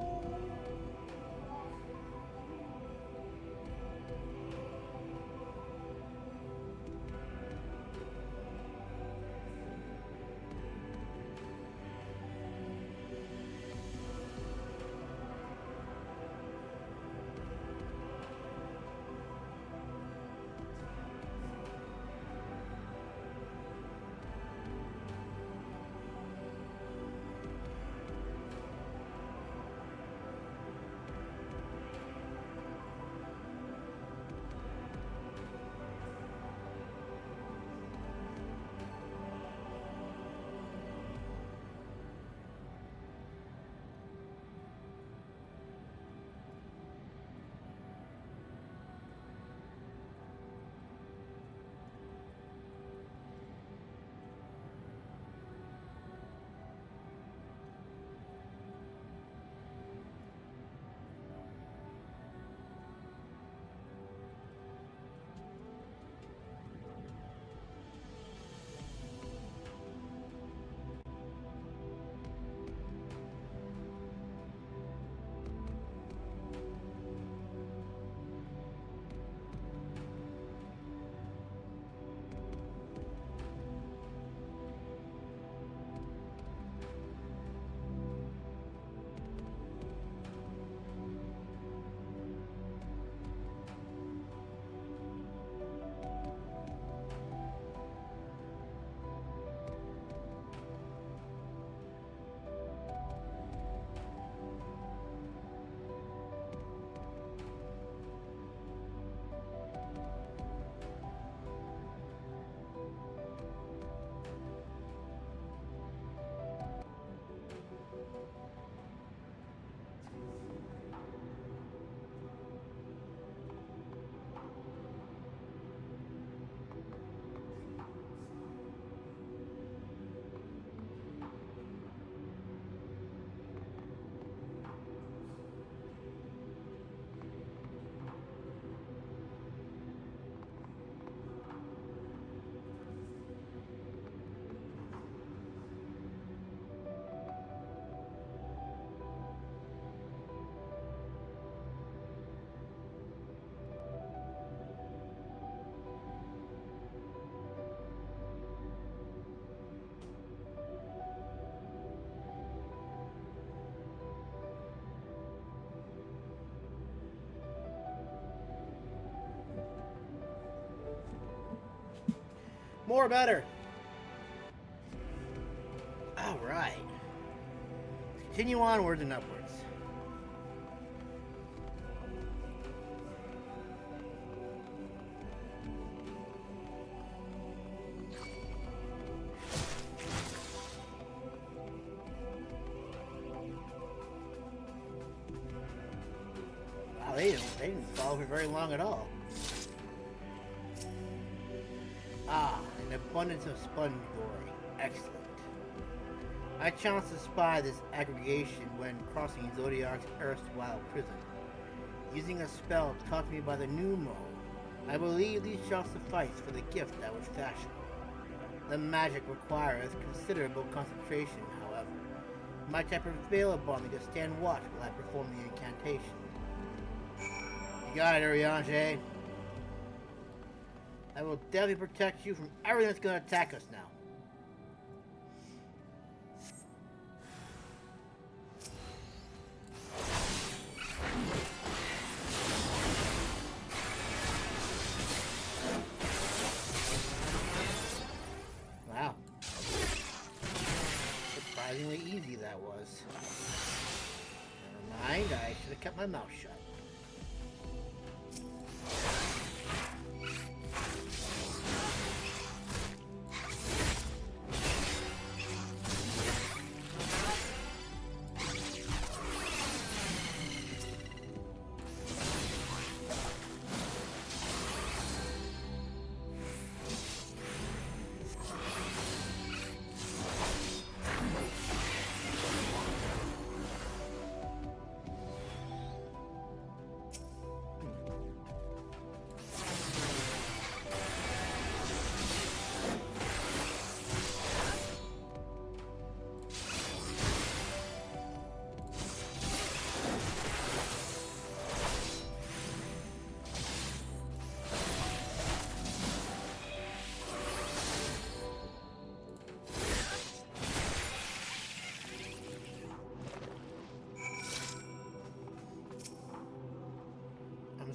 More better. Alright. Continue onwards and upwards. Wow, they didn't follow for very long at all. Ah, an abundance of sponge glory. Excellent. I chanced to spy this aggregation when crossing Zodiac's erstwhile prison. Using a spell taught me by the new Mon, I believe these shall suffice for the gift I would fashion. The magic requireth considerable concentration, however. Might I prevail upon me to stand watch while I perform the incantation? You got it, Urianger. I will definitely protect you from everything that's going to attack us now. Wow. Surprisingly easy that was. Never mind, I should have kept my mouth shut.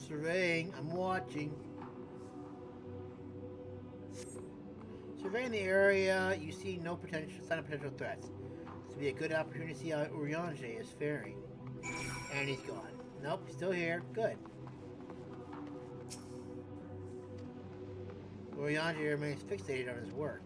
Surveying, I'm watching. Surveying the area, you see no sign of potential threats. This would be a good opportunity to see how Urianger is faring. And he's gone. Nope, he's still here. Good. Urianger remains fixated on his work.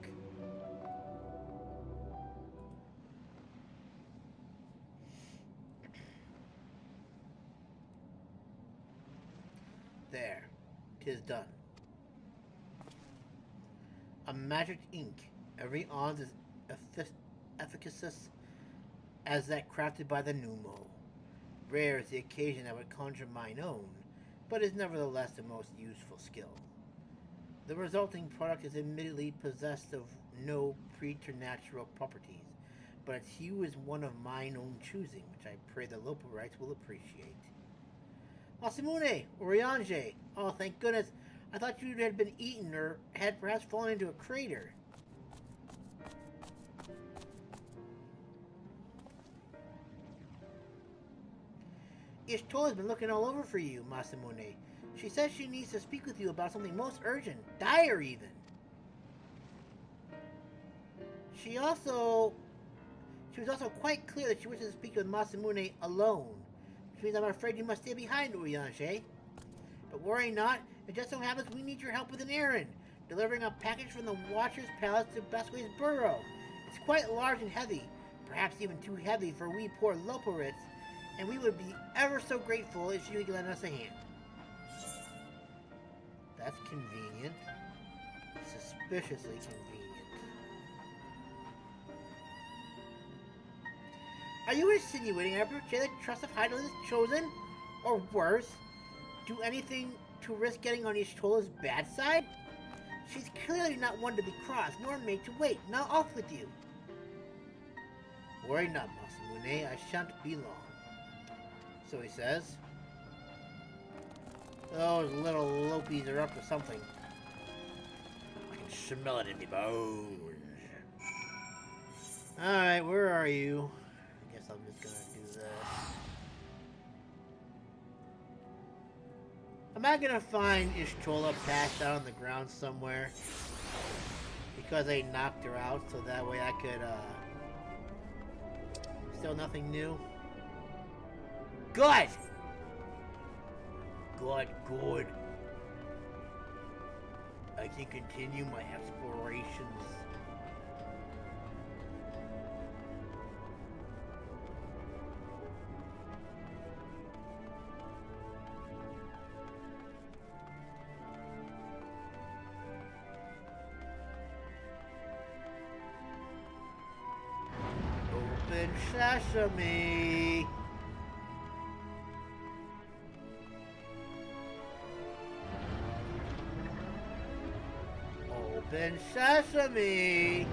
There, 'tis done. A magic ink. Every ounce is efficacious as that crafted by the new Mon. Rare is the occasion I would conjure mine own, but is nevertheless the most useful skill. The resulting product is admittedly possessed of no preternatural properties, but its hue is one of mine own choosing, which I pray the Loporrites will appreciate. Masamune, Urianger. Oh, thank goodness. I thought you had been eaten or had perhaps fallen into a crater. Ishtola has been looking all over for you, Masamune. She says she needs to speak with you about something most urgent, dire even. She was also quite clear that she wishes to speak with Masamune alone. Which means I'm afraid you must stay behind, Urianger. But worry not, it just so happens we need your help with an errand, delivering a package from the Watcher's Palace to Basque's Burrow. It's quite large and heavy, perhaps even too heavy for we poor Loporrits, and we would be ever so grateful if you could lend us a hand. That's convenient. Suspiciously convenient. Are you insinuating I betray the trust of Hydaelyn is chosen? Or worse, do anything to risk getting on Ishtola's bad side? She's clearly not one to be crossed, nor made to wait. Now off with you. Worry not, Masamune, I shan't be long. So he says. Those little lopies are up to something. I can smell it in my bones. Alright, where are you? I guess I'm just gonna do this. Am I gonna find Ishtola passed out on the ground somewhere? Because I knocked her out, so that way I could, still nothing new. Good! Good, good. I can continue my explorations. Open sesame. Open sesame.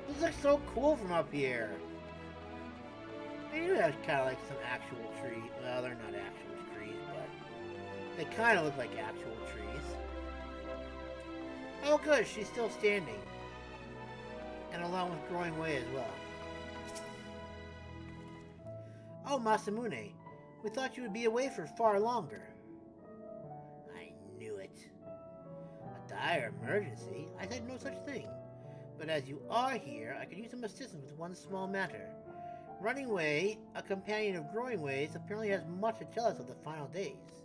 This looks so cool from up here. They do have kind of like some actual trees. Well, they're not actual trees, but they kind of look like actual trees. Oh good, she's still standing. And along with growing way as well. Oh, Masamune, we thought you would be away for far longer. I knew it. A dire emergency? I said no such thing. But as you are here, I could use some assistance with one small matter. Running Way, a companion of Growing Ways, apparently has much to tell us of the final days.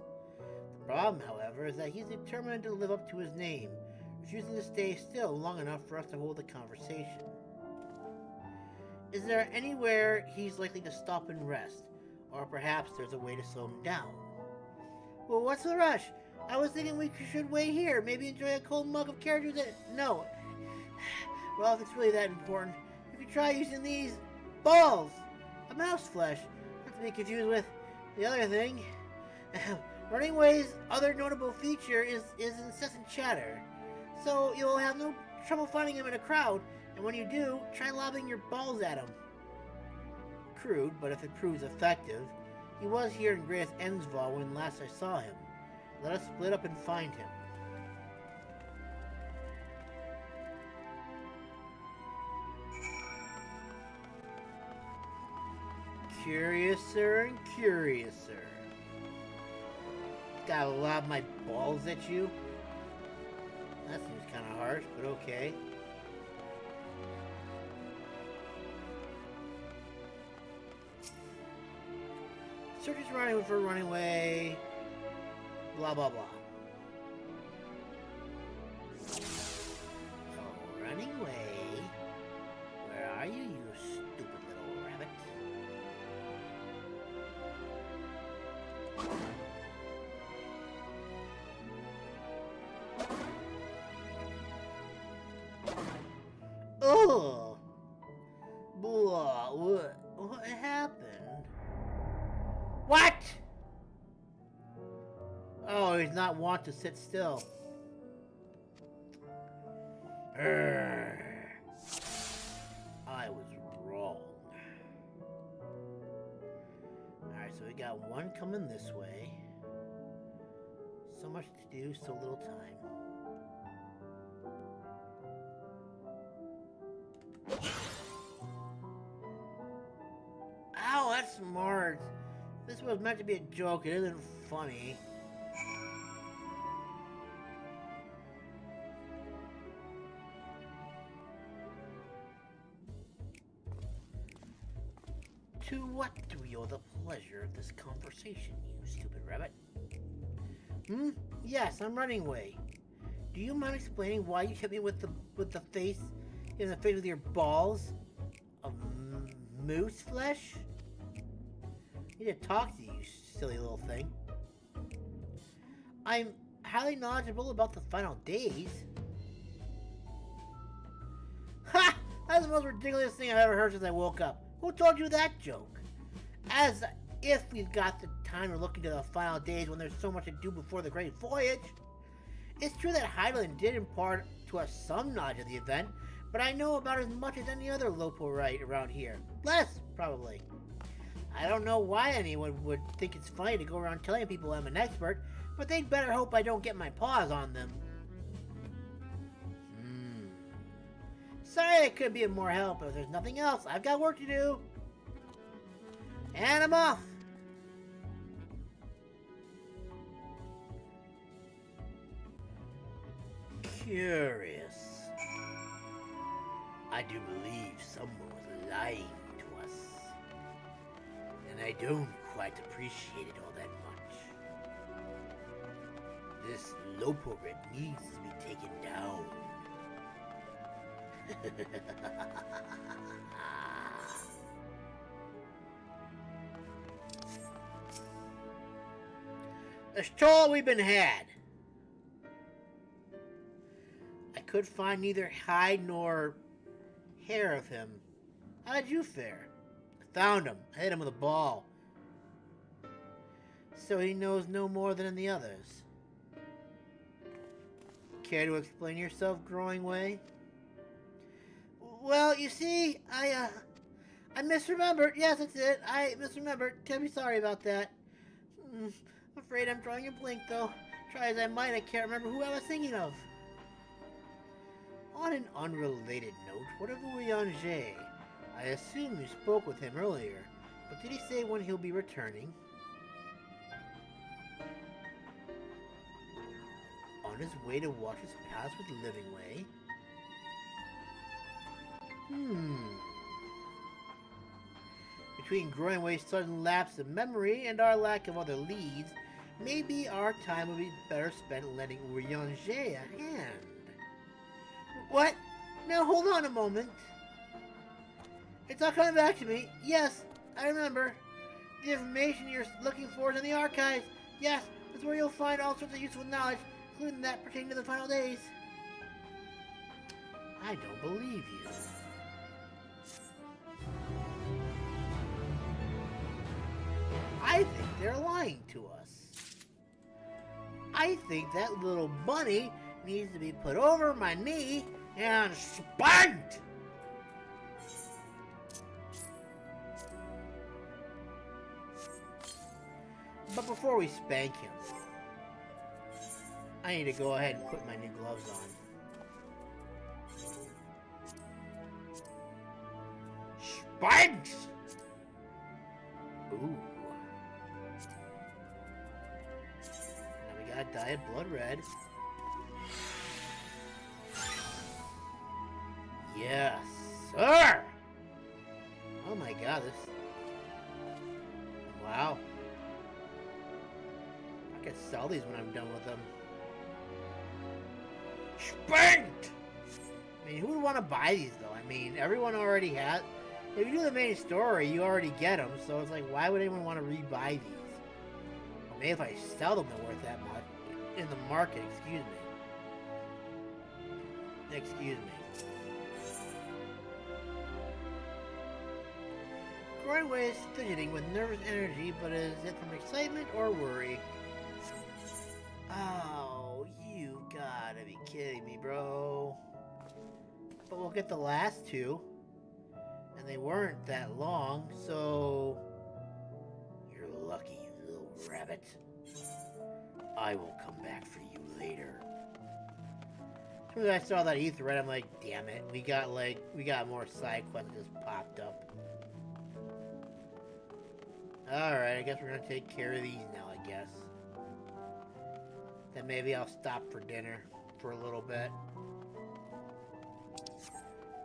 The problem, however, is that he's determined to live up to his name, refusing to stay still long enough for us to hold a conversation. Is there anywhere he's likely to stop and rest? Or perhaps there's a way to slow him down? Well, what's the rush? I was thinking we should wait here, maybe enjoy a cold mug of carrot juice. No. Well, if it's really that important, you could try using these balls of mouse flesh. Not to be confused with the other thing. Running Way's other notable feature is incessant chatter. So you'll have no trouble finding him in a crowd, and when you do, try lobbing your balls at him. Crude, but if it proves effective, he was here in Great Endsvale when last I saw him. Let us split up and find him. Curiouser and curiouser. Gotta lob my balls at you? That seems kind of harsh, but okay. Search is running for Running Away. Blah blah blah. Oh, Running Away. Where are you, you stupid little rabbit? Oh! Blah, what happened? What? Oh, he's not want to sit still. I was wrong. Alright, so we got one coming this way. So much to do, so little time. Ow, that's smart. This was meant to be a joke, it isn't funny. To what do we owe the pleasure of this conversation, you stupid rabbit? Yes, I'm Running Away. Do you mind explaining why you hit me with the face in the face with your balls of moose flesh? I need to talk to you, silly little thing. I'm highly knowledgeable about the final days. Ha! That's the most ridiculous thing I've ever heard since I woke up. Who told you that joke? As if we've got the time to look into the final days when there's so much to do before the great voyage. It's true that Hydaelyn did impart to us some knowledge of the event, but I know about as much as any other Loporrit around here. Less, probably. I don't know why anyone would think it's funny to go around telling people I'm an expert, but they'd better hope I don't get my paws on them. Sorry I couldn't be of more help, but if there's nothing else, I've got work to do. And I'm off. Curious. I do believe someone was lying to us. And I don't quite appreciate it all that much. This Loporrit needs to be taken down. That's all we've been had. I could find neither hide nor hair of him. How did you fare? I found him. I hit him with a ball. So he knows no more than the others. Care to explain yourself, growing way? Well, you see, I misremembered. Yes, that's it. I misremembered. Tell me sorry about that. I'm afraid I'm drawing a blank, though. Try as I might, I can't remember who I was thinking of. On an unrelated note, what of Voyager? I assume you spoke with him earlier, but did he say when he'll be returning? On his way to watch his paths with Living Way? Between Growing Way's sudden lapse of memory and our lack of other leads, maybe our time would be better spent lending Voyager a hand. What? Now hold on a moment. It's all coming back to me. Yes, I remember. The information you're looking for is in the archives. Yes, that's where you'll find all sorts of useful knowledge, including that pertaining to the final days. I don't believe you. I think they're lying to us. I think that little bunny needs to be put over my knee and spanked! But before we spank him, I need to go ahead and put my new gloves on. Spikes! Ooh. Now we got dyed blood red. Yes, sir! Oh my god, this... Wow. I could sell these when I'm done with them. Spanked! I mean, who would want to buy these, though? I mean, everyone already has... If you do the main story, you already get them, so it's like, why would anyone want to re-buy these? Well, maybe if I sell them, they're worth that much. In the market, excuse me. Excuse me. Growing Way is fidgeting with nervous energy, but is it from excitement or worry? Oh, you gotta be kidding me, bro. But we'll get the last two. And they weren't that long, so... You're lucky, you little rabbit. I will come back for you later. As soon as I saw that AETHERYTE, I'm like, damn it. We got more side quests that just popped up. Alright, I guess we're gonna take care of these now, I guess. Then maybe I'll stop for dinner for a little bit.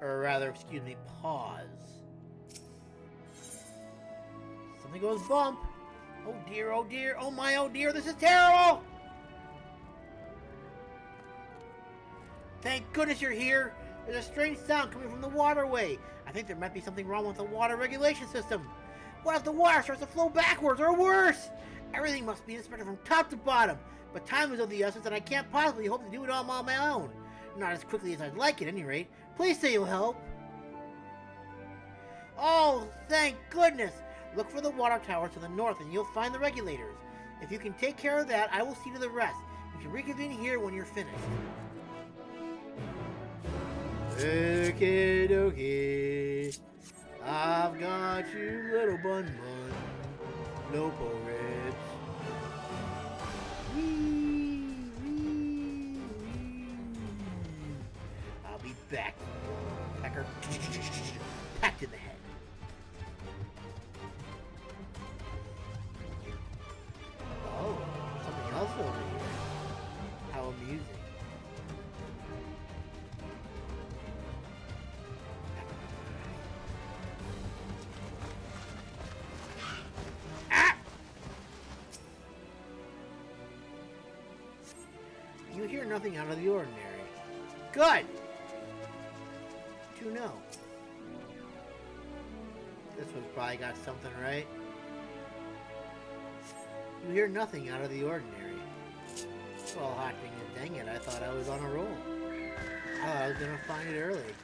Or rather, excuse me, pause. Something goes bump. Oh dear, oh dear, oh my, oh dear, this is terrible! Thank goodness you're here. There's a strange sound coming from the waterway. I think there might be something wrong with the water regulation system. What if the water starts to flow backwards, or worse? Everything must be inspected from top to bottom. But time is of the essence, and I can't possibly hope to do it all on my own. Not as quickly as I'd like, at any rate. Please say you'll help. Oh, thank goodness! Look for the water tower to the north, and you'll find the regulators. If you can take care of that, I will see to the rest. You can reconvene here when you're finished. Okie dokie. I've got you, little bun bun. Loporrit. I'll be back. Pack cracker. Packed in the head. Oh, something else over here. How amusing. Ah! You hear nothing out of the ordinary. Good! To know. This one's probably got something right. You hear nothing out of the ordinary. Well, hot dang it, I thought I was on a roll. I thought I was gonna find it early.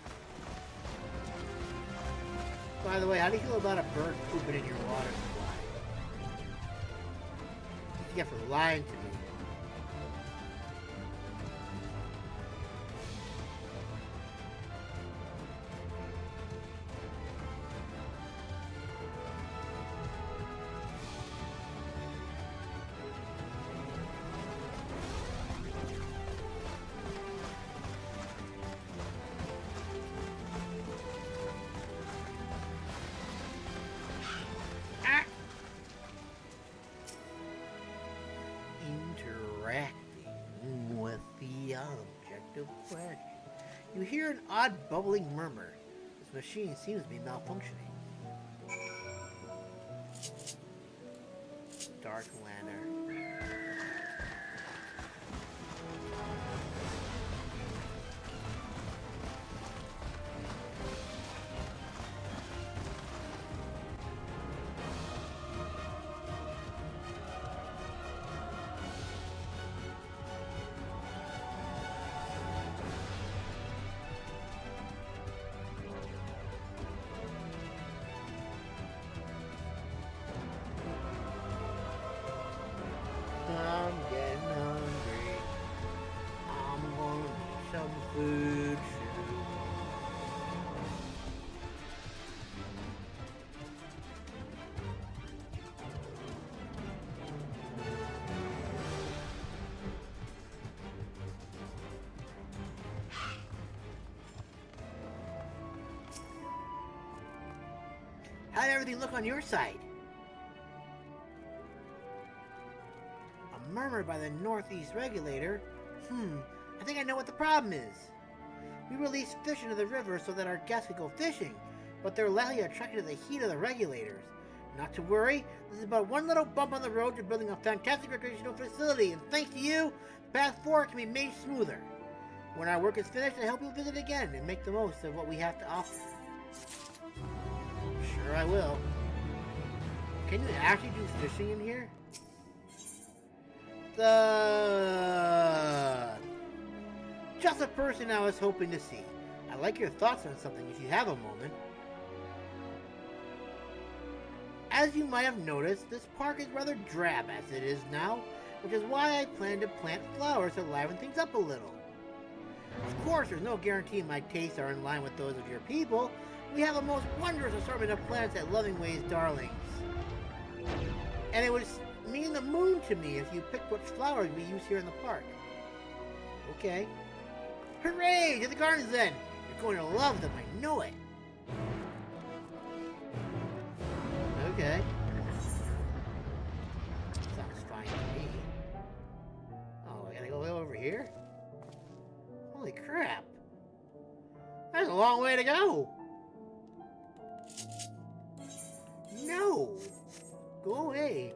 By the way, how do you feel about a bird pooping in your water supply? You get for lying to me. You hear an odd bubbling murmur. This machine seems to be malfunctioning. Dark Lantern. I'm getting hungry. I'm gonna need some food soon. How'd everything look on your side? Murmured by the Northeast regulator. I think I know what the problem is. We release fish into the river so that our guests can go fishing, but they're likely attracted to the heat of the regulators. Not to worry, this is about one little bump on the road to building a fantastic recreational facility, and thanks to you, the path forward can be made smoother. When our work is finished, I hope you'll visit again and make the most of what we have to offer. Sure I will. Can you actually do fishing in here? Just the person I was hoping to see. I'd like your thoughts on something if you have a moment. As you might have noticed, this park is rather drab as it is now, which is why I plan to plant flowers to liven things up a little. Of course, there's no guarantee my tastes are in line with those of your people. We have a most wondrous assortment of plants at Lovingway's darlings. And it would mean the moon to me if you picked which flowers we use here in the park. Okay. Hooray! To the gardens then! You're going to love them, I know it! Okay. Sounds fine to me. Oh, I gotta go over here? Holy crap! That's a long way to go! No! Go away!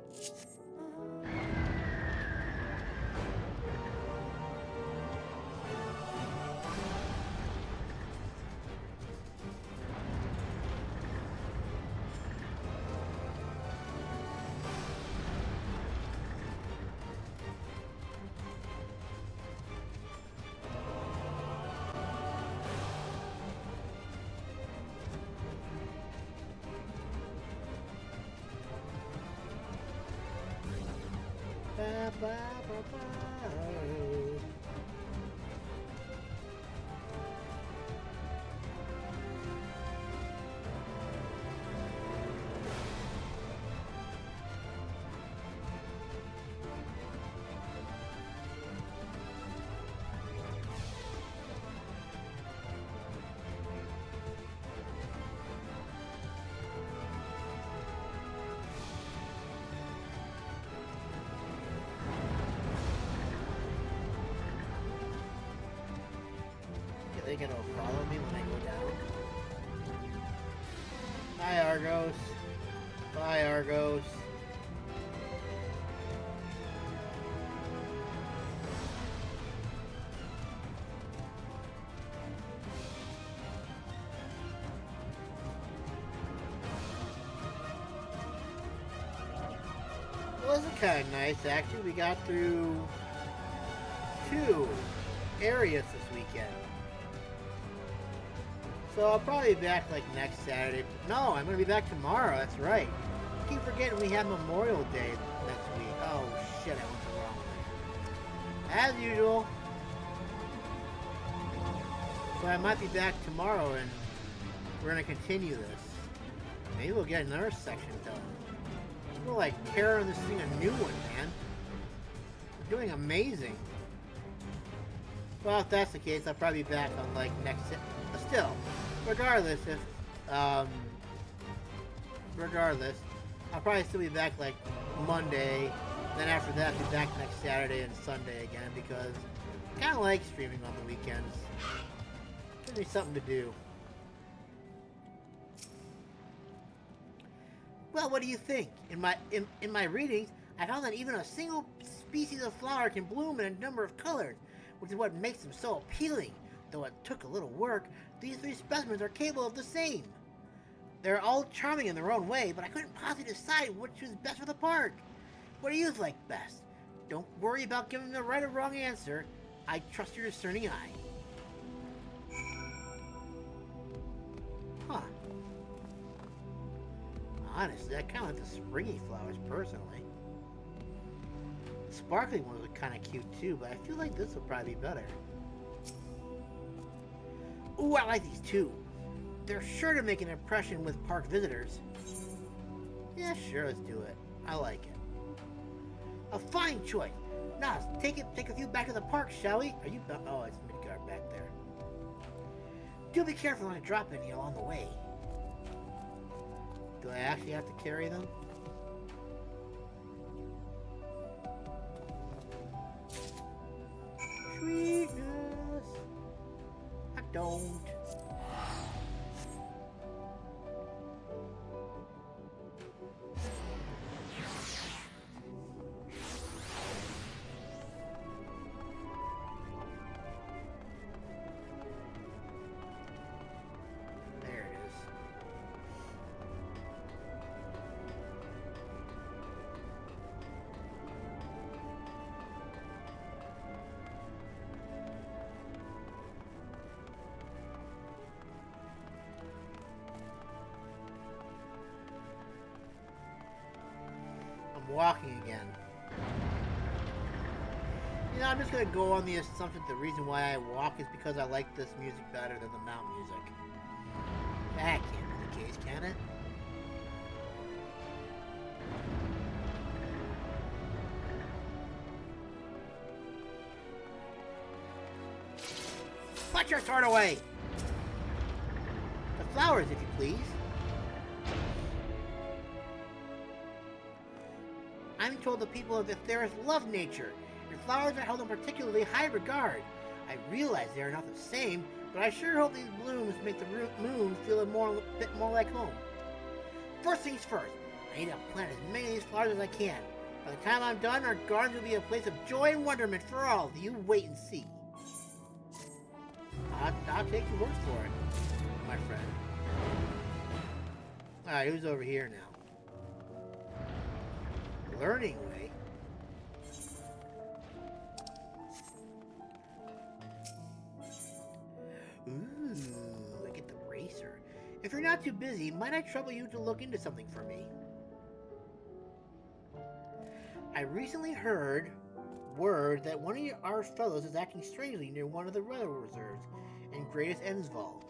think it'll follow me when I go down. Hi, Argos. Bye, Argos. Well, this is kind of nice, actually. We got through 2 areas this weekend. So I'll probably be back like next Saturday. No, I'm going to be back tomorrow. That's right. I keep forgetting we have Memorial Day next week. Oh shit, I went the wrong way. As usual. So I might be back tomorrow and we're going to continue this. Maybe we'll get another section done. We're like tearing this thing a new one, man. We're doing amazing. Well, if that's the case, I'll probably be back on like next. But still, regardless, I'll probably still be back like Monday. Then after that, be back next Saturday and Sunday again because I kind of like streaming on the weekends. Gives me something to do. Well, what do you think? In my readings, I found that even a single species of flower can bloom in a number of colors, which is what makes them so appealing. Though it took a little work, these 3 specimens are capable of the same. They're all charming in their own way, but I couldn't possibly decide which was best for the park. What do you like best? Don't worry about giving the right or wrong answer. I trust your discerning eye. Huh. Honestly, I kind of like the springy flowers, personally. The sparkling ones are kind of cute, too, but I feel like this will probably be better. Ooh, I like these, too. They're sure to make an impression with park visitors. Yeah, sure, let's do it. I like it. A fine choice. Now, take a few back to the park, shall we? Are you... Oh, it's Midgard back there. Do be careful when I drop any along the way. Do I actually have to carry them? Sweetness. I don't. Walking again. You know, I'm just gonna go on the assumption that the reason why I walk is because I like this music better than the mount music. That can't be the case, can it? Put your sword away! The flowers, if you please. I'm told the people of Aetheris love nature, and flowers are held in particularly high regard. I realize they are not the same, but I sure hope these blooms make the moon feel a bit more like home. First things first, I need to plant as many of these flowers as I can. By the time I'm done, our gardens will be a place of joy and wonderment for all. You wait and see. I'll take your word for it, my friend. Alright, who's over here now? Learning way. Ooh, I get the bracer. If you're not too busy, might I trouble you to look into something for me? I recently heard word that one of our fellows is acting strangely near one of the railroad reserves in Greatest Endsvale.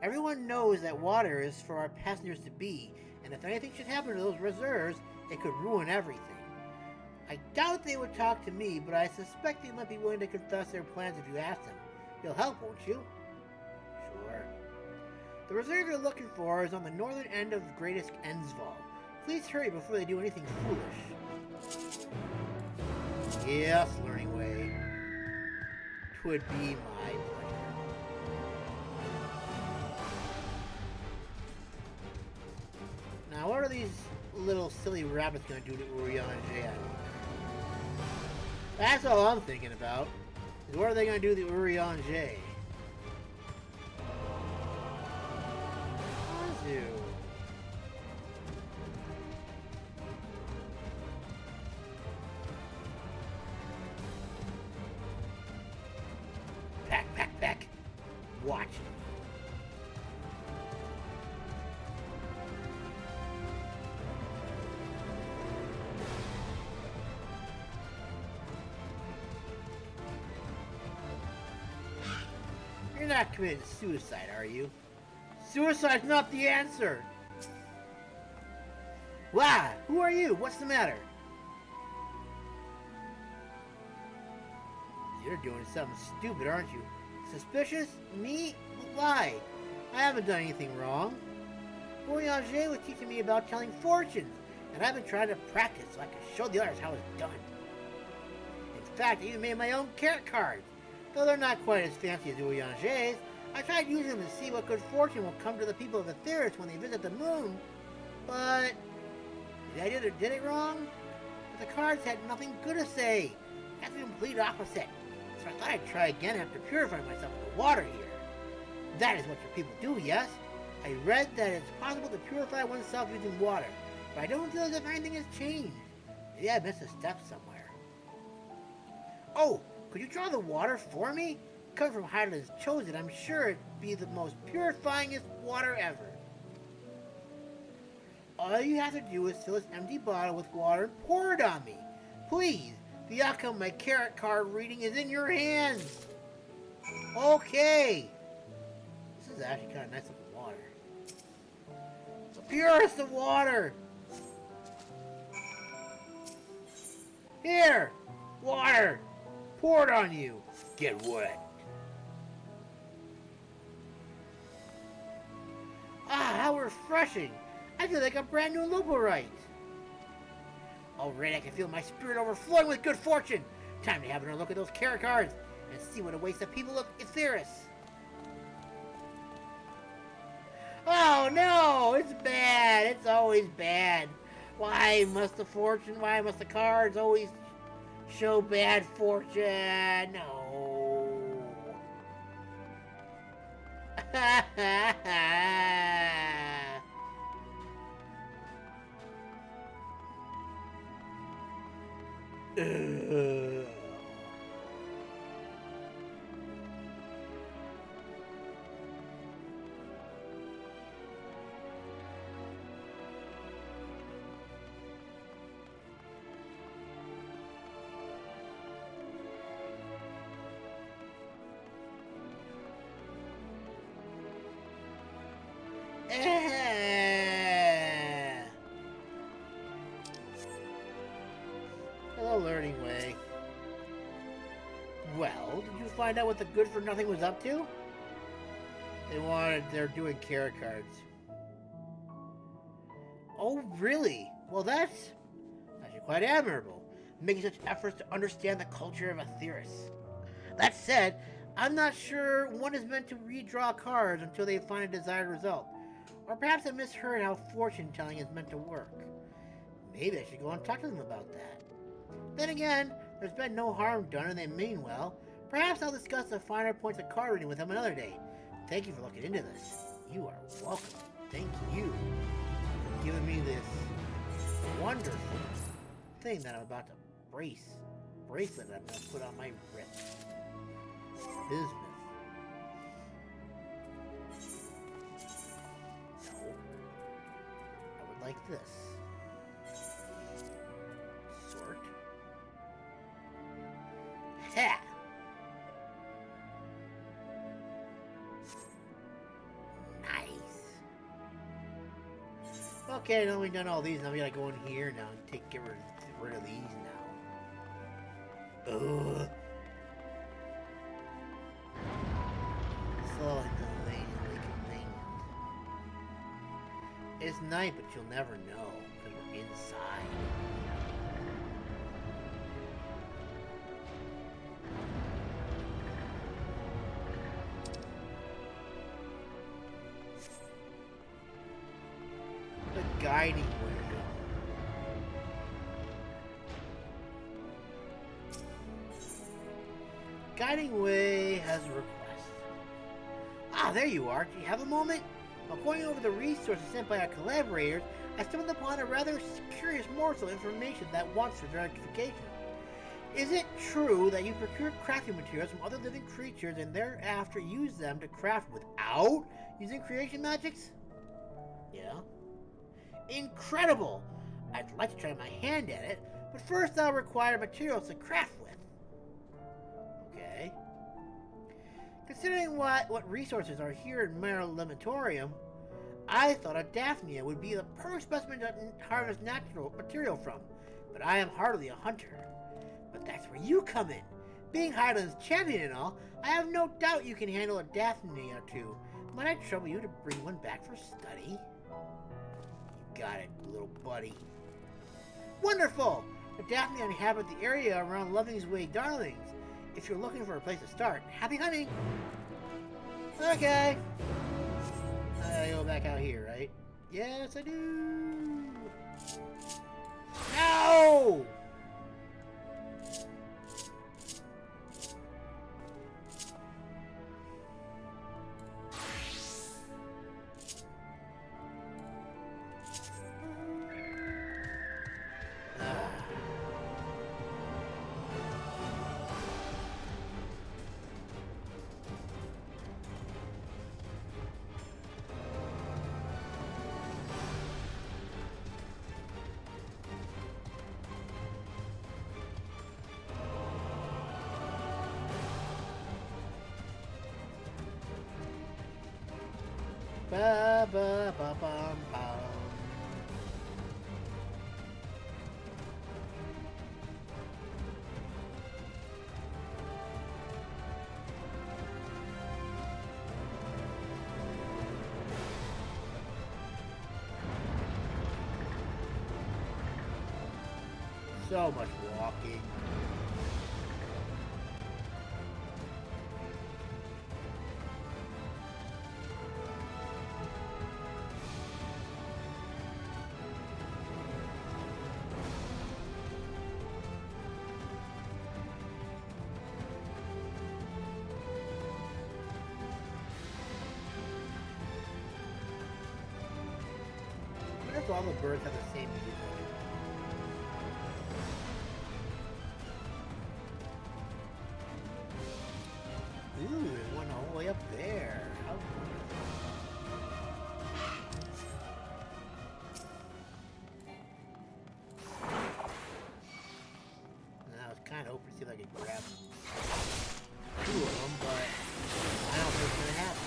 Everyone knows that water is for our passengers to be, and if anything should happen to those reserves, it could ruin everything. I doubt they would talk to me, but I suspect they might be willing to confess their plans if you ask them. You'll help, won't you? Sure. The reserve you're looking for is on the northern end of Greatest Endsvale. Please hurry before they do anything foolish. Yes, learning way. 'Twould be my pleasure. these little silly rabbits gonna do to Urianger? That's all I'm thinking about. Is what are they gonna do to Urianger? Azu. Back. Watch. You're not committing suicide, are you? Suicide's not the answer! Why? Who are you? What's the matter? You're doing something stupid, aren't you? Suspicious? Me? Why? I haven't done anything wrong. Urianger was teaching me about telling fortunes, and I've been trying to practice so I can show the others how it's done. In fact, I even made my own carrot cards. Though they're not quite as fancy as Urianger's, I tried using them to see what good fortune will come to the people of AETHERYTE when they visit the moon. But I did it wrong? But the cards had nothing good to say. That's the complete opposite. So I thought I'd try again after purifying myself with the water here. That is what your people do, yes? I read that it's possible to purify oneself using water, but I don't feel as if anything has changed. Maybe I missed a step somewhere. Oh, could you draw the water for me? Coming from Hydaelyn's Chosen, I'm sure it'd be the most purifyingest water ever. All you have to do is fill this empty bottle with water and pour it on me. Please, the outcome of my carrot card reading is in your hands. Okay. This is actually kind of nice looking water. It's the purest of water. Here, water. Pour it on you. Get wet. Ah, how refreshing. I feel like a brand new Loporrit. Already I can feel my spirit overflowing with good fortune. Time to have another look at those carrot cards and see what awaits the people of AETHERYTE. Oh no, it's bad. It's always bad. Why must the cards always show bad fortune? No. Hello, Learning Way. Well, did you find out what the good-for-nothing was up to? They're doing carrot cards. Oh, really? Well, that's actually quite admirable, making such efforts to understand the culture of AETHERYTE. That said, I'm not sure one is meant to redraw cards until they find a desired result. Or perhaps I misheard how fortune-telling is meant to work. Maybe I should go and talk to them about that. Then again, there's been no harm done and they mean well. Perhaps I'll discuss the finer points of card reading with them another day. Thank you for looking into this. You are welcome. Thank you for giving me this wonderful thing that I'm about to bracelet that I'm going to put on my wrist. Business. No. I would like this. Sort. Ha! Nice. Okay, now we've done all these. Now we gotta go in here now and get rid of these now. Ugh. So delightfully convenient. It's night, but you'll never know because we're inside. But guiding way. Guiding way has a request. Ah, there you are. Do you have a moment? While going over the resources sent by our collaborators, I stumbled upon a rather curious morsel of information that wants for verification. Is it true that you procured crafting materials from other living creatures and thereafter use them to craft without using creation magics? Yeah. Incredible! I'd like to try my hand at it, but first I'll require materials to craft with. Okay. Considering what resources are here in Lamentorium, I thought a Daphnia would be the perfect specimen to harvest natural material from, but I am hardly a hunter. But that's where you come in. Being Hyda's champion and all, I have no doubt you can handle a Daphnia or two. Might I trouble you to bring one back for study? You got it, little buddy. Wonderful! The Daphnia inhabit the area around Loving's Way Darlings. If you're looking for a place to start, happy hunting! Okay. I go back out here, right? Yes, I do! No! Ba ba ba bum bum. So much walking. What if all the birds have the same music? Ooh, there's one all the way up there. How wonderful. I was kind of hoping to see if I could grab 2 of them, but I don't think it's going to happen.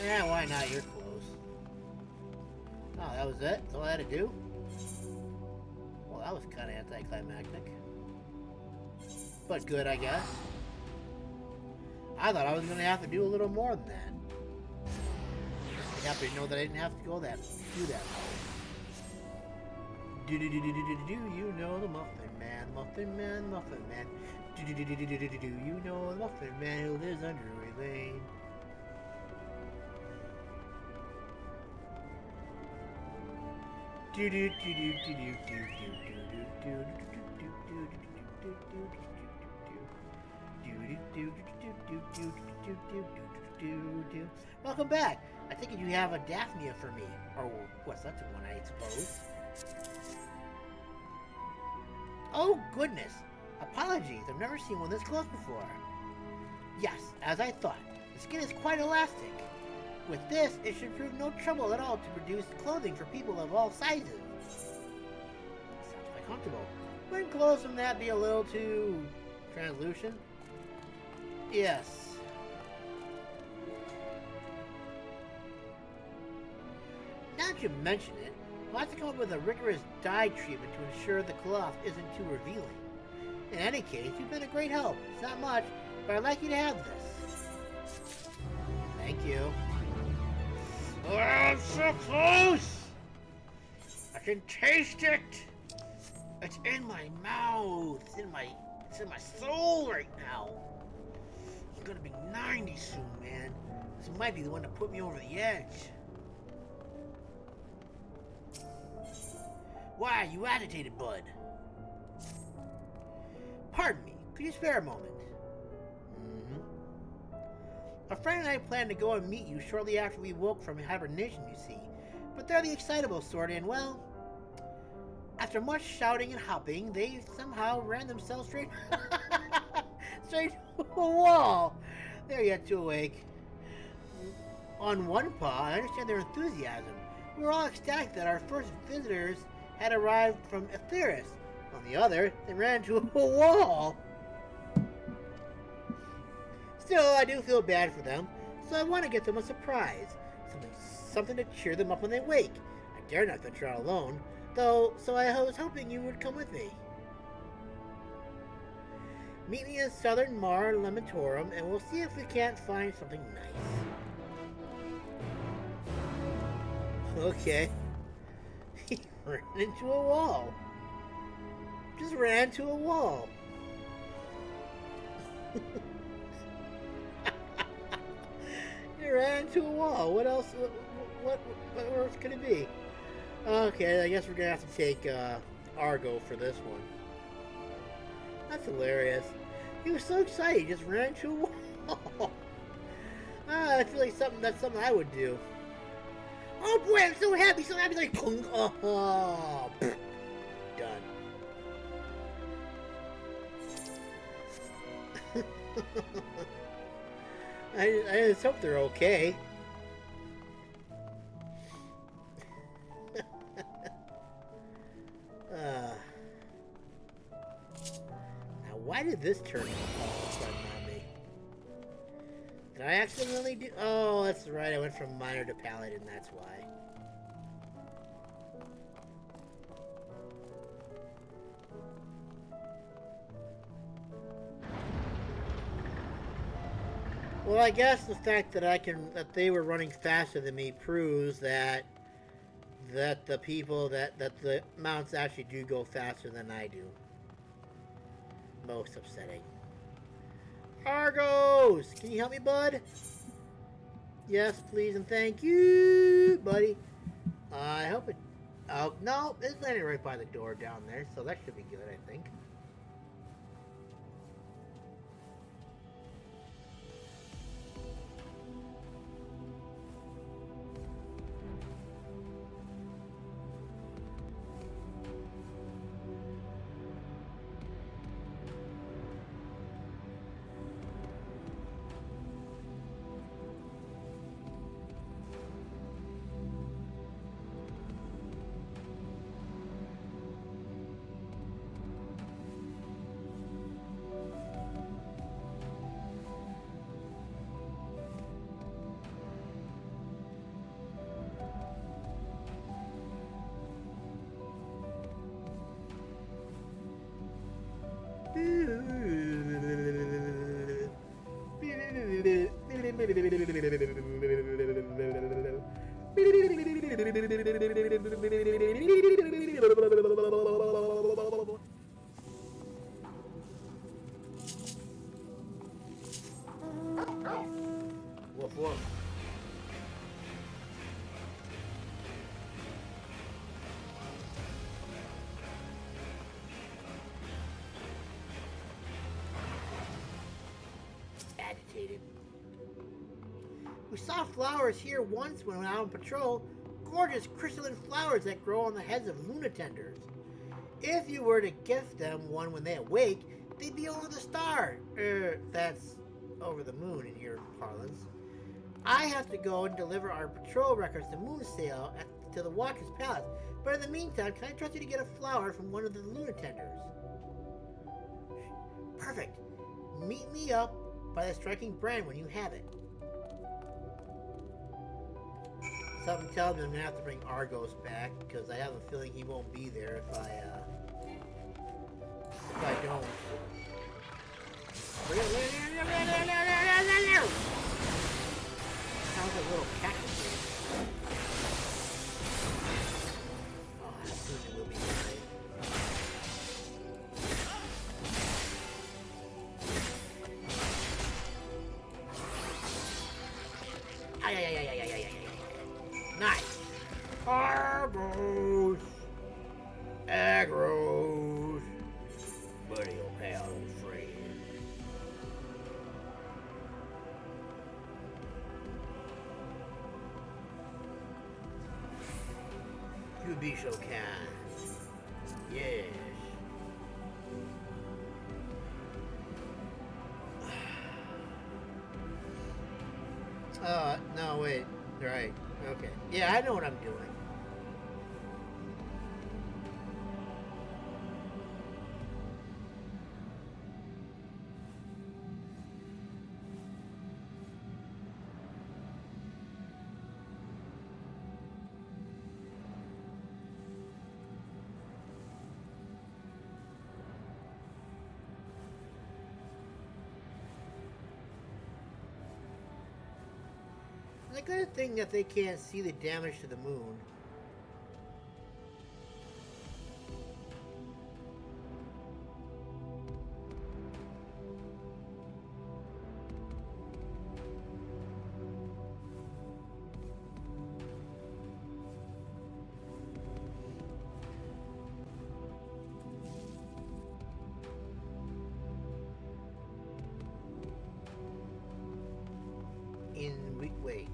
Yeah, why not? You're close. Oh, that was it? That's all I had to do? Well, that was kind of anticlimactic. But good, I guess. I thought I was going to have to do a little more than that. I'm happy to know that I didn't have to do that. Do you know the Muffin Man, Muffin Man, Muffin Man? Do you know the Muffin Man who lives under a lane? Welcome back. I think you have a Daphnia for me. Or what's that one, I suppose? Oh, goodness. Apologies. I've never seen one this close before. Yes, as I thought. The skin is quite elastic. With this, it should prove no trouble at all to produce clothing for people of all sizes. Sounds quite comfortable. Wouldn't clothes from that be a little too translucent? Yes. Now that you mention it, I'll have to come up with a rigorous dye treatment to ensure the cloth isn't too revealing. In any case, you've been a great help. It's not much, but I'd like you to have this. Thank you. so close! I can taste it! It's in my mouth. It's in my soul right now. I'm gonna be 90 soon, man. This might be the one to put me over the edge. Why are you agitated, bud? Pardon me, could you spare a moment? A friend and I plan to go and meet you shortly after we woke from hibernation, you see. But they're the excitable sort, and well, after much shouting and hopping, they somehow ran themselves straight to a wall. They're yet to awake. On one paw, I understand their enthusiasm. We were all ecstatic that our first visitors had arrived from AETHERYTE. On the other, they ran into a wall. Still, I do feel bad for them, so I want to get them a surprise. Something to cheer them up when they wake. I dare not venture out alone, though, so I was hoping you would come with me. Meet me in Southern Mar Lematorum, and we'll see if we can't find something nice. Okay. He ran into a wall. Just ran into a wall. He ran into a wall. What else? What else could it be? Okay, I guess we're gonna have to take Argo for this one. That's hilarious. He was so excited, he just ran into a wall. I feel like that's something I would do. Oh boy, I'm so happy, like oh, done. I just hope they're okay. Now, why did this turn all of a sudden on me? Did I accidentally do? Oh, that's right. I went from minor to paladin. That's why. Well, I guess the fact that they were running faster than me proves that the people that the mounts actually do go faster than I do. Most upsetting. Argos! Can you help me, bud? Yes, please, and thank you, buddy. I hope it... Oh, no, it's landing right by the door down there, so that should be good, I think. Woof woof. Agitated. We saw flowers here once when we went out on patrol. Gorgeous crystalline flowers that grow on the heads of lunatenders. If you were to gift them one when they awake, they'd be over the star. That's over the moon in your parlance. I have to go and deliver our patrol records to Moonsail to the Watcher's Palace. But in the meantime, can I trust you to get a flower from one of the lunatenders? Perfect. Meet me up by the striking brand when you have it. Something tells me I'm gonna have to bring Argos back because I have a feeling he won't be there if I don't. Sounds like a little cactus. Ay, ay, ay, ay, ay, ay, ay, ay. Nice. Argos. Aggros. Buddy, old pal, old friend. You be so kind. Yes. No, wait. Right. Okay. Yeah, I know what I'm doing. The good thing that they can't see the damage to the moon. Wait.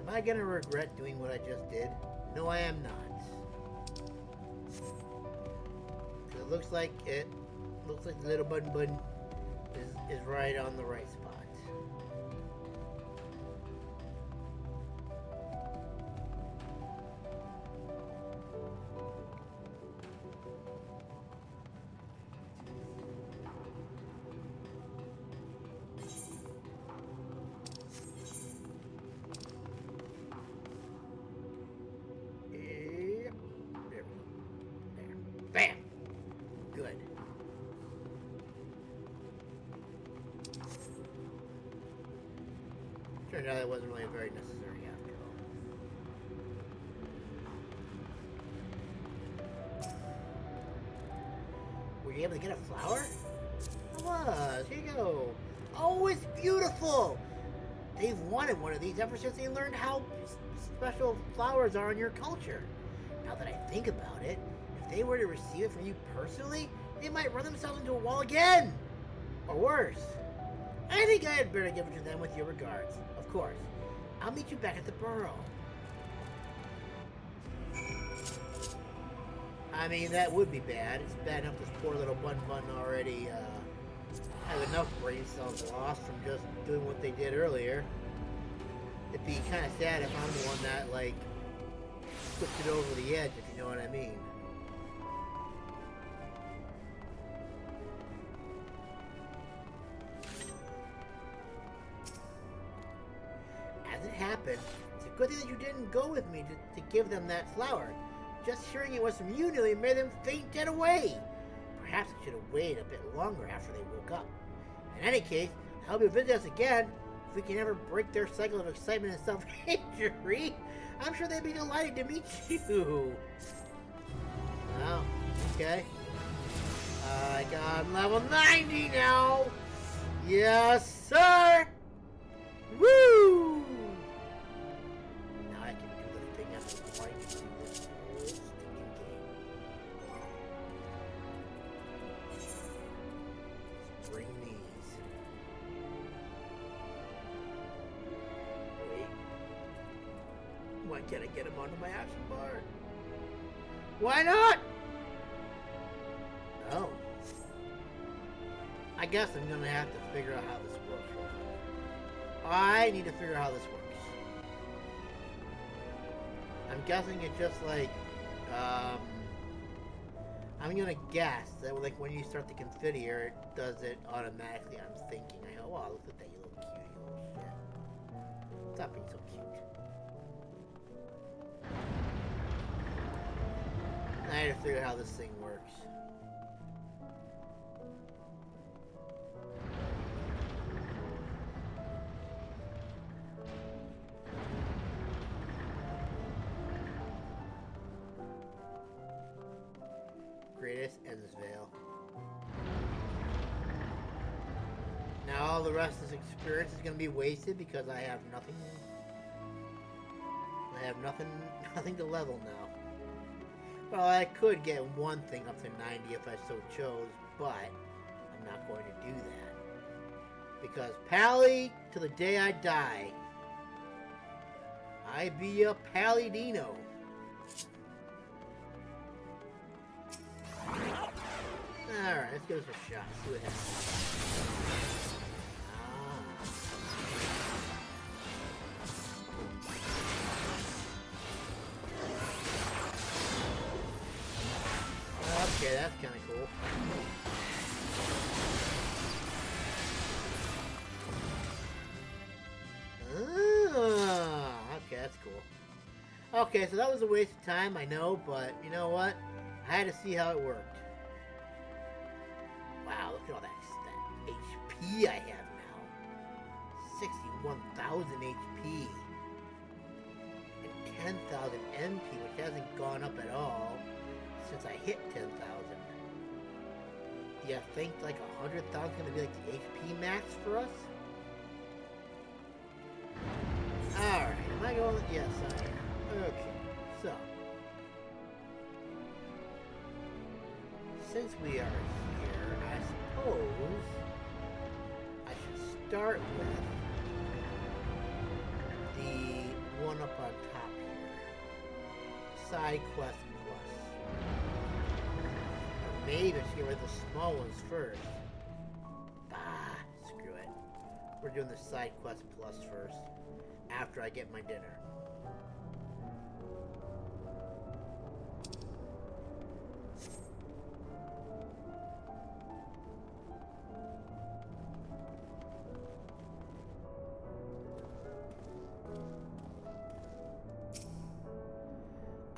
Am I gonna regret doing what I just did? No, I am not. It looks like the little button is right on the right spot. Turned out it wasn't really very necessary after all. Were you able to get a flower? I was. Here you go. Oh, it's beautiful! They've wanted one of these ever since they learned how special flowers are in your culture. Now that I think about it, if they were to receive it from you personally, they might run themselves into a wall again! Or worse. I think I had better give it to them with your regards. Of course. I'll meet you back at the burrow. I mean, that would be bad. It's bad enough this poor little bun already have enough brain cells lost from just doing what they did earlier. It'd be kind of sad if I'm the one that, like, flipped it over the edge, if you know what I mean. As it happened, it's a good thing that you didn't go with me to give them that flower. Just hearing it was from you nearly made them faint dead away. Perhaps I should have waited a bit longer after they woke up. In any case, I hope you'll visit us again. If we can ever break their cycle of excitement and self-injury, I'm sure they'd be delighted to meet you. Well, okay. I'm level 90 now. Yes, sir. Woo! Now I can do the thing I've been wanting to do this whole stinking game. Let's bring these. Wait. Why can't I get them onto my action bar? Why not? Oh. I guess I'm gonna have to figure out how this works. I need to figure out how this works. I'm guessing it's just like, I'm gonna guess that like when you start the configure, it does it automatically. I'm thinking, oh, look at that, you little cutie little shit. Stop being so cute. I need to figure out how this thing works. Greatest Endsvale. Now all the rest of this experience is going to be wasted because I have nothing. I have nothing to level now. Well, I could get one thing up to 90 if I so chose, but I'm not going to do that. Because Pally, to the day I die, I be a Palladino. Alright, let's give this a shot. See what happens. Okay, that's kind of cool. Okay, that's cool. Okay, so that was a waste of time, I know, but you know what? I had to see how it worked. Wow, look at all that HP I have now. 61,000 HP. And 10,000 MP, which hasn't gone up at all since I hit 10,000. Do you think like 100,000 is going to be like the HP max for us? Alright, am I going? Yes, I am. Okay, so. Since we are here, I suppose I should start with the one up on top here. Side quest plus. Or maybe I should get rid of the small ones first. Bah, screw it. We're doing the side quest plus first. After I get my dinner.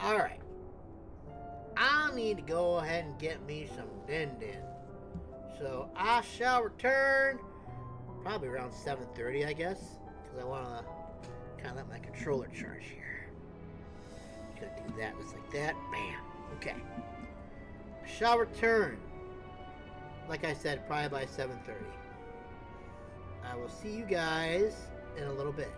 Alright. I need to go ahead and get me some din. So I shall return probably around 7:30, I guess. Because I want to kind of let my controller charge here. Just gonna do that just like that. Bam. Okay. I shall return. Like I said, probably by 7:30. I will see you guys in a little bit.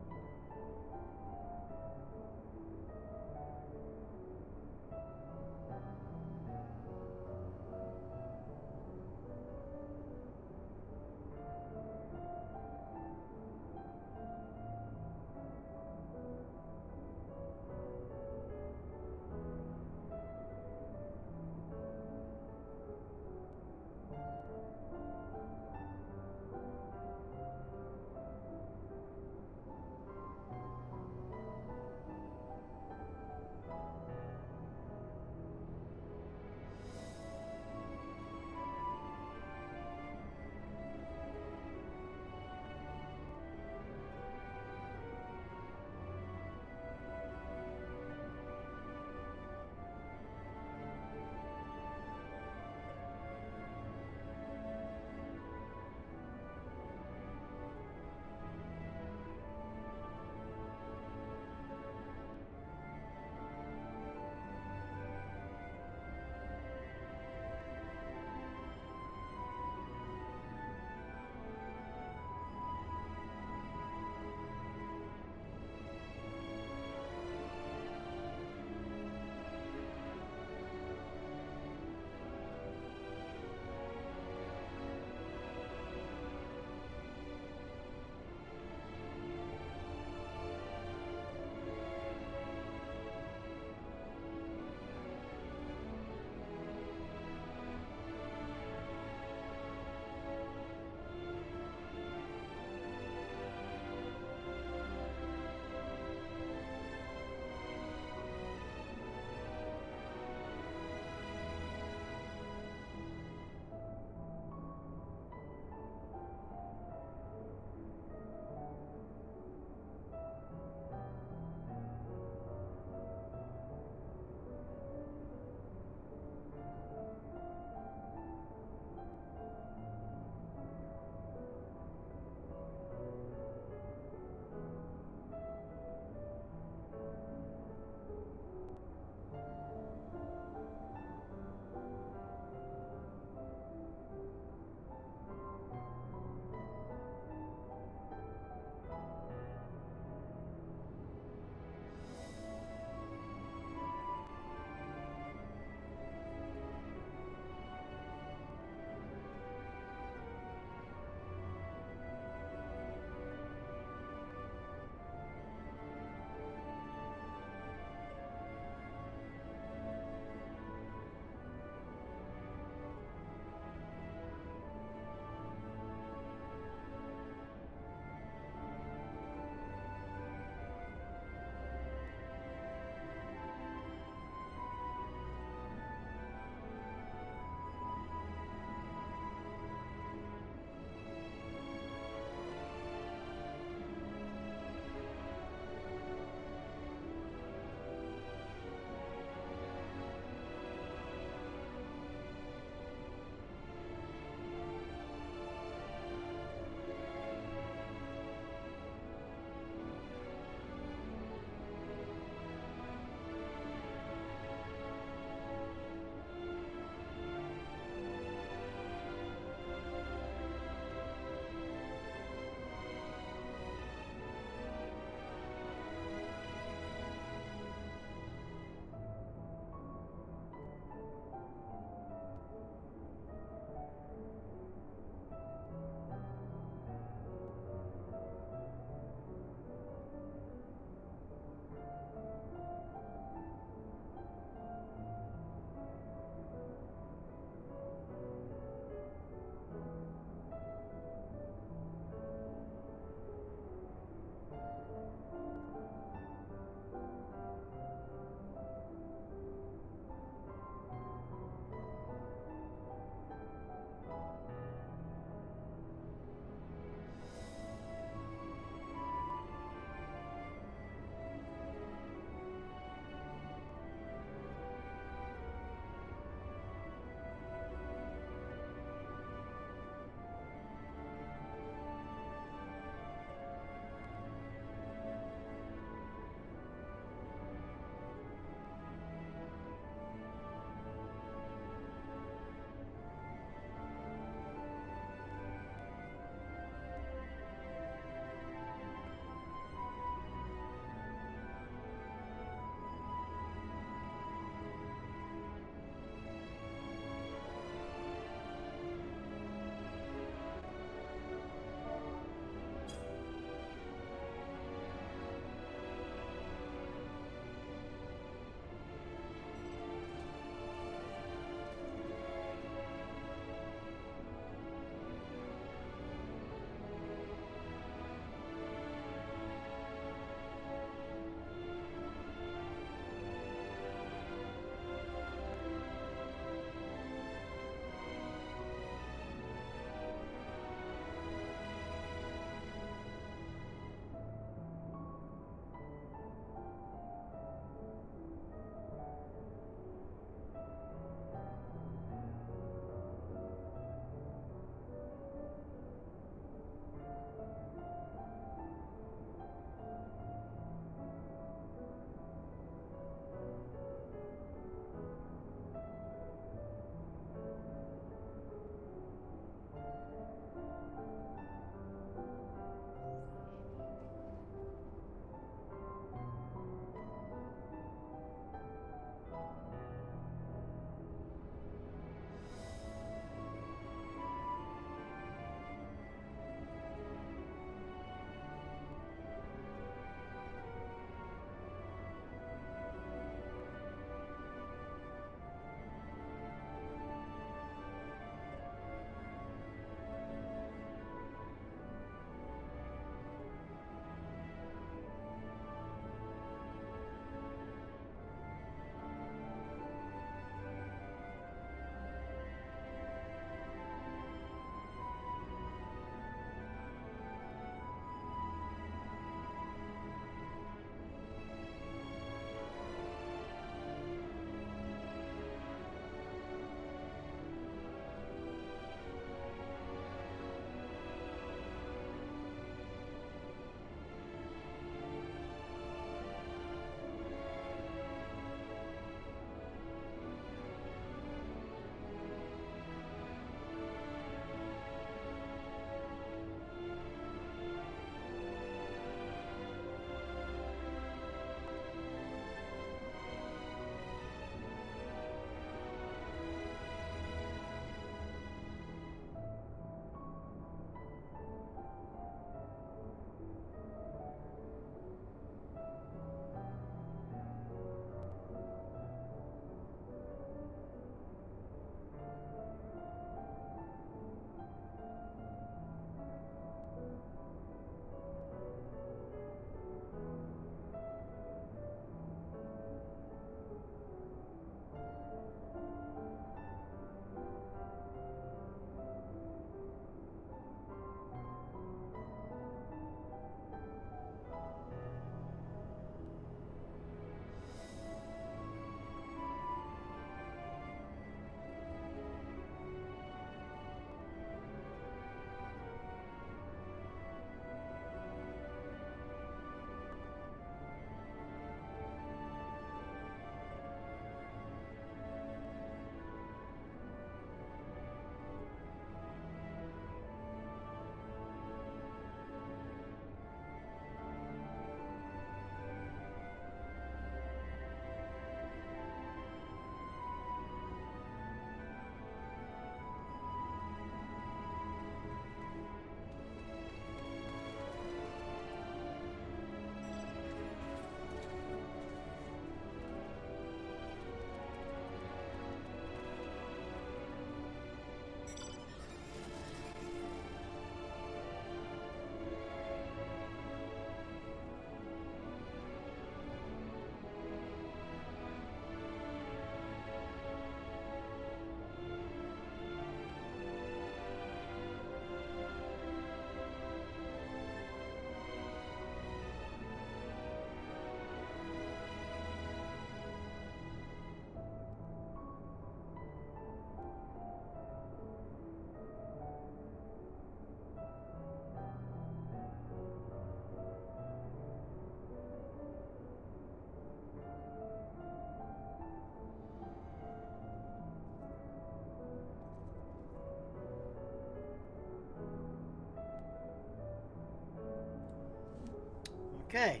Okay.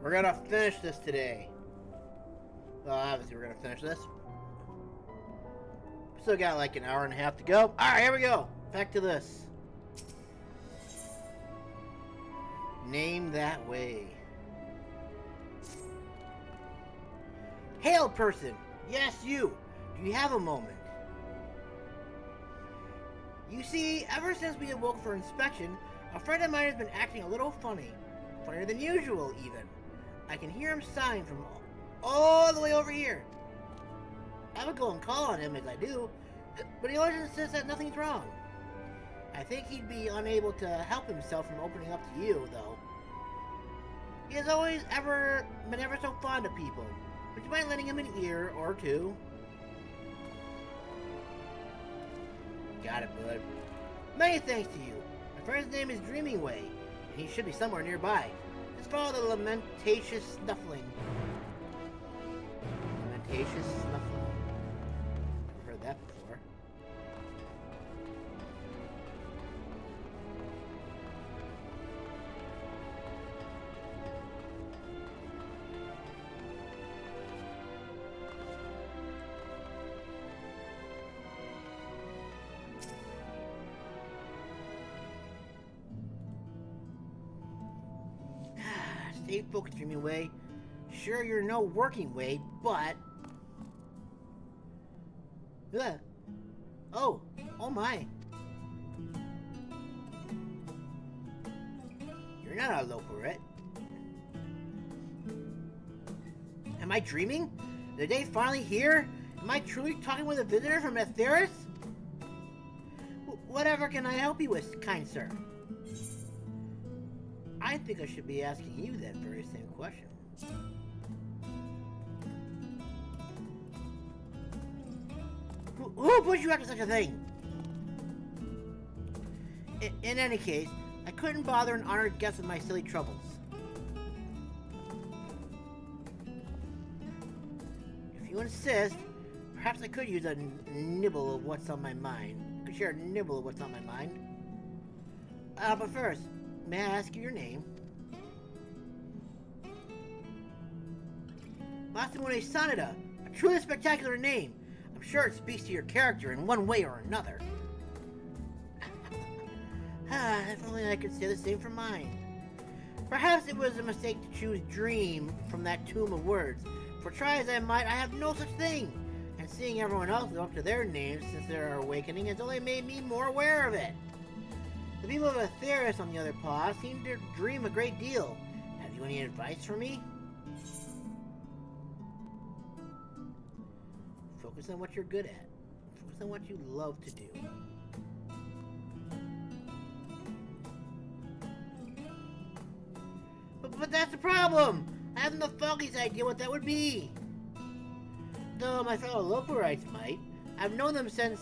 We're gonna finish this today. Well, obviously we're gonna finish this. Still got like an hour and a half to go. Alright, here we go. Back to this. Name that way. Hail, person! Yes, you! Do you have a moment? You see, ever since we awoke for inspection, a friend of mine has been acting a little funny. Funnier than usual, even. I can hear him sighing from all the way over here. I would go and call on him as I do, but he always insists that nothing's wrong. I think he'd be unable to help himself from opening up to you, though. He has always been ever so fond of people. Would you mind lending him an ear or two? Got it, bud. Many thanks to you. My friend's name is Dreaming Way, and he should be somewhere nearby. Just follow the lamentatious snuffling. Lamentatious snuffling? I've heard that before. Stay focused, Dreaming Way. Sure, you're no working way, but... Oh my. You're not a Loporrit. Am I dreaming? Is the day finally here? Am I truly talking with a visitor from Aetheryte? Whatever can I help you with, kind sir? I think I should be asking you that very same question. Who put you after such a thing? In any case, I couldn't bother an honored guest with my silly troubles. If you insist, perhaps I could use a nibble of what's on my mind. I could share a nibble of what's on my mind. But first, may I ask you your name? Masamune Sanada, a truly spectacular name. I'm sure it speaks to your character in one way or another. If only I could say the same for mine. Perhaps it was a mistake to choose dream from that tomb of words, for try as I might, I have no such thing. And seeing everyone else live up to their names since their awakening has only made me more aware of it. The people of Aetheryte, on the other paw, seem to dream a great deal. Have you any advice for me? Focus on what you're good at. Focus on what you love to do. But that's the problem! I haven't the foggiest idea what that would be. Though my fellow Loporites might. I've known them since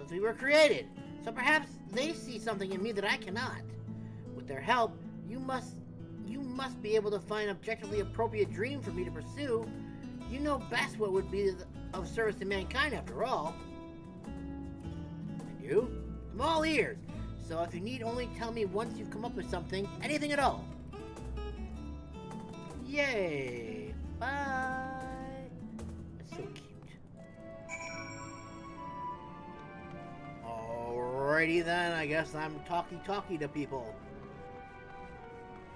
we were created. So perhaps they see something in me that I cannot. With their help, you must be able to find an objectively appropriate dream for me to pursue. You know best what would be of service to mankind, after all. And you? I'm all ears. So if you need, only tell me once you've come up with something, anything at all. Yay! Bye! That's so cute. Alrighty then, I guess I'm talkie to people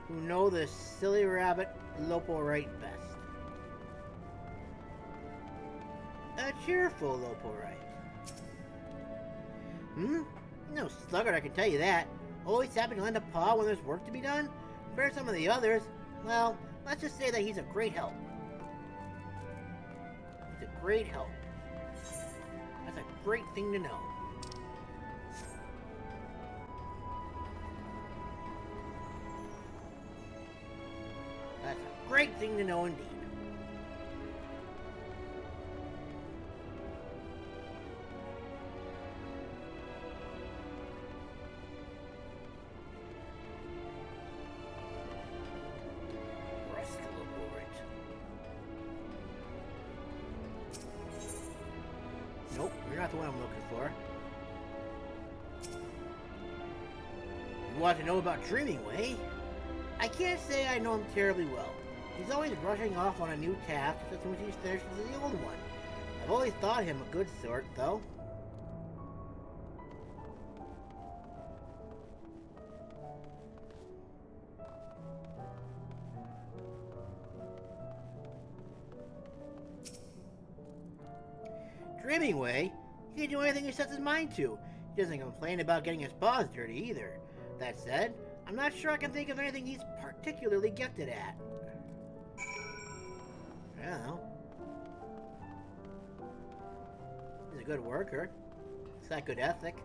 who know this silly rabbit Loporrit best. A cheerful Loporrit. No sluggard, I can tell you that. Always happy to lend a paw when there's work to be done. Compared to some of the others, well, let's just say that he's a great help. He's a great help. That's a great thing to know. That's a great thing to know indeed. Nope, you're not the one I'm looking for. You want to know about Dreaming Way? I can't say I know him terribly well. He's always brushing off on a new task as soon as he's finished with the old one. I've always thought him a good sort, though. Dreaming Way? He can do anything he sets his mind to. He doesn't complain about getting his paws dirty either. That said, I'm not sure I can think of anything he's particularly gifted at. I don't know. He's a good worker. He's got good ethics.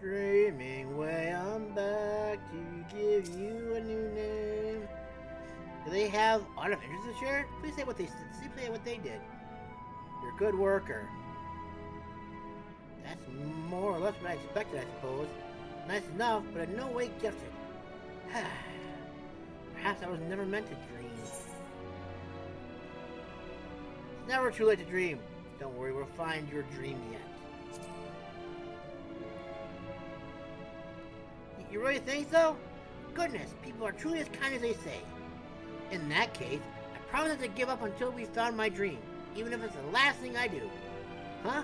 Dreaming Way, I'm back to give you a new name. Do they have autumn interest to share? Please say what they did. You're a good worker. That's more or less what I expected, I suppose. Nice enough, but in no way gifted. Perhaps I was never meant to dream. It's never too late to dream. Don't worry, we'll find your dream yet. You really think so? Goodness, people are truly as kind as they say. In that case, I promise not to give up until we found my dream, even if it's the last thing I do. Huh?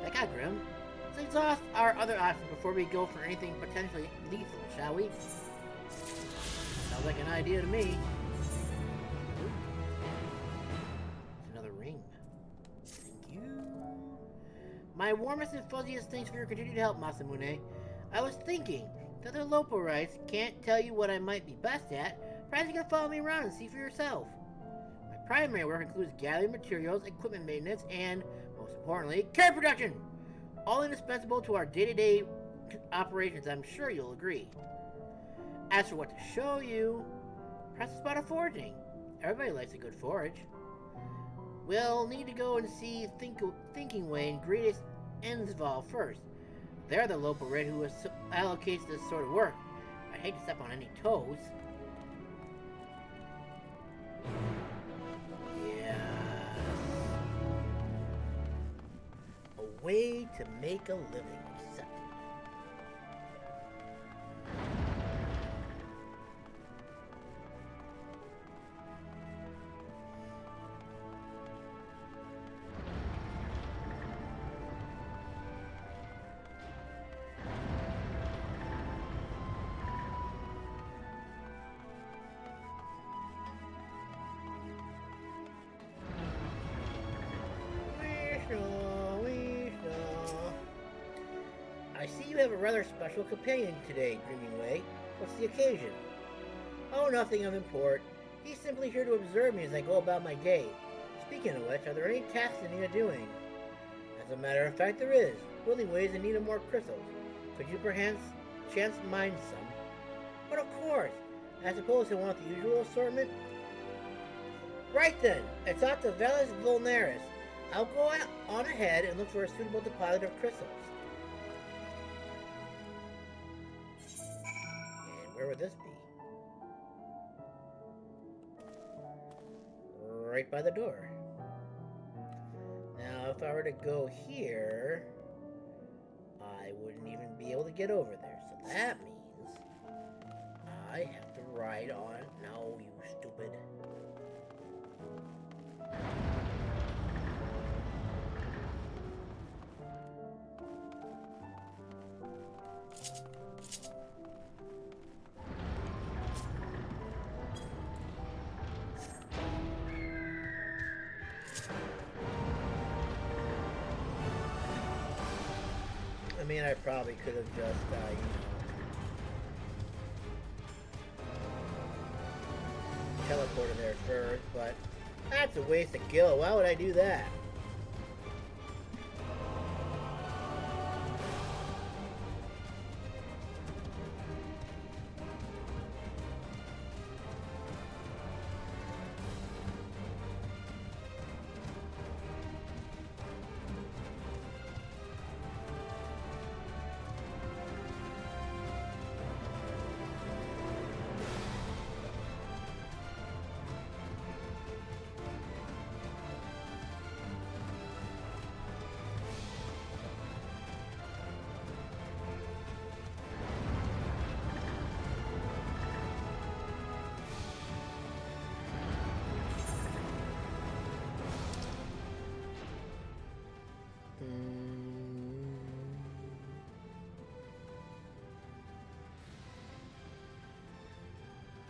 That got grim. Let's exhaust our other options before we go for anything potentially lethal, shall we? Sounds like an idea to me. It's another ring. Thank you. My warmest and fuzziest thanks for your continued help, Masamune. I was thinking, the other Loporrites can't tell you what I might be best at. Perhaps you can follow me around and see for yourself. My primary work includes gathering materials, equipment maintenance, and, most importantly, care production! All indispensable to our day-to-day operations, I'm sure you'll agree. As for what to show you, perhaps about a foraging. Everybody likes a good forage. We'll need to go and see Thinking Way and greatest Endsvale first. They're the Loporrit who allocates this sort of work. I hate to step on any toes. Yes. A way to make a living. I see you have a rather special companion today, Dreaming Way. What's the occasion? Oh, nothing of import. He's simply here to observe me as I go about my day. Speaking of which, are there any tasks in need of doing? As a matter of fact, there is. Building ways in need of more crystals. Could you perchance chance mine some? But of course. I suppose he'll want the usual assortment? Right then. It's out to Vale Vulnerus. I'll go on ahead and look for a suitable deposit of crystals. And where would this be? Right by the door. Now, if I were to go here, I wouldn't even be able to get over there. So that means I have to ride on. No, you stupid. I mean, I probably could have just, teleported there first, but that's a waste of gil. Why would I do that?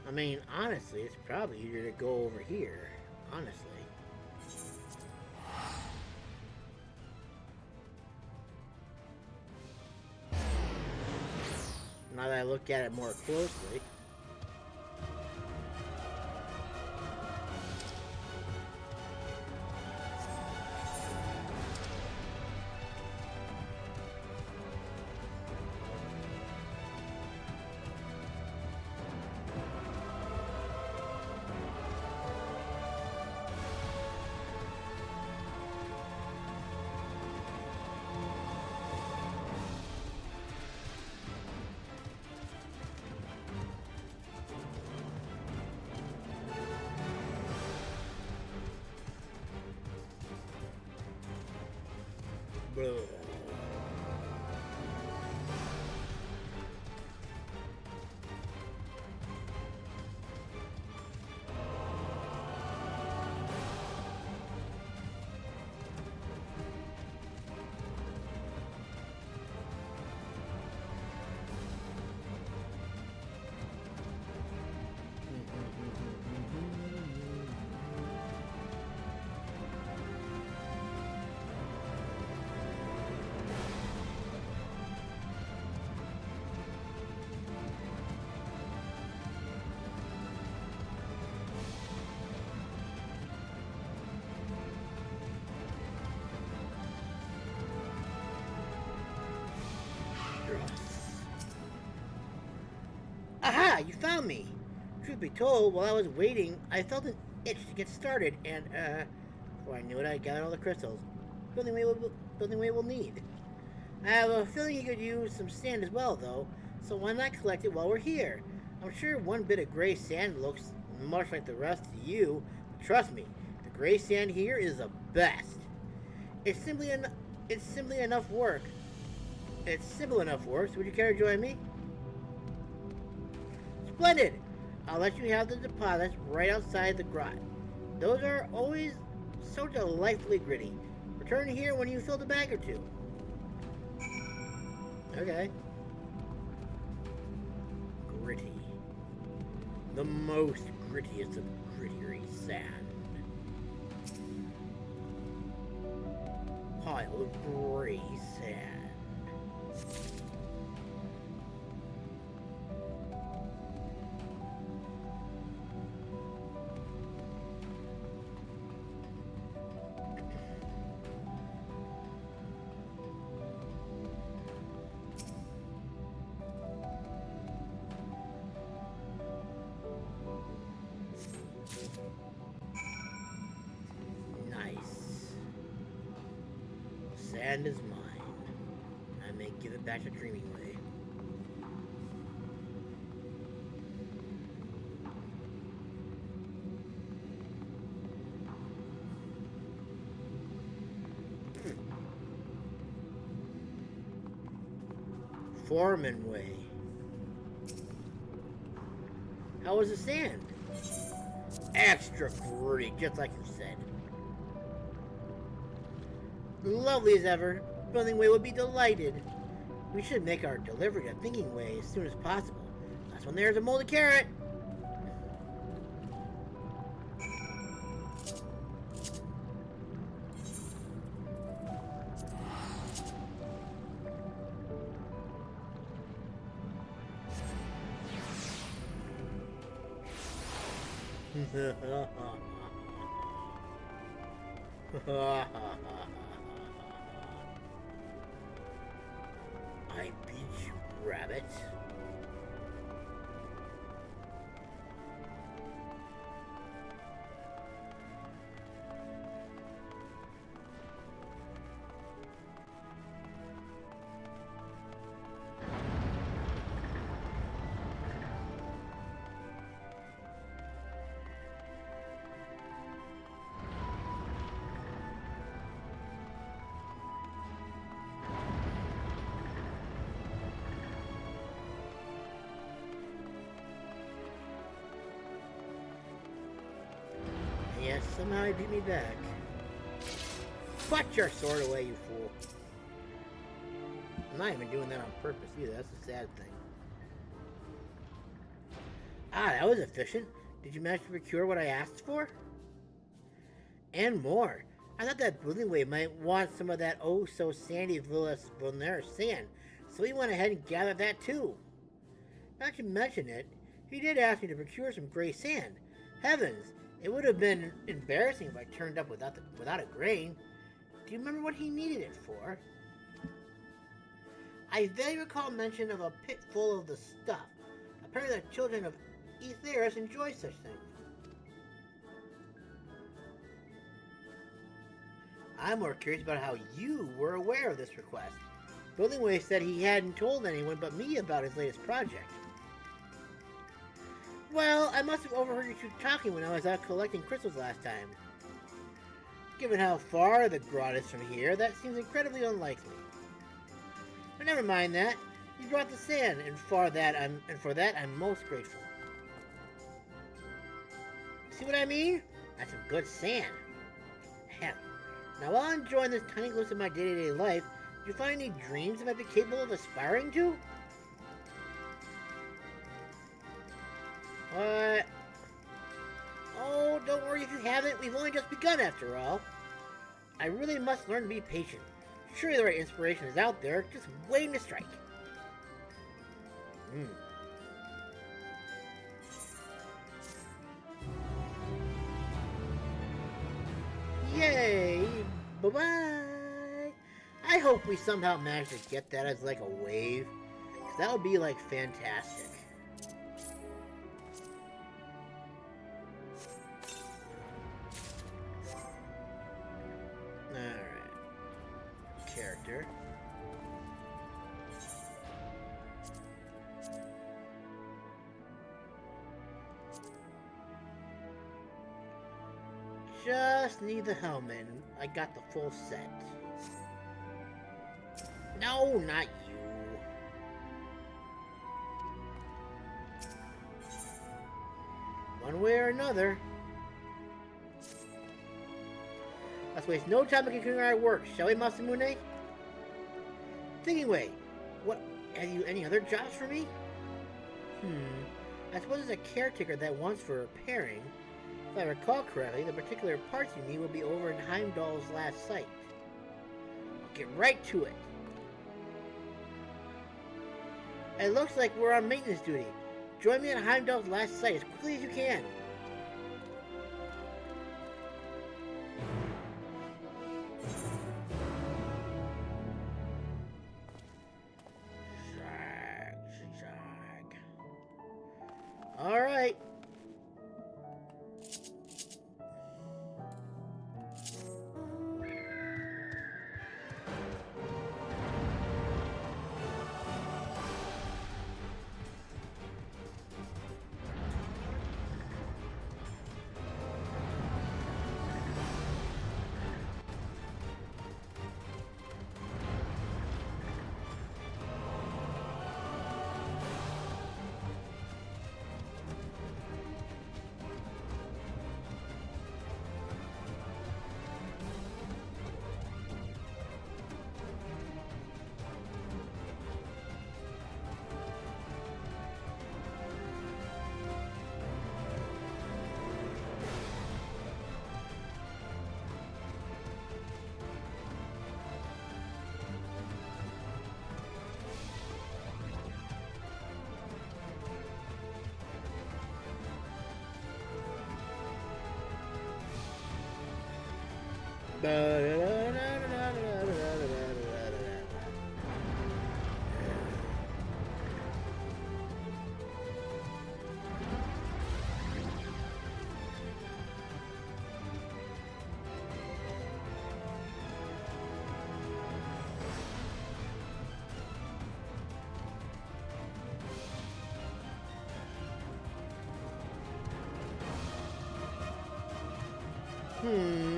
I mean, honestly, it's probably easier to go over here. Honestly. Now that I look at it more closely. Bro. Aha! You found me! Truth be told, while I was waiting, I felt an itch to get started, and, before I knew it, I gathered all the crystals. Building we will need. I have a feeling you could use some sand as well, though, so why not collect it while we're here? I'm sure one bit of gray sand looks much like the rest to you, but trust me, the gray sand here is the best. It's simply enough work. It's simple enough work, so would you care to join me? Splendid! I'll let you have the deposits right outside the grot. Those are always so delightfully gritty. Return here when you filled a bag or two. Okay. Gritty. The most grittiest of gritty sand. Pile of gray sand. Sand is mine. I may give it back to Dreaming Way. Foreman Way. How was the sand? Extra gritty, just like you said. Lovely as ever. Building Way would be delighted. We should make our delivery to Thinking Way as soon as possible. That's when there's a molded carrot. I beat you, rabbit. Yes, somehow he beat me back. Put your sword away, you fool. I'm not even doing that on purpose either. That's a sad thing. Ah, that was efficient. Did you manage to procure what I asked for? And more. I thought that Willingway might want some of that oh-so-sandy Vulner's sand, so he went ahead and gathered that too. Now that you mention it, he did ask me to procure some gray sand. Heavens, it would have been embarrassing if I turned up without a grain. Do you remember what he needed it for? I vaguely recall mention of a pit full of the stuff. Apparently the children of AETHERYTE enjoy such things. I'm more curious about how you were aware of this request. Willingway said he hadn't told anyone but me about his latest project. Well, I must have overheard you two talking when I was out collecting crystals last time. Given how far the grot is from here, that seems incredibly unlikely. But never mind that. You brought the sand, and for that I'm most grateful. See what I mean? That's some good sand. Hell. Now while I'm enjoying this tiny glimpse of my day-to-day life, do you find any dreams I might be capable of aspiring to? What? Oh, don't worry if you haven't. We've only just begun after all. I really must learn to be patient. Surely the right inspiration is out there, just waiting to strike. Yay! Bye-bye! I hope we somehow manage to get that as like a wave, because that would be like fantastic. Alright. Character. Just need the helmet, and I got the full set. No, not you. One way or another. Let's waste no time in continuing our work, shall we, Masamune? Thinking way, what, have you any other jobs for me? I suppose there's a caretaker that wants for repairing. If I recall correctly, the particular parts you need will be over in Heimdall's last site. I'll get right to it. It looks like we're on maintenance duty. Join me at Heimdall's last site as quickly as you can. Zag. Alright.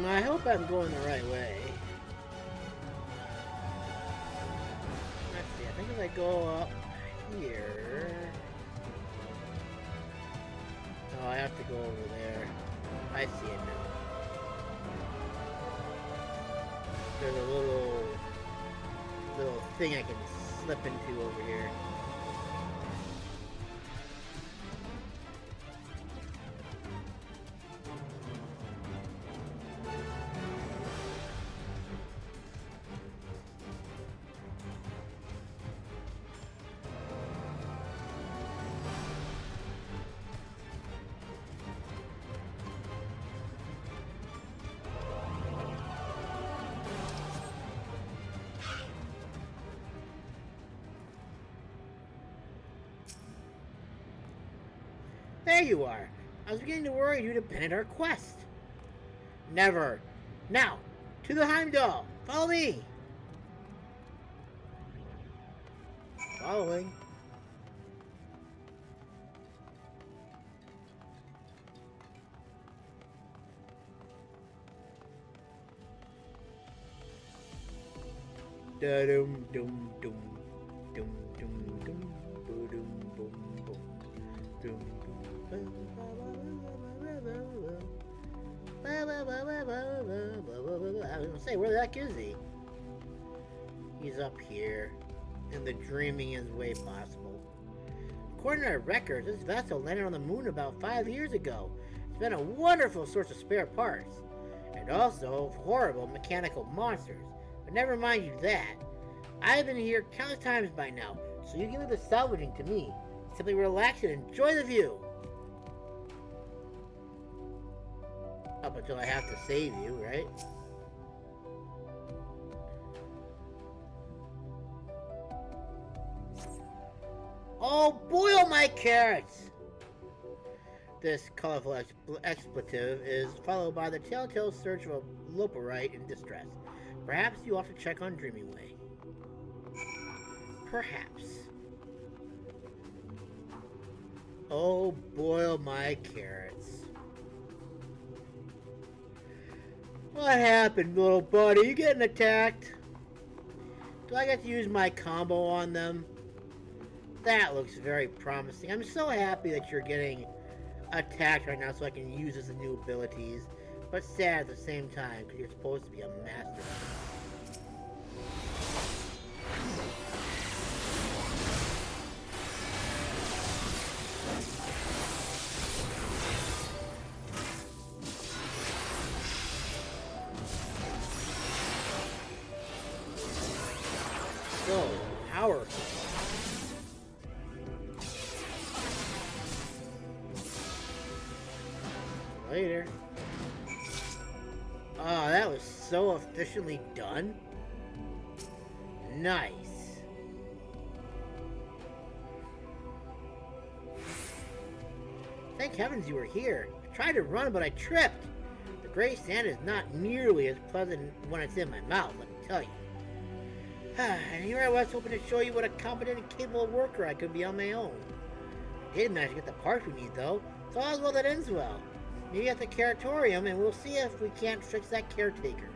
I hope I'm going the right way. Let's see, I think if I go up here... Oh, I have to go over there. I see it now. There's a little thing I can slip into over here. There you are. I was beginning to worry you'd abandoned our quest. Never. Now, to the Heimdall. Follow me. Following. Da dum dum dum dum dum dum boom boom boom dum boom. I was gonna say, where the heck is he? He's up here, in the dreamiest way possible. According to our records, this vessel landed on the moon about 5 years ago. It's been a wonderful source of spare parts, and also of horrible mechanical monsters. But never mind you that. I've been here countless times by now, so you can leave the salvaging to me. Simply relax and enjoy the view. Up until I have to save you, right? Oh, boil my carrots! This colorful expletive is followed by the telltale search of a Loporrit in distress. Perhaps you ought to check on Dreamyway. Perhaps. Oh, boil my carrots. What happened, little buddy? You getting attacked? Do I get to use my combo on them? That looks very promising. I'm so happy that you're getting attacked right now so I can use his new abilities. But sad at the same time, because you're supposed to be a master. So powerful. Later. Oh, that was so efficiently done. Nice. Thank heavens you were here. I tried to run, but I tripped. The gray sand is not nearly as pleasant when it's in my mouth, let me tell you. And here I was hoping to show you what a competent and capable worker I could be on my own. I did manage to get the parts we need, though, so all's well that ends well. Maybe at the Curatorium, and we'll see if we can't fix that caretaker.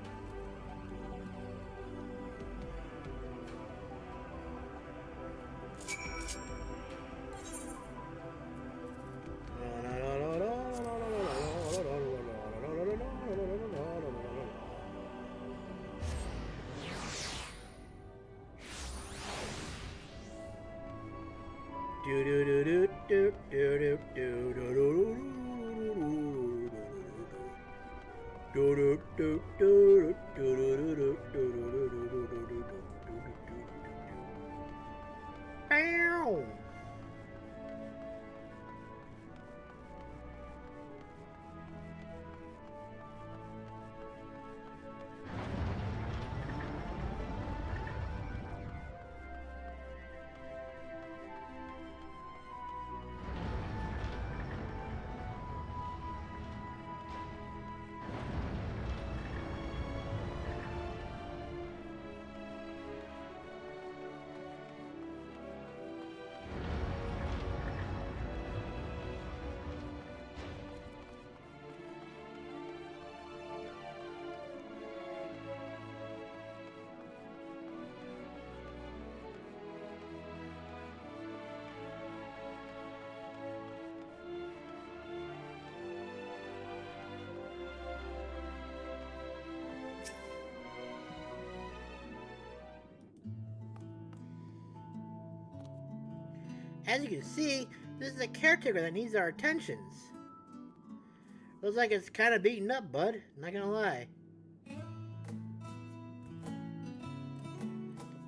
As you can see, this is a caretaker that needs our attentions. Looks like it's kind of beaten up, bud. Not gonna lie. The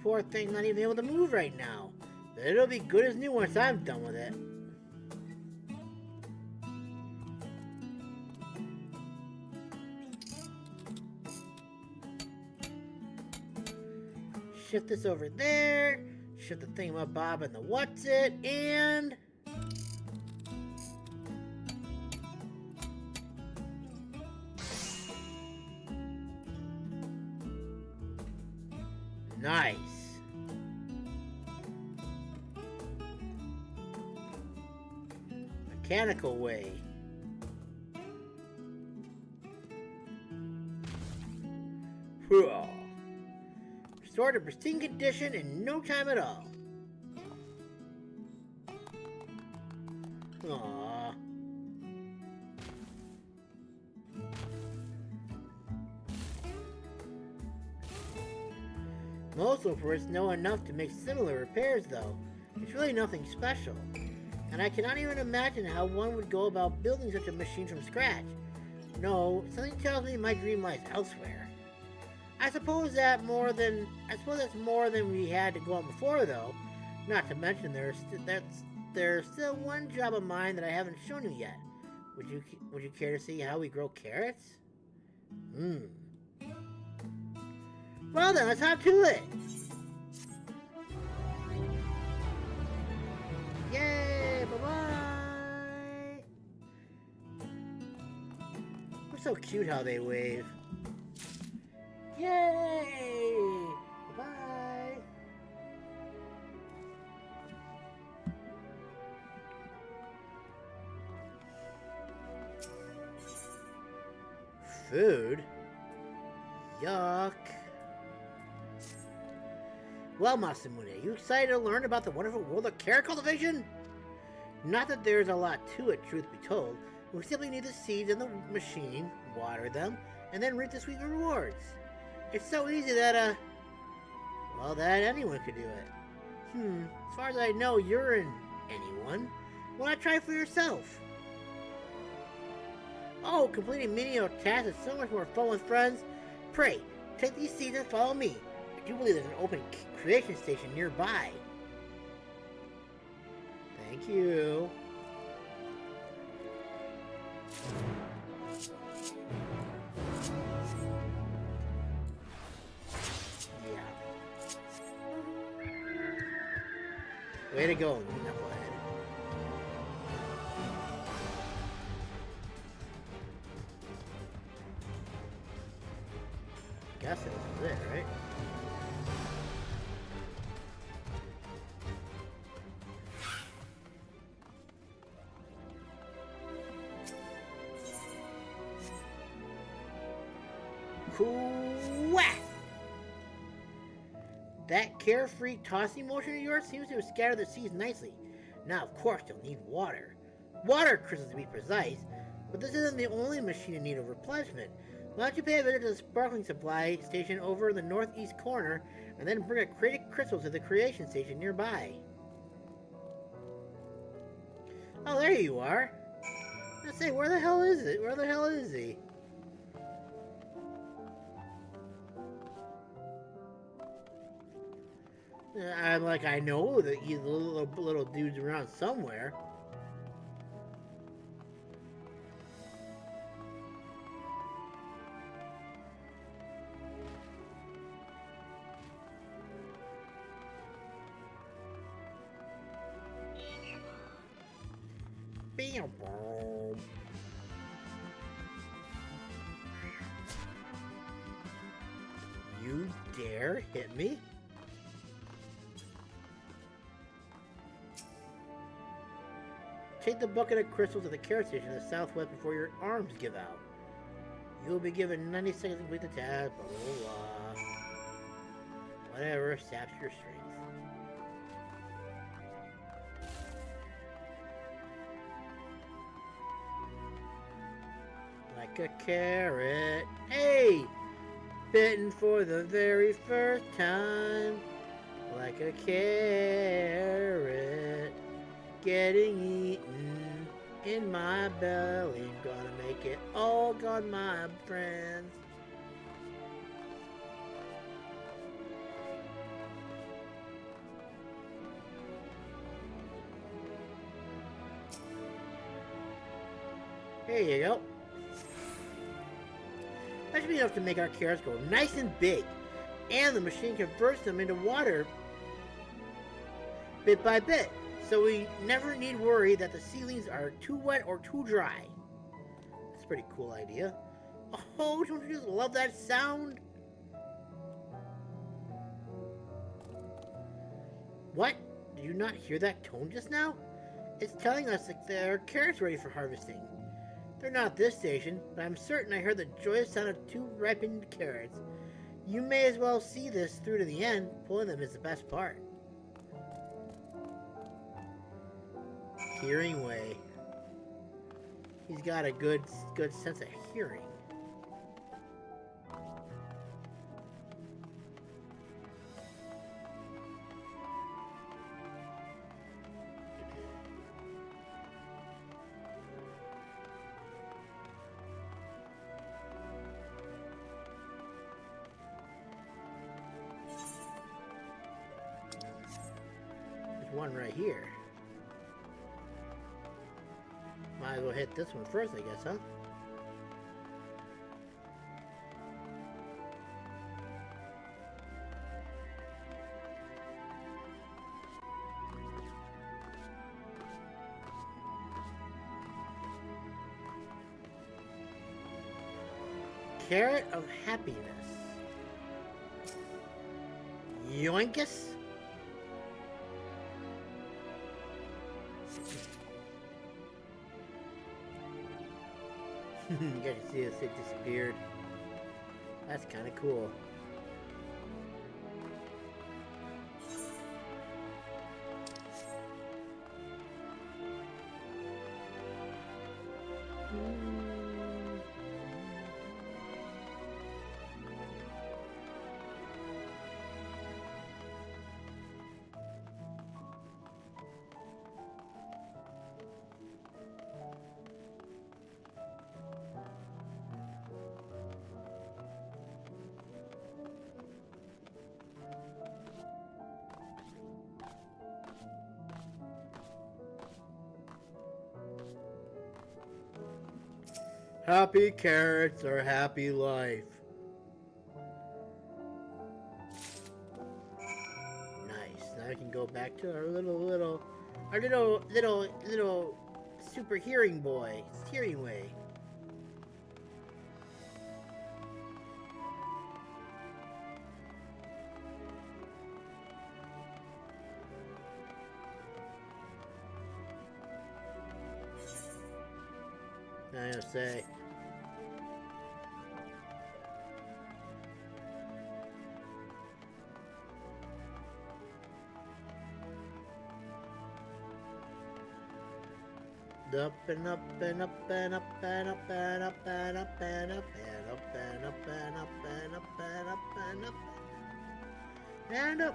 poor thing's not even able to move right now. But it'll be good as new once I'm done with it. Shift this over there. Shift the thingamabob and the what's it, and Nice. Mechanical way. Whew. Restored to pristine condition in no time at all. Aww. Most Loporrits know enough to make similar repairs, though. It's really nothing special. And I cannot even imagine how one would go about building such a machine from scratch. No, something tells me my dream lies elsewhere. I suppose that's more than we had to go on before, though. Not to mention there's still one job of mine that I haven't shown you yet. Would you care to see how we grow carrots? Well then, let's hop to it! Yay! Bye-bye! It's so cute how they wave. Yay! Bye-bye! Food? Yuck. Well, Masamune, you excited to learn about the wonderful world of carrot cultivation? Not that there's a lot to it, truth be told. We simply need the seeds in the machine, water them, and then reap the sweet rewards. It's so easy that, well, that anyone could do it. As far as I know, you're an anyone. Why not try for yourself? Oh, completing menial tasks is so much more fun with friends. Pray, take these seeds and follow me. I do believe there's an open creation station nearby. Thank you. Yeah. Way to go, Knucklehead. Guess it was it, right? Whack! That carefree tossing motion of yours seems to have scattered the seeds nicely. Now, of course, you'll need water. Water crystals to be precise, but this isn't the only machine in need of replenishment. Why don't you pay a visit to the sparkling supply station over in the northeast corner, and then bring a crate of crystals to the creation station nearby. Oh, there you are. Let's say, where the hell is it? Where the hell is he? I'm like, I know that he's a little dude's around somewhere. You dare hit me? Take the bucket of crystals to the carrot station in the southwest before your arms give out. You'll be given 90 seconds to complete the task, blah blah blah. Whatever saps your strength. Like a carrot. Hey! Bitten for the very first time. Like a carrot. Getting eaten in my belly. Gonna make it all gone, my friends. There you go. That should be enough to make our carrots go nice and big. And the machine converts them into water bit by bit. So we never need worry that the seedlings are too wet or too dry. That's a pretty cool idea. Oh, don't you just love that sound? What? Did you not hear that tone just now? It's telling us that there are carrots ready for harvesting. They're not at this station, but I'm certain I heard the joyous sound of 2 ripened carrots. You may as well see this through to the end. Pulling them is the best part. Hearing way. He's got a good sense of hearing. There's one right here. Might as well hit this one first, I guess, huh? Carrot of happiness. Yoinkus? You guys can see this, it disappeared. That's kind of cool. Happy carrots or happy life. Nice. Now I can go back to our little super hearing boy. Hearing way. I gotta say. Up and up and up and up and up and up and up and up and up and up and up and up and up and up and up.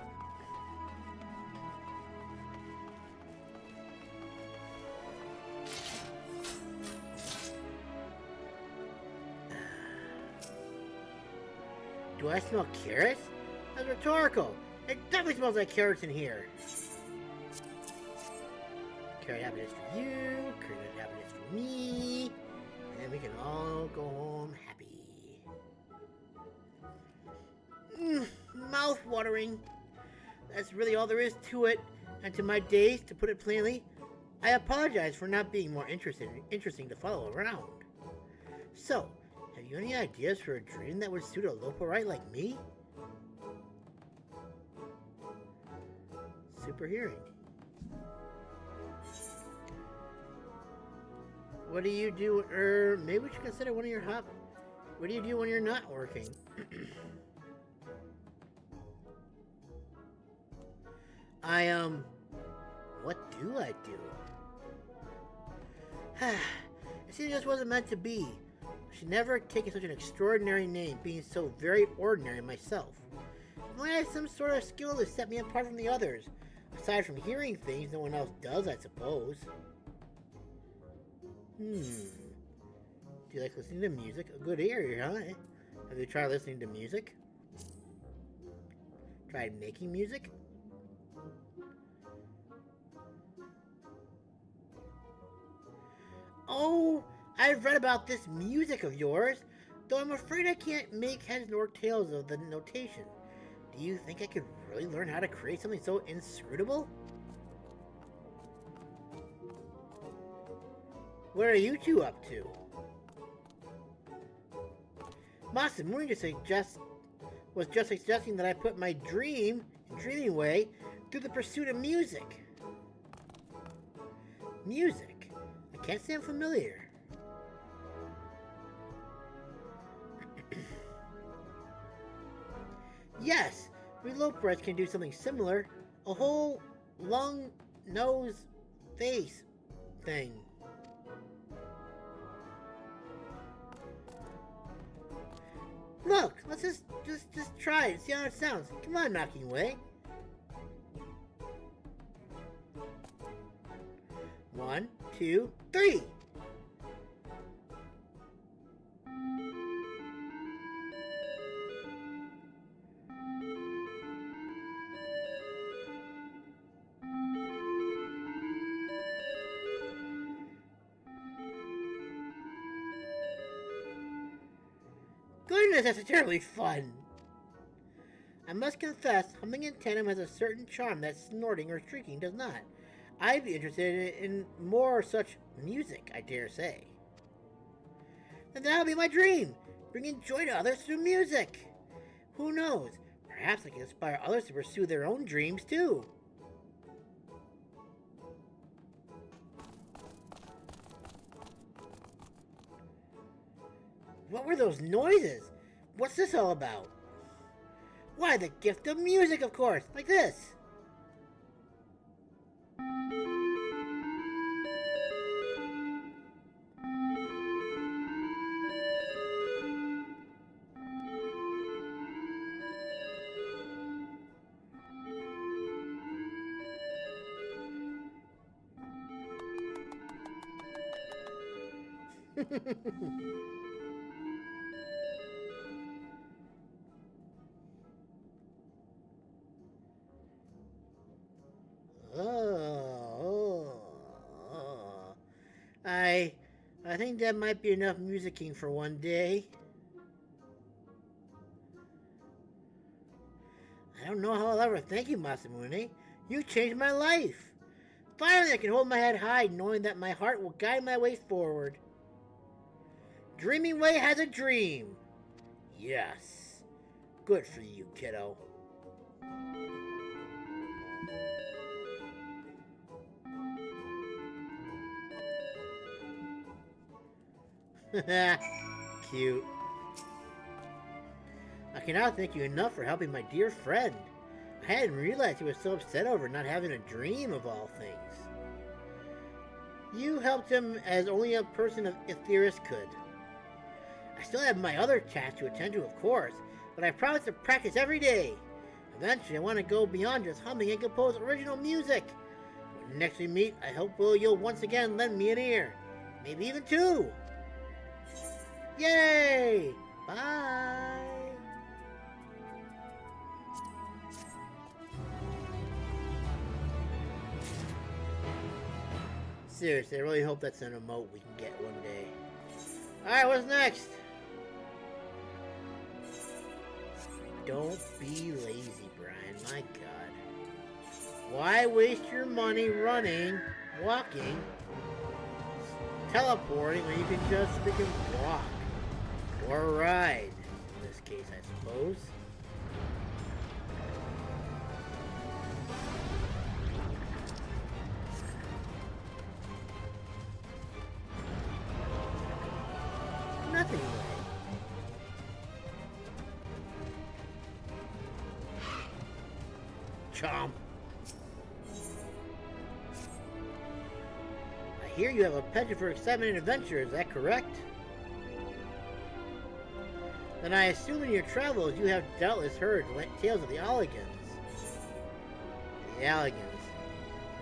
Do I smell carrots? That's rhetorical. It definitely smells like carrots in here. Carrot happiness for you, carrot happiness for me, and we can all go home happy. Mouth watering. That's really all there is to it. And to my days, to put it plainly, I apologize for not being more interesting to follow around. So, have you any ideas for a dream that would suit a Loporrit like me? Super hearing. What do you do? Maybe we should consider one of your What do you do when you're not working? What do I do? It seems it just wasn't meant to be. I should never have taken such an extraordinary name, being so very ordinary myself. I have some sort of skill to set me apart from the others. Aside from hearing things no one else does, I suppose. Do you like listening to music? A good ear, huh? Have you tried listening to music? Tried making music? Oh, I've read about this music of yours, though I'm afraid I can't make heads nor tails of the notation. Do you think I could really learn how to create something so inscrutable? What are you two up to? Masamune was just suggesting that I put my dreaming way through the pursuit of music. Music? I can't say I'm familiar. Yes, we Loporrits can do something similar. A whole lung, nose, face thing. Look, let's just try it, see how it sounds. Come on, Knocking Way. 1, 2, 3. Goodness, that's terribly fun. I must confess, humming in tandem has a certain charm that snorting or shrieking does not. I'd be interested in more such music, I dare say. And that'll be my dream, bringing joy to others through music. Who knows, perhaps I can inspire others to pursue their own dreams too. What were those noises? What's this all about? Why, the gift of music, of course, like this. I think that might be enough musicking for one day. I don't know how I'll ever thank you, Masamune. You changed my life. Finally, I can hold my head high knowing that my heart will guide my way forward. Dreaming Way has a dream. Yes. Good for you, kiddo. Cute. I cannot thank you enough for helping my dear friend. I hadn't realized he was so upset over not having a dream of all things. You helped him as only a person of Aetheris could. I still have my other tasks to attend to, of course, but I promise to practice every day. Eventually, I want to go beyond just humming and compose original music. When next we meet, I hope you'll once again lend me an ear. Maybe even two. Yay! Bye! Seriously, I really hope that's an emote we can get one day. Alright, what's next? Don't be lazy, Brian. My god. Why waste your money running, walking, teleporting when you can just freaking walk? Or ride, in this case, I suppose. Nothing way. Chomp. I hear you have a penchant for excitement and adventure, is that correct? Then I assume in your travels you have doubtless heard tales of the Alligans. The Alligans.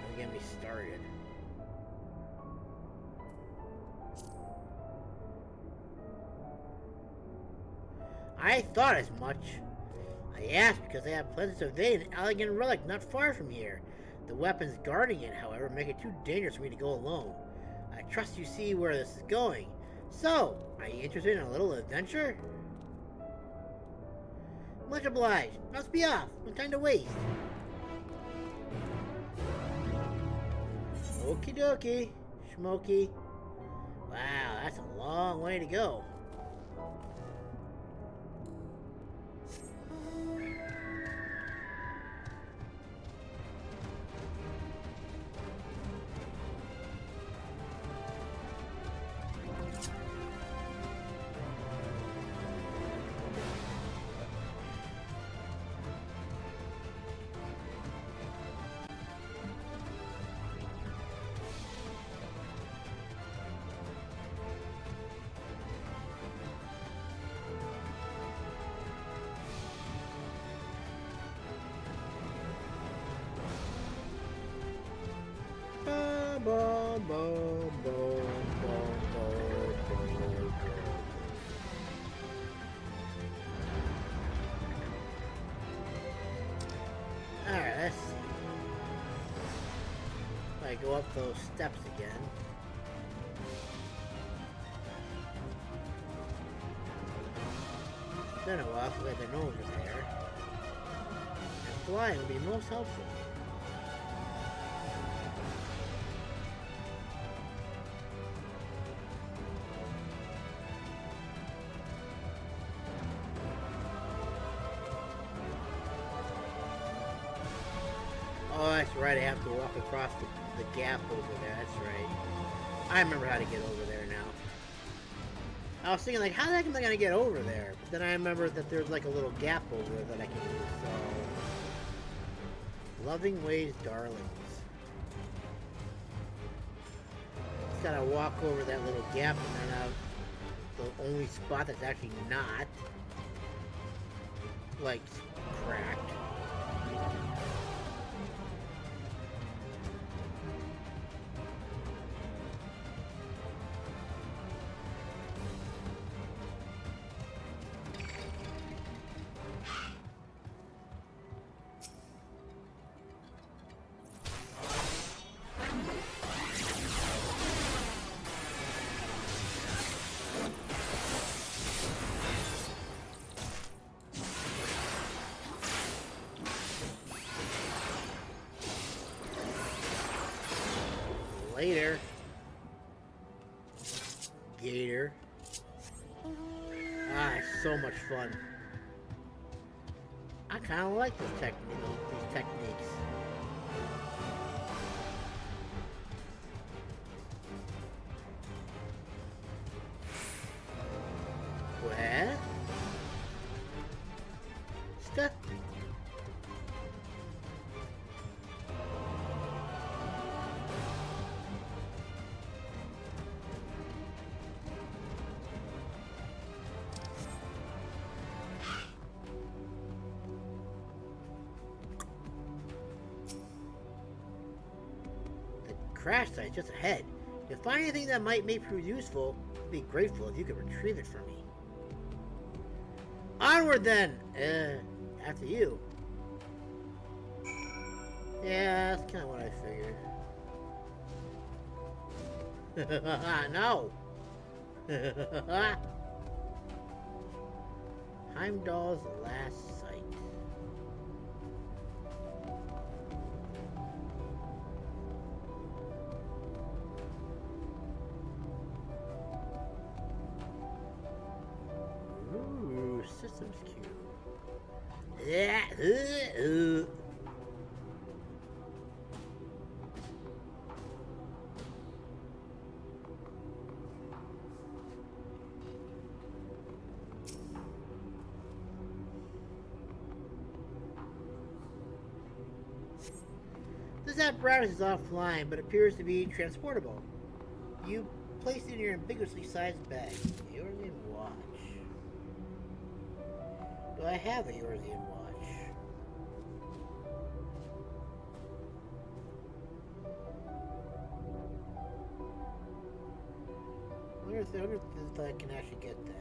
Don't get me started. I thought as much. I asked because they have plans to evade an Alligan relic not far from here. The weapons guarding it, however, make it too dangerous for me to go alone. I trust you see where this is going. So, are you interested in a little adventure? Much obliged. Must be off. No time to waste. Okie dokie. Schmokey. Wow, that's a long way to go. go up those steps again. It's been a while since I've been over there. And flying would be most helpful. Oh, that's right, I have to walk across the gap over there, that's right. I remember how to get over there now. I was thinking, like, how the heck am I gonna get over there? But then I remember that there's like a little gap over there that I can use, so... Loving ways, darlings. Just gotta walk over that little gap and then have the only spot that's actually not, like, cracked. Later. Gator. Ah, it's so much fun. I kind of like these techniques. What? Stuff. Crash site just ahead. If you find anything that might prove useful, I'd be grateful if you could retrieve it for me. Onward then! After you. Yeah, that's kind of what I figured. No! Heimdall's last sight. Ooh, systems cube. Yeah. This apparatus is offline, but appears to be transportable. You place it in your ambiguously sized bag. Eorzean watch. Do I have a Eorzean watch? I wonder if I can actually get that.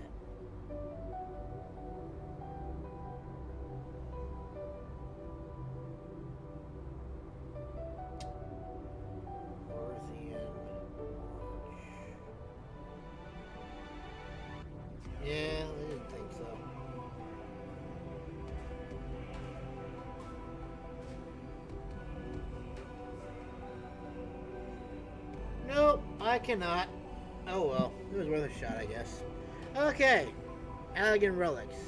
Yeah, I didn't think so. Nope, I cannot. Oh well, it was worth a shot, I guess. Okay, Allag relics.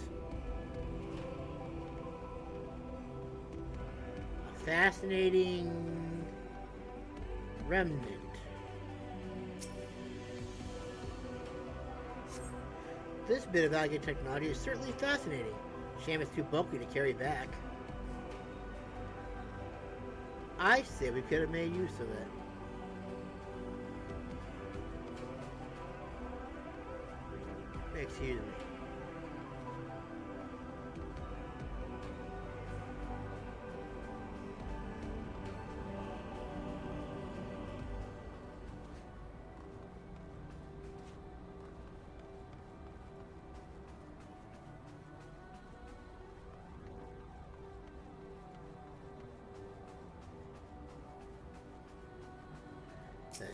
A fascinating remnant. This bit of Allag technology is certainly fascinating. Shame it's too bulky to carry back. I say we could have made use of it. Excuse me.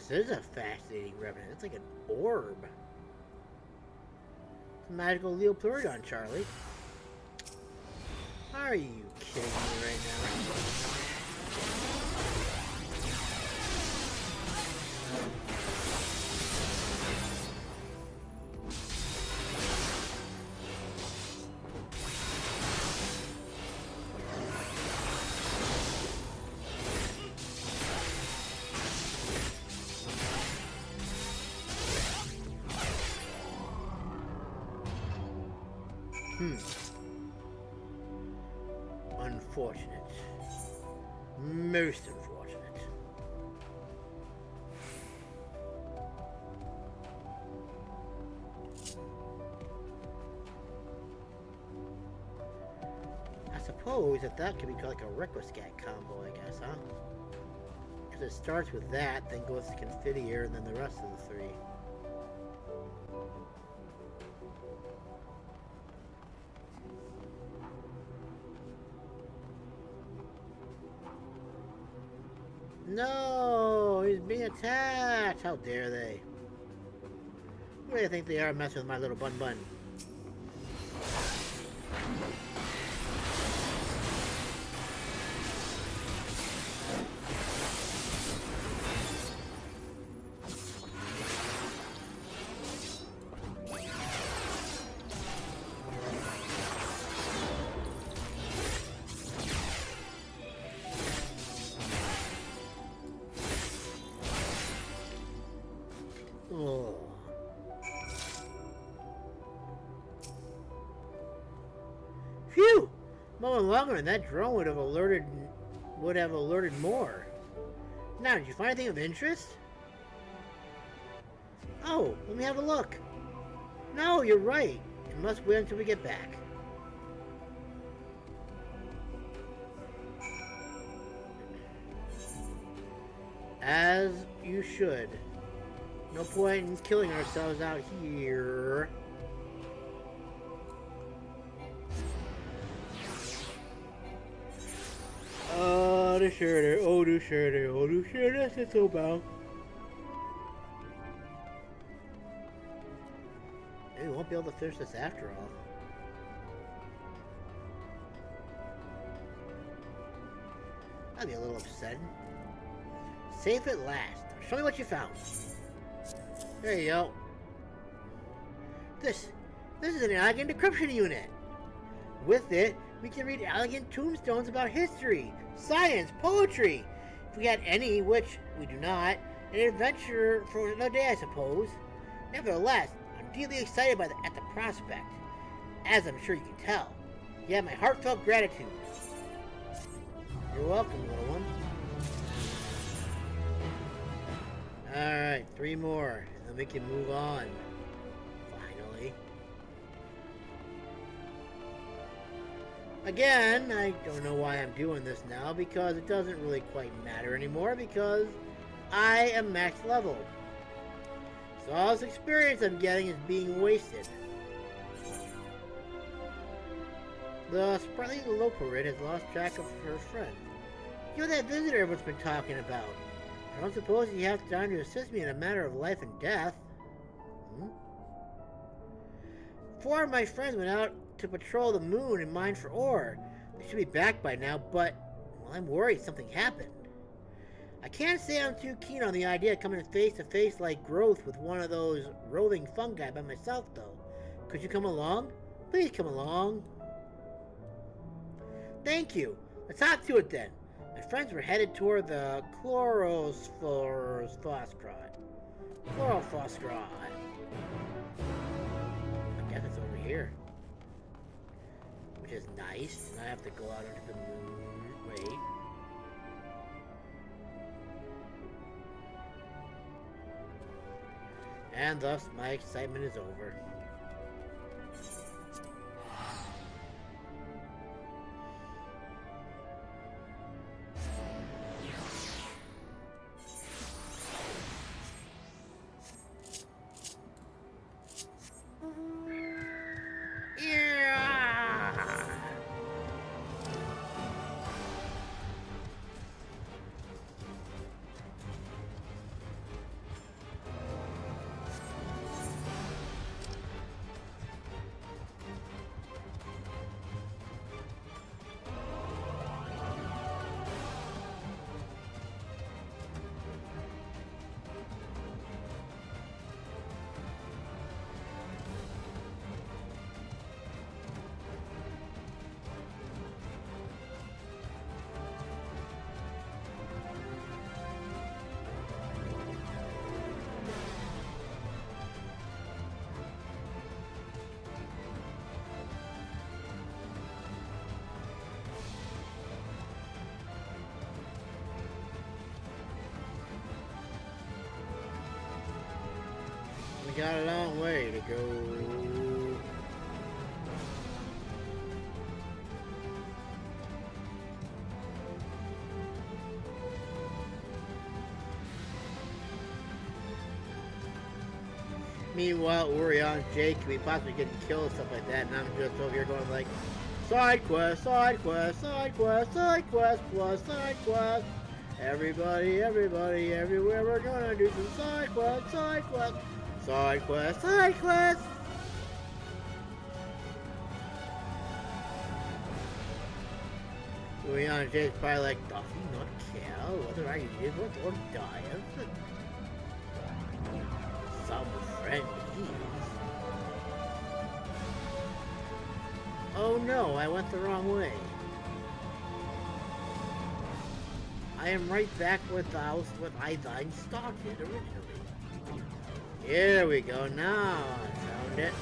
This is a fascinating revenant. It's like an orb. It's a magical Loporrit, Charlie. Are you kidding me right now? Unfortunate. Most unfortunate. I suppose that could be like a Requiscat combo, I guess, huh? Because it starts with that, then goes to Confiteor, and then the rest of the three. No, he's being attacked. How dare they? Who do they think they are messing with my little bun bun? Phew! Moment longer and that drone would have alerted more. Now, did you find anything of interest? Oh, let me have a look. No, you're right. It must wait until we get back. As you should. No point in killing ourselves out here. Oh, the shirter, oh, the shirter, oh, the shirter, that's so bad. Maybe we won't be able to finish this after all. That'd be a little upsetting. Safe at last. Show me what you found. There you go. This is an elegant decryption unit. With it, we can read elegant tombstones about history, science, poetry. If we had any, which we do not, an adventure for another day, I suppose. Nevertheless, I'm deeply excited at the prospect, as I'm sure you can tell. You have my heartfelt gratitude. You're welcome, little one. Alright, 3 more, and then we can move on. Finally. Again, I don't know why I'm doing this now, because it doesn't really quite matter anymore, because I am max level. So all this experience I'm getting is being wasted. The sprightly Loporrit has lost track of her friend. You're that visitor everyone's been talking about. I don't suppose you have time to assist me in a matter of life and death. 4 of my friends went out to patrol the moon and mine for ore. They should be back by now, but well, I'm worried something happened. I can't say I'm too keen on the idea of coming face to face like growth with one of those roving fungi by myself, though. Could you come along? Please come along. Thank you. Let's hop to it then. My friends were headed toward the Chlorophosphorus. I guess it's over here. Which is nice. And I have to go out into the moon. Wait. And thus my excitement is over. We got a long way to go. Meanwhile, Orion, Jake, we possibly getting killed and stuff like that, and I'm just over here going like, side quest, side quest, side quest, side quest, plus side quest. Everybody, everybody, everywhere, we're gonna do some side quest, side quest, side quest, side quest. Orion and Jake's probably like, does he not care whether I live or die? Some friend he is. Oh no, I went the wrong way. I am right back with the house with I started originally. Here we go, now I found it.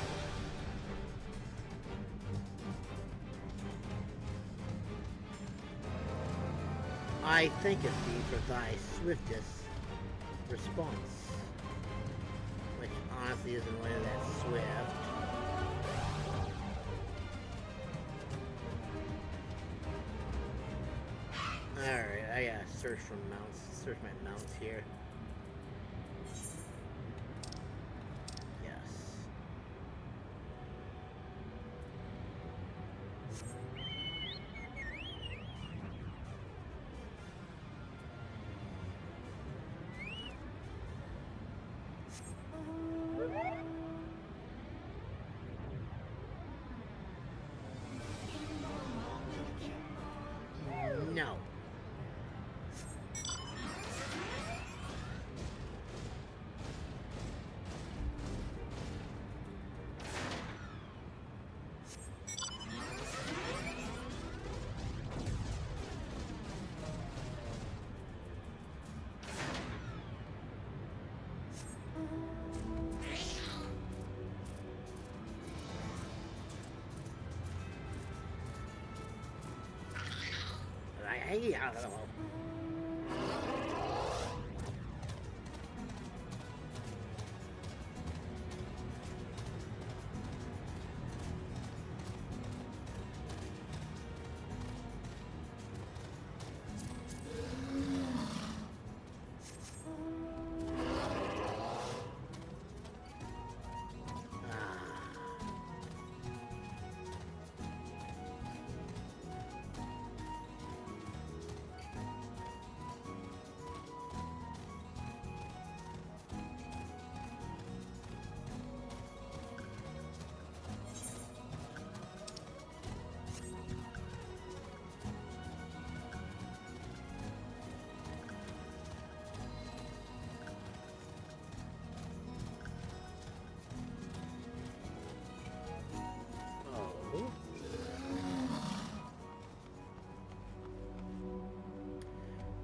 I thanketh thee for thy swiftest response. Which honestly isn't really that swift. Alright, I gotta search for mounts. Search my mounts here. Yes. No. I don't know.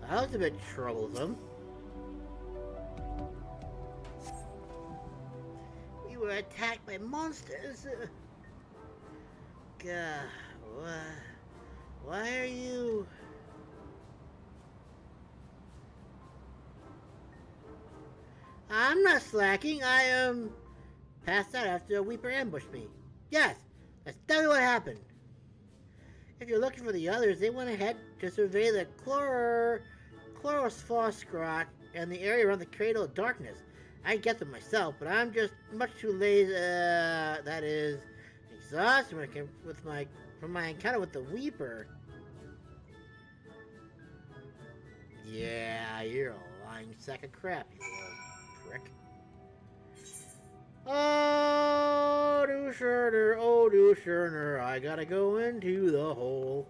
That was a bit troublesome. We were attacked by monsters. God, why are you... I'm not slacking. I am passed out after a Weeper ambushed me. Yes, that's definitely what happened. If you're looking for the others, they went ahead to survey the Chlorosphosgrot and the area around the Cradle of Darkness. I'd get them myself, but I'm just much too lazy. That is exhausted from my encounter with the Weeper. Yeah, you're a lying sack of crap, you little prick. Oh, do Scherner, I gotta go into the hole.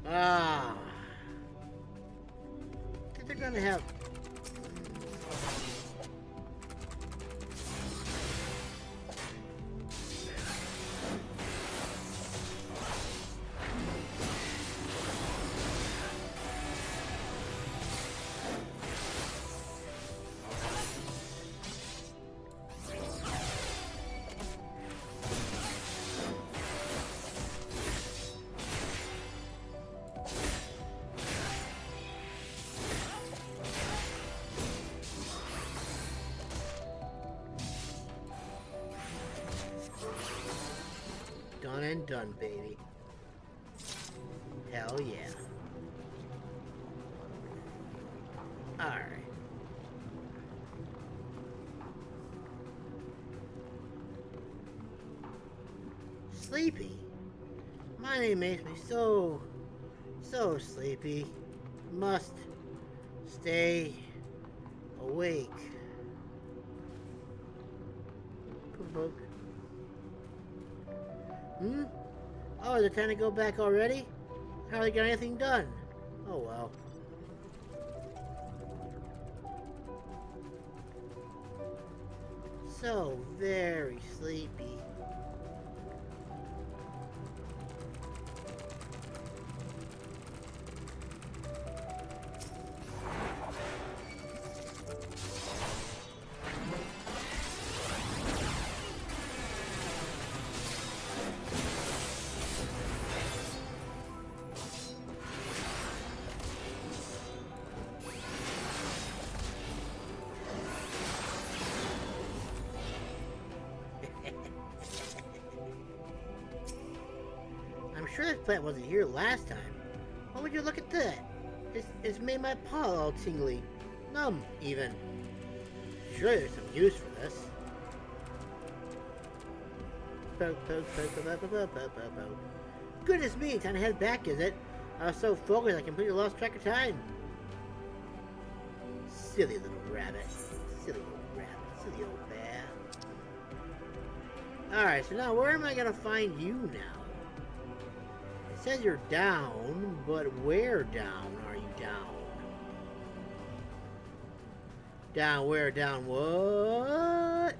Ah, they're gonna have. done and done, baby. Hell yeah. Alright. Sleepy? My name makes me so sleepy. Must stay awake. Book. Oh, is it time to go back already? Hardly got anything done. Oh well. So very sleepy. I'm sure this plant wasn't here last time. Why would you look at that? It's made my paw all tingly. Numb, even. Sure there's some use for this. Goodness me, time to head back, is it? I was so focused I completely lost track of time. Silly little rabbit. Silly old rabbit. Silly old bear. Alright, so now where am I gonna find you now? It says you're down, but where down are you down? Down where? Down what?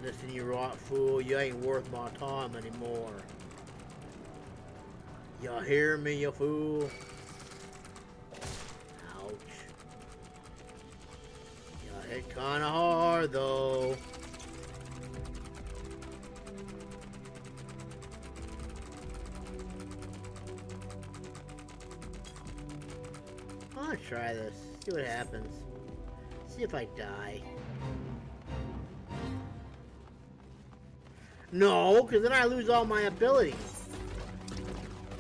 Listen, you rot fool, you ain't worth my time anymore. You hear me, you fool? Ouch. You hit kinda hard, though. I'll try this, see what happens. See if I die. No, because then I lose all my abilities.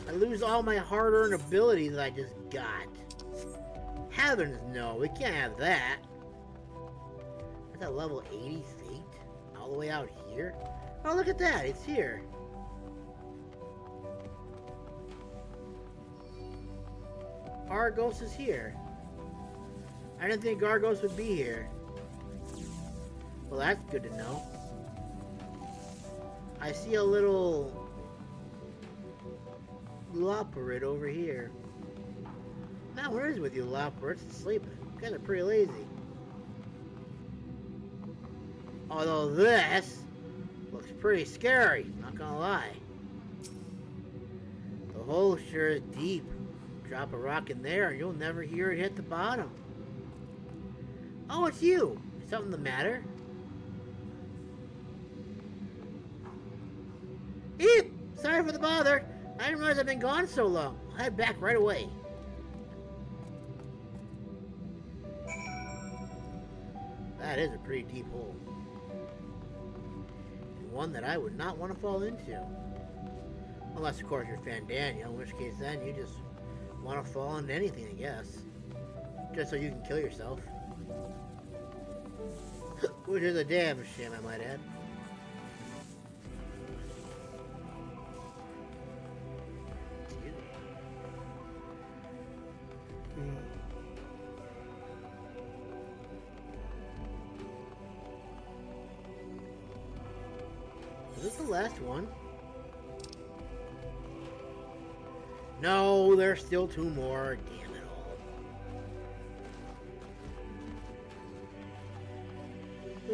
I lose all my hard-earned abilities that I just got. Heavens no, we can't have that. That's at level 80 feet? All the way out here? Oh, look at that, it's here. Argos is here. I didn't think Argos would be here. Well, that's good to know. I see a little Loporrit over here. Now, where is it with you, Loporrit? It's sleeping. You guys are pretty lazy. Although this looks pretty scary, not gonna lie. The hole sure is deep. Drop a rock in there and you'll never hear it hit the bottom. Oh, it's you! Is something the matter? Eep! Sorry for the bother. I didn't realize I've been gone so long. I'll head back right away. That is a pretty deep hole. And one that I would not want to fall into. Unless, of course, you're Fandania, in which case then you just want to fall into anything, I guess. Just so you can kill yourself. Which is a damn shame, I might add. Is this the last one? No, there's still two more. Damn it all.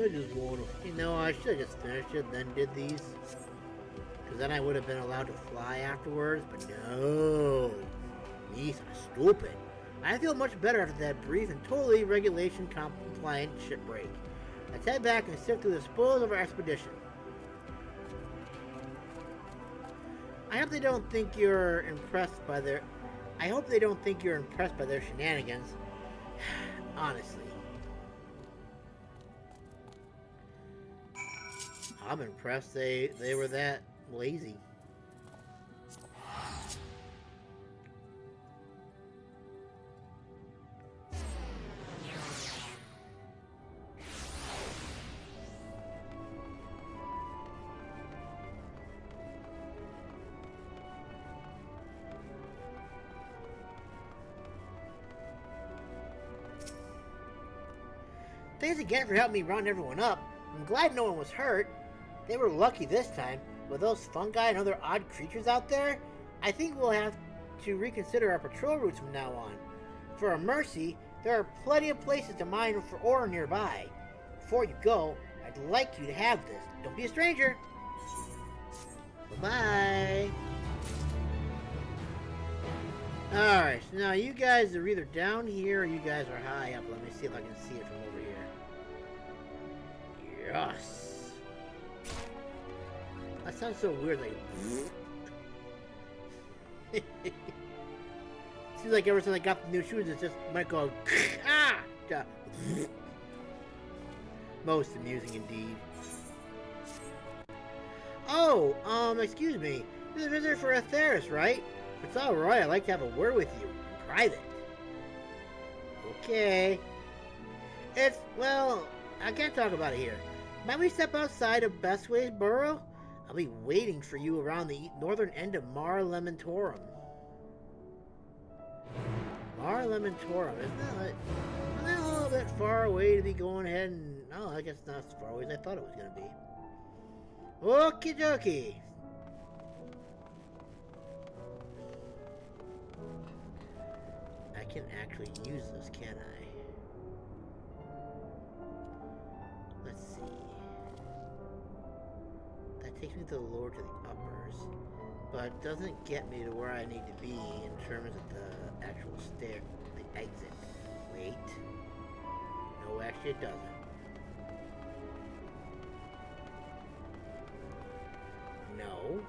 I just want to... You know, I should have just finished it, then did these. Because then I would have been allowed to fly afterwards, but no. These are stupid. I feel much better after that brief and totally regulation-compliant shipbreak. Let's head back and sift through the spoils of our expedition. I hope they don't think you're impressed by their... I hope they don't think you're impressed by their shenanigans. Honestly. I'm impressed they were that lazy. Thanks again for helping me round everyone up. I'm glad no one was hurt. They were lucky this time. With those fungi and other odd creatures out there, I think we'll have to reconsider our patrol routes from now on. For a mercy, there are plenty of places to mine for ore nearby. Before you go, I'd like you to have this. Don't be a stranger. Bye-bye. Alright, so now you guys are either down here or you guys are high up. Let me see if I can see it from over here. Yes. That sounds so weird, like... Seems like ever since I got the new shoes, it's just might go... Ah! Most amusing indeed. Oh, excuse me. You're the visitor for AETHERYTE, right? If it's alright, I'd like to have a word with you. In private. Okay. It's, well, I can't talk about it here. Might we step outside of Bestway's Burrow? I'll be waiting for you around the northern end of Mar Lementorum. Mar Lementorum, isn't that a little bit far away to be going ahead and... Oh, I guess not as far away as I thought it was going to be. Okie dokie. I can actually use this, can't I? Let's see. That takes me to the lower to the uppers, but it doesn't get me to where I need to be in terms of the actual stair, the exit. Wait. No, actually it doesn't. No.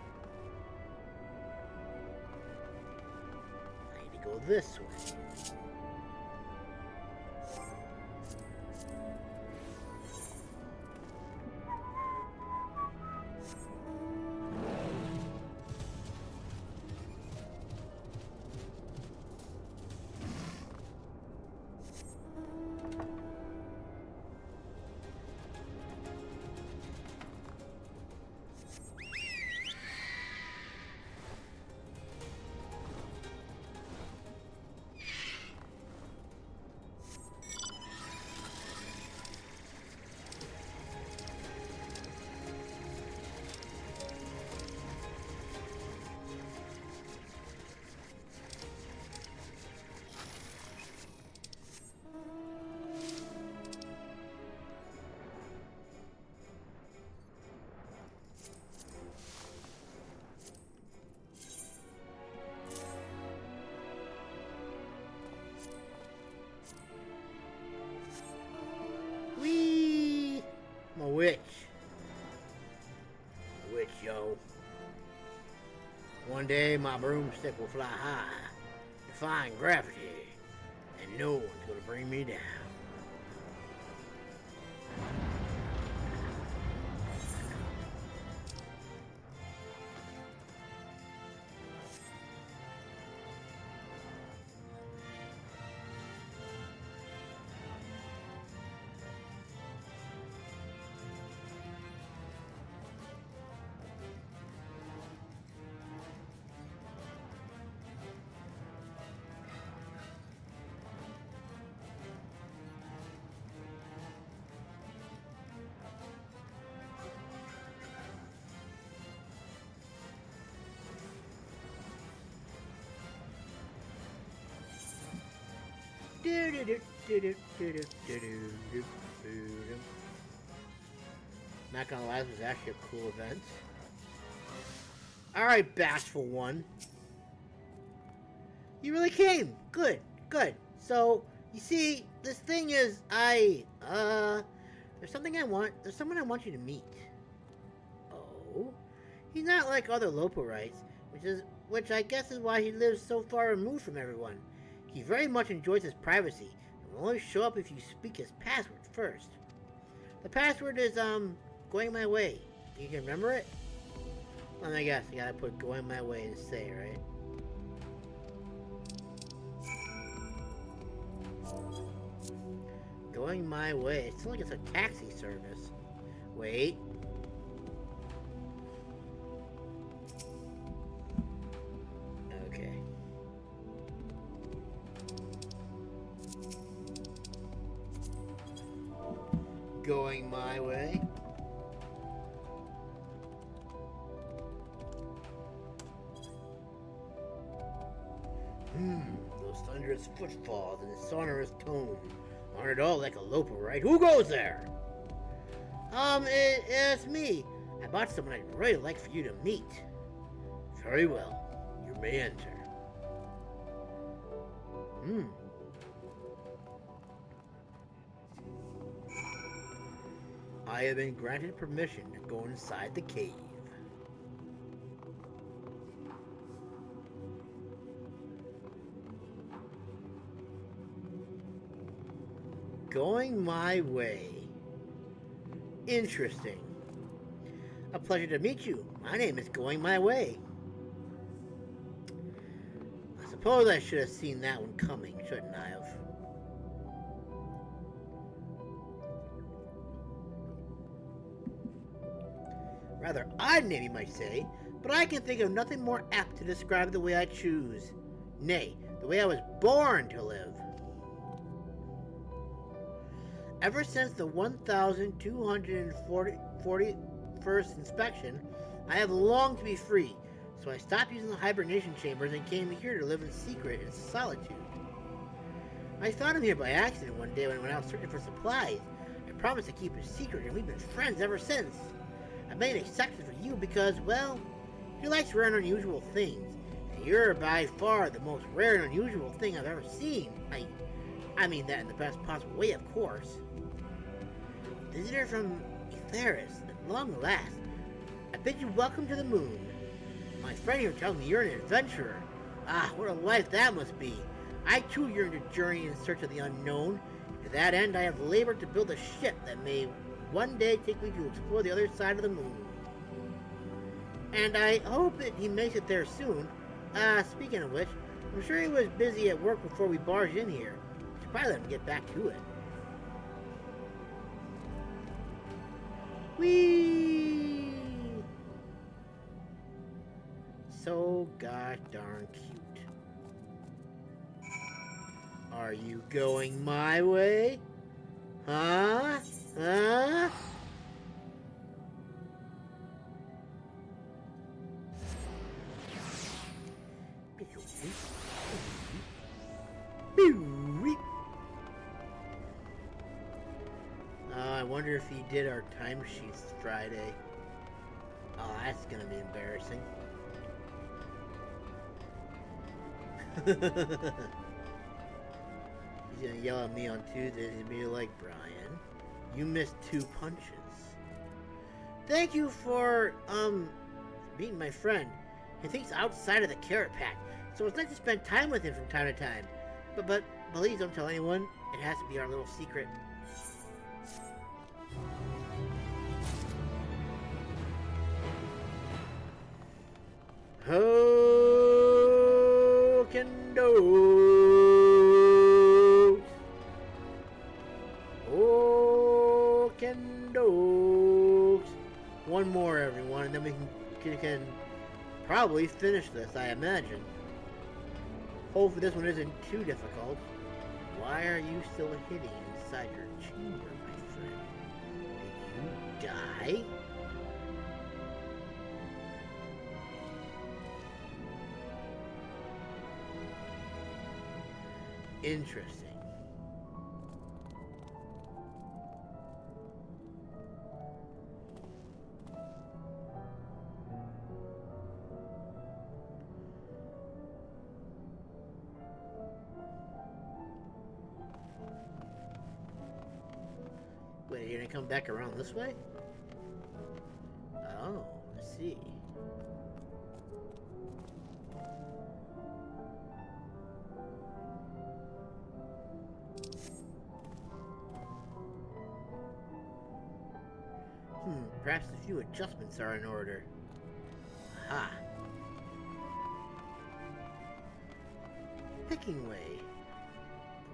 I need to go this way. Witch. Witch, yo. One day my broomstick will fly high, defying gravity, and no one's gonna bring me down. Not gonna lie, this was actually a cool event. Alright, bashful one. You really came. Good, good. So, you see, this thing is, there's someone I want you to meet. Oh? He's not like other Loporites, which is which I guess is why he lives so far removed from everyone. He very much enjoys his privacy, and will only show up if you speak his password first. The password is, going my way. You can remember it? Let me guess, you gotta put going my way to say, right? Going my way. It sounds like it's a taxi service. Wait. Okay. Going my way. Those thunderous footfalls and the sonorous tone. Aren't it all like a Loporrit? Who goes there? It's me. I bought someone I'd really like for you to meet. Very well. You may enter. I have been granted permission to go inside the cave. Going my way. Interesting. A pleasure to meet you. My name is Going My Way. I suppose I should have seen that one coming, shouldn't I have? Rather odd name, you might say, but I can think of nothing more apt to describe the way I choose. Nay, the way I was born to live. Ever since the 1241st inspection, I have longed to be free, so I stopped using the hibernation chambers and came here to live in secret and solitude. I found him here by accident one day when I went out searching for supplies. I promised to keep it secret, and we've been friends ever since. I made an exception for you because, well, you like rare and unusual things, and you're by far the most rare and unusual thing I've ever seen. I mean that in the best possible way, of course. Visitor from Aetheris, at long last. I bid you welcome to the moon. My friend here tells me you're an adventurer. Ah, what a life that must be. I too yearn to journey in search of the unknown. To that end, I have labored to build a ship that may one day take me to explore the other side of the moon. And I hope that he makes it there soon. Speaking of which, I'm sure he was busy at work before we barged in here. Should probably let him get back to it. Whee! So gosh darn cute. Are you going my way? Huh? Huh? I wonder if he did our timesheets Friday. Oh, that's gonna be embarrassing. He's gonna yell at me on Tuesdays and be like, Brian, you missed 2 punches. Thank you for, being my friend. He thinks outside of the carrot pack, so it's nice to spend time with him from time to time. But please don't tell anyone. It has to be our little secret. Okendokes. One more, everyone, and then we can probably finish this, I imagine. Hopefully this one isn't too difficult. Why are you still hidden inside your chamber, my friend? Did you die? Interesting. Wait, you're gonna come back around this way? Oh, I see. Perhaps a few adjustments are in order. Aha. Picking way.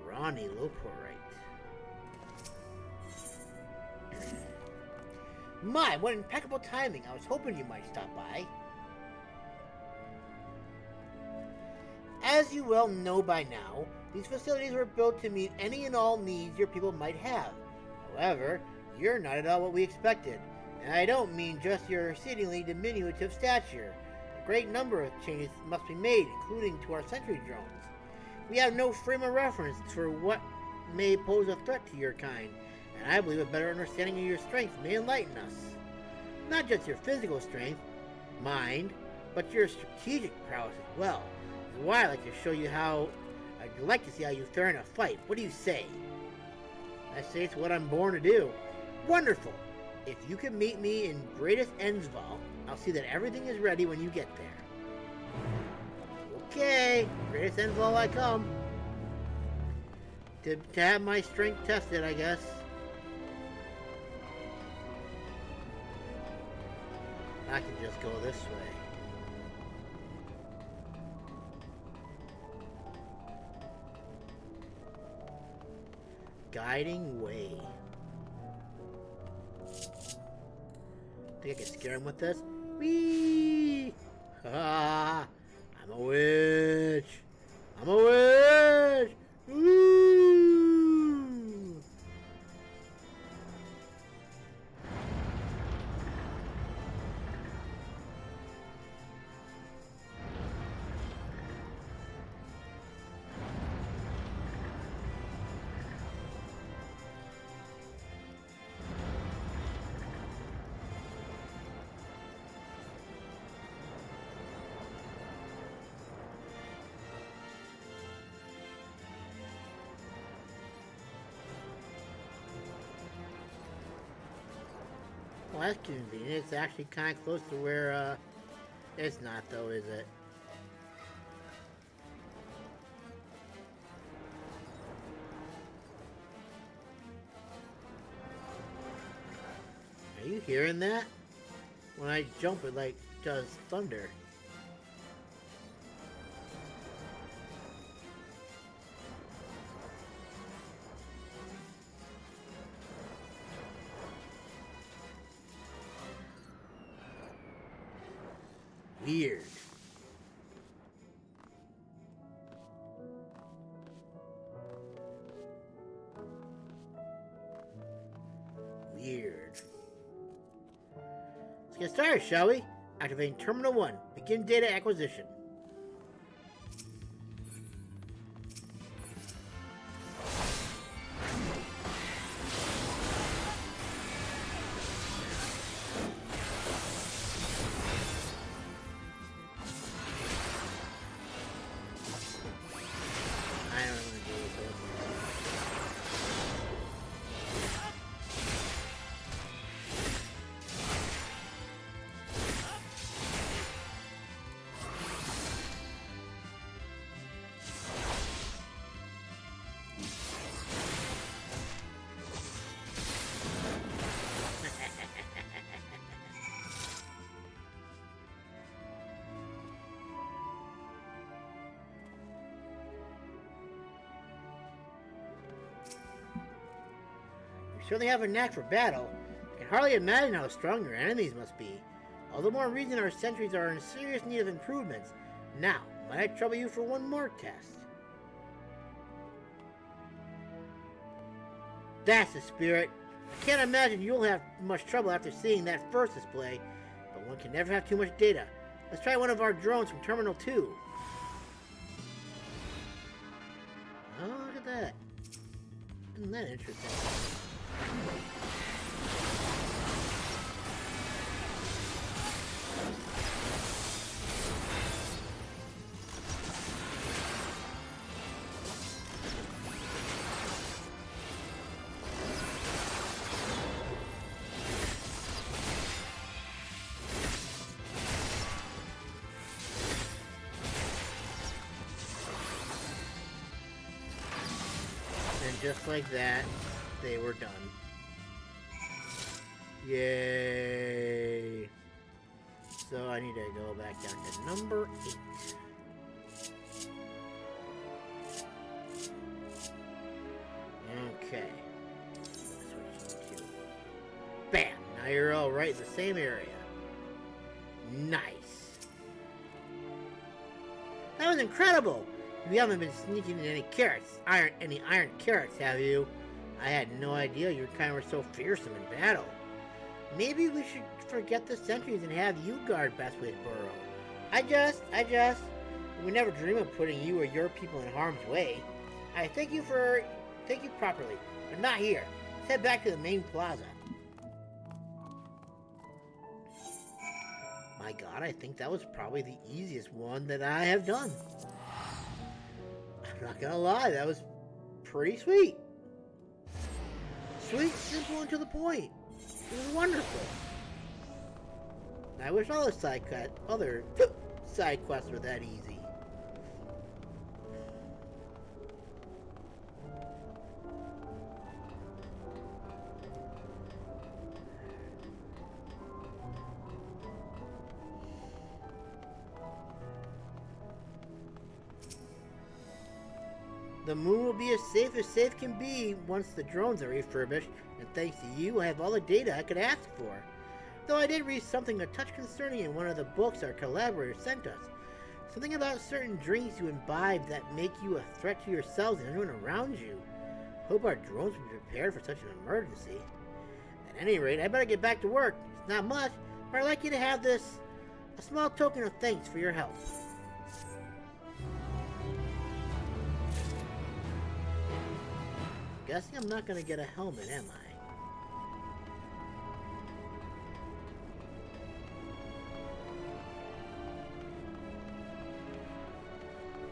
Brawny Loporrit. My, what impeccable timing. I was hoping you might stop by. As you well know by now, these facilities were built to meet any and all needs your people might have. However, you're not at all what we expected. And I don't mean just your exceedingly diminutive stature. A great number of changes must be made, including to our sentry drones. We have no frame of reference for what may pose a threat to your kind, and I believe a better understanding of your strength may enlighten us. Not just your physical strength, mind, but your strategic prowess as well. That's why I'd like to show you how. I'd like to see how you fare in a fight. What do you say? I say it's what I'm born to do. Wonderful! If you can meet me in Greatest Endsvale, I'll see that everything is ready when you get there. Okay, Greatest Endsvale I come. To have my strength tested, I guess. I can just go this way. Guiding way. Think I can scare him with this? Whee! Ah! I'm a witch! I'm a witch! Woo! Well, that's convenient. It's actually kind of close to where, it's not though, is it? Are you hearing that? When I jump, it like does thunder. Weird. Weird. Let's get started, shall we? Activating Terminal 1. Begin data acquisition. Certainly have a knack for battle. I can hardly imagine how strong your enemies must be. All the more reason our sentries are in serious need of improvements. Now, might I trouble you for one more test? That's the spirit. I can't imagine you'll have much trouble after seeing that first display, but one can never have too much data. Let's try one of our drones from Terminal 2. Oh, look at that. Isn't that interesting? And just like that, they were done. Yay! So I need to go back down to number 8. Okay. Switch to... Bam! Now you're all right in the same area. Nice. That was incredible! You haven't been sneaking in any iron carrots, have you? I had no idea your kind were so fearsome in battle. Maybe we should forget the sentries and have you guard Bethwaite Burrow. I just would never dream of putting you or your people in harm's way. I thank you properly, but not here. Let's head back to the main plaza. My god, I think that was probably the easiest one that I have done. I'm not gonna lie, that was pretty sweet. Sweet, simple, and to the point. It was wonderful. I wish all the other side quests were that easy. The moon will be as safe can be once the drones are refurbished, and thanks to you, I have all the data I could ask for. Though I did read something a touch concerning in one of the books our collaborator sent us. Something about certain drinks you imbibe that make you a threat to yourselves and everyone around you. Hope our drones will be prepared for such an emergency. At any rate, I better get back to work. It's not much, but I'd like you to have this, a small token of thanks for your help. Guessing I'm not gonna get a helmet, am I?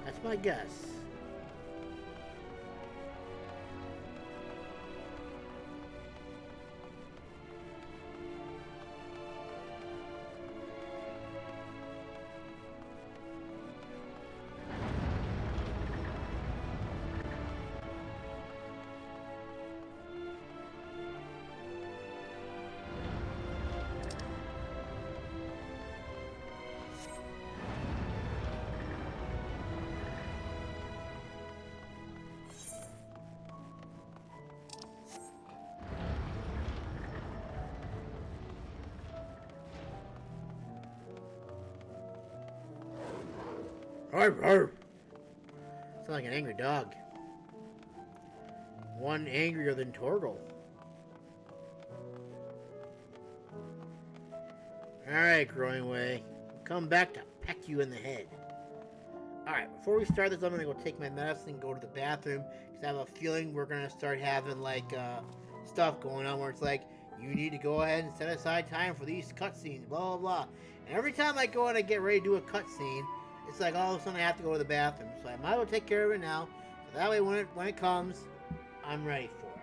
That's my guess. Arr, arr. Sound like an angry dog. One angrier than Torgal. Alright, Growing Way. Come back to peck you in the head. Alright, before we start this, I'm gonna go take my medicine and go to the bathroom. Because I have a feeling we're gonna start having, like, stuff going on where it's like, you need to go ahead and set aside time for these cutscenes, blah, blah, blah. And every time I go in and get ready to do a cutscene, it's like all of a sudden I have to go to the bathroom. So I might as well take care of it now. So that way when it comes, I'm ready for it.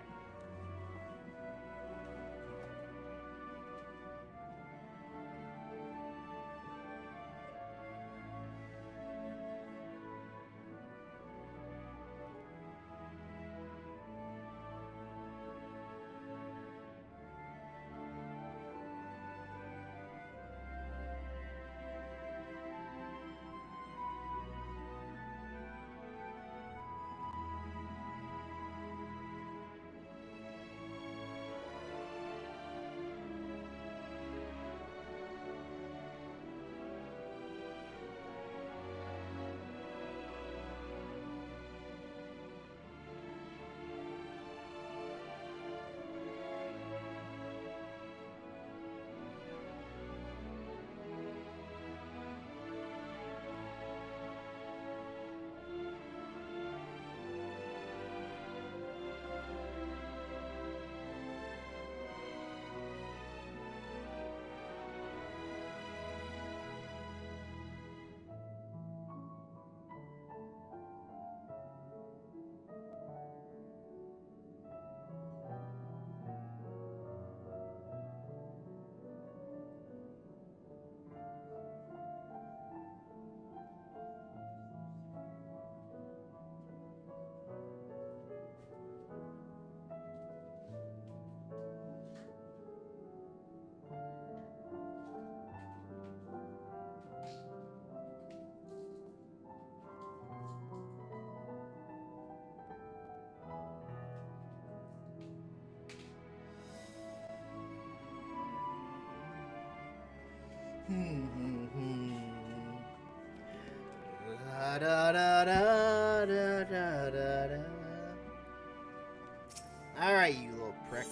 Alright, you little prick.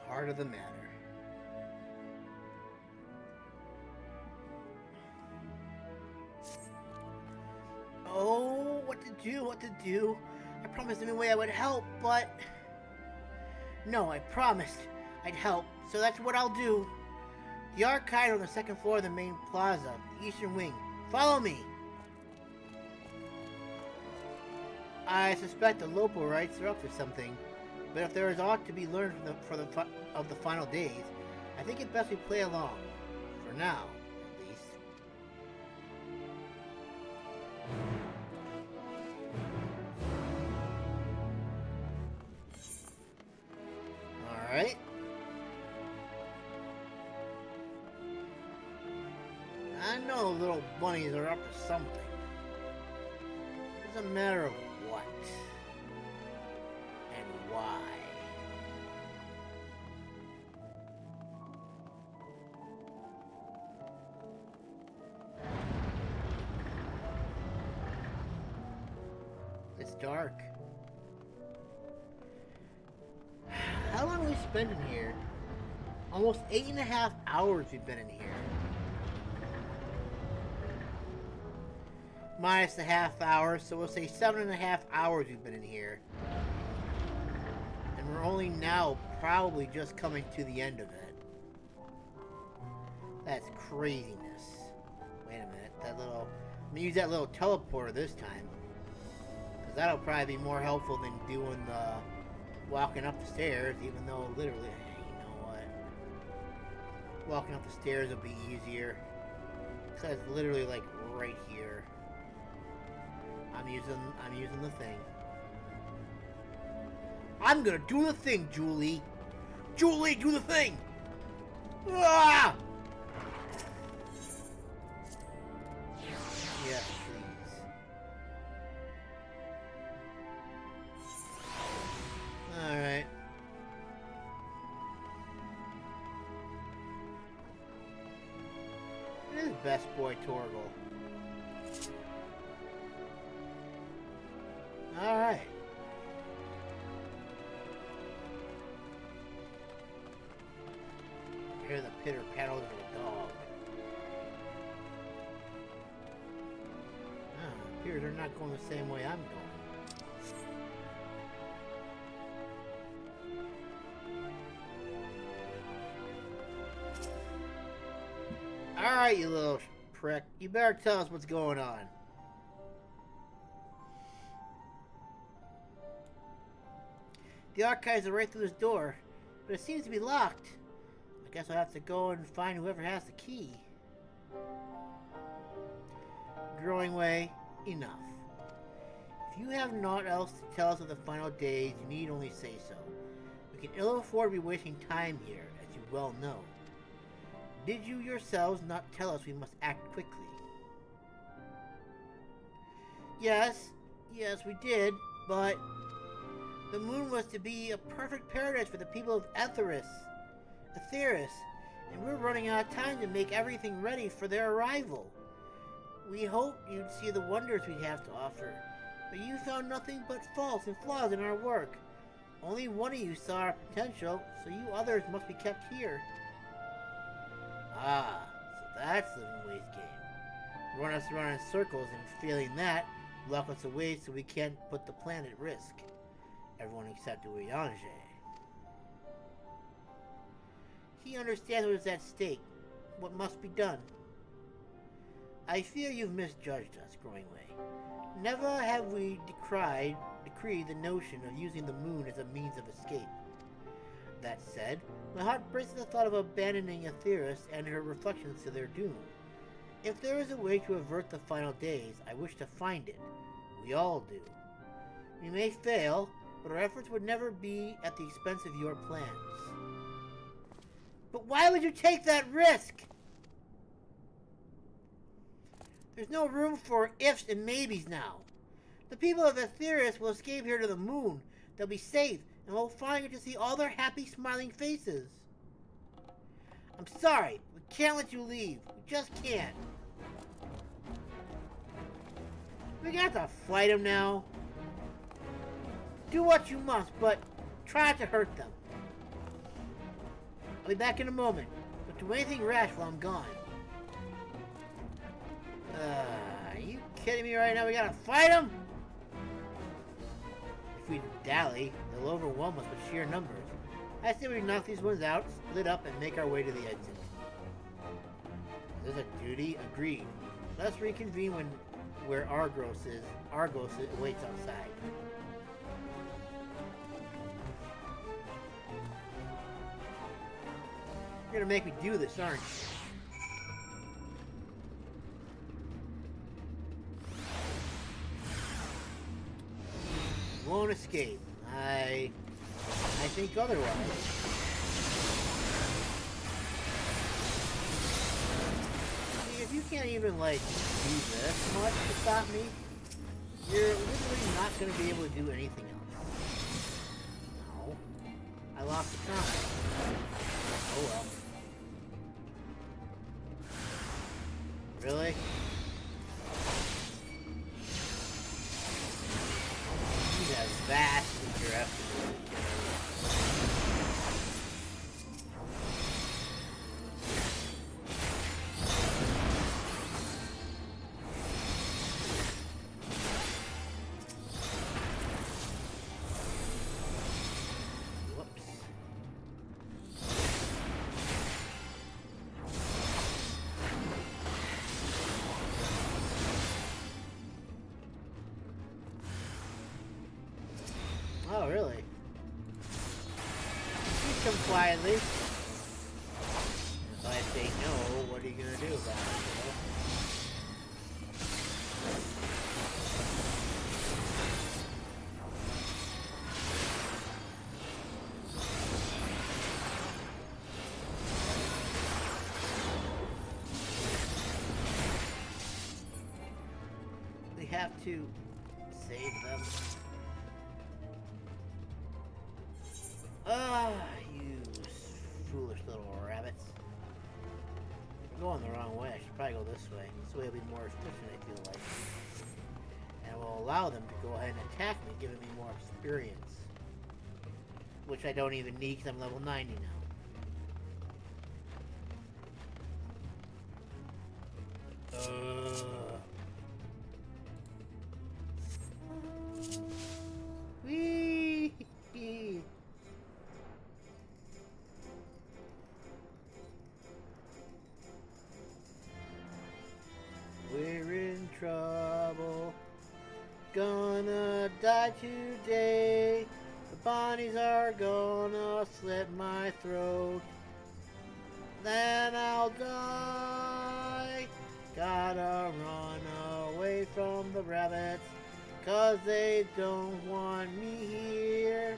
Heart of the matter. Oh, what to do? I promised in a way I would help, but... No, I promised I'd help, so that's what I'll do. The archive on the second floor of the main plaza, the eastern wing. Follow me! I suspect the Loporrites are up to something, but if there is aught to be learned of the final days, I think it best we play along. For now, at least. Alright. I know the little bunnies are up to something. It's a matter of what and why. It's dark. How long have we spent in here? Almost 8.5 hours we've been in here. Minus the half hour, so we'll say 7.5 hours we've been in here. And we're only now probably just coming to the end of it. That's craziness. Wait a minute, that little... I'm gonna use that little teleporter this time. Because that'll probably be more helpful than doing the... walking up the stairs, even though literally... You know what? Walking up the stairs will be easier. Because it's literally like right here. I'm using the thing. I'm gonna do the thing, Julie. Julie, do the thing. Ah! Yes, please. All right. It is best boy Torgal. Alright. Hear the pitter paddles of a dog. It appears they're not going the same way I'm going. Alright, you little prick. You better tell us what's going on. The archives are right through this door, but it seems to be locked. I guess I'll have to go and find whoever has the key. Growing way, enough. If you have naught else to tell us of the final days, you need only say so. We can ill afford to be wasting time here, as you well know. Did you yourselves not tell us we must act quickly? Yes, we did, but... The moon was to be a perfect paradise for the people of Aetheryte, and we're running out of time to make everything ready for their arrival. We hoped you'd see the wonders we have to offer, but you found nothing but faults and flaws in our work. Only one of you saw our potential, so you others must be kept here. Ah, so that's Living Ways game. Run us around in circles, and failing that, lock us away so we can't put the planet at risk. Everyone except Uyange. He understands what is at stake, what must be done. I fear you've misjudged us, Growing Way. Never have we decreed the notion of using the moon as a means of escape. That said, my heart breaks at the thought of abandoning Aetheryte and her reflections to their doom. If there is a way to avert the final days, I wish to find it. We all do. We may fail, but our efforts would never be at the expense of your plans. But why would you take that risk? There's no room for ifs and maybes now. The people of Aetheryte will escape here to the moon. They'll be safe, and we'll finally get to see all their happy, smiling faces. I'm sorry, we can't let you leave. We just can't. We got to fight them now. Do what you must, but try not to hurt them. I'll be back in a moment. Don't do anything rash while I'm gone. Are you kidding me right now? We gotta fight them? If we dally, they'll overwhelm us with sheer numbers. I say we knock these ones out, split up, and make our way to the exit. There's a duty? Agreed. Let's reconvene where Argos waits outside. You're gonna make me do this, aren't you? Won't escape. I think otherwise. If you can't even, like, do this much to stop me, you're literally not going to be able to do anything else. No. I lost the time. Oh well. Really? You have vast underestimated. Oh, really? You come quietly. If I say no, what are you gonna do about it? We have to save them. Ah, you foolish little rabbits. I'm going the wrong way. I should probably go this way. This way will be more efficient, I feel like. And it will allow them to go ahead and attack me, giving me more experience. Which I don't even need because I'm level 90 now. Whee! We're in trouble. Gonna die today. The Bonnies are gonna slit my throat. Then I'll die. Gotta run away from the rabbits, 'cause they don't want me here.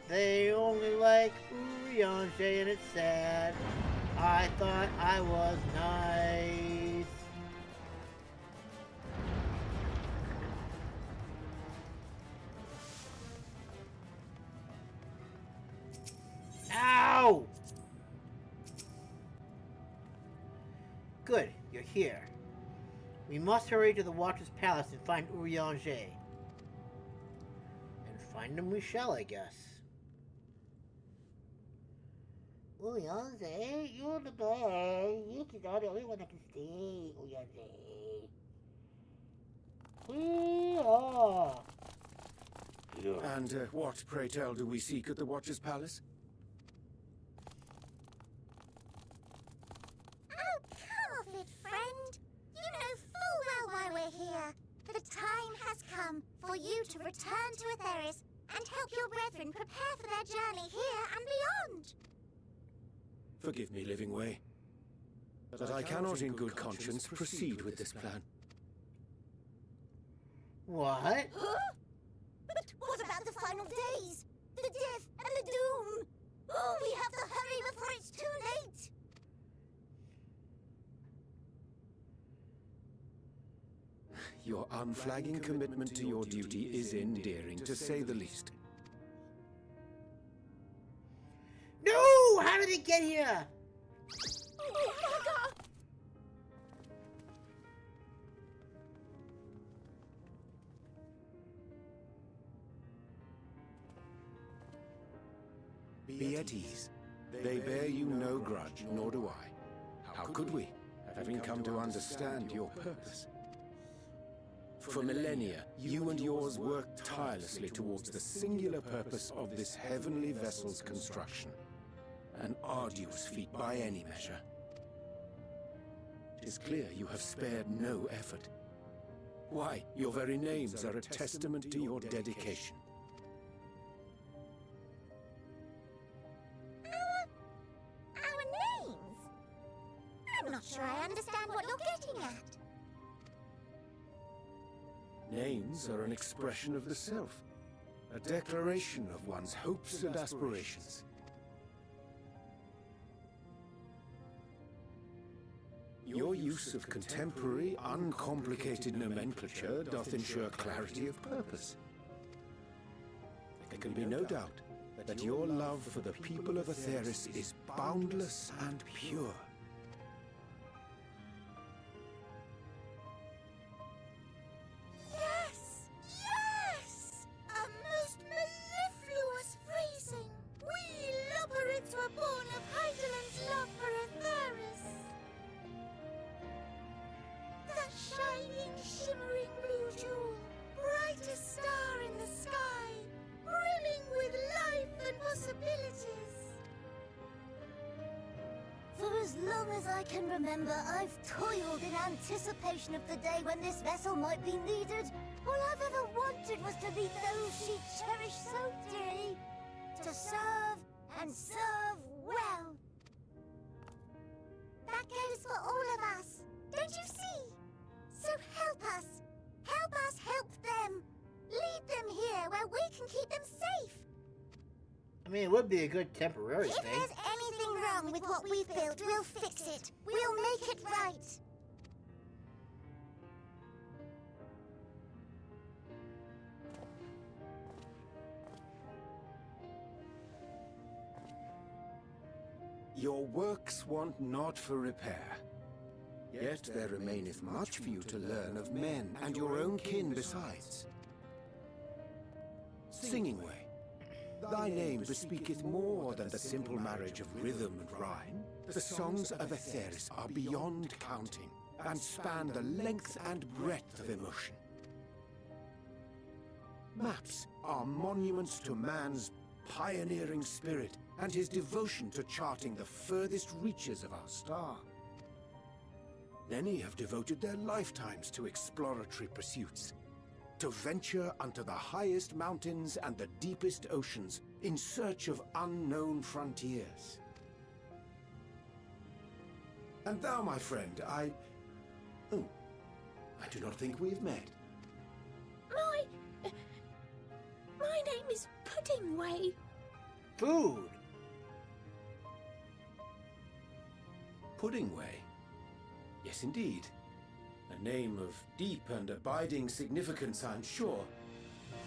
They only like Urianger and it's sad. I thought I was nice. Ow! Good, you're here. We must hurry to the Watcher's Palace and find Urianger. And find him we shall, I guess. Urianger, you're the best. You're the only one that can stay, Urianger. And what, pray tell, do we seek at the Watcher's Palace? Friend, you know full well why we're here. The time has come for you to return to Aetheris and help your brethren prepare for their journey here and beyond. Forgive me, Living Way, but I cannot in good conscience proceed with this plan. What? Huh? But what about the final days? The death and the doom? Oh, we have to hurry before it's too late. Your unflagging commitment to your duty is endearing, to say the least. No! How did it get here? Oh my God! be at ease. They bear you no grudge, nor do I. How could we, having come to understand your purpose? For millennia, you and yours worked tirelessly towards the singular purpose of this heavenly vessel's construction. An arduous feat by any measure. It is clear you have spared no effort. Why, your very names are a testament to your dedication. Our names? I'm not sure I understand what you're getting at. Names are an expression of the self, a declaration of one's hopes and aspirations. Your use of contemporary, uncomplicated nomenclature doth ensure clarity of purpose. There can be no doubt that your love for the people of Aetheris is boundless and pure. Yes! Yes! A most mellifluous phrasing! We Loporrits were born of Heideland's love for Aetheris. That shining, shimmering blue jewel, brightest star in the sky, brimming with life and possibilities. For as long as I can remember, I've toiled in anticipation of the day when this vessel might be needed. All I've ever wanted was to meet those she cherished so dearly. To serve and serve well. That goes for all of us. Don't you see? So help us. Help us help them. Lead them here where we can keep them safe. I mean, it would be a good temporary If thing. there's anything wrong with what we've built, we'll fix it. We'll make it right. Your works want not for repair. Yet there remaineth much for you to learn of men and your own kin besides. Singing Way, thy name bespeaketh more than the simple marriage of rhythm and rhyme. The songs of Aetheris are beyond counting, and span the length and breadth of emotion. Maps are monuments to man's pioneering spirit and his devotion to charting the furthest reaches of our star. Many have devoted their lifetimes to exploratory pursuits, to venture unto the highest mountains and the deepest oceans in search of unknown frontiers. And thou, my friend, I do not think we've met. My name is Puddingway. Food! Puddingway? Yes, indeed. A name of deep and abiding significance, I'm sure.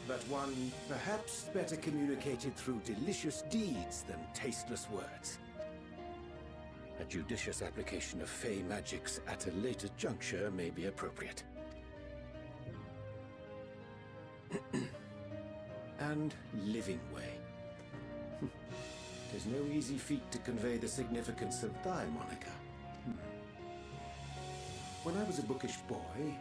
But one perhaps better communicated through delicious deeds than tasteless words. A judicious application of fey magics at a later juncture may be appropriate. And Living Way. It is no easy feat to convey the significance of thy moniker. When I was a bookish boy,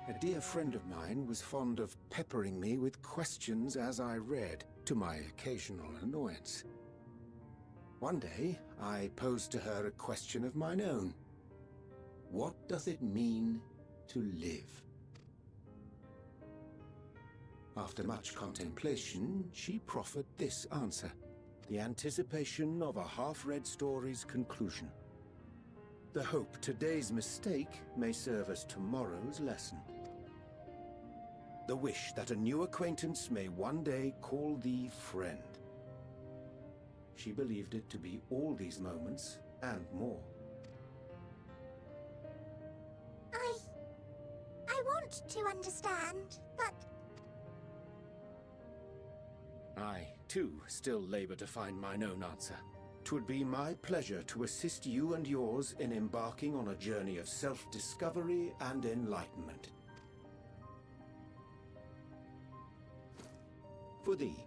a dear friend of mine was fond of peppering me with questions as I read, to my occasional annoyance. One day, I posed to her a question of mine own. What doth it mean to live? After much contemplation, she proffered this answer, the anticipation of a half-read story's conclusion. The hope today's mistake may serve as tomorrow's lesson. The wish that a new acquaintance may one day call thee friend. She believed it to be all these moments and more. I want to understand, but... I, too, still labor to find mine own answer. 'Twould be my pleasure to assist you and yours in embarking on a journey of self-discovery and enlightenment. For thee.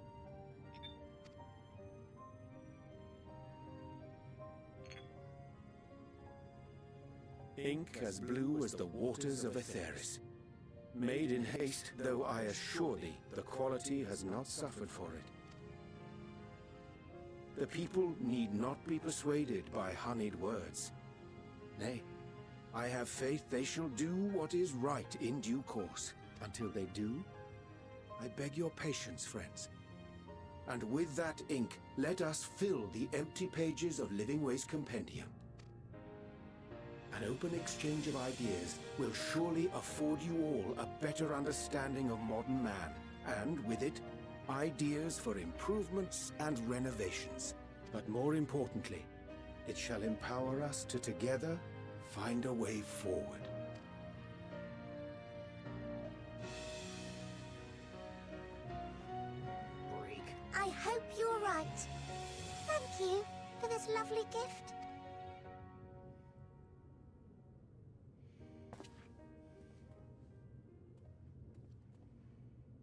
ink as blue as the waters of Aetheris. Made in haste, though I assure thee, the quality has not suffered for it. The people need not be persuaded by honeyed words. Nay, I have faith they shall do what is right in due course. Until they do, I beg your patience, friends. And with that ink, let us fill the empty pages of Living Way's compendium. An open exchange of ideas will surely afford you all a better understanding of modern man, and with it, ideas for improvements and renovations. But more importantly, it shall empower us to together find a way forward. I hope you're right. Thank you for this lovely gift.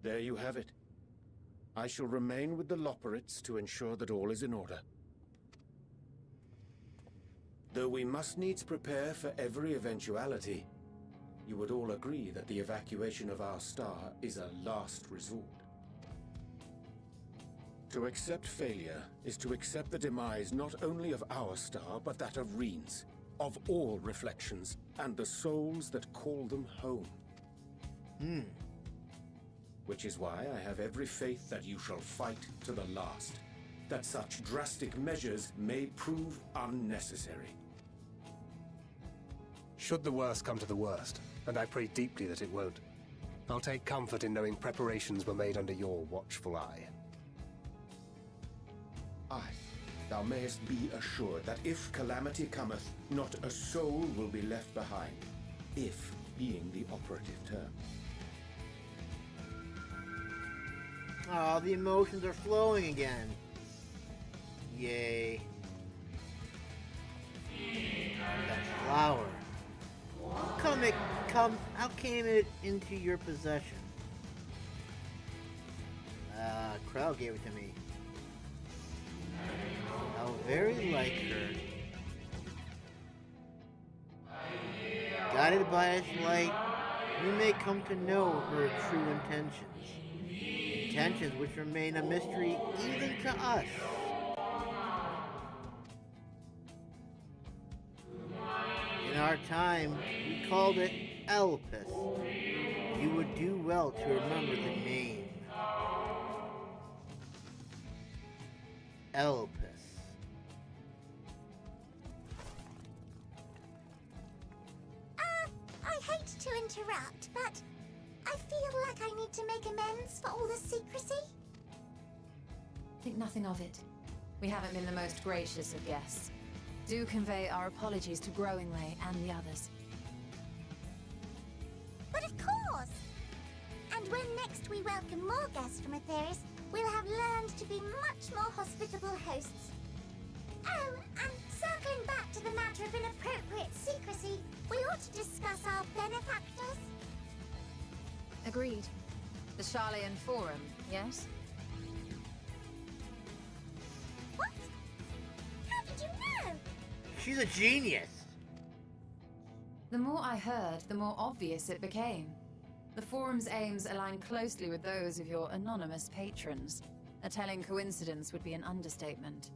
There you have it. I shall remain with the Loporrits to ensure that all is in order. Though we must needs prepare for every eventuality, you would all agree that the evacuation of our star is a last resort. To accept failure is to accept the demise not only of our star, but that of Reen's, of all reflections, and the souls that call them home. Which is why I have every faith that you shall fight to the last, that such drastic measures may prove unnecessary. Should the worst come to the worst, and I pray deeply that it won't, I'll take comfort in knowing preparations were made under your watchful eye. Aye, thou mayest be assured that if calamity cometh, not a soul will be left behind, if being the operative term. Oh, the emotions are flowing again. Yay. That flower. How came it into your possession? Crow gave it to me. How very like her. Guided by its light, you may come to know her true intentions. Intentions which remain a mystery even to us. In our time, we called it Elpis. You would do well to remember the name. Elpis. I hate to interrupt, but I feel like I need to make amends for all the secrecy. Think nothing of it. We haven't been the most gracious of guests. Do convey our apologies to Growingway and the others. But of course! And when next we welcome more guests from Aetheris, we'll have learned to be much more hospitable hosts. Oh, and circling back to the matter of inappropriate secrecy, we ought to discuss our benefactors. Agreed. The Charlean Forum, yes? What? How did you know? She's a genius. The more I heard, the more obvious it became. The Forum's aims align closely with those of your anonymous patrons. A telling coincidence would be an understatement.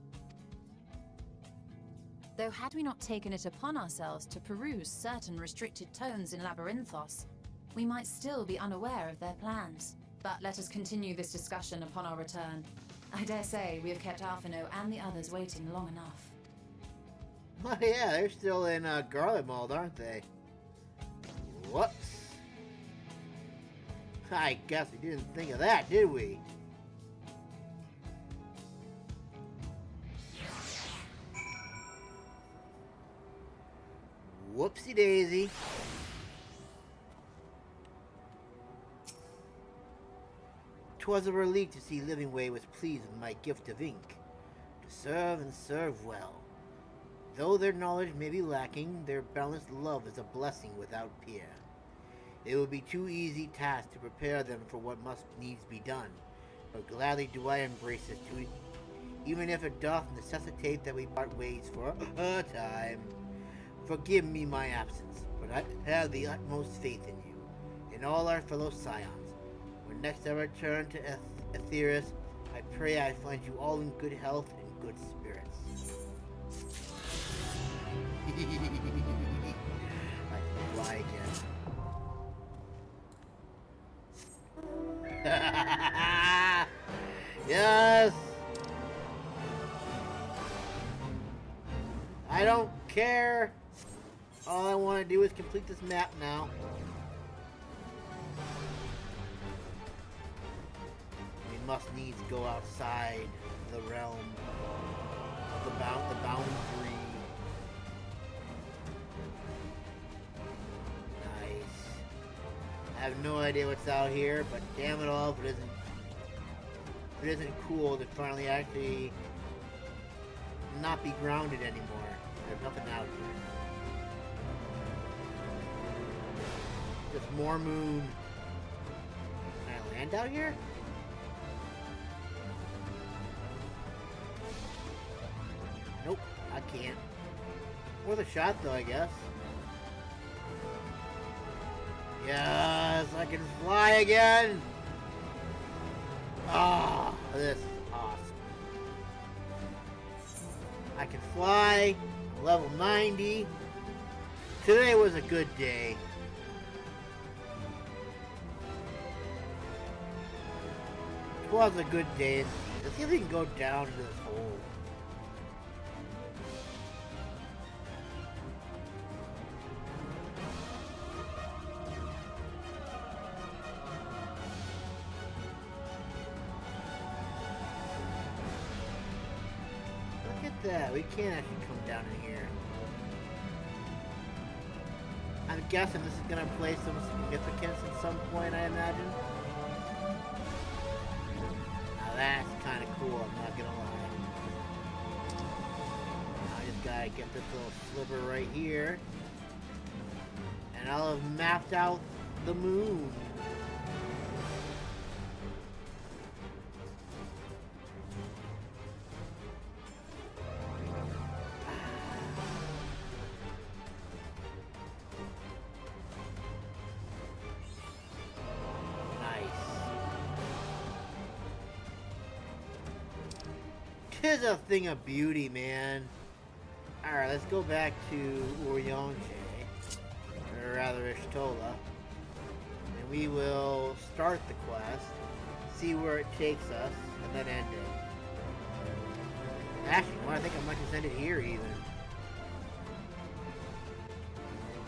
Though had we not taken it upon ourselves to peruse certain restricted tones in Labyrinthos, we might still be unaware of their plans. But let us continue this discussion upon our return. I dare say we have kept Alphino and the others waiting long enough. Oh yeah, they're still in Garlemald, aren't they? Whoops. I guess we didn't think of that, did we? Whoopsie daisy. 'Twas a relief to see Livingway was pleased with my gift of ink. To serve and serve well. Though their knowledge may be lacking, their balanced love is a blessing without peer. It would be too easy task to prepare them for what must needs be done, but gladly do I embrace this too, even if it doth necessitate that we part ways for a time. Forgive me my absence. but I have the utmost faith in you, and all our fellow scions. When next I return to Aetheris, I pray I find you all in good health and good spirits. I can fly again. Yes! I don't care. All I want to do is complete this map now. We must needs go outside the realm of the boundary. Nice. I have no idea what's out here, but damn it all, if it isn't cool to finally actually not be grounded anymore. There's nothing out here. Just more moon. Can I land out here? Nope, I can't. Worth a shot though, I guess. Yes, I can fly again! Ah, this is awesome. I can fly, level 90. Today was a good day. It was a good day. Let's see if we can go down into this hole. Look at that. We can't actually come down in here. I'm guessing this is going to play some significance at some point, I imagine. That's kind of cool, I'm not gonna lie. I just gotta get this little sliver right here. And I'll have mapped out the moon. Tis a thing of beauty, man. Alright, let's go back to Urianger, or rather Ishtola, and we will start the quest, see where it takes us, and then end it. Actually, no, I think I might just end it here, even.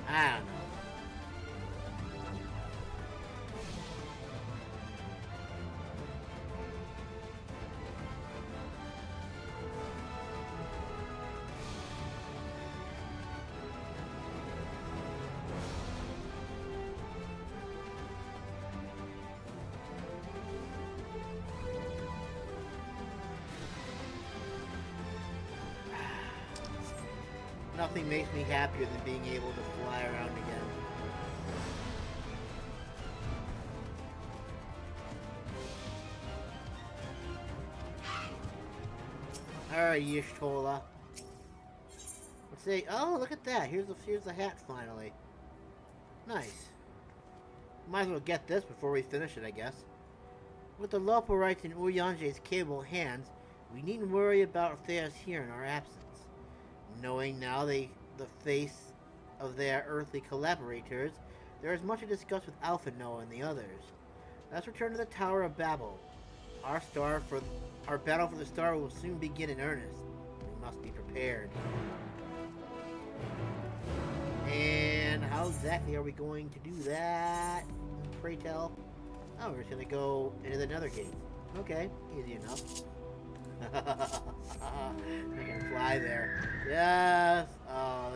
I don't know. Nothing makes me happier than being able to fly around again. Alright, Y'shtola. Let's see. Oh, look at that. Here's the hat finally. Nice. Might as well get this before we finish it, I guess. With the Loporrites in Urianger's capable hands, we needn't worry about affairs here in our absence. Knowing now the face of their earthly collaborators, there is much to discuss with Alpha Noah and the others. Let's return to the Tower of Babel. Our battle for the star will soon begin in earnest. We must be prepared. And how exactly are we going to do that? Pray tell. Oh, we're just gonna go into the nether gate. Okay, easy enough. I can fly there. Yes! Oh,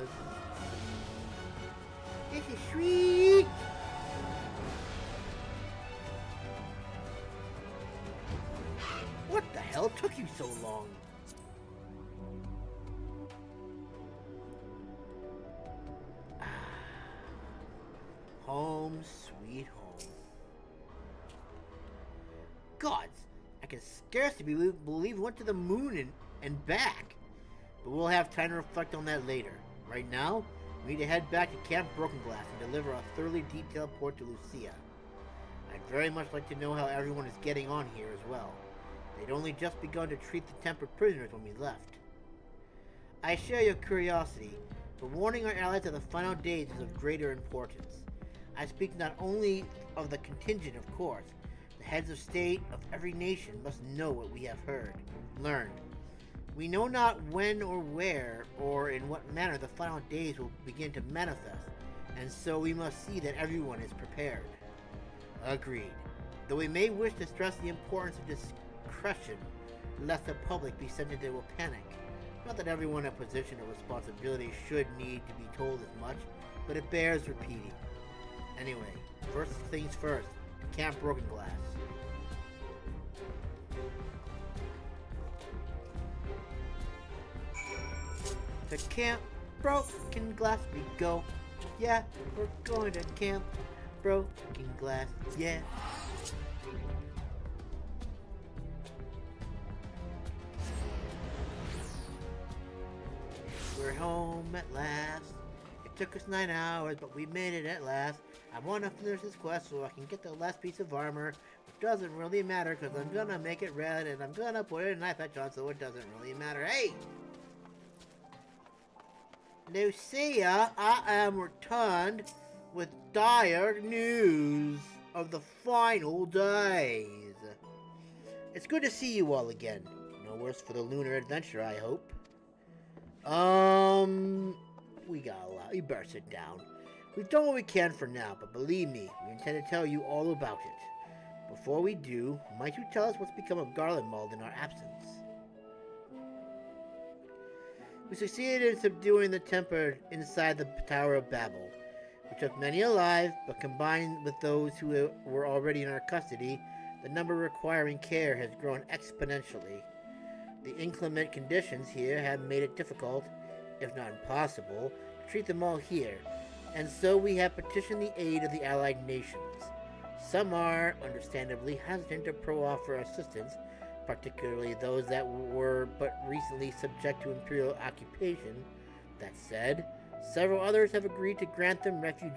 this is sweet! What the hell took you so long? Home sweet home. Gods! I can scarcely believe we went to the moon and back. But we'll have time to reflect on that later. Right now, We need to head back to Camp Broken Glass and deliver a thoroughly detailed report to Lucia. I'd very much like to know how everyone is getting on here as well. They'd only just begun to treat the tempered prisoners when we left. I share your curiosity, but warning our allies of the final days is of greater importance. I speak not only of the contingent, of course. The heads of state of every nation must know what we have learned. We know not when or where or in what manner the final days will begin to manifest, and so we must see that everyone is prepared. Agreed. Though we may wish to stress the importance of discretion, lest the public be sent into a panic. Not that everyone in a position of responsibility should need to be told as much, but it bears repeating. Anyway, first things first, Camp Broken Glass. To Camp Broken Glass we go. Yeah, we're going to Camp Broken Glass, yeah. We're home at last. It took us 9 hours, but we made it at last. I want to finish this quest so I can get the last piece of armor, which doesn't really matter because I'm gonna make it red and I'm gonna put it in knife edge on, so it doesn't really matter. Hey! Lucia, I am returned with dire news of the final days. It's good to see you all again. No worse for the lunar adventure, I hope. We got a lot. You better sit down. We've done what we can for now, but believe me, we intend to tell you all about it. Before we do, might you tell us what's become of Garlemald in our absence? We succeeded in subduing the temper inside the Tower of Babel. We took many alive, but combined with those who were already in our custody, the number requiring care has grown exponentially. The inclement conditions here have made it difficult, if not impossible, to treat them all here, and so we have petitioned the aid of the allied nations. Some are, understandably, hesitant to offer assistance, particularly those that were but recently subject to imperial occupation. That said, several others have agreed to grant them refuge.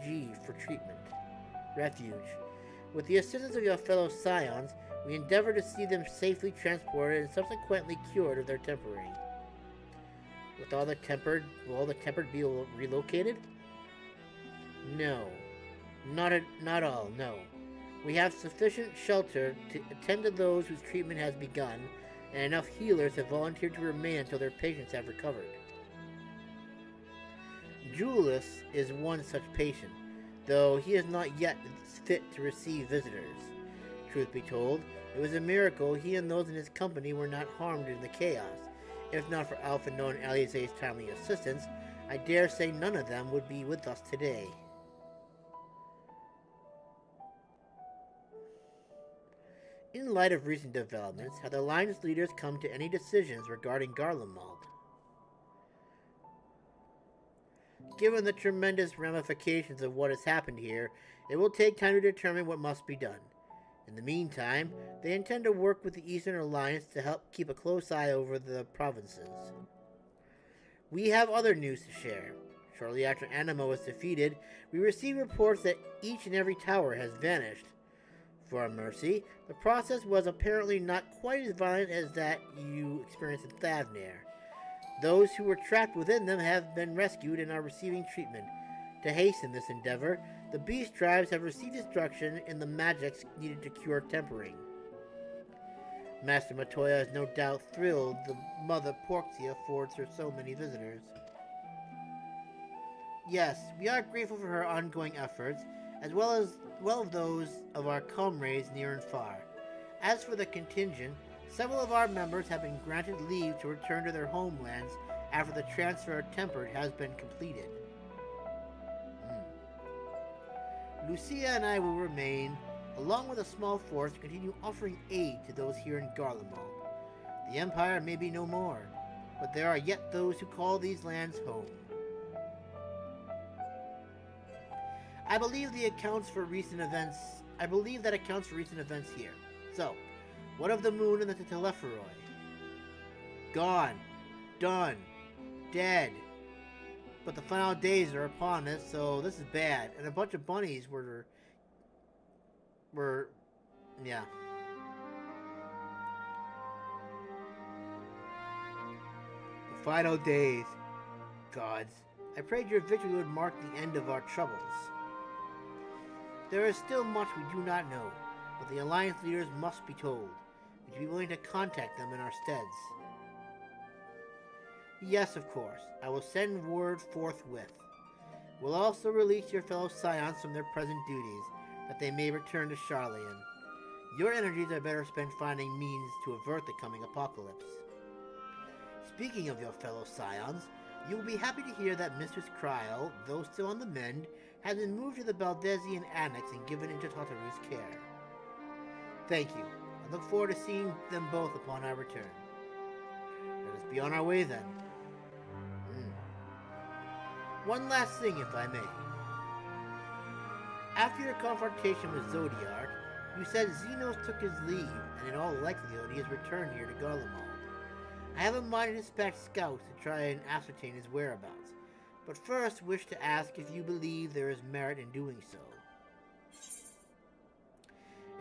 With the assistance of your fellow scions, we endeavor to see them safely transported and subsequently cured of their tempering. Will all the tempered be relocated? No. Not all, no. We have sufficient shelter to attend to those whose treatment has begun, and enough healers have volunteered to remain until their patients have recovered. Julius is one such patient, though he is not yet fit to receive visitors. Truth be told, it was a miracle he and those in his company were not harmed in the chaos. If not for Alpha Known Alize's timely assistance, I dare say none of them would be with us today. In light of recent developments, have the Alliance leaders come to any decisions regarding Garlemald? Given the tremendous ramifications of what has happened here, it will take time to determine what must be done. In the meantime, they intend to work with the Eastern Alliance to help keep a close eye over the provinces. We have other news to share. Shortly after Animo was defeated, we received reports that each and every tower has vanished. For our mercy, the process was apparently not quite as violent as that you experienced in Thavnir. Those who were trapped within them have been rescued and are receiving treatment. To hasten this endeavor, the beast tribes have received instruction in the magics needed to cure tempering. Master Matoya is no doubt thrilled the Mother Porxia affords her so many visitors. Yes, we are grateful for her ongoing efforts, as well as those of our comrades near and far. As for the contingent, several of our members have been granted leave to return to their homelands after the transfer of Tempered has been completed. Lucia and I will remain, along with a small force, to continue offering aid to those here in Garlemald. The Empire may be no more, but there are yet those who call these lands home. I believe that accounts for recent events here. So, what of the moon and the Telepheroi? Gone. Done. Dead. But the final days are upon us, so this is bad. And a bunch of bunnies were yeah. The final days. Gods, I prayed your victory would mark the end of our troubles. There is still much we do not know, but the Alliance leaders must be told. Would you be willing to contact them in our steads? Yes, of course. I will send word forthwith. We'll also release your fellow scions from their present duties, that they may return to Sharlayan. Your energies are better spent finding means to avert the coming apocalypse. Speaking of your fellow scions, you will be happy to hear that Mistress Cryle, though still on the mend, has been moved to the Baldesian Annex and given into Tartaru's care. Thank you. I look forward to seeing them both upon our return. Let us be on our way then. One last thing, if I may. After your confrontation with Zodiark, you said Xenos took his leave, and in all likelihood he has returned here to Garlemald. I have in mind to dispatch scouts to try and ascertain his whereabouts, but first wish to ask if you believe there is merit in doing so.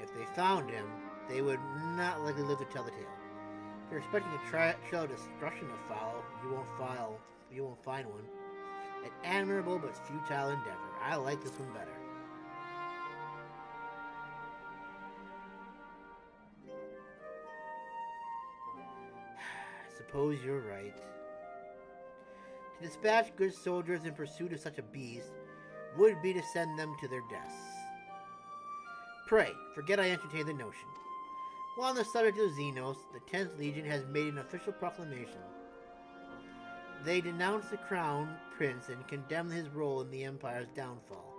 If they found him, they would not likely live to tell the tale. If you're expecting a trail of destruction to follow, you won't find one. An admirable but futile endeavor. I like this one better. I suppose you're right. To dispatch good soldiers in pursuit of such a beast would be to send them to their deaths. Pray, forget I entertained the notion. While on the subject of Xenos, the 10th Legion has made an official proclamation. They denounce the Crown Prince and condemn his role in the Empire's downfall.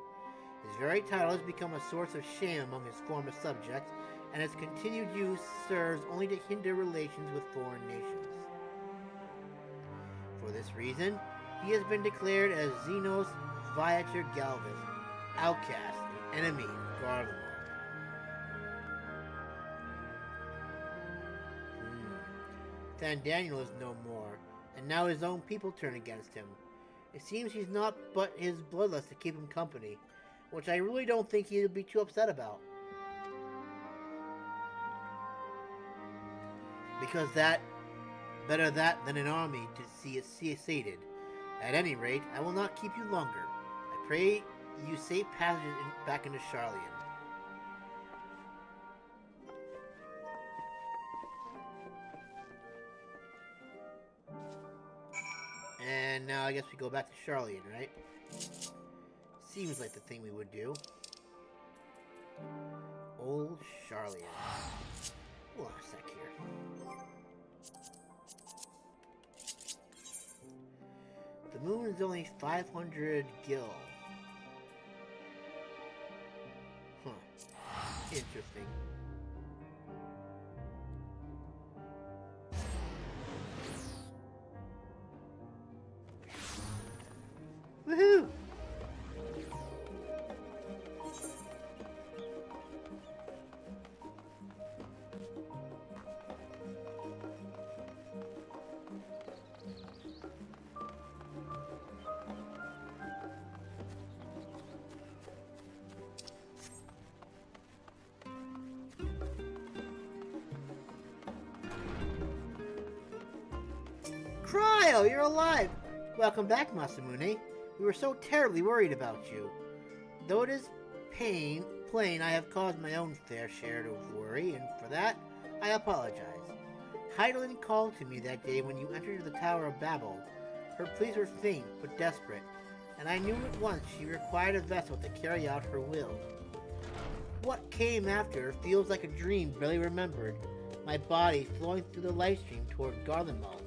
His very title has become a source of shame among his former subjects, and its continued use serves only to hinder relations with foreign nations. For this reason, he has been declared as Xenos Viator Galvis, outcast and enemy of Garlemald. Daniel is no more, and now his own people turn against him. It seems he's not but his bloodlust to keep him company, which I really don't think he'll be too upset about. Because better that than an army to see it sated. At any rate, I will not keep you longer. I pray you safe passage back into Sharlayan. And now I guess we go back to Sharlayan, right? Seems like the thing we would do. Old Sharlayan. Hold on a sec here. The moon is only 500 gil. Huh. Interesting. Woohoo! Cryo, you're alive! Welcome back, Masamune. We were so terribly worried about you. Though it is plain I have caused my own fair share of worry, and for that, I apologize. Heidelin called to me that day when you entered the Tower of Babel. Her pleas were faint but desperate, and I knew at once she required a vessel to carry out her will. What came after feels like a dream barely remembered, my body flowing through the life stream toward Garlemald.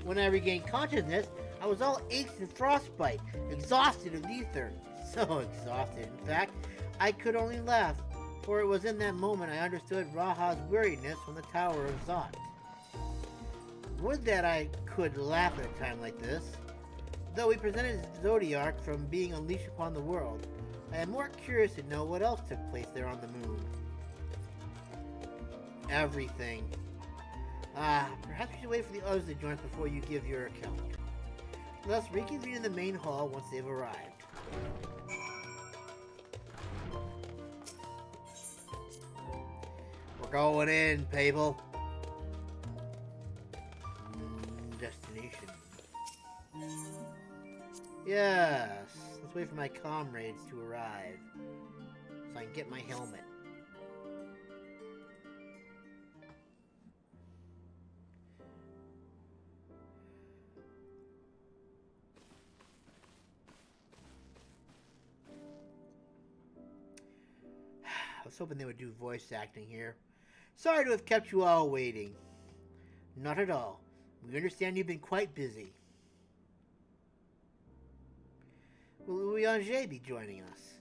When I regained consciousness, I was all aches and frostbite, exhausted of ether. So exhausted, in fact, I could only laugh, for it was in that moment I understood Raha's weariness from the Tower of Zot. Would that I could laugh at a time like this. Though we prevented Zodiark from being unleashed upon the world, I am more curious to know what else took place there on the moon. Everything. Perhaps you should wait for the others to join us before you give your account. Let's reconvene in the main hall once they've arrived. We're going in, people. Destination. Yes. Let's wait for my comrades to arrive so I can get my helmet. I was hoping they would do voice acting here. Sorry to have kept you all waiting. Not at all. We understand you've been quite busy. Will Louis-Angé be joining us?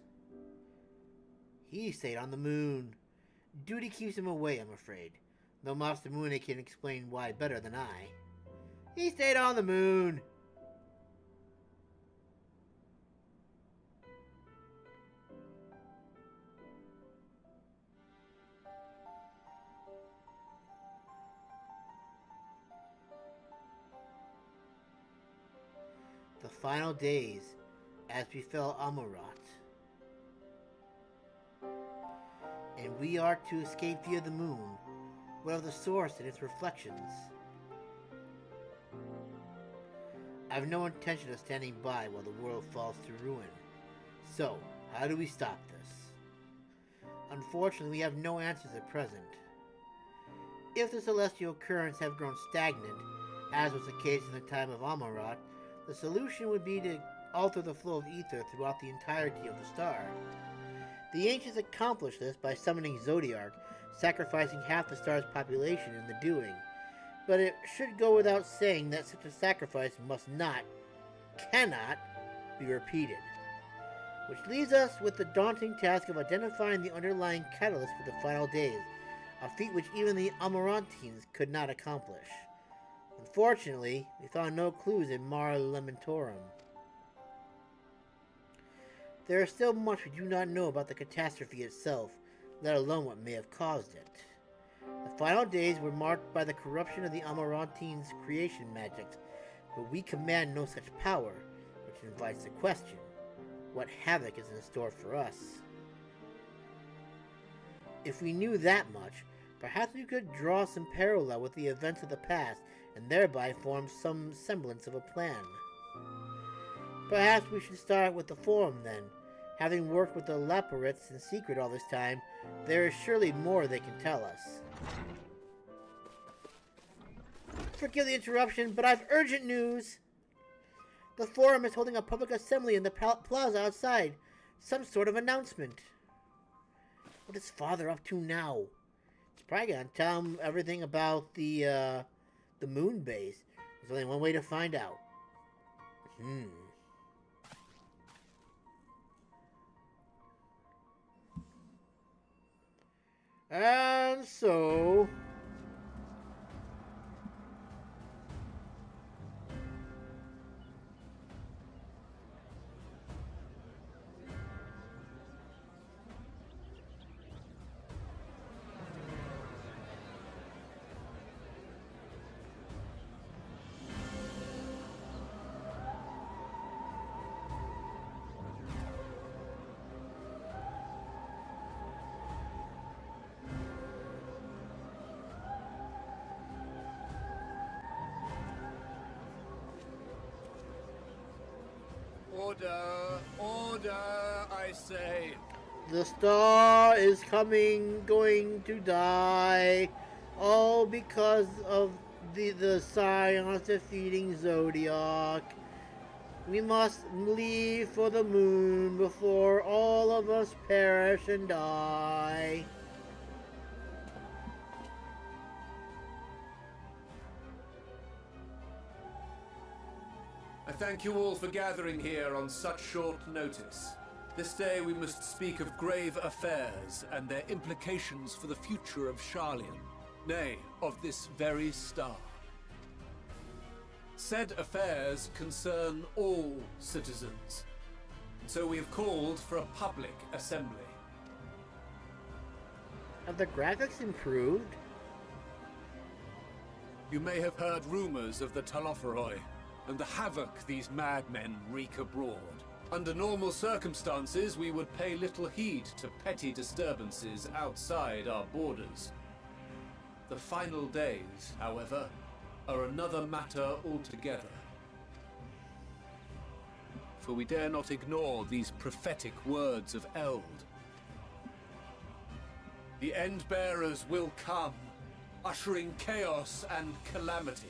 He stayed on the moon. Duty keeps him away, I'm afraid. Though Master Moon can explain why better than I. He stayed on the moon. The final days, as befell Amurat. And we are to escape via the moon, whatever the source and its reflections. I have no intention of standing by while the world falls to ruin. So, how do we stop this? Unfortunately, we have no answers at present. If the celestial currents have grown stagnant, as was the case in the time of Amurat, the solution would be to alter the flow of ether throughout the entirety of the star. The ancients accomplished this by summoning Zodiark, sacrificing half the star's population in the doing. But it should go without saying that such a sacrifice cannot be repeated. Which leaves us with the daunting task of identifying the underlying catalyst for the final days, a feat which even the Amarantines could not accomplish. Unfortunately, we found no clues in Mare Lamentorum. There is still much we do not know about the catastrophe itself, let alone what may have caused it. The final days were marked by the corruption of the Amarantines' creation magics, but we command no such power, which invites the question, what havoc is in store for us? If we knew that much, perhaps we could draw some parallel with the events of the past and thereby form some semblance of a plan. Perhaps we should start with the Forum then. Having worked with the Loporrits in secret all this time, there is surely more they can tell us. Forgive the interruption, but I've urgent news! The Forum is holding a public assembly in the plaza outside. Some sort of announcement. What is Father up to now? He's probably gonna tell him everything about the moon base. There's only one way to find out. And so... Order, order, I say. The star is going to die, all because of the Scions defeating Zodiac. We must leave for the moon before all of us perish and die. I thank you all for gathering here on such short notice. This day we must speak of grave affairs and their implications for the future of Sharlayan, nay, of this very star. Said affairs concern all citizens, so we have called for a public assembly. Have the graphics improved? You may have heard rumors of the Loporrit, and the havoc these madmen wreak abroad. Under normal circumstances, we would pay little heed to petty disturbances outside our borders. The final days, however, are another matter altogether. For we dare not ignore these prophetic words of Eld. The Endbearers will come, ushering chaos and calamity.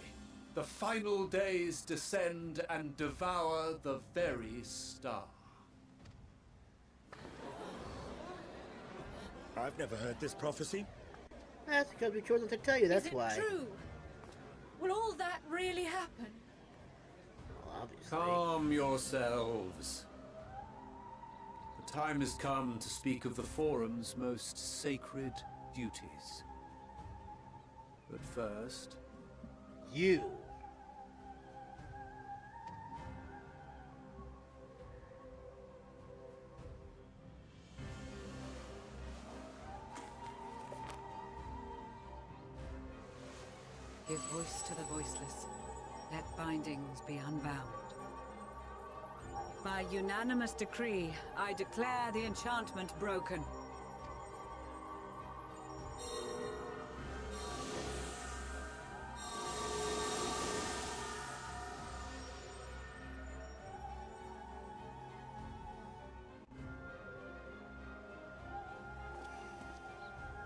The final days descend and devour the very star. I've never heard this prophecy. That's because we chose not to tell you, that's Is it why. true? Will all that really happen? Well, obviously. Calm yourselves. The time has come to speak of the Forum's most sacred duties. But first... You. Give voice to the voiceless. Let bindings be unbound. By unanimous decree, I declare the enchantment broken.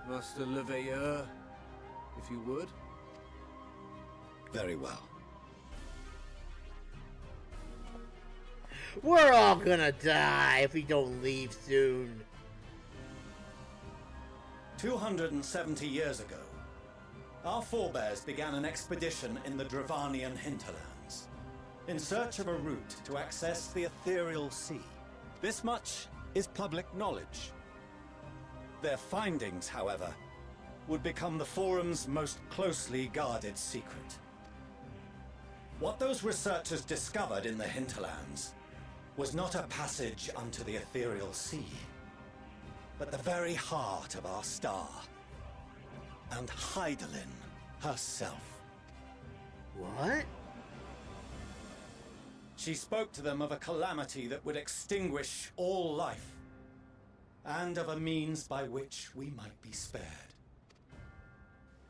Master Le Veilleur, if you would. Very well. We're all gonna die if we don't leave soon. 270 years ago, our forebears began an expedition in the Dravanian hinterlands, in search of a route to access the ethereal sea. This much is public knowledge. Their findings, however, would become the Forum's most closely guarded secret. What those researchers discovered in the hinterlands was not a passage unto the ethereal sea, but the very heart of our star, and Hydaelyn herself. What? She spoke to them of a calamity that would extinguish all life, and of a means by which we might be spared.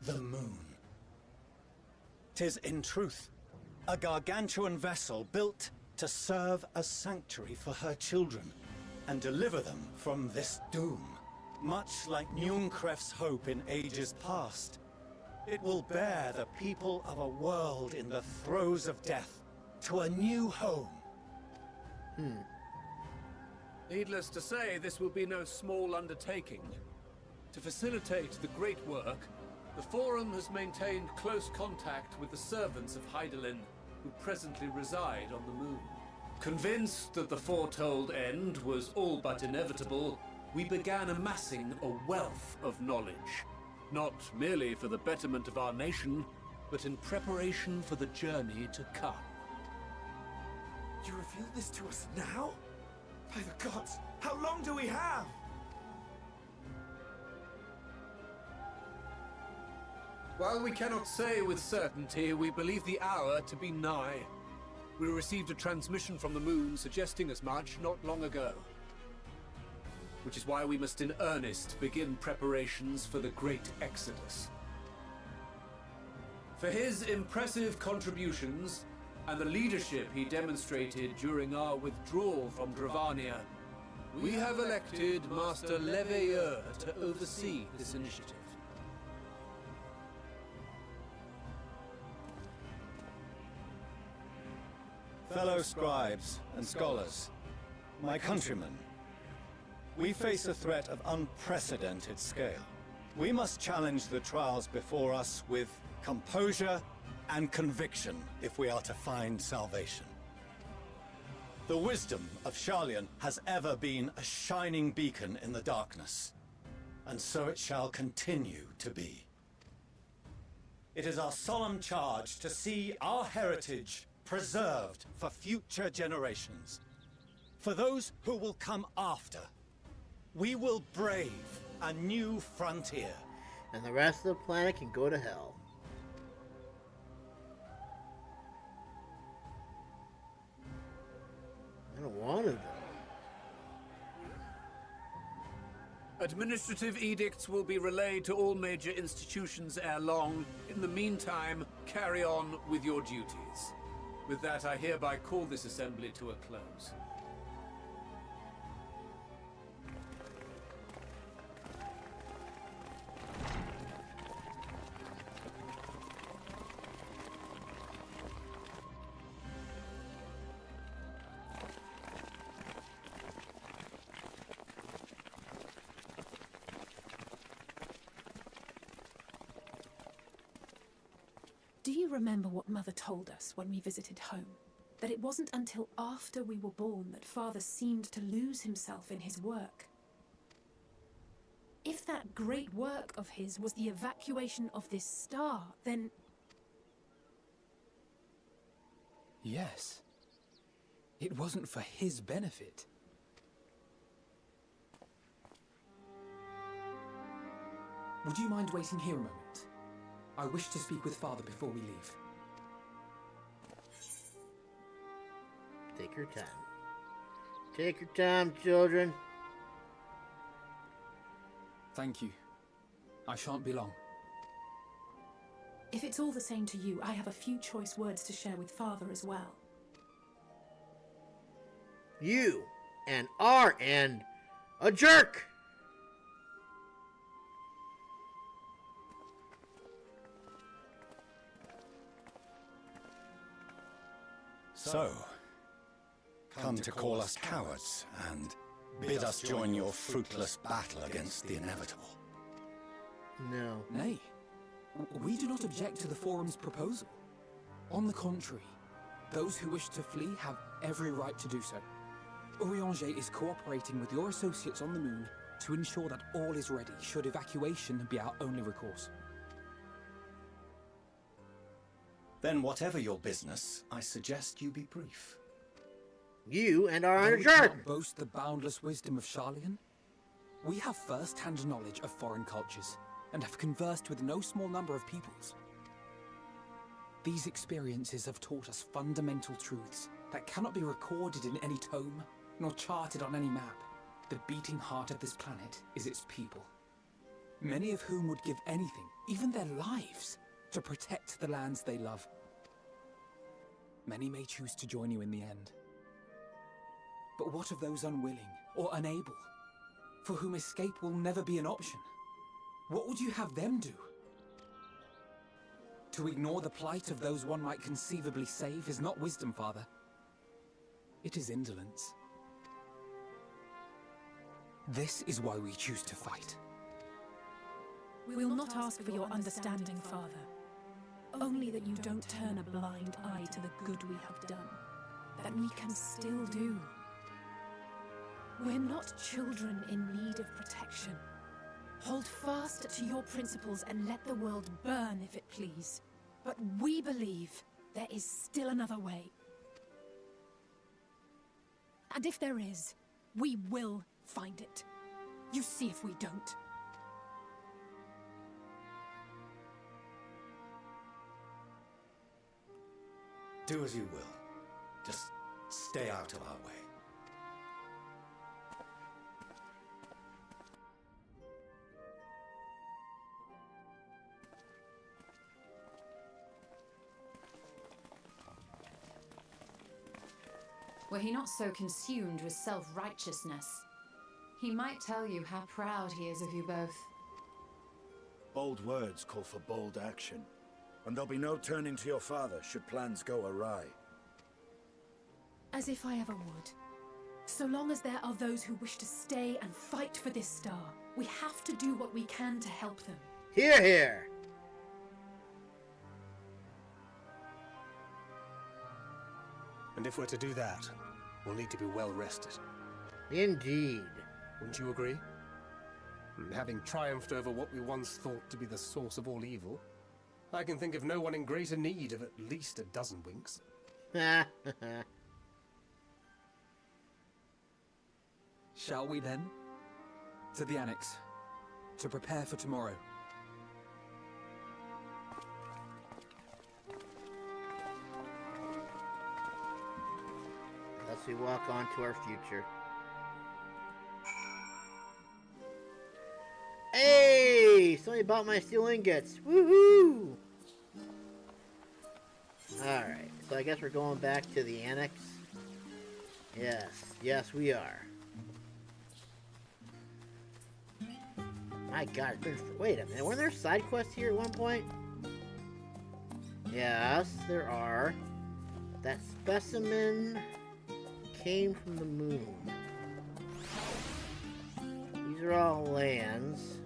The moon. 'Tis in truth a gargantuan vessel built to serve as sanctuary for her children and deliver them from this doom. Much like Njunkref's hope in ages past, it will bear the people of a world in the throes of death to a new home. Needless to say, this will be no small undertaking. To facilitate the great work, the Forum has maintained close contact with the servants of Hydaelyn, who presently reside on the moon. Convinced that the foretold end was all but inevitable, we began amassing a wealth of knowledge, not merely for the betterment of our nation, but in preparation for the journey to come. You reveal this to us now? By the gods, how long do we have? While we cannot say with certainty, we believe the hour to be nigh. We received a transmission from the moon suggesting as much not long ago. Which is why we must in earnest begin preparations for the great exodus. For his impressive contributions, and the leadership he demonstrated during our withdrawal from Dravania, we have elected Master Le Veilleur to oversee this initiative. Fellow scribes and scholars, my countrymen, we face a threat of unprecedented scale. We must challenge the trials before us with composure and conviction if we are to find salvation. The wisdom of Sharlayan has ever been a shining beacon in the darkness, and so it shall continue to be. It is our solemn charge to see our heritage preserved for future generations. For those who will come after, we will brave a new frontier. And the rest of the planet can go to hell. one of them. Administrative edicts will be relayed to all major institutions ere long. In the meantime, carry on with your duties. With that, I hereby call this assembly to a close. Do you remember what Mother told us when we visited home? That it wasn't until after we were born that Father seemed to lose himself in his work. If that great work of his was the evacuation of this star, then... Yes. It wasn't for his benefit. Would you mind waiting here a moment? I wish to speak with Father before we leave. Take your time. Take your time, children. Thank you. I shan't be long. If it's all the same to you, I have a few choice words to share with Father as well. You and a jerk! So, come to call us cowards and bid us join your fruitless battle against the inevitable. No. Nay. We do not object to the Forum's proposal. On the contrary, those who wish to flee have every right to do so. Urianger is cooperating with your associates on the moon to ensure that all is ready should evacuation be our only recourse. Then whatever your business, I suggest you be brief. You and our Though we jerk! cannot boast the boundless wisdom of Sharlayan, we have first-hand knowledge of foreign cultures and have conversed with no small number of peoples. These experiences have taught us fundamental truths that cannot be recorded in any tome, nor charted on any map. The beating heart of this planet is its people, many of whom would give anything, even their lives, to protect the lands they love. Many may choose to join you in the end. But what of those unwilling or unable, for whom escape will never be an option? What would you have them do? To ignore the plight of those one might conceivably save is not wisdom, Father. It is indolence. This is why we choose to fight. We will not ask for your understanding, Father. Only that you don't turn a blind eye to the good we have done. That we can still do. We're not children in need of protection. Hold fast to your principles and let the world burn if it please. But we believe there is still another way. And if there is, we will find it. You see if we don't. Do as you will. Just stay out of our way. Were he not so consumed with self-righteousness, he might tell you how proud he is of you both. Bold words call for bold action, and there'll be no turning to your father should plans go awry. As if I ever would. So long as there are those who wish to stay and fight for this star, we have to do what we can to help them. Hear, hear! And if we're to do that, we'll need to be well rested. Indeed. Wouldn't you agree? Having triumphed over what we once thought to be the source of all evil, I can think of no one in greater need of at least a dozen winks. Shall we then? To the Annex, to prepare for tomorrow. Let's as we walk on to our future. Hey! Somebody bought my steel ingots. Woohoo! Alright, so I guess we're going back to the annex. Yes, yes we are. My god, it's been... Wait a minute, were there side quests here at one point? Yes, there are. That specimen came from the moon. These are all lands.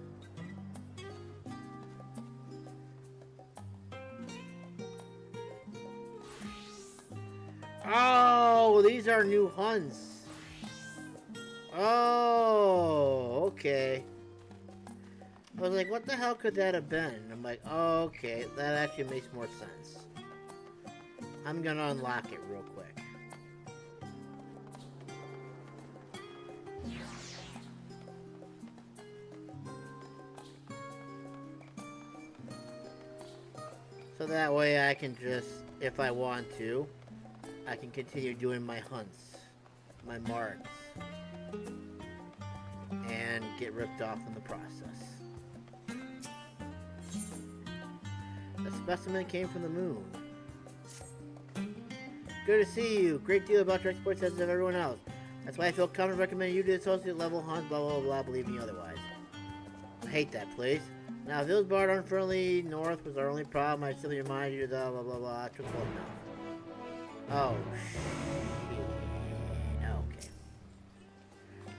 Oh, these are new hunts. Oh, okay. I was like, what the hell could that have been? And I'm like, oh, okay, that actually makes more sense. I'm gonna unlock it real quick. So that way I can just, if I want to, I can continue doing my hunts, my marks, and get ripped off in the process. The specimen came from the moon. Good to see you. Great deal about your exploits as of everyone else. That's why I feel confident recommending you to associate level hunts, blah blah blah, believe me otherwise. I hate that place. Now, if those barred unfriendly north was our only problem, I still remind you that blah blah blah. I took well enough. Oh, shit. Okay.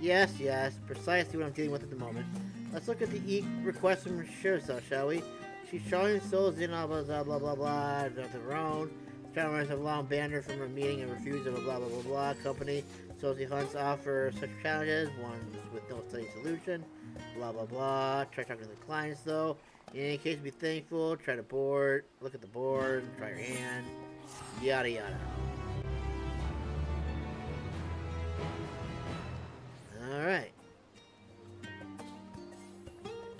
Yes, yes. Precisely what I'm dealing with at the moment. Let's look at the request from Shirzel, shall we? She's showing souls in blah blah blah blah blah blah of her own. Travelers have long banned her from her meeting and refused of a blah blah blah blah company. Soulsy hunts offer such challenges, ones with no study solution. Blah blah blah. Try talking to the clients though. In any case, be thankful. Try to board. Look at the board. Try your hand. Yada yada. Alright.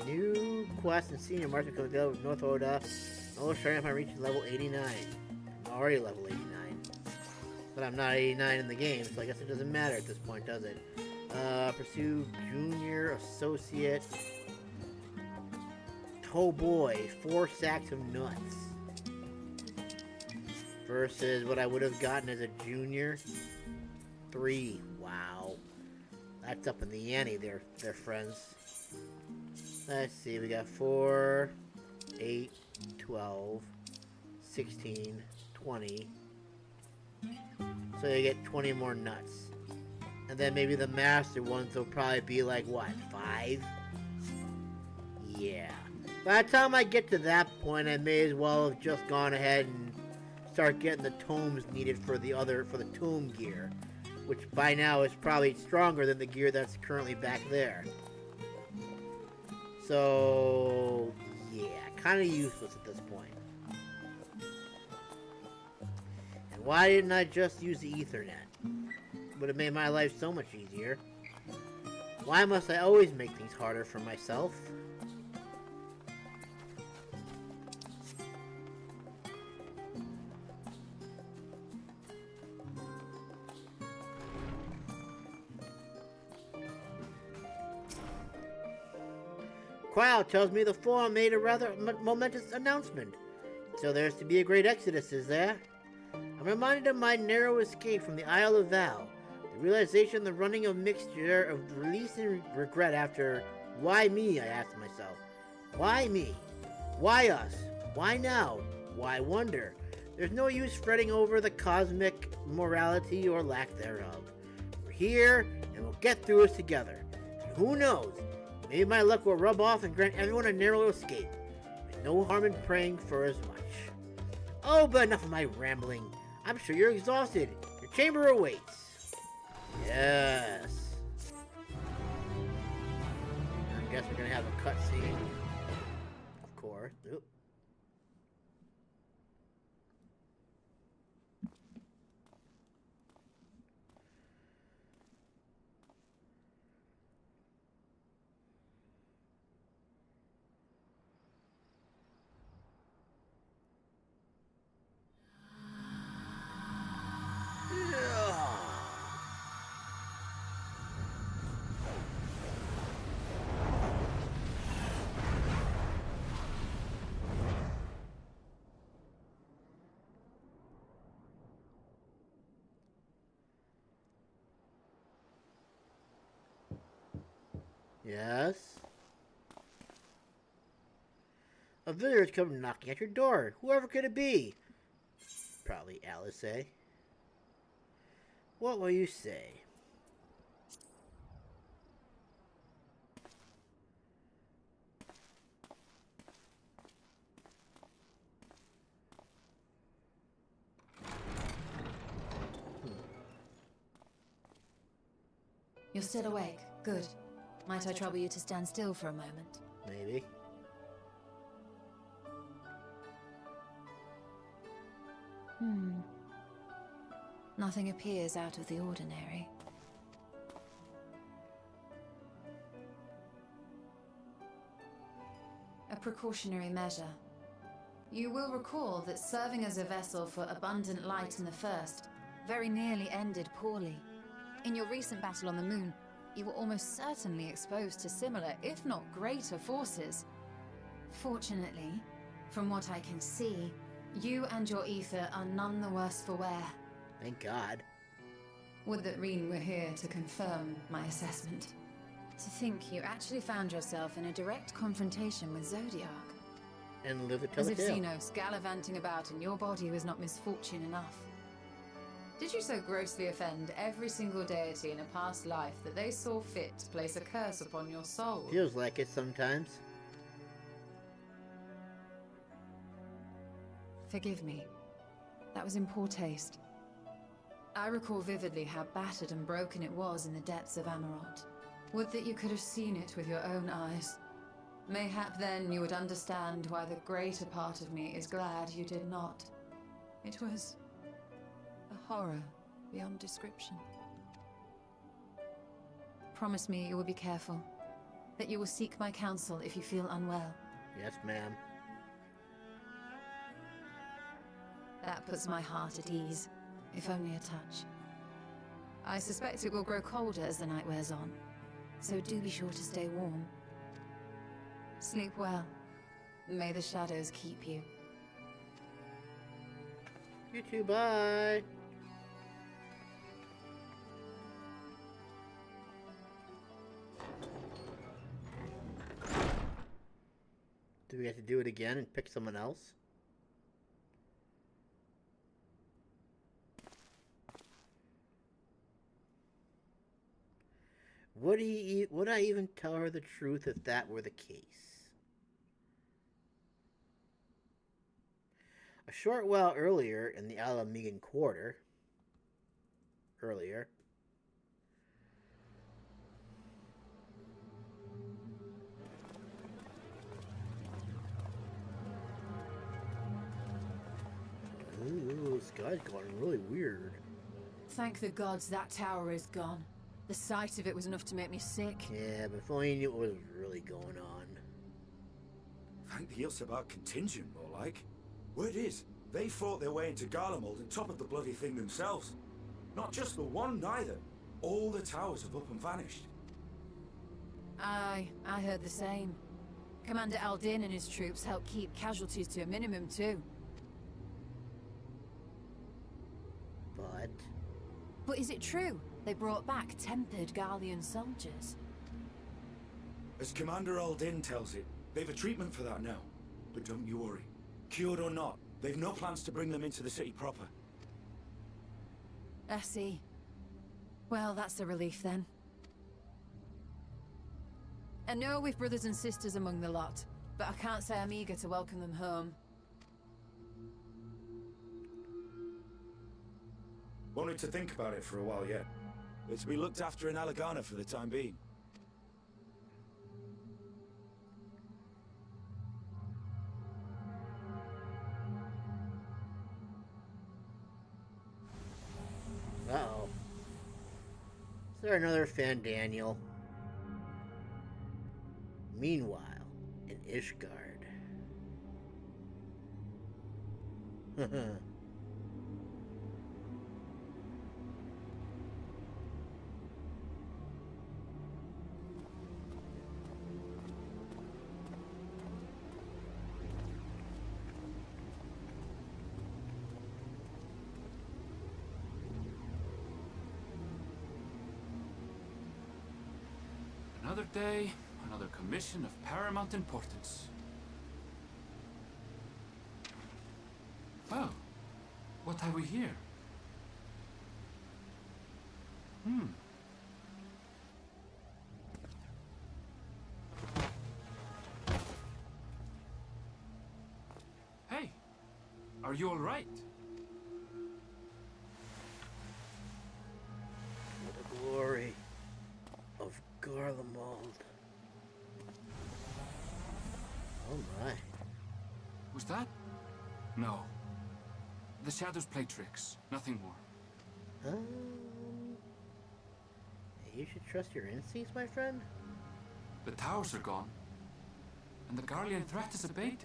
New quest and senior marks become available with North Oda. Oh, starting up on reaching level 89. I'm already level 89. But I'm not 89 in the game, so I guess it doesn't matter at this point, does it? Pursue junior associate. Oh boy, 4 sacks of nuts. Versus what I would have gotten as a junior. 3. Wow. That's up in the ante there, friends. Let's see, we got 4, 8, 12, 16, 20. So you get 20 more nuts. And then maybe the master ones will probably be like, what, 5? Yeah. By the time I get to that point, I may as well have just gone ahead and start getting the tomes needed for the tome gear. Which by now is probably stronger than the gear that's currently back there. So, yeah, kind of useless at this point. And why didn't I just use the Ethernet? Would have made my life so much easier. Why must I always make things harder for myself? Crowd tells me the forum made a rather momentous announcement. So there's to be a great exodus, is there? I'm reminded of my narrow escape from the Isle of Vale. The realization the running of mixture of release and regret after... Why me, I asked myself. Why me? Why us? Why now? Why wonder? There's no use fretting over the cosmic morality or lack thereof. We're here, and we'll get through this together. And who knows? Maybe my luck will rub off and grant everyone a narrow escape. There's no harm in praying for as much. Oh, but enough of my rambling. I'm sure you're exhausted. Your chamber awaits. Yes. I guess we're gonna have a cutscene. Of course. Oop. Yes? A visitor's come knocking at your door. Whoever could it be? Probably Alice, eh? What will you say? You're still awake. Good. Might I trouble you to stand still for a moment? Maybe. Nothing appears out of the ordinary. A precautionary measure. You will recall that serving as a vessel for abundant light in the First very nearly ended poorly. In your recent battle on the moon, you were almost certainly exposed to similar, if not greater, forces. Fortunately, from what I can see, you and your ether are none the worse for wear. Thank God. Would that Reen were here to confirm my assessment. To think you actually found yourself in a direct confrontation with Zodiac. And live to tell As the if tale. Xenos gallivanting about in your body was not misfortune enough. Did you so grossly offend every single deity in a past life that they saw fit to place a curse upon your soul? Feels like it sometimes. Forgive me. That was in poor taste. I recall vividly how battered and broken it was in the depths of Amarant. Would that you could have seen it with your own eyes. Mayhap then you would understand why the greater part of me is glad you did not. It was a horror beyond description. Promise me you will be careful. That you will seek my counsel if you feel unwell. Yes, ma'am. That puts my heart at ease, if only a touch. I suspect it will grow colder as the night wears on, so do be sure to stay warm. Sleep well. May the shadows keep you. You too, bye. Do we have to do it again and pick someone else? Would I even tell her the truth if that were the case? A short while earlier in the Alluring quarter. Earlier. Ooh, the sky's going really weird. Thank the gods that tower is gone. The sight of it was enough to make me sick. Yeah, but if only you knew what was really going on. Thank the Ilsabar contingent, more like. Word is, they fought their way into Garlemald on top of the bloody thing themselves. Not just the one, neither. All the towers have up and vanished. Aye, I heard the same. Commander Aldin and his troops helped keep casualties to a minimum, too. But is it true? They brought back tempered Garlean soldiers. As Commander Aldin tells it, they've a treatment for that now. But don't you worry. Cured or not, they've no plans to bring them into the city proper. I see. Well, that's a relief then. I know we've brothers and sisters among the lot, but I can't say I'm eager to welcome them home. Wanted to think about it for a while yet. It's to be looked after in Alagana for the time being. Uh-oh. Is there another Fan Daniel? Meanwhile, in Ishgard. Another day, another commission of paramount importance. Well, what have we here? Hey, are you all right? The glory of Garlemald. Oh my. Was that? No. The shadows play tricks, nothing more. You should trust your instincts, my friend. The towers are gone, and the Garlean threat is abated.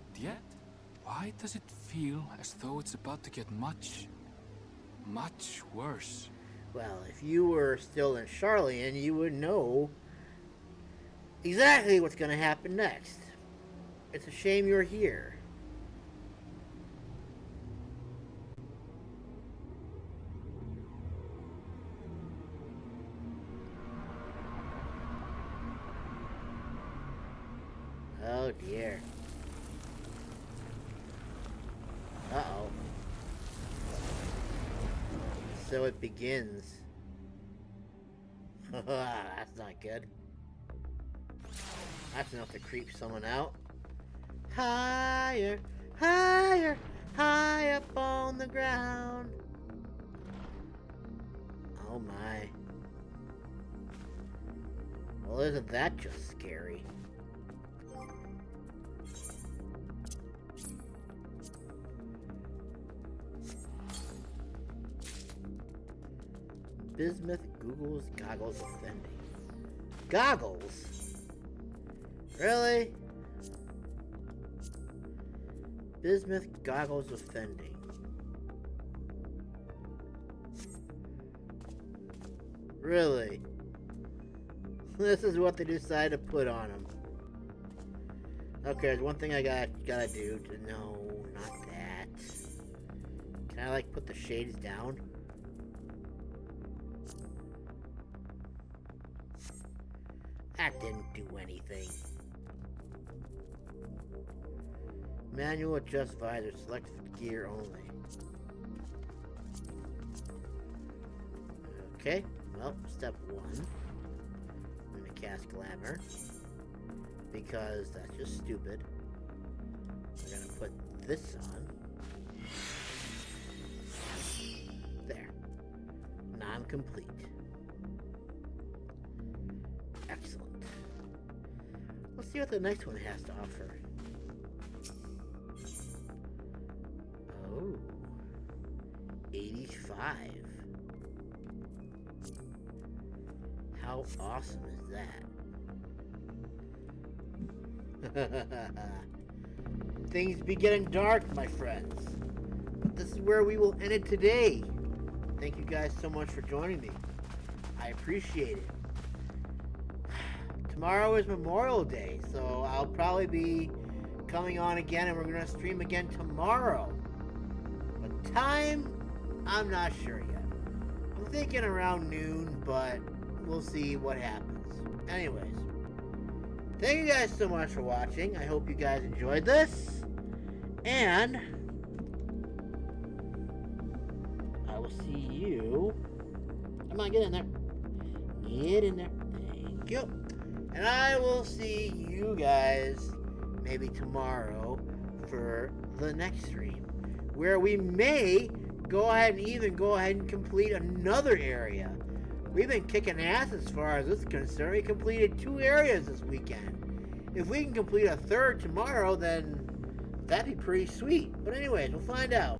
And yet, why does it feel as though it's about to get much, much worse? Well, if you were still in Sharlayan, you would know exactly what's going to happen next. It's a shame you're here. Oh dear. Uh-oh. So it begins. That's not good. That's enough to creep someone out. Higher, higher, high up on the ground. Oh my. Well, isn't that just scary? Bismuth Google's goggles offending. Goggles? Really? Bismuth goggles offending. Really? This is what they decided to put on them. Okay, there's one thing I gotta do. No, not that. Can I like put the shades down? That didn't do anything. Manual adjust visor, select gear only. Okay, well, step 1. I'm gonna cast Glamour. Because that's just stupid. We're gonna put this on. There. Non-complete. Excellent. Let's see what the next one has to offer. Oh. 85. How awesome is that? Things be getting dark, my friends. But this is where we will end it today. Thank you guys so much for joining me. I appreciate it. Tomorrow is Memorial Day, so I'll probably be coming on again, and we're going to stream again tomorrow. But time, I'm not sure yet. I'm thinking around noon, but we'll see what happens. Anyways, thank you guys so much for watching. I hope you guys enjoyed this, and I will see you. Come on, get in there. Get in there. Thank you. And I will see you guys maybe tomorrow for the next stream, where we may go ahead and complete another area. We've been kicking ass as far as this is concerned. We completed 2 areas this weekend. If we can complete a third tomorrow, then that'd be pretty sweet. But anyways, we'll find out.